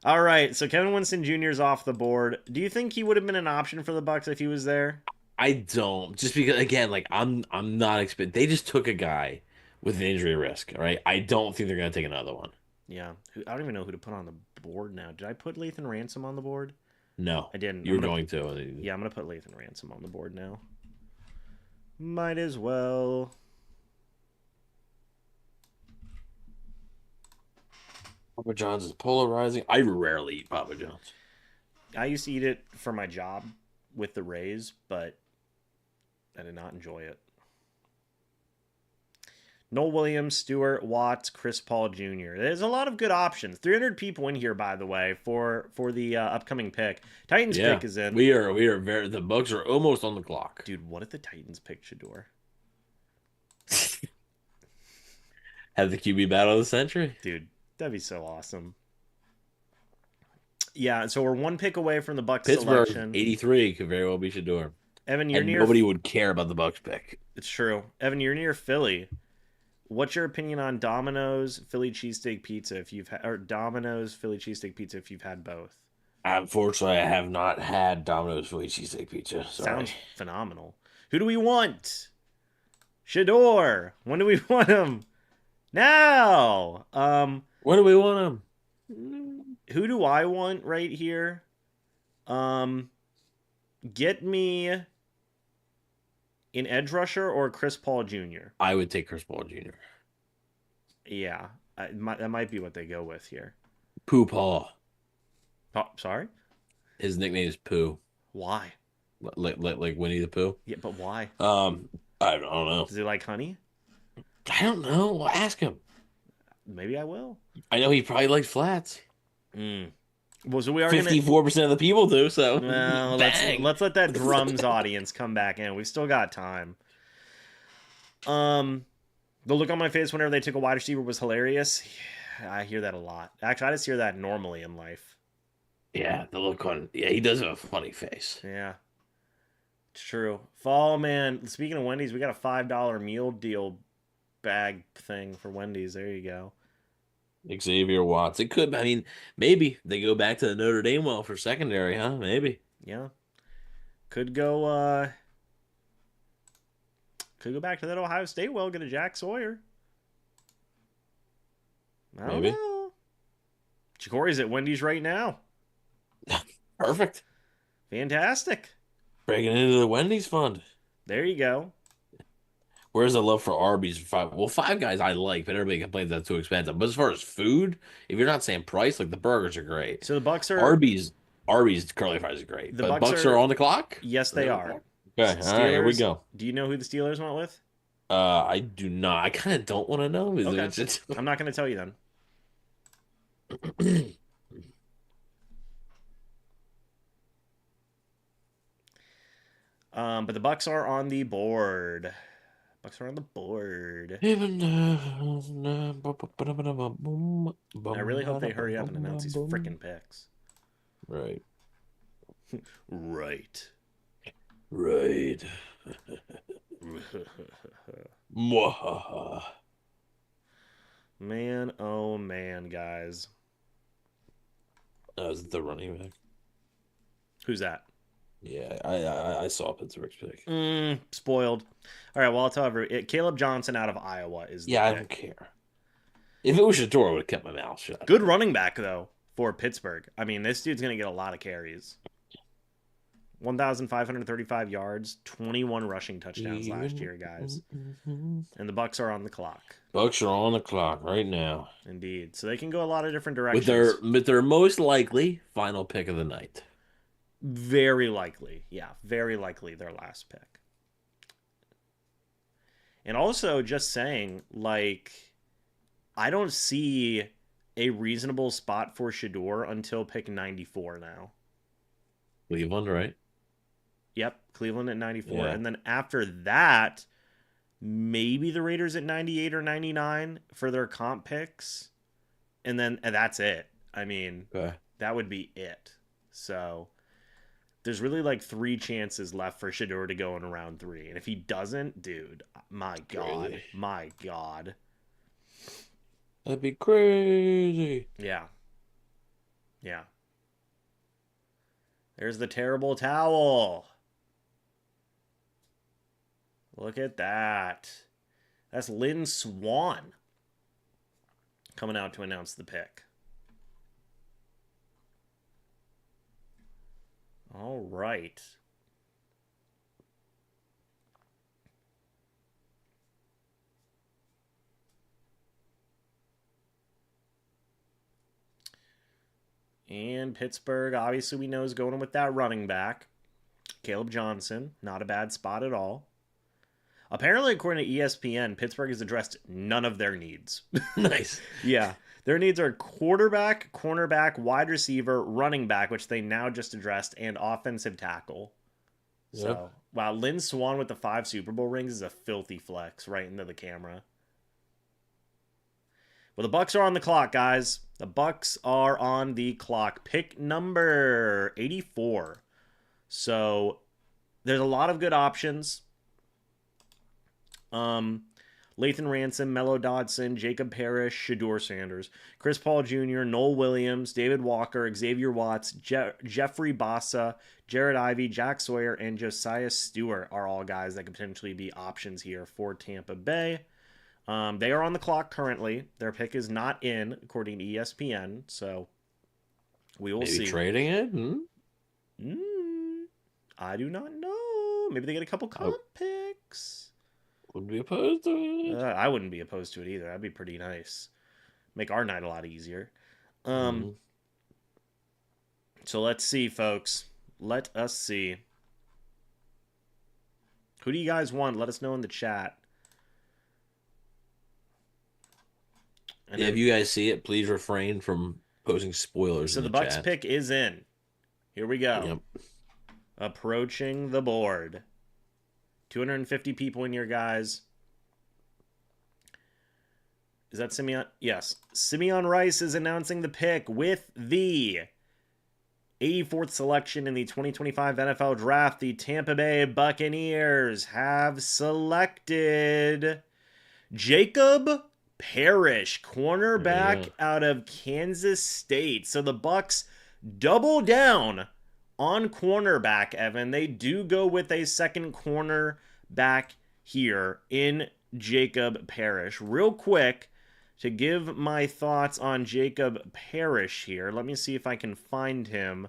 All right, so Kevin Winston Jr. is off the board. Do you think he would have been an option for the Bucs if he was there? I don't, just because again, like I'm not expect. They just took a guy with an injury risk. All right, I don't think they're gonna take another one. Yeah, I don't even know who to put on the board now. Did I put Lathan Ransom on the board? No, I didn't. you were going to. Yeah, I'm gonna put Lathan Ransom on the board now. Might as well. Papa John's is polarizing. I rarely eat Papa John's. I used to eat it for my job with the Rays, but I did not enjoy it. Noel Williams, Stewart, Watts, Chris Paul Jr. There's a lot of good options. 300 people in here, by the way, for the upcoming pick. Titans Yeah, pick is in. we are very. The Bucks are almost on the clock. Dude, what if the Titans pick Shador? Have the QB battle of the century. Dude, that'd be so awesome. Yeah, so we're one pick away from the Bucks Pittsburgh selection. 83 could very well be Shador. Evan, you're And near. nobody would care about the Bucks pick. It's true. Evan, you're near Philly. What's your opinion on Domino's Philly cheesesteak pizza if you've or Domino's Philly cheesesteak pizza if you've had both? Unfortunately, I have not had Domino's Philly cheesesteak pizza. Sorry. Sounds phenomenal. Who do we want? Shador. When do we want him? Now. When do we want them? Who do I want right here? Get me an edge rusher or Chris Paul Jr. I would take Chris Paul Jr. Yeah, that might be what they go with here. Pooh Paul. Oh, sorry? His nickname is Pooh. Why? Like Winnie the Pooh. Yeah, but why? I don't know. Does he like honey? I don't know. Well, ask him. Maybe I will. I know he probably likes flats. Well, so we are 54% of the people do, so. Well, let's let that drums audience come back in. We've still got time. The look on my face whenever they took a wide receiver was hilarious. Yeah, I hear that a lot. Actually, I just hear that normally in life. Yeah, the look on. Yeah, he does have a funny face. Yeah, it's true. Fall, man. Speaking of Wendy's, we got a $5 meal deal bag thing for Wendy's. There you go. Xavier Watts. It could. I mean, maybe they go back to the Notre Dame well for secondary, huh? Maybe. Yeah. Could go back to that Ohio State well, get a Jack Sawyer. I don't Maybe. know. Jacory's at Wendy's right now. Perfect. Fantastic. Breaking into the Wendy's fund. There you go. Where's the love for Arby's for five? Well, Five Guys I like, but everybody complains that's too expensive. But as far as food, if you're not saying price, like the burgers are great. So the Bucks are Arby's curly fries are great. The But Bucks Bucks are are on the clock? Yes, they are. Okay, all right, here we Steelers- go. Do you know who the Steelers went with? I do not. I kind of don't want to know. Okay. I'm not going to tell you then. But the Bucs are on the board. Bucs are on the board. I really hope they hurry up and announce these freaking picks. Right. Right. Right. Mwahaha. Man, oh man, guys. That was the running back. Who's that? Yeah, I saw Pittsburgh's pick. Spoiled. All right, well, I'll tell everyone. Caleb Johnson out of Iowa is the Yeah, I pick. don't care. If it was Shador, I would have kept my mouth shut. Good running back, though, for Pittsburgh. I mean, this dude's going to get a lot of carries. 1,535 yards, 21 rushing touchdowns last year, guys. And the Bucs are on the clock. Bucs are on the clock right now. Indeed. So they can go a lot of different directions. With their most likely final pick of the night. Very likely. Yeah, very likely their last pick. And also just saying, like, I don't see a reasonable spot for Shador until pick 94 now. Cleveland, right? Yep, Cleveland at 94. Yeah. And then after that, maybe the Raiders at 98 or 99 for their comp picks. And that's it. I mean, that would be it. So there's really like 3 chances left for Shador to go in round 3. And if he doesn't, dude, my God. Crazy. My God. That'd be crazy. Yeah. Yeah. There's the terrible towel. Look at that. That's Lynn Swan coming out to announce the pick. All right. And Pittsburgh, obviously, we know is going with that running back. Caleb Johnson, not a bad spot at all. Apparently, according to ESPN, Pittsburgh has addressed none of their needs. Nice. Yeah. Their needs are quarterback, cornerback, wide receiver, running back, which they now just addressed, and offensive tackle. Yep. So, wow, Lynn Swan with the 5 Super Bowl rings is a filthy flex right into the camera. Well, the Bucs are on the clock, guys. The Bucs are on the clock. Pick number 84. So, there's a lot of good options. Lathan Ransom, Mello Dodson, Jacob Parrish, Shador Sanders, Chris Paul Jr., Noel Williams, David Walker, Xavier Watts, Jeffrey Bassa, Jared Ivey, Jack Sawyer, and Josiah Stewart are all guys that could potentially be options here for Tampa Bay. They are on the clock currently. Their pick is not in, according to ESPN, so we will see. Maybe trading it? I do not know. Maybe they get a couple comp picks. Wouldn't be opposed to it. I wouldn't be opposed to it either. That'd be pretty nice. Make our night a lot easier. So let's see, folks. Let us see. Who do you guys want? Let us know in the chat. And if you guys see it, please refrain from posting spoilers. So in the Bucs chat. pick is in. Here we go. Yep. Approaching the board. 250 people in here, guys. Is that Simeon? Yes. Simeon Rice is announcing the pick with the 84th selection in the 2025 NFL Draft. The Tampa Bay Buccaneers have selected Jacob Parrish, cornerback out of Kansas State. So the Bucs double down on cornerback, Evan. They do go with a second cornerback here in Jacob Parrish. Real quick, to give my thoughts on Jacob Parrish here, let me see if I can find him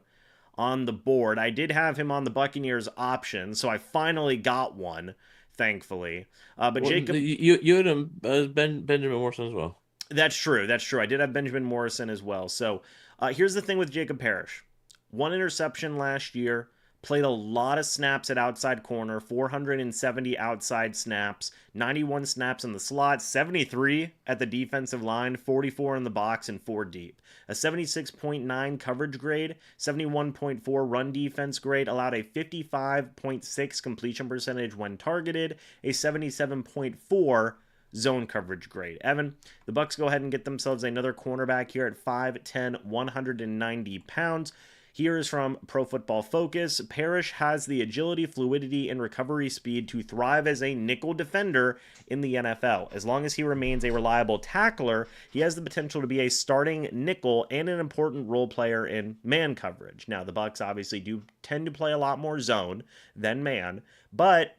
on the board. I did have him on the Buccaneers option, so I finally got one, thankfully. But Jacob, you had him, Benjamin Morrison as well. That's true. That's true. I did have Benjamin Morrison as well. So here's the thing with Jacob Parrish. 1 interception last year, Played a lot of snaps at outside corner, 470 outside snaps, 91 snaps in the slot, 73 at the defensive line, 44 in the box, and 4 deep. A 76.9 coverage grade, 71.4 run defense grade, allowed a 55.6 completion percentage when targeted, a 77.4 zone coverage grade. Evan, the Bucs go ahead and get themselves another cornerback here at 5'10", 190 pounds. Here is from Pro Football Focus. Parrish has the agility, fluidity, and recovery speed to thrive as a nickel defender in the NFL. As long as he remains a reliable tackler, he has the potential to be a starting nickel and an important role player in man coverage. Now, the Bucs obviously do tend to play a lot more zone than man, but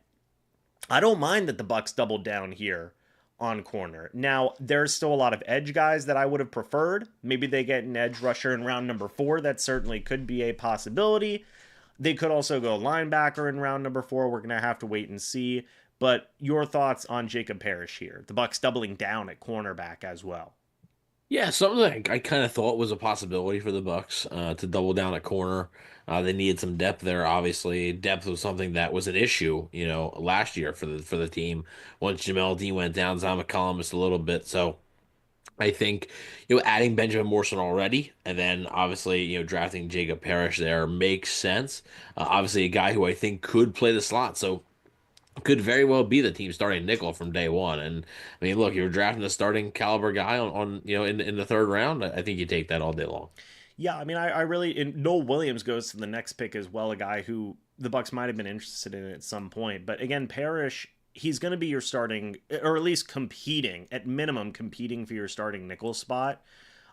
I don't mind that the Bucs doubled down here on corner. Now, there's still a lot of edge guys that I would have preferred. Maybe they get an edge rusher in round number 4. That certainly could be a possibility. They could also go linebacker in round number 4. We're going to have to wait and see. But your thoughts on Jacob Parrish here? The Bucs doubling down at cornerback as well. Yeah, something that I kind of thought was a possibility for the Bucs to double down at corner. They needed some depth there. Obviously, depth was something that was an issue, last year for the team. Once Jamel Dean went down, Zyon McCollum missed a little bit. So I think adding Benjamin Morrison already, and then obviously drafting Jacob Parrish there makes sense. Obviously, a guy who I think could play the slot. So could very well be the team starting nickel from day one. And I mean, look, you're drafting a starting caliber guy on in the third round. I think you take that all day long. Yeah, I mean, I really, and Noel Williams goes to the next pick as well, a guy who the Bucs might have been interested in at some point. But again, Parrish, he's going to be your starting, or at least competing, at minimum, competing for your starting nickel spot.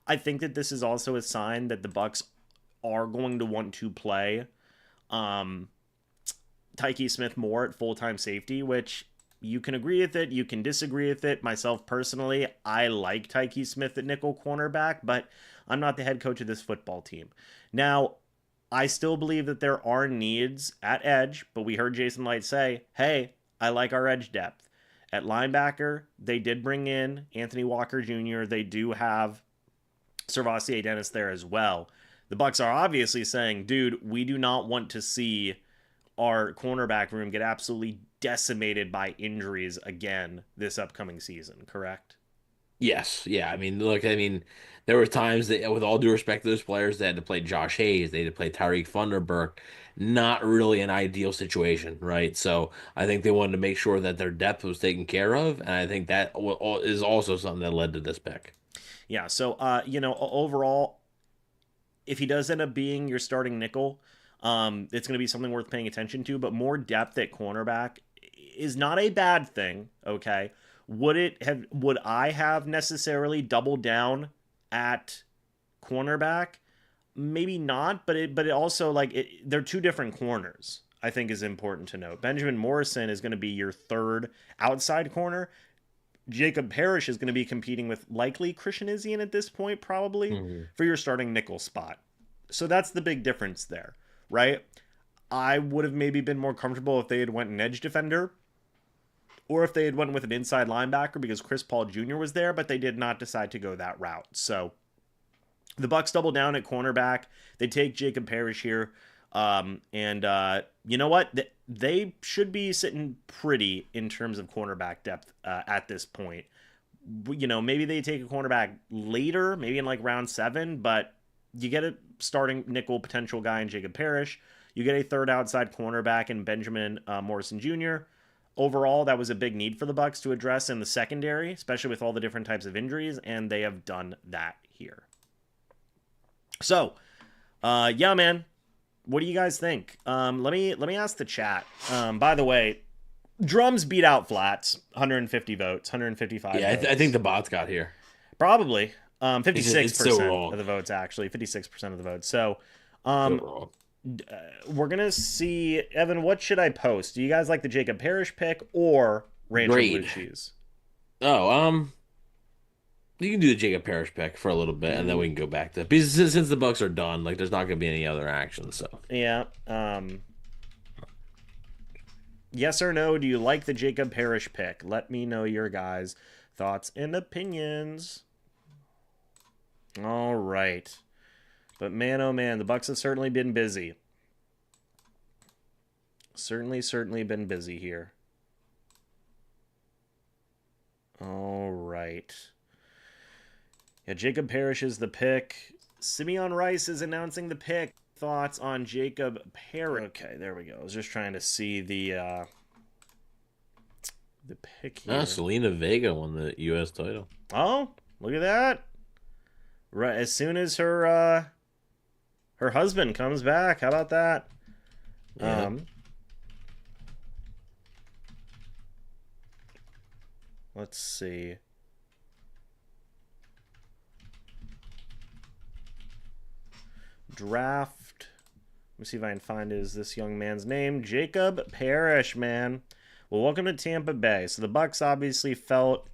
I think that this is also a sign that the Bucs are going to want to play Tyke Smith more at full-time safety, which you can agree with it, you can disagree with it. Myself personally, I like Tyke Smith at nickel cornerback, but I'm not the head coach of this football team. Now, I still believe that there are needs at edge, but we heard Jason Light say, hey, I like our edge depth. At linebacker, they did bring in Anthony Walker Jr. They do have Servassier Dennis there as well. The Bucs are obviously saying, dude, we do not want to see our cornerback room get absolutely decimated by injuries again this upcoming season, correct? Yes, yeah. I mean, look, there were times that, with all due respect to those players, they had to play Josh Hayes, they had to play Tyreek Thunderberg. Not really an ideal situation, right? So I think they wanted to make sure that their depth was taken care of, and I think that is also something that led to this pick. Yeah. So, overall, if he does end up being your starting nickel, it's going to be something worth paying attention to. But more depth at cornerback is not a bad thing. Okay. Would I have necessarily doubled down at cornerback? Maybe not, but it also, they're two different corners, I think is important to note. Benjamin Morrison is going to be your third outside corner. Jacob Parrish is going to be competing with likely Christian Izien at this point, probably, for your starting nickel spot. So that's the big difference there, right? I would have maybe been more comfortable if they had went an edge defender, or if they had went with an inside linebacker because Chris Paul Jr. was there, but they did not decide to go that route. So the Bucs double down at cornerback. They take Jacob Parrish here. You know what? They should be sitting pretty in terms of cornerback depth at this point. Maybe they take a cornerback later, maybe in round 7, but you get a starting nickel potential guy in Jacob Parrish. You get a third outside cornerback in Benjamin Morrison Jr. Overall, that was a big need for the Bucs to address in the secondary, especially with all the different types of injuries, and they have done that here. So, yeah, man, what do you guys think? Let me ask the chat. By the way, drums beat out flats, 150 votes, 155 Yeah, votes. I think the bots got here. Probably. 56% so of the votes, actually. 56% of the votes. So, So we're going to see, Evan, what should I post? Do you guys like the Jacob Parrish pick or Rancher Blue Cheese? Oh, you can do the Jacob Parrish pick for a little bit, and then we can go back to, because since the Bucs are done, there's not going to be any other action. So yeah. Yes or no? Do you like the Jacob Parrish pick? Let me know your guys' thoughts and opinions. All right. But man, oh man, the Bucs have certainly been busy. Certainly been busy here. All right. Yeah, Jacob Parrish is the pick. Simeon Rice is announcing the pick. Thoughts on Jacob Parrish? Okay, there we go. I was just trying to see the pick here. Selena Vega won the U.S. title. Oh, look at that! Right as soon as her husband comes back. How about that? Yeah. Let's see. Draft. Let me see if I can find this young man's name. Jacob Parrish, man. Well, welcome to Tampa Bay. So the Bucs obviously felt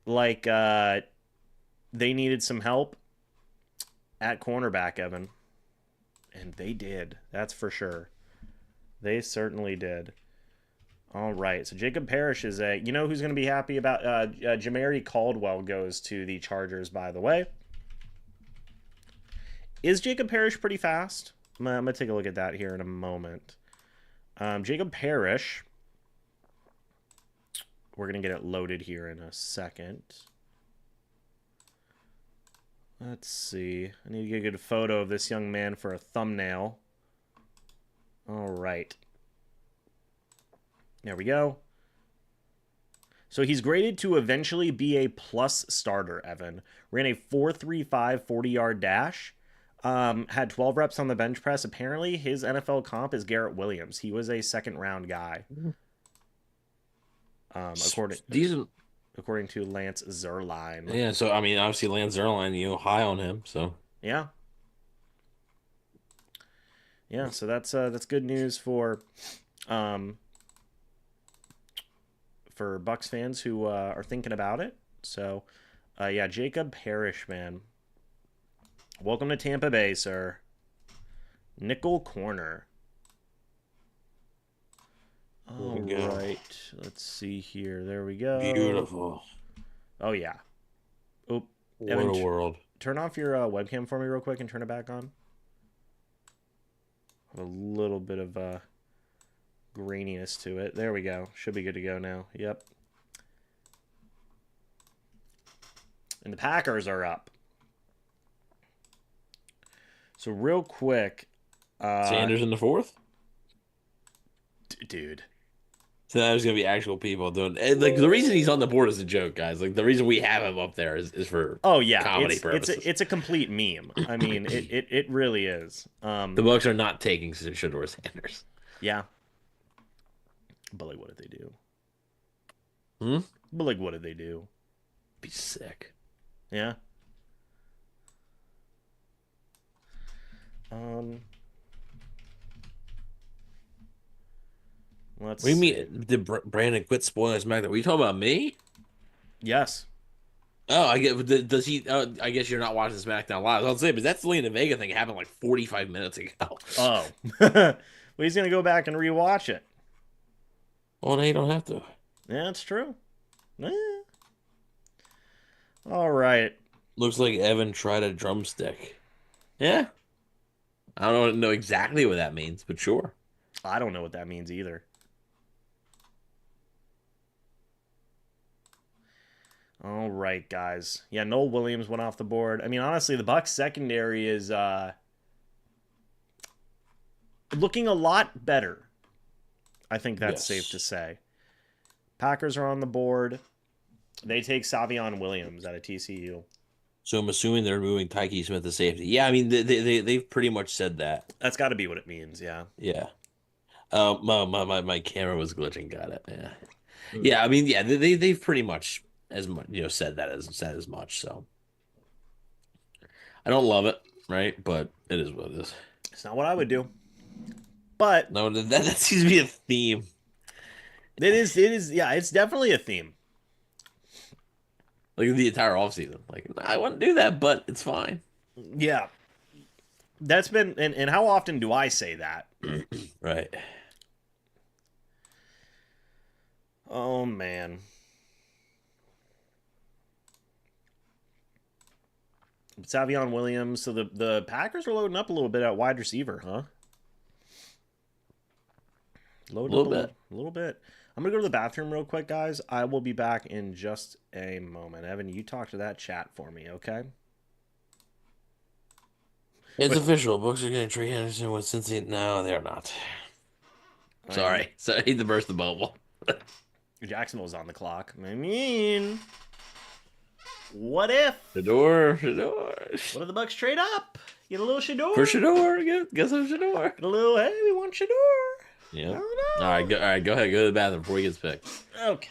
like they needed some help at cornerback, Evan. And they did. That's for sure. They certainly did. All right. So Jacob Parrish is you know who's going to be happy about Jamari Caldwell goes to the Chargers, by the way. Is Jacob Parrish pretty fast? I'm going to take a look at that here in a moment. Jacob Parrish. We're going to get it loaded here in a second. Let's see. I need to get a good photo of this young man for a thumbnail. All right. There we go. So he's graded to eventually be a plus starter, Evan. Ran a 4.35 40-yard dash. Had 12 reps on the bench press. Apparently, his NFL comp is Garrett Williams. He was a second-round guy. According to Lance Zierlein. Yeah, so, I mean, obviously Lance Zierlein, high on him, so. Yeah. Yeah, so that's good news for Bucs fans who are thinking about it. So, yeah, Jacob Parrish, man. Welcome to Tampa Bay, sir. Nickel corner. All right. Let's see here. There we go. Beautiful. Oh, yeah. Oh, what Evan, a world. Turn off your webcam for me real quick and turn it back on. A little bit of graininess to it. There we go. Should be good to go now. Yep. And the Packers are up. So real quick. Sanders in the fourth? Dude. So that was going to be actual people doing like the reason he's on the board is a joke, guys. Like the reason we have him up there is for comedy purposes. It's a complete meme. I mean, it really is. The Bucs are not taking Shedeur Sanders. Yeah. But like, what did they do? Hmm? But like, what did they do? Be sick. Yeah. What do you mean? Did Brandon quit spoiling SmackDown? Were you talking about me? Yes. Oh, I get. Does he? I guess you're not watching SmackDown live. I'll say, but that Selena Vega thing happened like 45 minutes ago. Oh, well, he's gonna go back and rewatch it. Well, no, you don't have to. Yeah, it's true. All right. Looks like Evan tried a drumstick. Yeah. I don't know exactly what that means, but sure. I don't know what that means either. All right, guys. Yeah, Noel Williams went off the board. I mean, honestly, the Bucs secondary is looking a lot better. I think that's safe to say. Packers are on the board. They take Savion Williams out of TCU. So I'm assuming they're moving Tyke Smith to safety. Yeah, I mean they've pretty much said that. That's got to be what it means. Yeah. Yeah. My camera was glitching. Got it. Yeah. Yeah. I mean, yeah. They've pretty much as much said as much. So I don't love it, right? But it is what it is. It's not what I would do. But no, that seems to be a theme. It is. Yeah, it's definitely a theme. Like the entire offseason. Like, I wouldn't do that, but it's fine. Yeah. That's been, and how often do I say that? Right. Oh, man. Savion Williams. So the Packers are loading up a little bit at wide receiver, huh? A Load up little a bit. little bit. I'm gonna go to the bathroom real quick, guys. I will be back in just a moment. Evan, you talk to that chat for me, okay? It's Wait, official. Bucs are going to trade Henderson with Cincinnati. No, they're not. I'm Sorry. Sorry to burst the bubble. Jacksonville's on the clock. I mean, what if? Shador, Shador. What if the Bucks trade up? Get a little For Shador. Shador. Guess I'm Shador. Get a little. Hey, we want Shador. I Yep. All right, don't go. All right, go ahead. Go to the bathroom before he gets picked. know. Okay.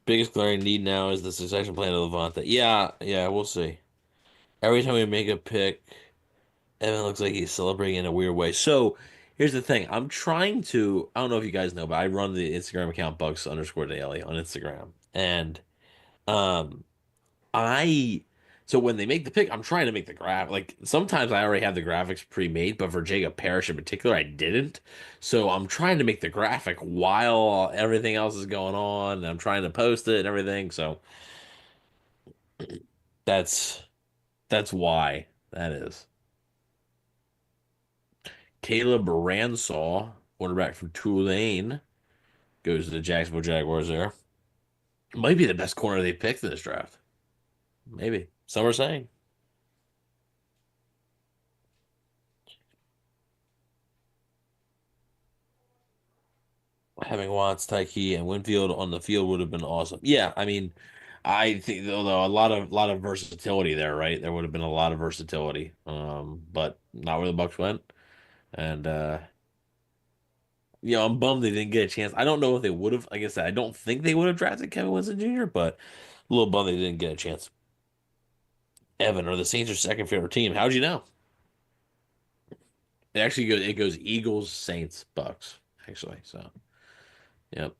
Biggest glaring need now is the succession plan of Levante. Yeah, yeah, we'll see. Every time we make a pick, Evan looks like he's celebrating in a weird way. So here's the thing. I'm trying to. I don't know if you guys know, but I run the Instagram account Bucks_daily on Instagram, and um, I so when they make the pick, I'm trying to make the graph. Like sometimes I already have the graphics pre-made, but for Jacob Parrish in particular, I didn't. So I'm trying to make the graphic while everything else is going on. And I'm trying to post it and everything. So that's that's why that is. Caleb Ransaw, quarterback from Tulane, goes to the Jacksonville Jaguars there. Might be the best corner they picked in this draft. Maybe. Some are saying. Having Watts, Tyke, and Winfield on the field would have been awesome. Yeah, I mean, I think although a lot of versatility there, right? There would have been a lot of versatility. But not where the Bucks went. And I'm bummed they didn't get a chance. I don't know if they would have. Like I said, I don't think they would have drafted Kevin Winston Jr., but a little bummed they didn't get a chance. Evan, are the Saints your second favorite team? How'd you know? It goes Eagles, Saints, Bucks, actually. So yep.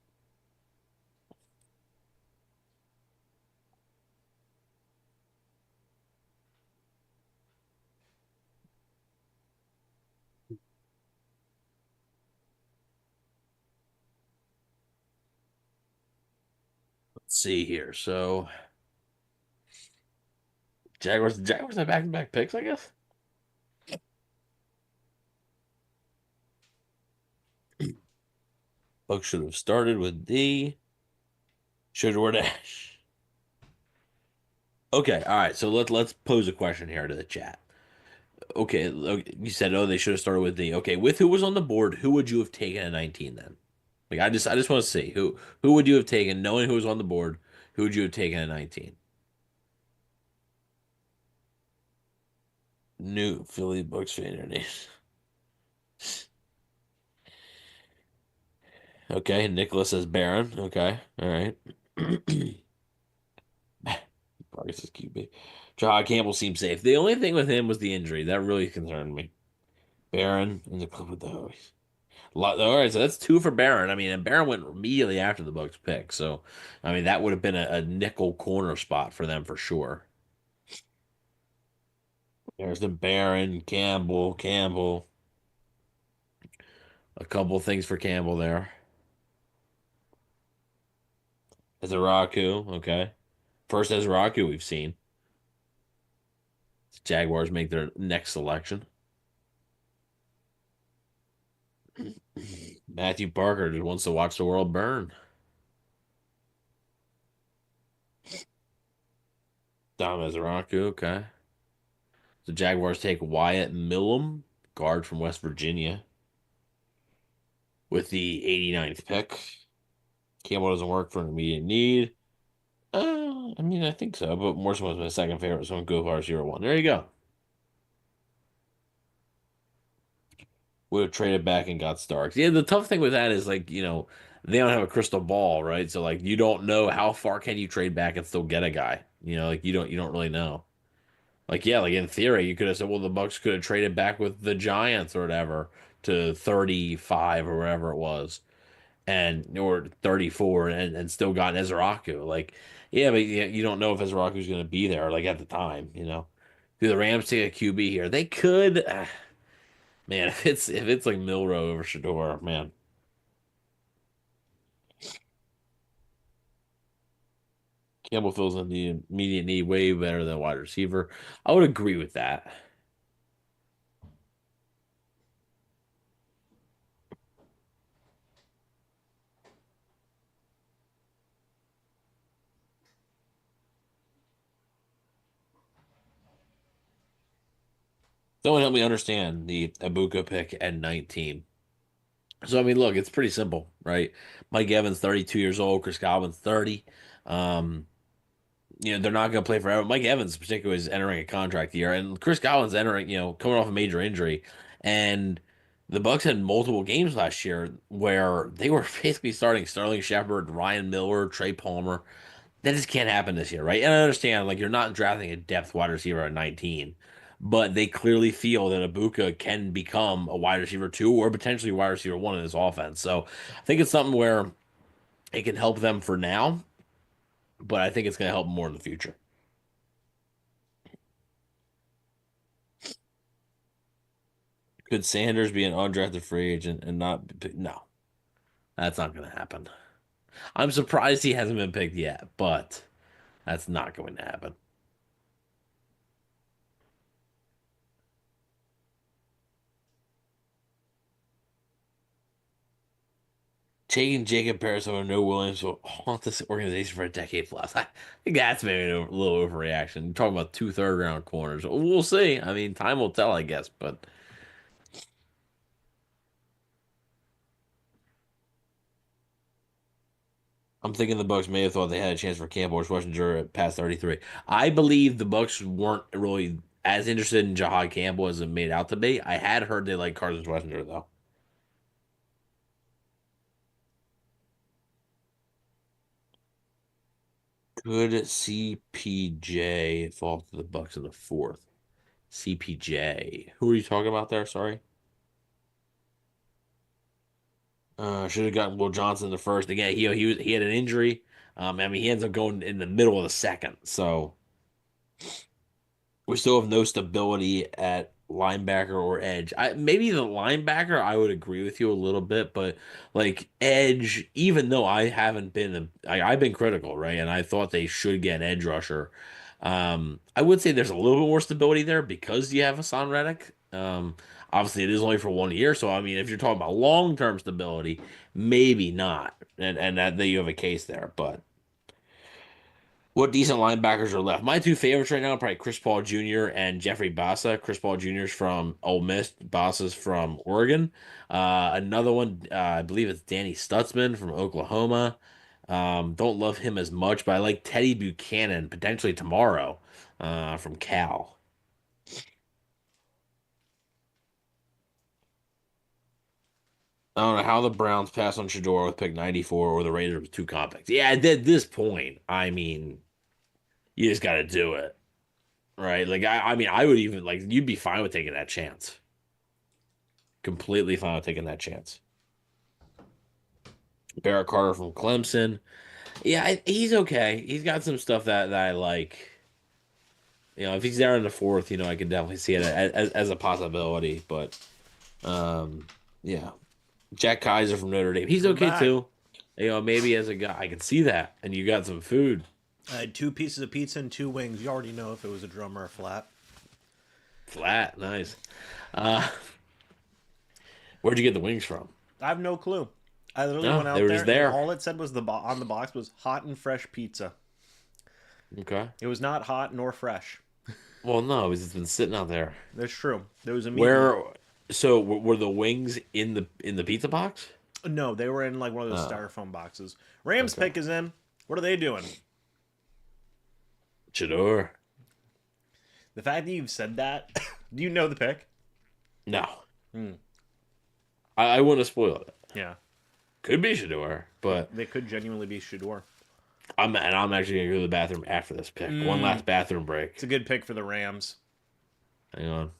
Let's see here. So Jaguars have back-to-back picks, I guess. Bucks should have started with D. Should have dash. Okay, all right. So let's pose a question here to the chat. Okay, you said they should have started with D. Okay, with who was on the board, who would you have taken at 19 then? Like I just want to see who would you have taken, knowing who was on the board, who would you have taken at 19? New Philly Bucks fan underneath. Okay, Nicholas says Barron. Okay, all right. Vargas is QB. Jahad Campbell seems safe. The only thing with him was the injury. That really concerned me. Barron in the club with the hose. All right, so that's two for Barron. I mean, and Barron went immediately after the Bucks pick. So, I mean, that would have been a nickel corner spot for them for sure. There's the Barron, Campbell. A couple things for Campbell there. Ezeraku, okay. First Ezeraku we've seen. Jaguars make their next selection. Matthew Parker just wants to watch the world burn. Dom Ezeraku, okay. The Jaguars take Wyatt Millum, guard from West Virginia, with the 89th pick. Campbell doesn't work for an immediate need. I mean, I think so, but Morrison was my second favorite, so I'm going to go for 0-1. There you go. Would have traded back and got Starks. Yeah, the tough thing with that is like, they don't have a crystal ball, right? So like you don't know how far can you trade back and still get a guy. Like you don't really know. Like, yeah, like in theory, you could have said, well, the Bucks could have traded back with the Giants or whatever to 35 or whatever it was, and or 34 and still gotten Ezeraku. Like, yeah, but you don't know if Ezeraku's going to be there, like at the time. Do the Rams take a QB here? They could. Man, if it's like Milrow over Shador, man. Campbell fills in the immediate need way better than wide receiver. I would agree with that. Someone help me understand the Ibuka pick at 19. So I mean, look, it's pretty simple, right? Mike Evans, 32 years old. Chris Godwin's 30. Um, they're not going to play forever. Mike Evans, particularly, is entering a contract year, and Chris Godwin's entering, coming off a major injury, and the Bucs had multiple games last year where they were basically starting Sterling Shepard, Ryan Miller, Trey Palmer. That just can't happen this year, right? And I understand, like, you're not drafting a depth wide receiver at 19, but they clearly feel that Ibuka can become a wide receiver two or potentially wide receiver one in this offense. So I think it's something where it can help them for now, but I think it's going to help more in the future. Could Sanders be an undrafted free agent and not? No, that's not going to happen. I'm surprised he hasn't been picked yet, but that's not going to happen. Taking Jacob Paris over No Williams will haunt this organization for a decade plus. I think that's maybe a little overreaction. You're talking about two third round corners. We'll see. I mean, time will tell, I guess. But I'm thinking the Bucs may have thought they had a chance for Campbell or Schlesinger at past 33. I believe the Bucs weren't really as interested in Jahad Campbell as it made out to be. I had heard they like Carson Schlesinger though. Could CPJ fall to the Bucs in the fourth? CPJ. Who are you talking about there? Sorry. Should have gotten Will Johnson in the first. Again, he had an injury. I mean, he ends up going in the middle of the second. So we still have no stability at linebacker or edge. Maybe the linebacker, I would agree with you a little bit, but like edge, even though I haven't been, I've been critical, right? And I thought they should get an edge rusher. I would say there's a little bit more stability there because you have Hassan Reddick. Obviously, it is only for 1 year, so I mean, if you're talking about long-term stability, maybe not, and that you have a case there, but. What decent linebackers are left? My two favorites right now are probably Chris Paul Jr. and Jeffrey Bassa. Chris Paul Jr. is from Ole Miss. Bassa's from Oregon. Another one, I believe it's Danny Stutzman from Oklahoma. Don't love him as much, but I like Teddy Buchanan potentially tomorrow from Cal. I don't know how the Browns pass on Shador with pick 94 or the Raiders with two compacts. Yeah, at this point, I mean, you just got to do it. Right? Like I mean, I would even like you'd be fine with taking that chance. Completely fine with taking that chance. Barrett Carter from Clemson. Yeah, he's okay. He's got some stuff that I like. If he's there in the fourth, I can definitely see it as a possibility. But yeah, Jack Kaiser from Notre Dame. He's We're okay back. too. Maybe as a guy, I can see that. And you got some food. I had 2 pieces of pizza and 2 wings. You already know if it was a drum or a flat. Flat, nice. Uh, where'd you get the wings from? I have no clue. I literally No, went they out were there just and there. all it said was on the box was hot and fresh pizza. Okay. It was not hot nor fresh. Well, no, it's been sitting out there. That's true. There was a meat. Where so were the wings in the pizza box? No, they were in like one of those Oh, styrofoam boxes. Rams okay. pick is in. What are they doing? Chador. The fact that you've said that, do you know the pick? No. Hmm. I wouldn't have spoiled it. Yeah, Could be Chador, but they could genuinely be Shador. I'm actually gonna go to the bathroom after this pick. One last bathroom It's break. a good pick for the Rams. Hang on.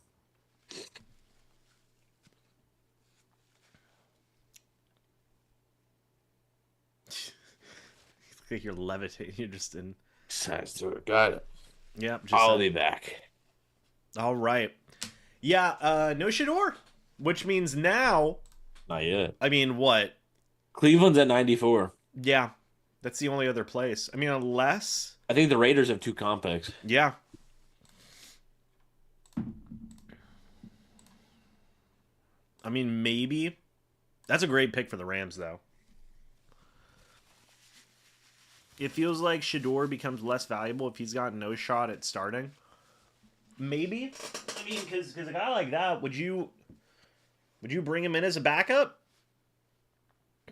It's like you're levitating. You're just in. Got it. Yeah, just I'll be back. all right. Yeah, no Shador, which means now. Not yet. I mean, what? Cleveland's at 94. Yeah, that's the only other place. I mean, unless. I think the Raiders have two compacts. Yeah. I mean, maybe. That's a great pick for the Rams, though. It feels like Shador becomes less valuable if he's got no shot at starting. Maybe. I mean, because a guy like that, would you bring him in as a backup?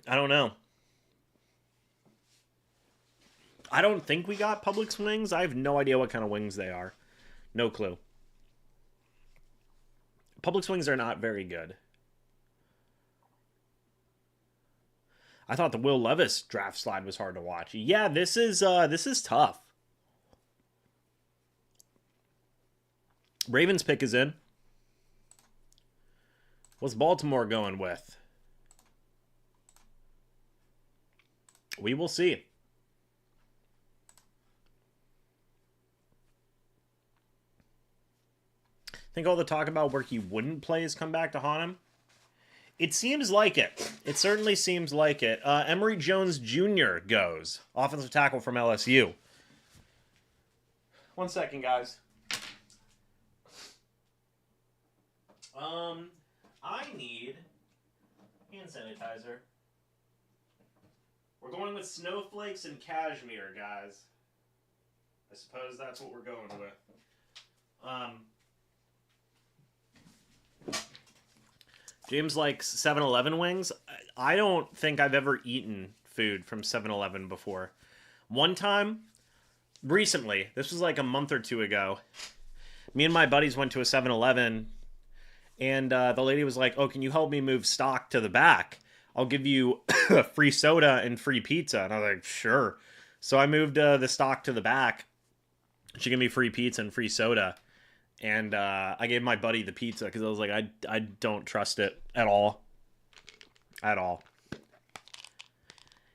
I don't know. I don't think we got Publix wings. I have no idea what kind of wings they are. No clue. Publix wings are not very good. I thought the Will Levis draft slide was hard to watch. Yeah, this is tough. Ravens pick is in. What's Baltimore going with? We will see. Think all the talk about where he wouldn't play has come back to haunt him? It seems like it. It certainly seems like it. Emory Jones Jr. goes. Offensive tackle from LSU. 1 second, guys. I need hand sanitizer. We're going with snowflakes and cashmere, guys. I suppose that's what we're going with. James likes 7-Eleven wings. I don't think I've ever eaten food from 7-Eleven before. One time, recently, this was like a month or two ago, me and my buddies went to a 7-Eleven, and the lady was like, "Oh, can you help me move stock to the back? I'll give you free soda and free pizza." And I was like, "Sure." So I moved the stock to the back. She gave me free pizza and free soda. And I gave my buddy the pizza because I was like, I don't trust it at all. At all.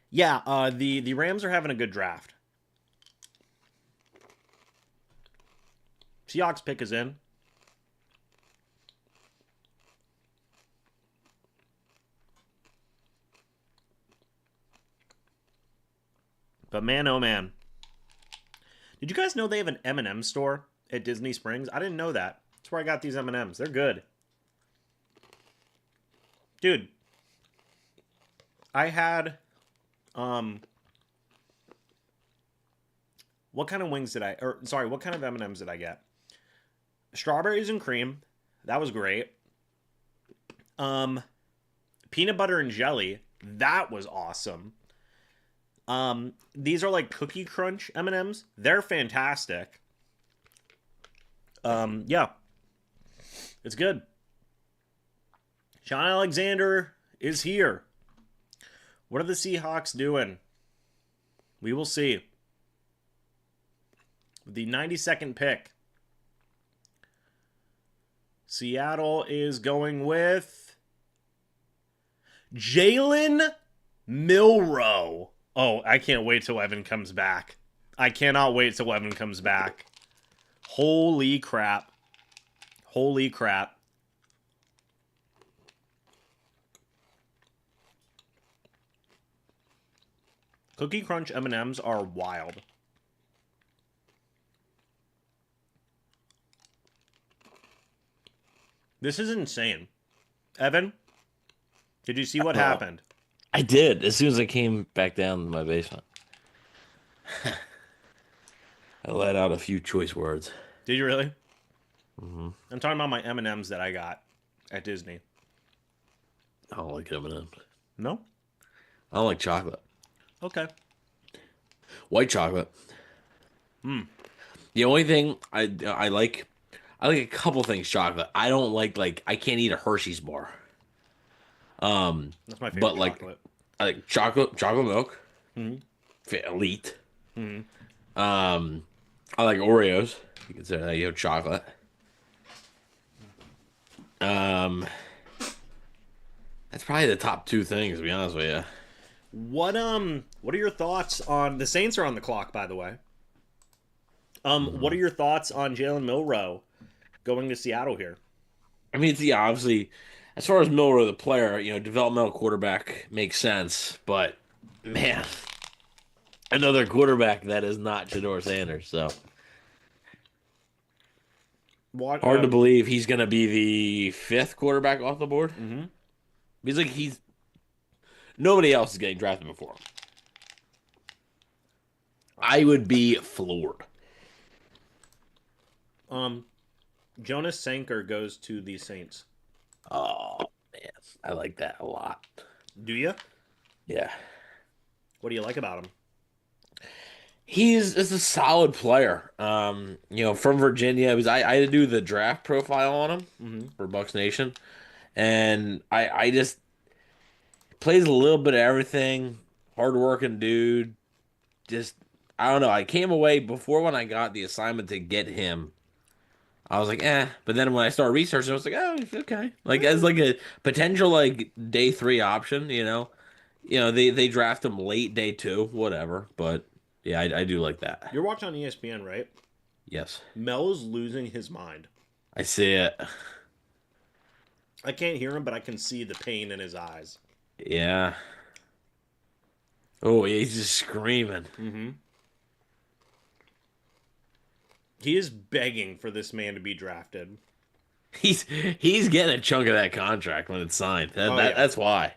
Yeah, the Rams are having a good draft. Seahawks pick is in. But man, oh man. Did you guys know they have an M&M store at Disney Springs? I didn't know that. That's where I got these M&Ms. They're good. Dude. I had what kind of wings did what kind of M&Ms did I get? Strawberries and cream. That was great. Peanut butter and jelly. That was awesome. These are like Cookie Crunch M&Ms. They're fantastic. Yeah. It's good. Sean Alexander is here. What are the Seahawks doing? We will see. The 92nd pick. Seattle is going with Jalen Milroe. Oh, I can't wait till Evan comes back. I cannot wait till Evan comes back. Holy crap. Holy crap. Cookie Crunch M&Ms are wild. This is insane. Evan, did you see what happened? I did, as soon as I came back down to my basement. I let out a few choice words. Did you really? Mm-hmm. I'm talking about my M&Ms that I got at Disney. I don't like M&Ms. No? I don't like chocolate. Okay. White chocolate. The only thing I like a couple things chocolate. I don't like I can't eat a Hershey's bar. That's my favorite but chocolate. I like chocolate milk. Mm-hmm. Elite. Mm-hmm. I like Oreos. You consider that chocolate. That's probably the top two things, to be honest with you. What are your thoughts on the Saints are on the clock, by the way? What are your thoughts on Jalen Milroe going to Seattle here? I mean, obviously, as far as Milroe, the player, developmental quarterback makes sense, but man, another quarterback that is not Shedeur Sanders, so hard to believe he's going to be the fifth quarterback off the board. Mm-hmm. Nobody else is getting drafted before him. I would be floored. Jonas Sanker goes to the Saints. Oh, man. I like that a lot. Do you? Yeah. What do you like about him? He's a solid player. From Virginia. I had to do the draft profile on him Mm-hmm. for Bucs Nation. And I just plays a little bit of everything. Hardworking dude. Just I don't know. I came away before when I got the assignment to get him. I was like, eh. But then when I started researching, I was like, oh, okay. Like as like a potential like day three option, they draft him late day two, whatever. But yeah, I do like that. You're watching on ESPN, right? Yes, Mel is losing his mind. I see it. I can't hear him, but I can see the pain in his eyes. Yeah. Oh, yeah, he's just screaming. Mm-hmm. He is begging for this man to be drafted. He's getting a chunk of that contract when it's signed. Yeah. That's why.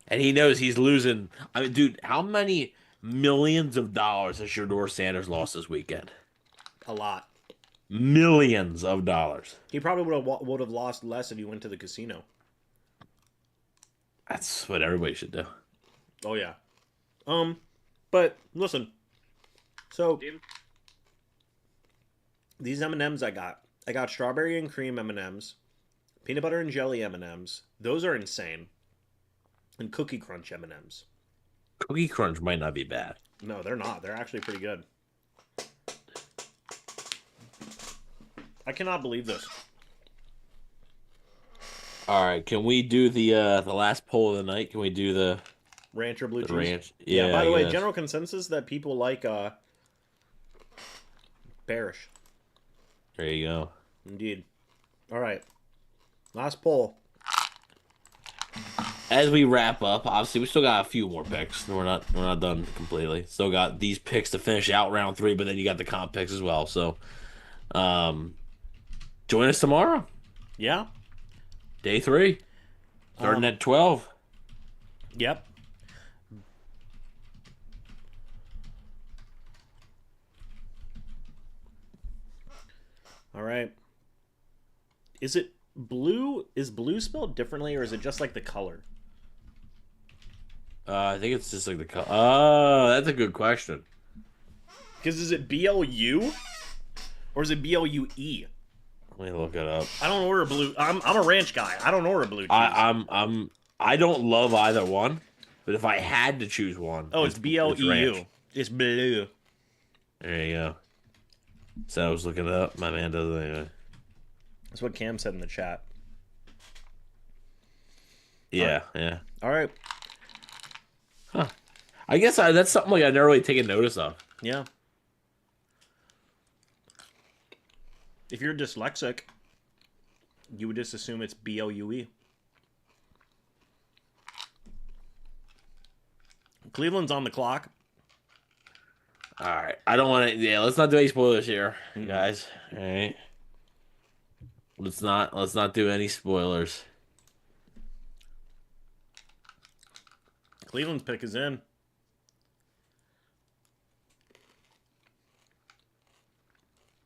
And he knows he's losing. I mean, dude, how many millions of dollars has Shador Sanders lost this weekend? A lot. Millions of dollars. He probably would have lost less if he went to the casino. That's what everybody should do. Oh yeah. But listen. So these M&Ms I got strawberry and cream M&Ms, peanut butter and jelly M&Ms. Those are insane. And cookie crunch M&Ms. Cookie Crunch might not be bad. No, they're not. They're actually pretty good. I cannot believe this. All right, can we do the last poll of the night? Can we do the Ranch or blue cheese? ranch? Yeah, by I the way, guess. general consensus that people like bearish. There you go. Indeed. All right. Last poll. As we wrap up, obviously we still got a few more picks. We're not done completely. Still got these picks to finish out round 3, but then you got the comp picks as well. So, join us tomorrow, Yeah. day 3, starting at 12. Yep. All right. Is it blue? Is blue spelled differently, or is it just like the color? I think it's just like the color. Oh, that's a good question. Because is it BLU or is it BLUE? Let me look it up. I don't order blue. I'm a ranch guy. I don't order blue cheese. I don't love either one, but if I had to choose one, oh, it's BLEU. ranch. It's blue. There you go. So I was looking it up. My man does it anyway. That's what Cam said in the chat. Yeah, yeah. All right. Huh. I guess that's something like I've never really taken notice of. Yeah. If you're dyslexic, you would just assume it's BLUE. Cleveland's on the clock. All right. I don't want to. Yeah, let's not do any spoilers here, guys. All right. Let's not do any spoilers. Cleveland's pick is in.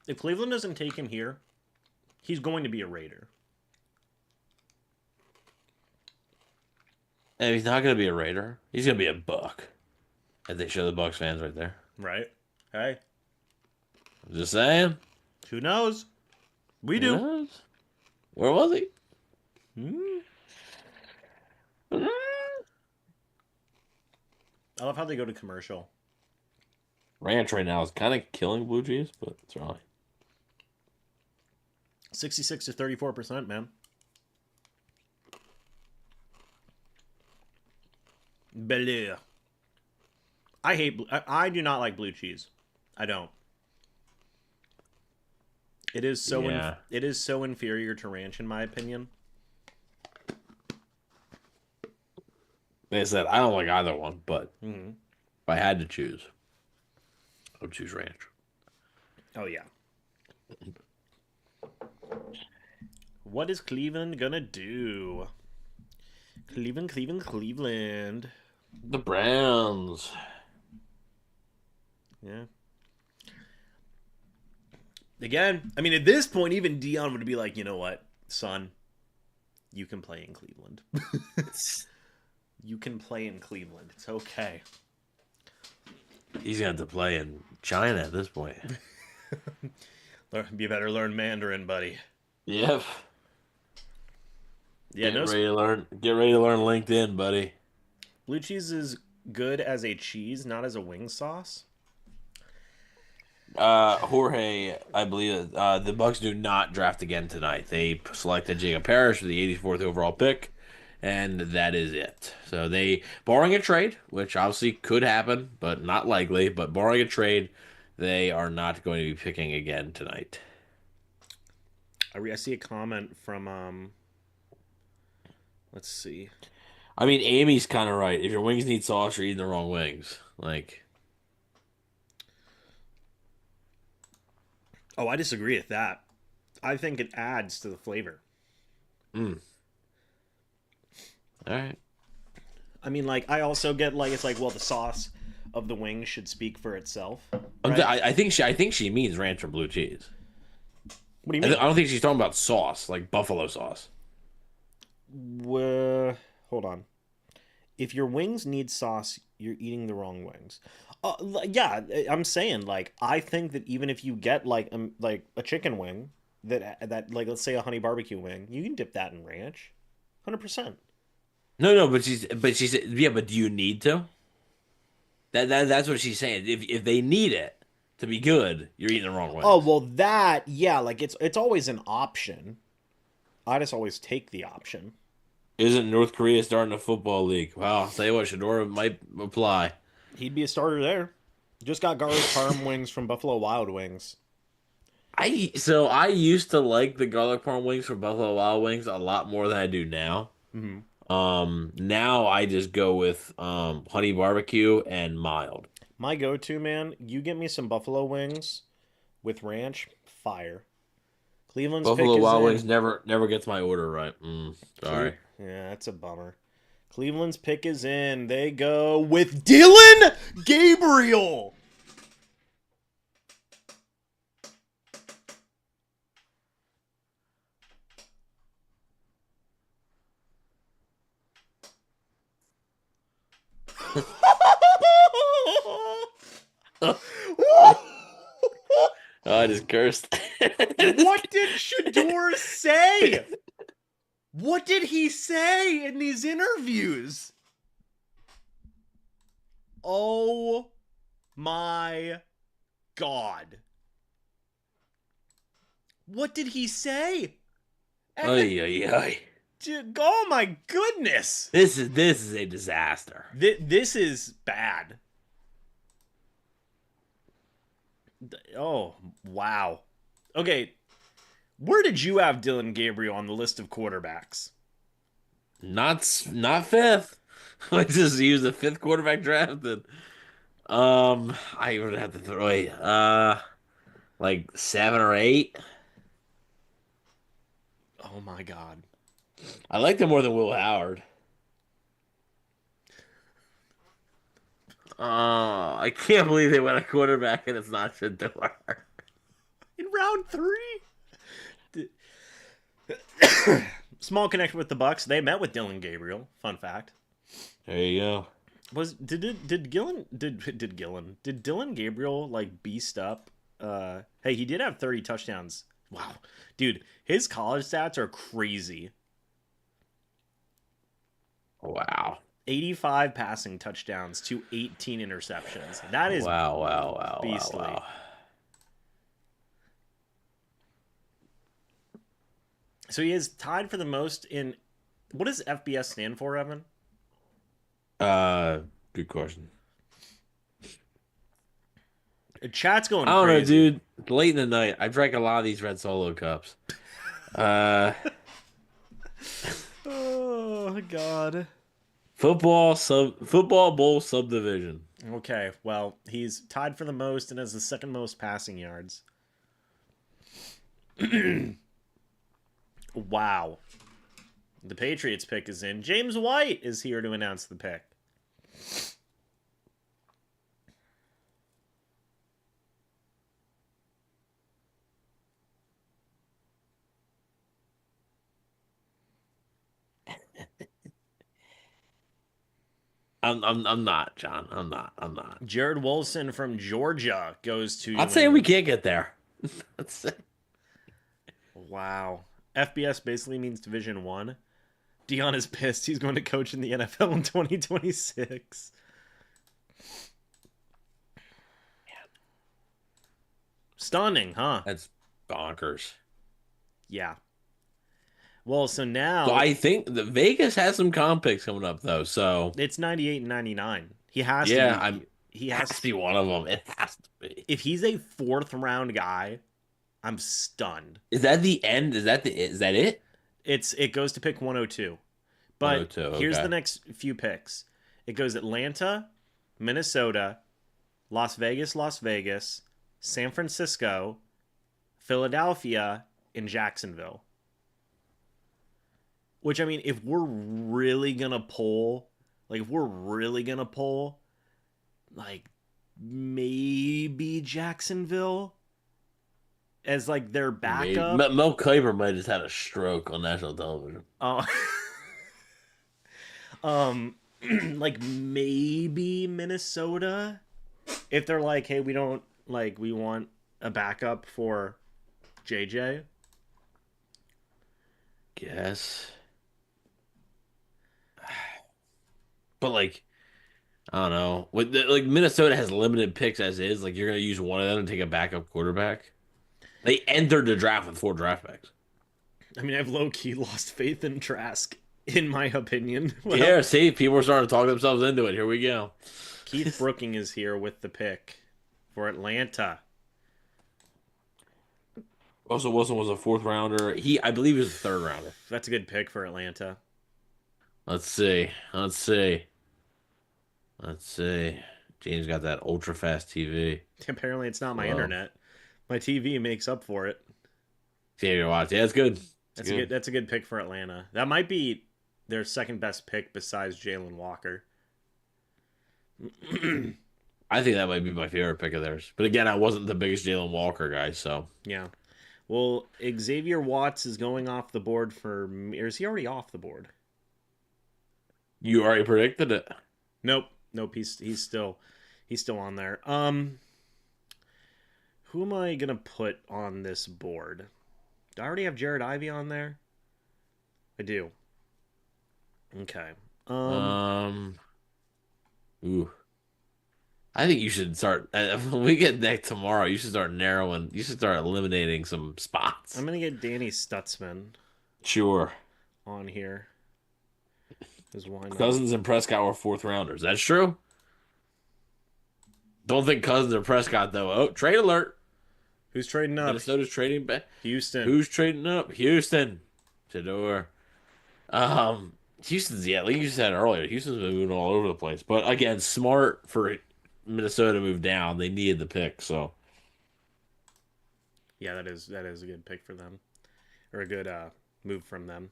If Cleveland doesn't take him here, he's going to be a Raider. And he's not going to be a Raider. He's going to be a Buck. As they show the Bucs fans right there. Right? Hey, I'm just saying. who knows? We Who do. knows? Where was he? I love how they go to commercial. Ranch right now is kind of killing blue cheese, but it's all right. 66 to 34%, man. Bleu. I hate. I do not like blue cheese. I don't. It is so. Yeah. It is so inferior to ranch, in my opinion. Like I said, I don't like either one, but Mm-hmm. if I had to choose, I would choose ranch. Oh yeah. What is Cleveland gonna do? Cleveland, Cleveland, Cleveland. The Browns. Yeah. Again, I mean, at this point, even Dion would be like, you know what, son, you can play in Cleveland. You can play in Cleveland. It's okay. He's gonna have to play in China at this point. You better learn Mandarin, buddy. Yep. Yeah, Get ready to learn. Get ready to learn LinkedIn, buddy. Blue cheese is good as a cheese, not as a wing sauce. Jorge, I believe the Bucs do not draft again tonight. They selected Jacob Parrish for the 84th overall pick, and that is it. So they, barring a trade, which obviously could happen, but not likely, but barring a trade, they are not going to be picking again tonight. I see a comment from let's see. I mean, Amy's kind of right. If your wings need sauce, you're eating the wrong wings. Like, oh, I disagree with that. I think it adds to the flavor. all right. I mean, like, I also get like it's like, well, the sauce of the wings should speak for itself. Right? I think she means ranch or blue cheese. What do you mean? I don't think she's talking about sauce, like buffalo sauce. Hold on. If your wings need sauce, you're eating the wrong wings. Yeah, I'm saying like I think that even if you get like a chicken wing that like let's say a honey barbecue wing, you can dip that in ranch, 100%. No, but she said, yeah, but do you need to? That's what she's saying. If they need it to be good, you're eating the wrong wings. Oh well, that yeah, like it's always an option. I just always take the option. Isn't North Korea starting a football league? Well, I'll tell you what, Shadora might apply. He'd be a starter there. Just got garlic parm wings from Buffalo Wild Wings. I used to like the garlic parm wings from Buffalo Wild Wings a lot more than I do now. Mm-hmm. Now I just go with honey barbecue and mild. My go-to, man, you get me some buffalo wings with ranch, fire. Cleveland's Buffalo pick Wild is Wings in. never gets my order right. Sorry. Yeah, that's a bummer. Cleveland's pick is in. They go with Dillon Gabriel. I just cursed. What did Shador say? What did he say in these interviews? Oh my God. What did he say? Ay, ay, ay. Oh my goodness. This is a disaster. This is bad. Oh, wow. Okay. Where did you have Dillon Gabriel on the list of quarterbacks? Not fifth. I just used a fifth quarterback drafted. I would have to throw like 7 or 8. Oh my God. I liked him more than Will Howard. I can't believe they went a quarterback and it's not Shador. In round 3? Small connection with the Bucs. They met with Dillon Gabriel. Fun fact. There you go. Did Dillon Gabriel like beast up? Hey, he did have 30 touchdowns. Wow, dude, his college stats are crazy. Wow. 85 passing touchdowns to 18 interceptions. That is wow, beastly. wow. So he is tied for the most in. What does FBS stand for, Evan? Good question. Chat's going I don't crazy. know, dude. Late in the night, I drank a lot of these red Solo cups. Oh God. Football bowl subdivision. Okay, well, he's tied for the most and has the second most passing yards. Wow. The Patriots pick is in. James White is here to announce the pick. I'm not, John. I'm not. Jared Wilson from Georgia goes to I'd New say we England. can't get there. That's Wow. FBS basically means Division One. Dion is pissed. He's going to coach in the NFL in 2026. Stunning, huh? that's bonkers. Yeah. Well, so now So I think the Vegas has some comp picks coming up though. So it's 98 and 99. He has to yeah, be. I'm He has has. to be one of them. It has to be. If he's a fourth round guy, I'm stunned. Is that the end? Is that it? It goes to pick 102. But 102. here's the Okay. next few picks. It goes Atlanta, Minnesota, Las Vegas, San Francisco, Philadelphia, and Jacksonville. Which, I mean, if we're really gonna pull, like maybe Jacksonville as like their Maybe. backup. Mel Kiper might have just had a stroke on national television. Oh, um, like maybe Minnesota if they're like, hey, we don't like we want a backup for JJ. Guess. But like, I don't know. Like Minnesota has limited picks as is. Like you're gonna use one of them to take a backup quarterback. They entered the draft with 4 draft picks. I mean, I've low key lost faith in Trask, in my opinion. Well, Yeah, see, people are starting to talk themselves into it. Here we go. Keith Brooking is here with the pick for Atlanta. Russell Wilson was a 4th rounder. I believe he was a 3rd rounder. That's a good pick for Atlanta. Let's see. Let's see. Let's see. James got that ultra fast TV. Apparently, it's not my Wow. internet. My TV makes up for it. Xavier Watts. Yeah, it's good. That's a good. That's a good pick for Atlanta. That might be their second best pick besides Jalen Walker. I think that might be my favorite pick of theirs. But again, I wasn't the biggest Jalen Walker guy, so. Yeah. Well, Xavier Watts is going off the board for. Or is he already off the board? You already predicted it. Nope. He's still on there. Who am I gonna put on this board? Do I already have Jared Ivey on there? I do. Okay. Ooh. I think you should start. When we get next tomorrow, you should start narrowing. You should start eliminating some spots. I'm gonna get Danny Stutzman Sure. on here. Because why not? Cousins and Prescott were 4th rounders. That's true. Don't think Cousins or Prescott though. Oh, trade alert! Who's trading up? Minnesota's trading back. Houston. Who's trading up? Houston. Shador. Houston's like you said earlier. Houston's been moving all over the place. But again, smart for Minnesota to move down. They needed the pick, so. Yeah, that is a good pick for them, or a good move from them.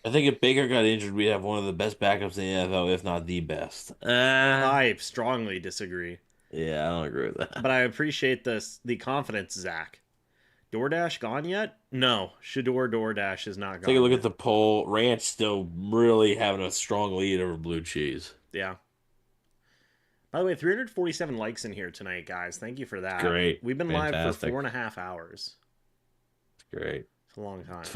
I think if Baker got injured, we'd have one of the best backups in the NFL, if not the best. I strongly disagree, Yeah, I don't agree with that. but I appreciate the confidence, Zach. DoorDash gone yet? No, Shador DoorDash is not gone. Take a look yet. at the poll. Ranch still really having a strong lead over blue cheese. Yeah. By the way, 347 likes in here tonight, guys. Thank you for that. Great. We've been live for Fantastic. 4.5 hours. It's great. It's a long time. It's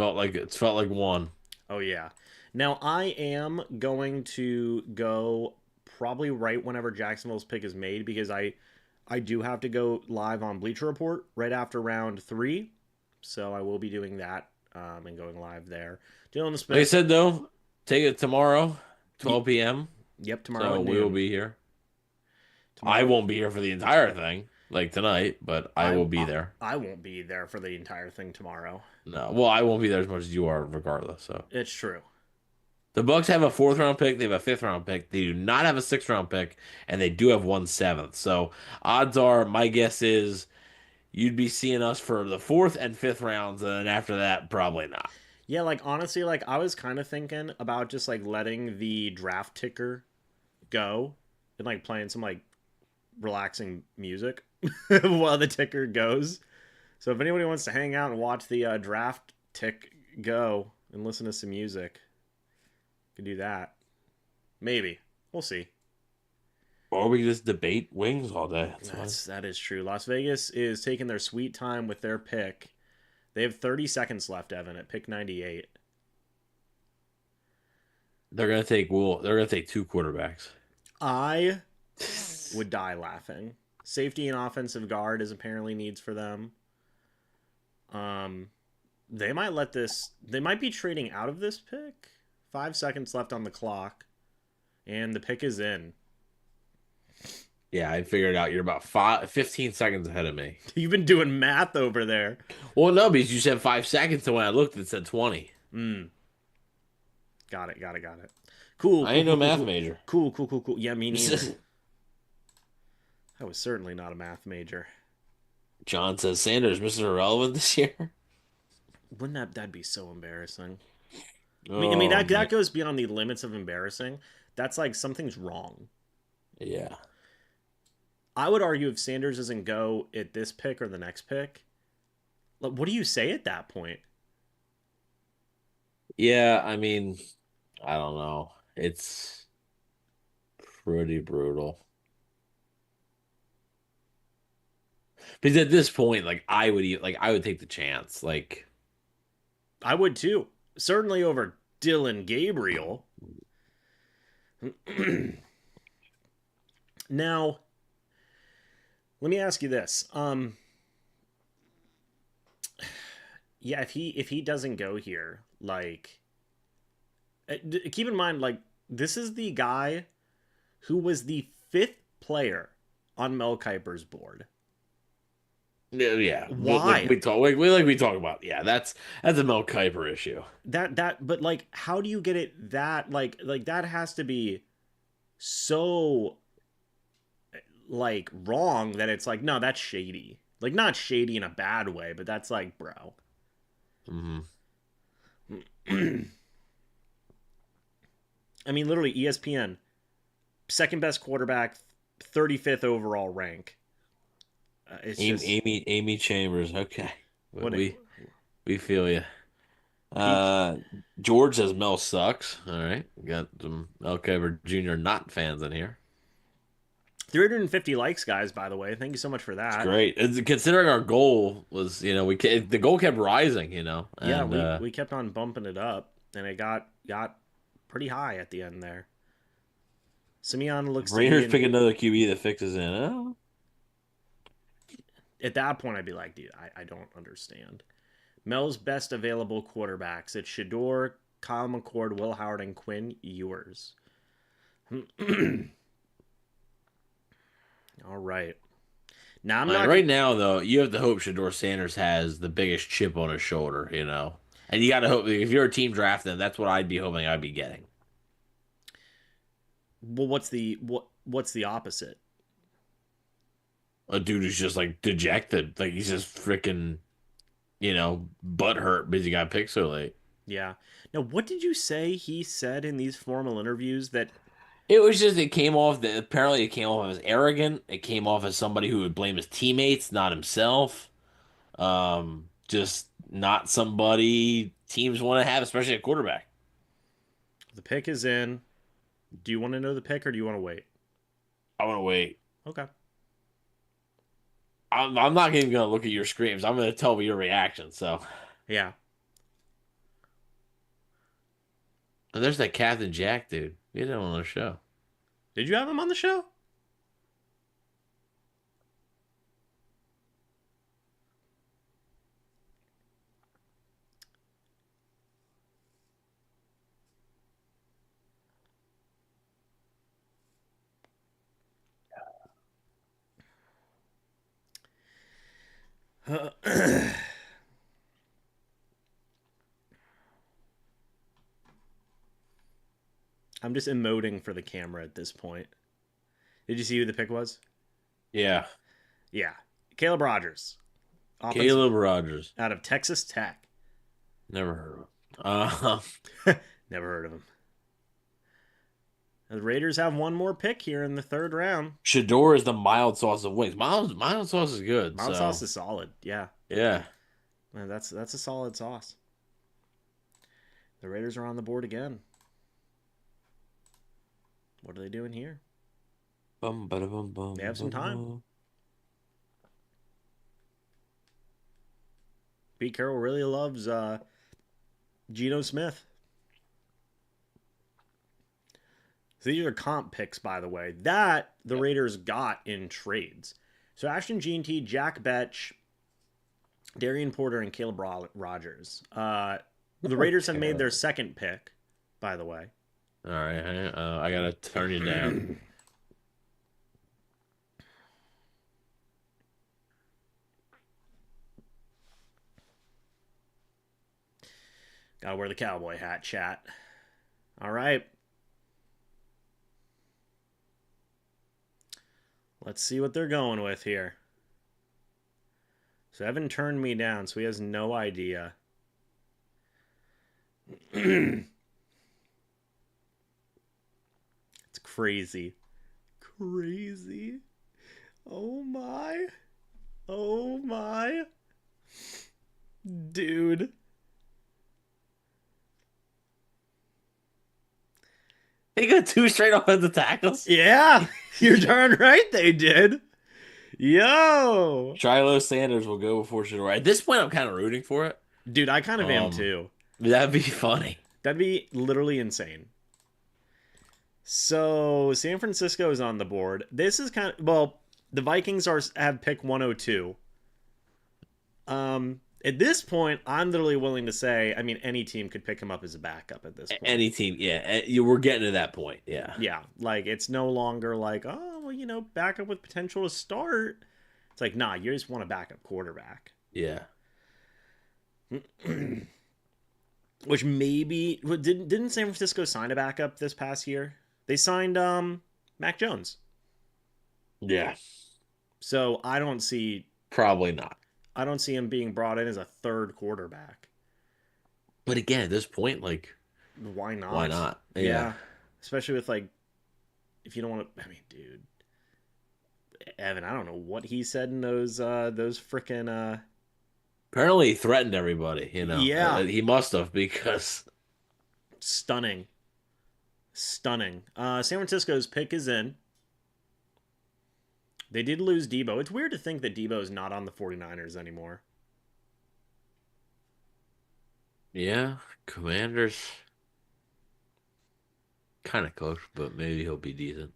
felt like one. Oh yeah. Now I am going to go probably right whenever Jacksonville's pick is made because I do have to go live on Bleacher Report right after round 3, so I will be doing that and going live there. Dylan Smith. Like I said though, take it tomorrow, 12 p.m. Yep, tomorrow. So at we will noon. be here. Tomorrow. I won't be here for the entire thing, like tonight, but I will be there. I won't be there for the entire thing tomorrow. No, well, I won't be there as much as you are, regardless. So It's true. the Bucs have a 4th-round pick. They have a 5th-round pick. They do not have a 6th-round pick, and they do have 1/7. So odds are, my guess is, you'd be seeing us for the 4th and 5th rounds, and then after that, probably not. Yeah, like honestly, like I was kind of thinking about just like letting the draft ticker go and like playing some like relaxing music while the ticker goes. So if anybody wants to hang out and watch the draft tick go and listen to some music. Could do that. Maybe. We'll see. Or we just debate wings all day. That is true. Las Vegas is taking their sweet time with their pick. They have 30 seconds left, Evan, at pick 98. They're gonna take They're gonna take two quarterbacks. I would die laughing. Safety and offensive guard is apparently needs for them. They might let this. They might be trading out of this pick. 5 seconds left on the clock, and the pick is in. Yeah, I figured out you're about 15 seconds ahead of me. You've been doing math over there. Well, no, because you said 5 seconds, and when I looked, it said 20. Got it. Cool. I ain't no math major. Cool. Yeah, me neither. I was certainly not a math major. John says Sanders Mr. Irrelevant this year. Wouldn't that'd be so embarrassing? Oh, I mean that goes beyond the limits of embarrassing. That's like something's wrong. Yeah. I would argue if Sanders doesn't go at this pick or the next pick, what do you say at that point? Yeah, I mean, I don't know. It's pretty brutal. Because at this point, I would take the chance. I would too. Certainly over Dylan Gabriel. Now, let me ask you this. Yeah, if he doesn't go here, keep in mind, this is the guy who was the 5th player on Mel Kiper's board. Yeah. Why? We talk about. Yeah, that's a Mel Kiper issue. But how do you get it that that has to be so wrong that it's no, that's shady. Not shady in a bad way, but that's bro. Mm-hmm. I mean, literally ESPN, second best quarterback, 35th overall rank. It's Amy Chambers. Okay, we feel you. George says Mel sucks. All right, we got some Mel Kiper Jr. not fans in here. 350 likes, guys. By the way, thank you so much for that. It's great. Considering our goal was, the goal kept rising. And, yeah, we kept on bumping it up, and it got pretty high at the end there. Simeon looks. Raiders pick another QB that fixes in. Oh. At that point, I'd be like, dude, I don't understand. Mel's best available quarterbacks. It's Shador, Kyle McCord, Will Howard, and Quinn Ewers. All right. Now right now, though, you have to hope Shador Sanders has the biggest chip on his shoulder, And you got to hope, if you're a team drafting him, that's what I'd be hoping I'd be getting. Well, what's the opposite? A dude who's just dejected, he's just freaking, butt hurt because he got picked so late. Yeah. Now, what did you say he said in these formal interviews that? It was just apparently it came off as arrogant. It came off as somebody who would blame his teammates, not himself. Just not somebody teams want to have, especially a quarterback. The pick is in. Do you want to know the pick or do you want to wait? I want to wait. Okay. I'm not even going to look at your screams. I'm going to tell me your reaction. So, yeah. And there's that Captain Jack dude. We had him on the show. Did you have him on the show? I'm just emoting for the camera at this point. Did you see who the pick was? Yeah. Yeah. Caleb Rogers. Caleb Rogers. Out of Texas Tech. Never heard of him. Never heard of him. The Raiders have one more pick here in the 3rd round. Shador is the mild sauce of wings. Mild sauce is good. Mild sauce is solid. Yeah. Yeah. Man, that's a solid sauce. The Raiders are on the board again. What are they doing here? Bum, bada, bum, bum, They have some bum, time. bum. Pete Carroll really loves Geno Smith. So these are comp picks, by the way, that the Raiders got in trades. So Ashton Jeanty, Jack Betch, Darian Porter, and Caleb Rogers. The Raiders have made their second pick, by the way. All right, I gotta turn you down. Gotta wear the cowboy hat, chat. All right. Let's see what they're going with here. So Evan turned me down, so he has no idea. It's crazy. Crazy. Oh my. Oh my. Dude. They got 2 straight offensive tackles. Yeah, you're darn right they did. Yo. Shiloh Sanders will go before Shador. At this point, I'm kind of rooting for it. Dude, I kind of am too. That'd be funny. That'd be literally insane. So San Francisco is on the board. This is kind of, well, the Vikings have pick 102. At this point, I'm literally willing to say, I mean, any team could pick him up as a backup at this point. Any team, yeah. We're getting to that point, yeah. Yeah, like, it's no longer like, oh, well, you know, backup with potential to start. It's like, nah, you just want a backup quarterback. Yeah. Which maybe, didn't San Francisco sign a backup this past year? They signed Mac Jones. Yeah. So I don't see... Probably not. I don't see him being brought in as a third quarterback. But again, at this point, like... Why not? Why not? Yeah. Especially with, like... If you don't want to... I mean, dude... Evan, I don't know what he said in those frickin'... Apparently he threatened everybody, you know? Yeah. He must have, because... Stunning. San Francisco's pick is in. They did lose Debo. It's weird to think that Debo is not on the 49ers anymore. Yeah, Commanders... Kind of close, but maybe he'll be decent.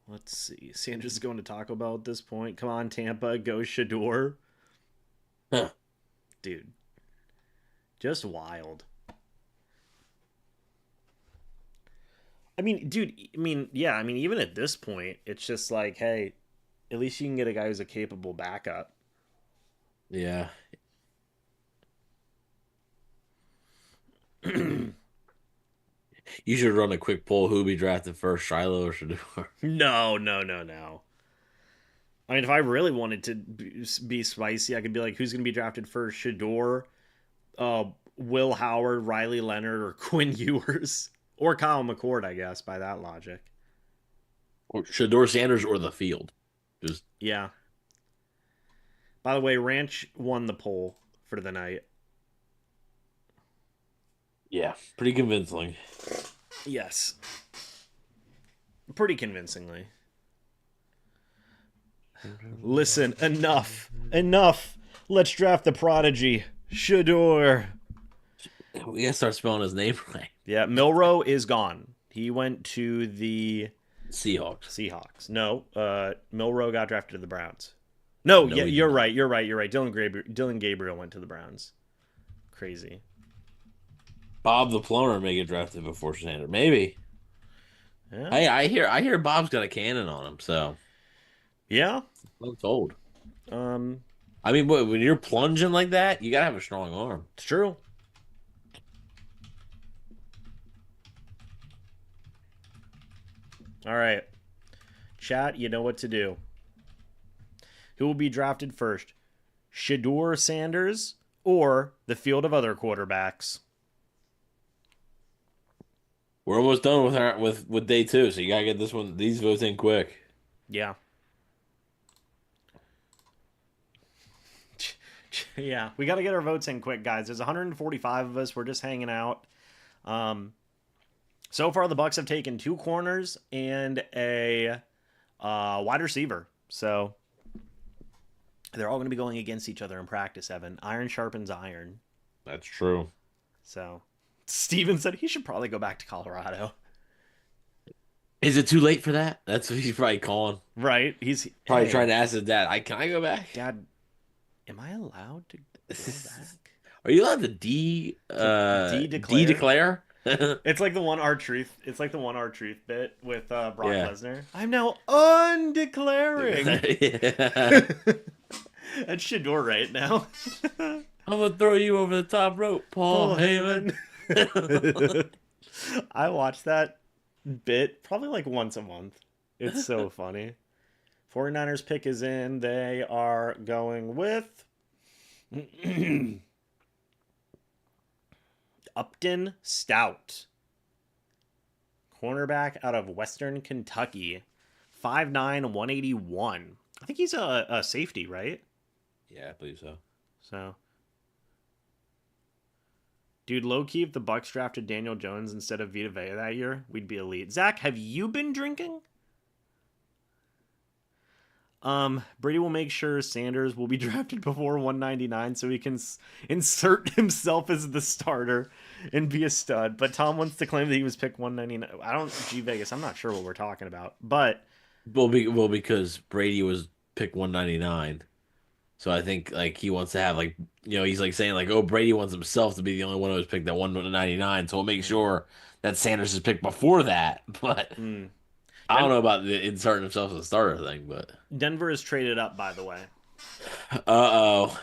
Let's see. Sanders is going to Taco Bell at this point. Come on, Tampa. Go Shador. Huh. Dude. Just wild. I mean, dude, yeah, even at this point, it's just like, hey, at least you can get a guy who's a capable backup. Yeah. You should run a quick poll. Who be drafted first, Shiloh or Shador? No. I mean, if I really wanted to be spicy, I could be like, who's going to be drafted first? Shador, Will Howard, Riley Leonard, or Quinn Ewers? Or Kyle McCord, I guess, by that logic. Or Shador Sanders or the field. Just Yeah. By the way, Ranch won the poll for the night. yeah, pretty convincing. Yes. Pretty convincingly. Listen, enough. Let's draft the prodigy, Shador. We gotta start spelling his name right. Yeah, Milroe is gone. He went to the Seahawks. No, Milroe got drafted to the Browns. No, yeah, he you're did right. Dylan Gabriel went to the Browns. Crazy. Bob the plumber may get drafted before Sanders. Maybe. Yeah. Hey, I hear Bob's got a cannon on him, so Yeah. I'm told. Um, I mean, when you're plunging like that, you gotta have a strong arm. it's true. All right. Chat, you know what to do. Who will be drafted first? Shador Sanders or the field of other quarterbacks? We're almost done with day 2, so you gotta get these votes in quick. Yeah. Yeah, we got to get our votes in quick, guys. There's 145 of us. We're just hanging out. So far, the Bucs have taken 2 corners and a wide receiver. So they're all going to be going against each other in practice, Evan. Iron sharpens iron. That's true. So Steven said he should probably go back to Colorado. Is it too late for that? That's what he's probably calling. Right? He's Probably trying to ask his dad, can I go back? Dad, am I allowed to go back? Are you allowed to de-declare? It's like the one R Truth. It's like the one R Truth bit with Brock Lesnar. I'm now undeclaring. That's Shador right now. I'm gonna throw you over the top rope, Paul Heyman. I watch that bit probably like once a month. It's so funny. 49ers pick is in. They are going with Upton Stout, cornerback out of Western Kentucky, 5'9", 181. I think he's a safety, right? Yeah, I believe so. So, dude, low key, if the Bucs drafted Daniel Jones instead of Vita Vea that year, we'd be elite. Zach, have you been drinking? Brady will make sure Sanders will be drafted before 199 so he can insert himself as the starter and be a stud. But Tom wants to claim that he was picked 199. Vegas, I'm not sure what we're talking about. But because Brady was picked 199. So I think like he wants to have he's like saying like, oh, Brady wants himself to be the only one who was picked at 199. So we'll make sure that Sanders is picked before that. But I don't know about the inserting himself as a starter thing, but Denver is traded up, by the way. Uh-oh.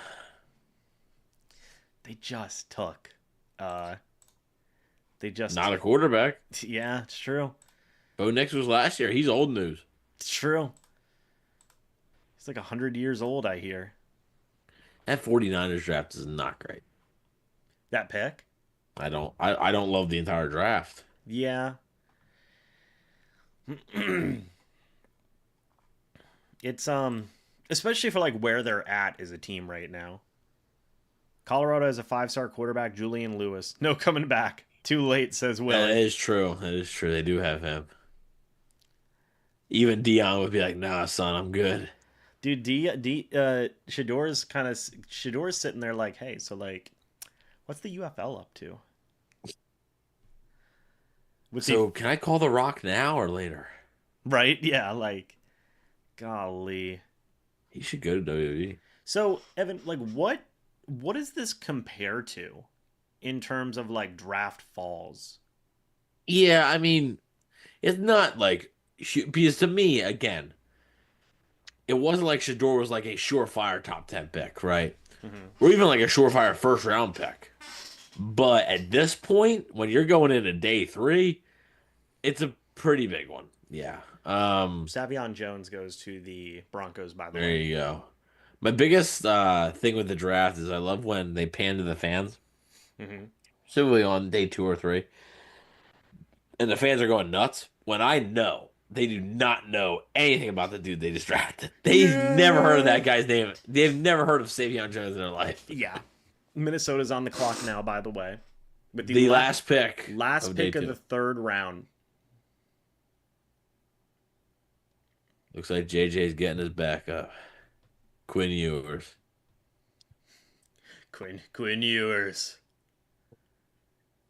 They just took not a quarterback. Yeah, it's true. Bo Nix was last year. He's old news. It's true. He's like 100 years old, I hear. That 49ers draft is not great. That pick? I don't love the entire draft. Yeah. It's especially for like where they're at as a team right now. Colorado has a 5-star quarterback, Julian Lewis. No coming back. Too late, says Will. That is true. They do have him. Even Dion would be like, nah, son, I'm good. Dude, Shador's sitting there like, hey, so like, what's the UFL up to? Can I call The Rock now or later? Right? Yeah, like, golly. He should go to WWE. So, Evan, like, what does this compare to in terms of, like, draft falls? Yeah, I mean, it's not like... Because to me, again, it wasn't like Shador was like a surefire top 10 pick, right? Mm-hmm. Or even like a surefire first-round pick. But at this point, when you're going into day 3, it's a pretty big one. Yeah. Savion Jones goes to the Broncos, by the way. There you go. My biggest thing with the draft is I love when they pan to the fans. Mm-hmm. Simply on day 2 or 3. And the fans are going nuts. When I know they do not know anything about the dude they just drafted. They've never heard of that guy's name. They've never heard of Savion Jones in their life. Yeah. Minnesota's on the clock now, by the way. With the last pick. Last pick of the 3rd round. Looks like JJ's getting his back up. Quinn Ewers. Quinn Ewers.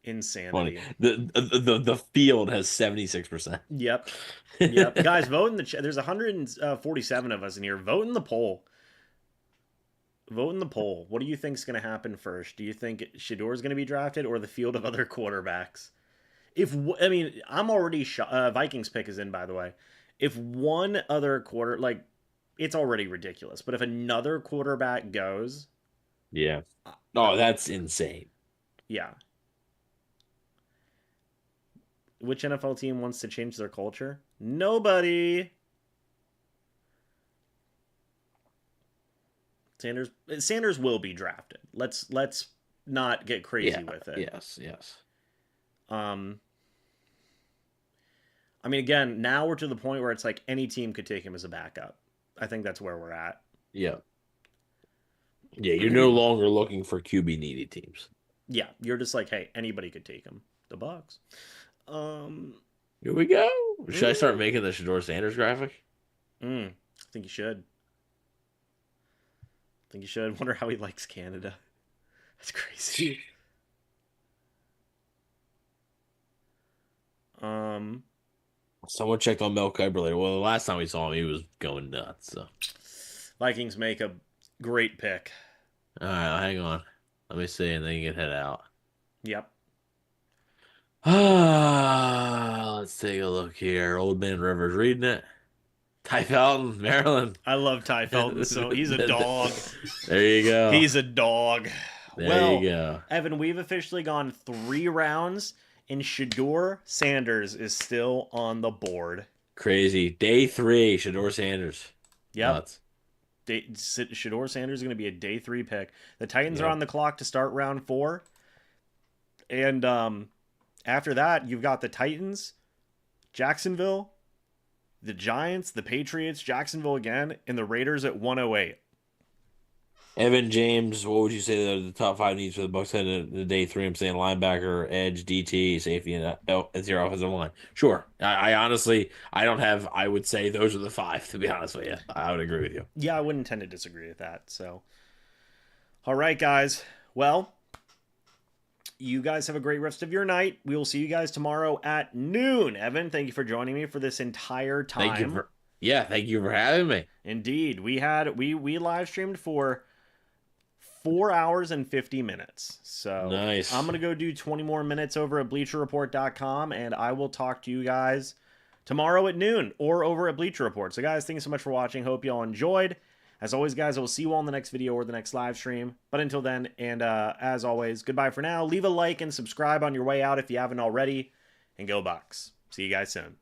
Insanity. Funny. The field has 76%. Yep. Guys, vote in the chat. There's 147 of us in here. Vote in the poll. What do you think is going to happen first? Do you think Shador is going to be drafted or the field of other quarterbacks? I'm already Vikings pick is in, by the way. If one other it's already ridiculous. But if another quarterback goes, yeah. Oh, that's insane. Yeah. Which NFL team wants to change their culture? Nobody. Sanders will be drafted. Let's not get crazy with it. Yes. Again, now we're to the point where it's like any team could take him as a backup. I think that's where we're at. Yeah. Yeah, you're no longer looking for QB needy teams. Yeah, you're just like, hey, anybody could take him. The Bucs. Here we go. Should I start mm, making the Shador Sanders graphic? I think you should. I think you should. Wonder how he likes Canada. That's crazy. Someone checked on Mel Kiper later. Well, the last time we saw him, he was going nuts. So. Vikings make a great pick. All right, hang on. Let me see, and then you can head out. Yep. Let's take a look here. Old Man Rivers reading it. Ty Felton, Maryland. I love Ty Felton, so he's a dog. There you go. He's a dog. There you go. Evan, we've officially gone 3 rounds, and Shador Sanders is still on the board. Crazy. Day 3, Shador Sanders. Yep. Nuts. Shador Sanders is going to be a day 3 pick. The Titans are on the clock to start round 4. And after that, you've got the Titans, Jacksonville, the Giants, the Patriots, Jacksonville again, and the Raiders at 108. Evan James, what would you say are the top 5 needs for the Bucs heading into day 3? I'm saying linebacker, edge, DT, safety, and your offensive line. Sure. I honestly, I would say those are the 5, to be honest with you. I would agree with you. Yeah, I wouldn't tend to disagree with that. So, all right, guys. Well, you guys have a great rest of your night. We will see you guys tomorrow at noon. Evan, thank you for joining me for this entire time. Thank you for having me. Indeed. We live streamed for 4 hours and 50 minutes. So nice. I'm going to go do 20 more minutes over at bleacherreport.com, and I will talk to you guys tomorrow at noon or over at Bleacher Report. So guys, thanks so much for watching. Hope you all enjoyed. As always, guys, I will see you all in the next video or the next live stream. But until then, and as always, goodbye for now. Leave a like and subscribe on your way out if you haven't already. And go Bucs. See you guys soon.